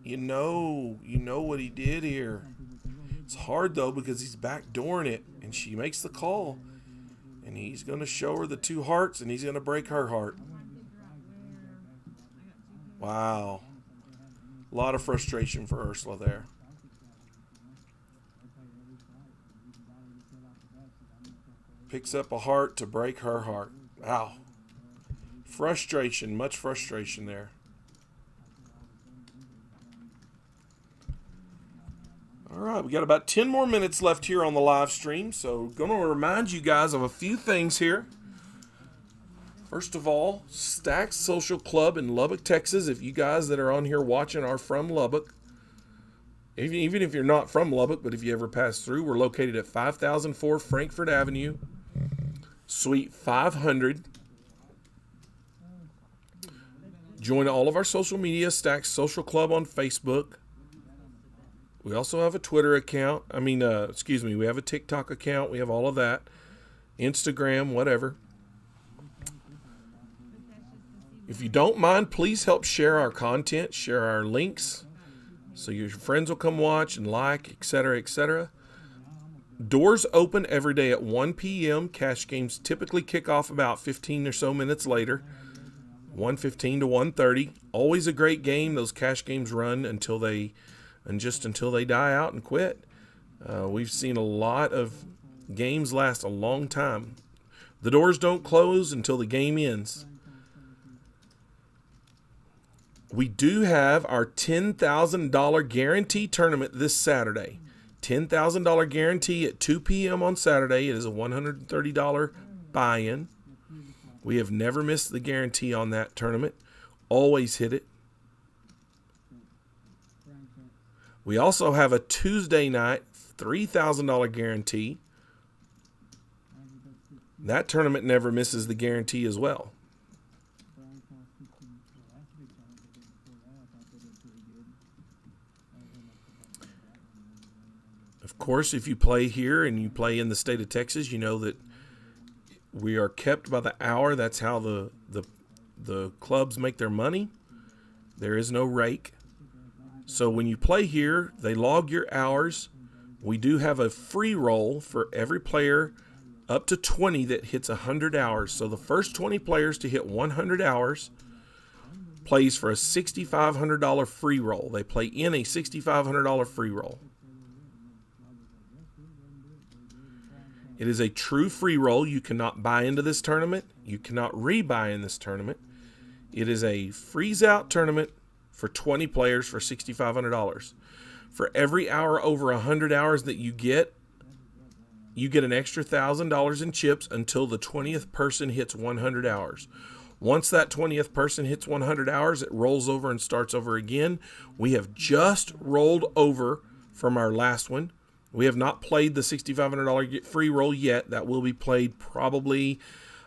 Speaker 1: You know what he did here. It's hard, though, because he's backdooring it, and she makes the call. And he's going to show her the 2 hearts, and he's going to break her heart. Wow. A lot of frustration for Ursula there. Picks up a heart to break her heart. Wow. Frustration, much frustration there. All right, we got about 10 more minutes left here on the live stream, so going to remind you guys of a few things here. First of all, Stacks Social Club in Lubbock, Texas. If you guys that are on here watching are from Lubbock, even if you're not from Lubbock, but if you ever pass through, we're located at 5004 Frankfort Avenue, Suite 500. Join all of our social media, Stacks Social Club on Facebook. We also have a Twitter account. We have a TikTok account. We have all of that. Instagram, whatever. If you don't mind, please help share our content, share our links, so your friends will come watch and like, etc., etc. Doors open every day at 1 p.m. Cash games typically kick off about 15 or so minutes later, 1:15 to 1:30. Always a great game. Those cash games run until they die out and quit. We've seen a lot of games last a long time. The doors don't close until the game ends. We do have our $10,000 guarantee tournament this Saturday. $10,000 guarantee at 2 p.m. on Saturday. It is a $130 buy-in. We have never missed the guarantee on that tournament. Always hit it. We also have a Tuesday night $3,000 guarantee. That tournament never misses the guarantee as well. Of course, if you play here and you play in the state of Texas, you know that we are kept by the hour. That's how the clubs make their money. There is no rake. So when you play here, they log your hours. We do have a free roll for every player up to 20 that hits 100 hours. So the first 20 players to hit 100 hours plays for a $6,500 free roll. They play in a $6,500 free roll. It is a true free roll. You cannot buy into this tournament. You cannot rebuy in this tournament. It is a freeze-out tournament for 20 players for $6,500. For every hour over 100 hours that you get an extra $1,000 in chips until the 20th person hits 100 hours. Once that 20th person hits 100 hours, it rolls over and starts over again. We have just rolled over from our last one. We have not played the $6,500 free roll yet. That will be played probably,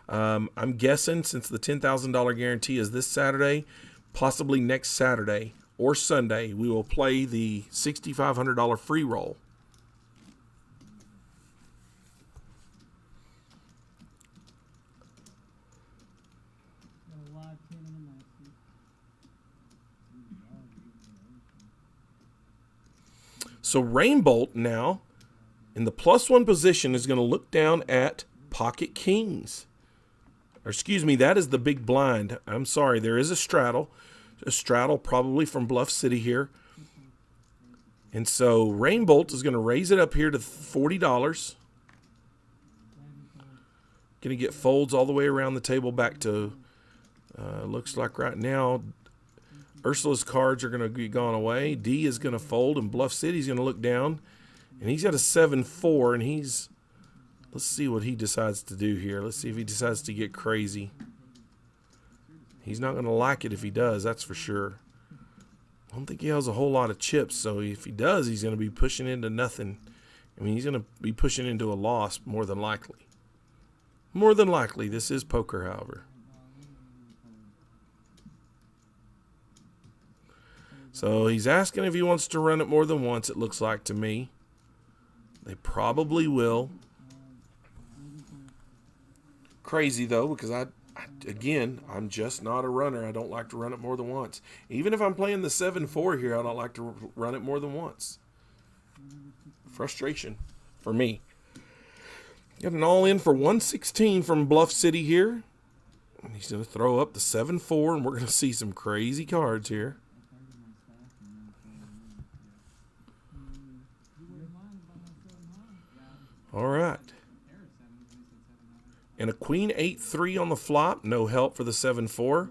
Speaker 1: I'm guessing, since the $10,000 guarantee is this Saturday, possibly next Saturday or Sunday, we will play the $6,500 free roll. So Rainbolt now, in the +1 position, is going to look down at Pocket Kings. Or excuse me, that is the big blind. I'm sorry, there is a straddle. A straddle probably from Bluff City here. And so Rainbolt is going to raise it up here to $40. Going to get folds all the way around the table back to, looks like right now, Ursula's cards are going to be gone away. D is going to fold, and Bluff City's going to look down. And he's got a 7-4, and let's see what he decides to do here. Let's see if he decides to get crazy. He's not going to like it if he does, that's for sure. I don't think he has a whole lot of chips, so if he does, he's going to be pushing into nothing. He's going to be pushing into a loss, more than likely. More than likely. This is poker, however. So he's asking if he wants to run it more than once, it looks like to me. They probably will. Crazy, though, because I'm just not a runner. I don't like to run it more than once. Even if I'm playing the 7-4 here, I don't like to run it more than once. Frustration for me. Got an all-in for 116 from Bluff City here. He's going to throw up the 7-4, and we're going to see some crazy cards here. All right. And a Queen 8-3 on the flop. No help for the 7-4.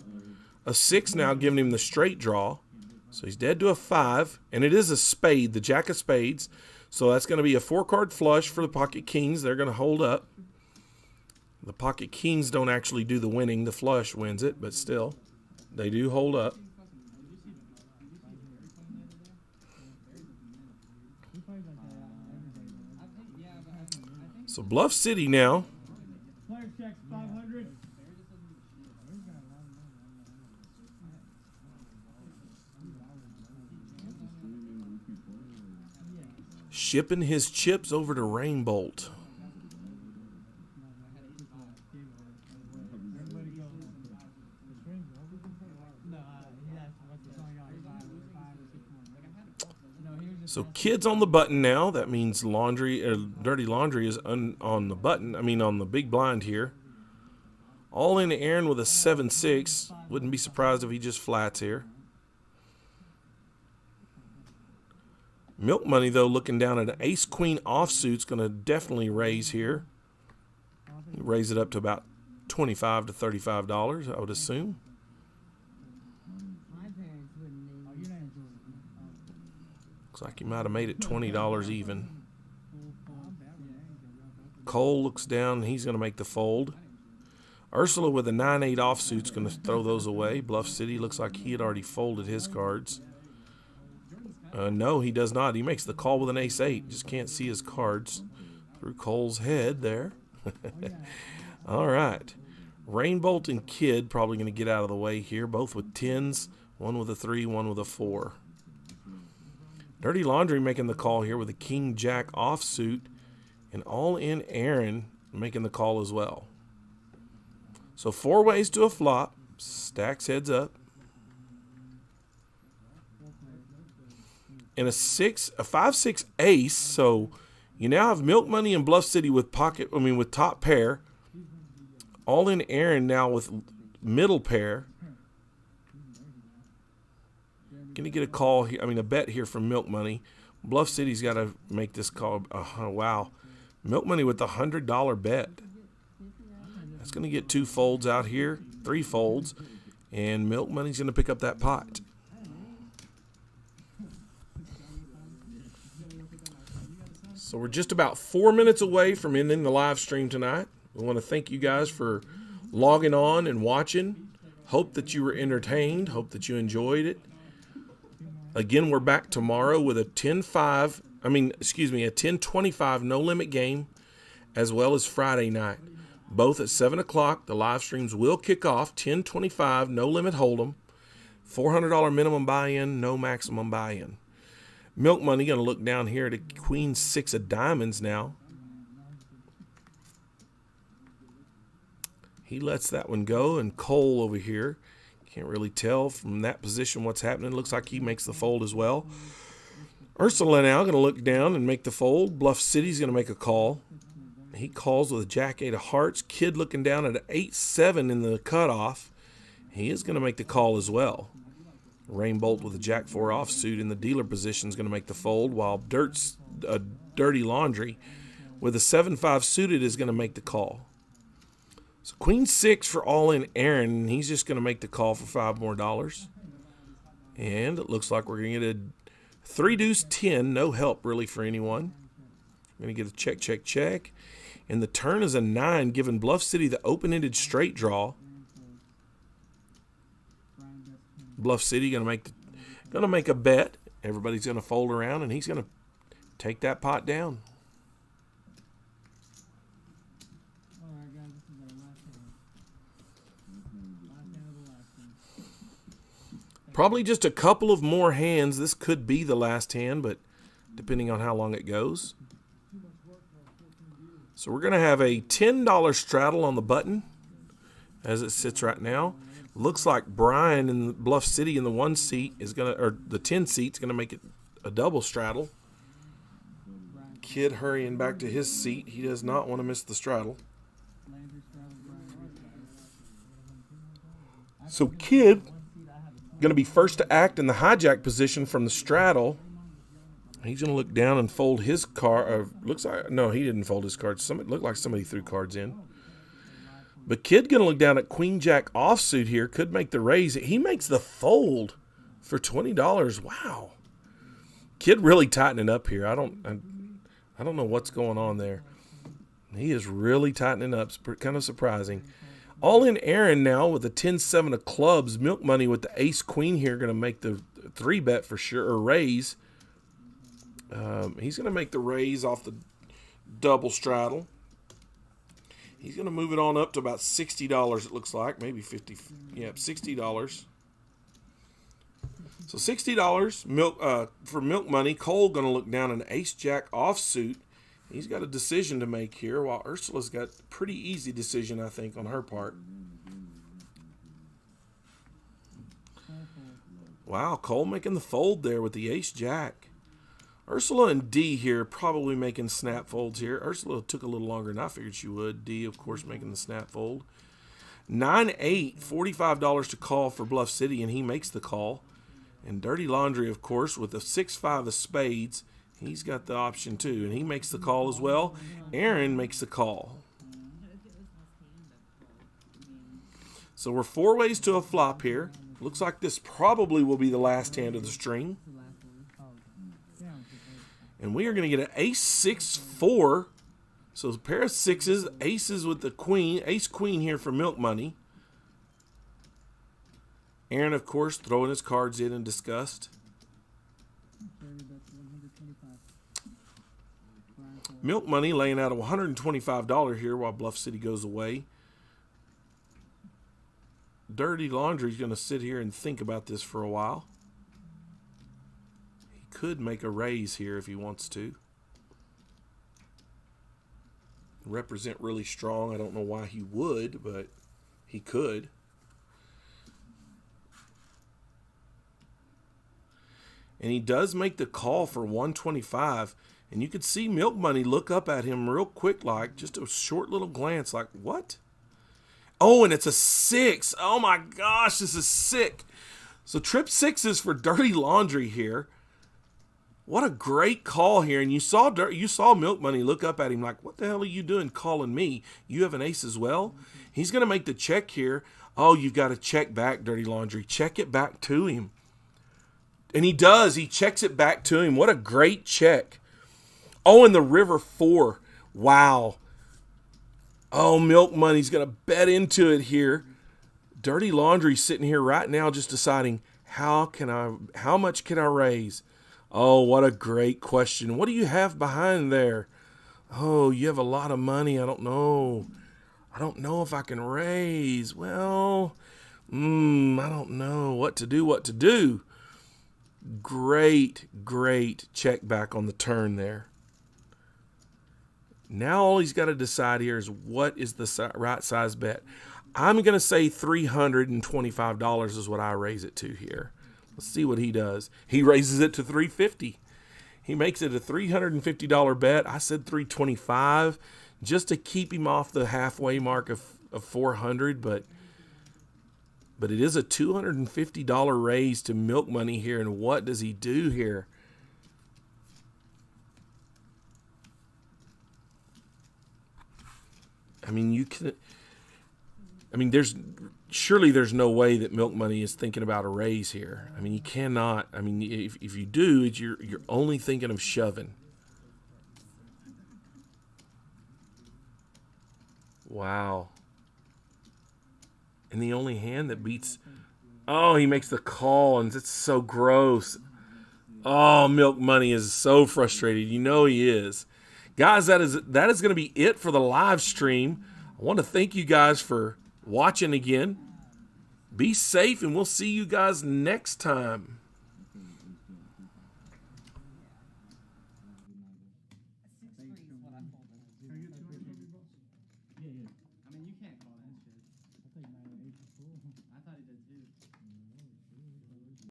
Speaker 1: A 6 now giving him the straight draw. So he's dead to a 5. And it is a spade, the Jack of Spades. So that's going to be a 4-card flush for the Pocket Kings. They're going to hold up. The Pocket Kings don't actually do the winning. The flush wins it, but still, they do hold up. So Bluff City now.
Speaker 3: Player checks 500.
Speaker 1: shipping his chips over to Rainbolt. So Kid's on the button now. That means Dirty Laundry is on the button. I mean, on the big blind here. All in Aaron with a 7-6. Wouldn't be surprised if he just flats here. Milk Money, though, looking down at an ace-queen offsuit's going to definitely raise here. Raise it up to about $25 to $35, I would assume. Looks like he might have made it $20 even. Cole looks down. He's going to make the fold. Ursula with a 9-8 offsuit's going to throw those away. Bluff City looks like he had already folded his cards. No, he does not. He makes the call with an ace-8. Just can't see his cards through Cole's head there. All right. Rainbolt and Kid probably going to get out of the way here, both with 10s, one with a 3, one with a 4. Dirty Laundry making the call here with a King-Jack offsuit, and All in Aaron making the call as well. So 4 ways to a flop. Stacks heads up. And a 5-6 ace. So you now have Milk Money and Bluff City with with top pair. All in Aaron now with middle pair. Gonna get a call here. A bet here from Milk Money. Bluff City's got to make this call. Wow, Milk Money with the $100 bet. That's gonna get 2 folds out here, 3 folds, and Milk Money's gonna pick up that pot. So we're just about 4 minutes away from ending the live stream tonight. We want to thank you guys for logging on and watching. Hope that you were entertained. Hope that you enjoyed it. Again, we're back tomorrow with a 10-25 no limit game, as well as Friday night. Both at 7 o'clock. The live streams will kick off. 10-25 no limit hold'em. $400 minimum buy-in, no maximum buy-in. Milk Money going to look down here at a Queen 6 of diamonds now. He lets that one go, and Cole over here. Can't really tell from that position what's happening. Looks like he makes the fold as well. Ursula now going to look down and make the fold. Bluff City's going to make a call. He calls with a Jack-8 of hearts. Kid looking down at an 8-7 in the cutoff. He is going to make the call as well. Rainbolt with a Jack-4 offsuit in the dealer position is going to make the fold, while Dirty Laundry with a 7-5 suited is going to make the call. So Queen 6 for All in Aaron. He's just going to make the call for $5 more. And it looks like we're going to get a 3-deuce-10. No help really for anyone. We're going to get a check, check, check. And the turn is a 9, giving Bluff City the open-ended straight draw. Bluff City going to make a bet. Everybody's going to fold around, and he's going to take that pot down.
Speaker 3: All right, guys, this is our last hand. Last hand of the last hand.
Speaker 1: Probably just a couple of more hands. This could be the last hand, but depending on how long it goes. So we're going to have a $10 straddle on the button as it sits right now. Looks like Brian in Bluff City in the 1 seat is going to, or the 10 seat's going to make it a double straddle. Kid hurrying back to his seat. He does not want to miss the straddle. So Kid going to be first to act in the hijack position from the straddle. He's going to look down and fold his card. Looks like, no, he didn't fold his cards. Looked like somebody threw cards in. But Kid going to look down at Queen Jack offsuit here. Could make the raise. He makes the fold for $20. Wow. Kid really tightening up here. I don't know what's going on there. He is really tightening up. It's kind of surprising. All in Aaron now with the 10-7 of clubs. Milk Money with the ace-queen here going to make the 3-bet for sure, or raise. He's going to make the raise off the double straddle. He's going to move it on up to about $60, it looks like. Maybe $50. Yeah, $60. So $60 milk for milk money. Cole going to look down an ace-jack offsuit. He's got a decision to make here, while Ursula's got a pretty easy decision, I think, on her part. Wow, Cole making the fold there with the ace-jack. Ursula and D here probably making snap folds here. Ursula took a little longer than I figured she would. D, of course, making the snap fold. 9-8, $45 to call for Bluff City, and he makes the call. And Dirty Laundry, of course, with a 6-5 of spades, he's got the option too, and he makes the call as well. Aaron makes the call. So we're 4 ways to a flop here. Looks like this probably will be the last hand of the string. And we are going to get an ace-6-4. So a pair of sixes, aces with the queen, ace-queen here for milk money. Aaron, of course, throwing his cards in disgust. Milk money laying out a $125 here while Bluff City goes away. Dirty Laundry's going to sit here and think about this for a while. He could make a raise here if he wants to. Represent really strong. I don't know why he would, but he could. And he does make the call for 125. And you could see Milk Money look up at him real quick, like just a short little glance, like, what? Oh, and it's a 6. Oh my gosh, this is sick. So trip 6s for Dirty Laundry here. What a great call here. And you saw Milk Money look up at him like, what the hell are you doing calling me? You have an ace as well? He's going to make the check here. Oh, you've got to check back, Dirty Laundry. Check it back to him. And he does. He checks it back to him. What a great check. Oh, and the river 4. Wow. Oh, Milk Money's going to bet into it here. Dirty Laundry sitting here right now just deciding, how much can I raise? Oh, what a great question. What do you have behind there? Oh, you have a lot of money. I don't know. I don't know if I can raise. Well, I don't know what to do. Great check back on the turn there. Now all he's got to decide here is what is the right size bet. I'm going to say $325 is what I raise it to here. Let's see what he does. He raises it to $350. He makes it a $350 bet. I said $325 just to keep him off the halfway mark of $400, but it is a $250 raise to Milk Money here. And what does he do here? I mean, surely there's no way that Milk Money is thinking about a raise here. I mean, you cannot. I mean, if you do, you're only thinking of shoving. Wow. And the only hand that beats... Oh, he makes the call, and it's so gross. Oh, Milk Money is so frustrated. You know he is. Guys, that is going to be it for the live stream. I want to thank you guys for watching again. Be safe, and we'll see you guys next time.
Speaker 3: Thank you so much.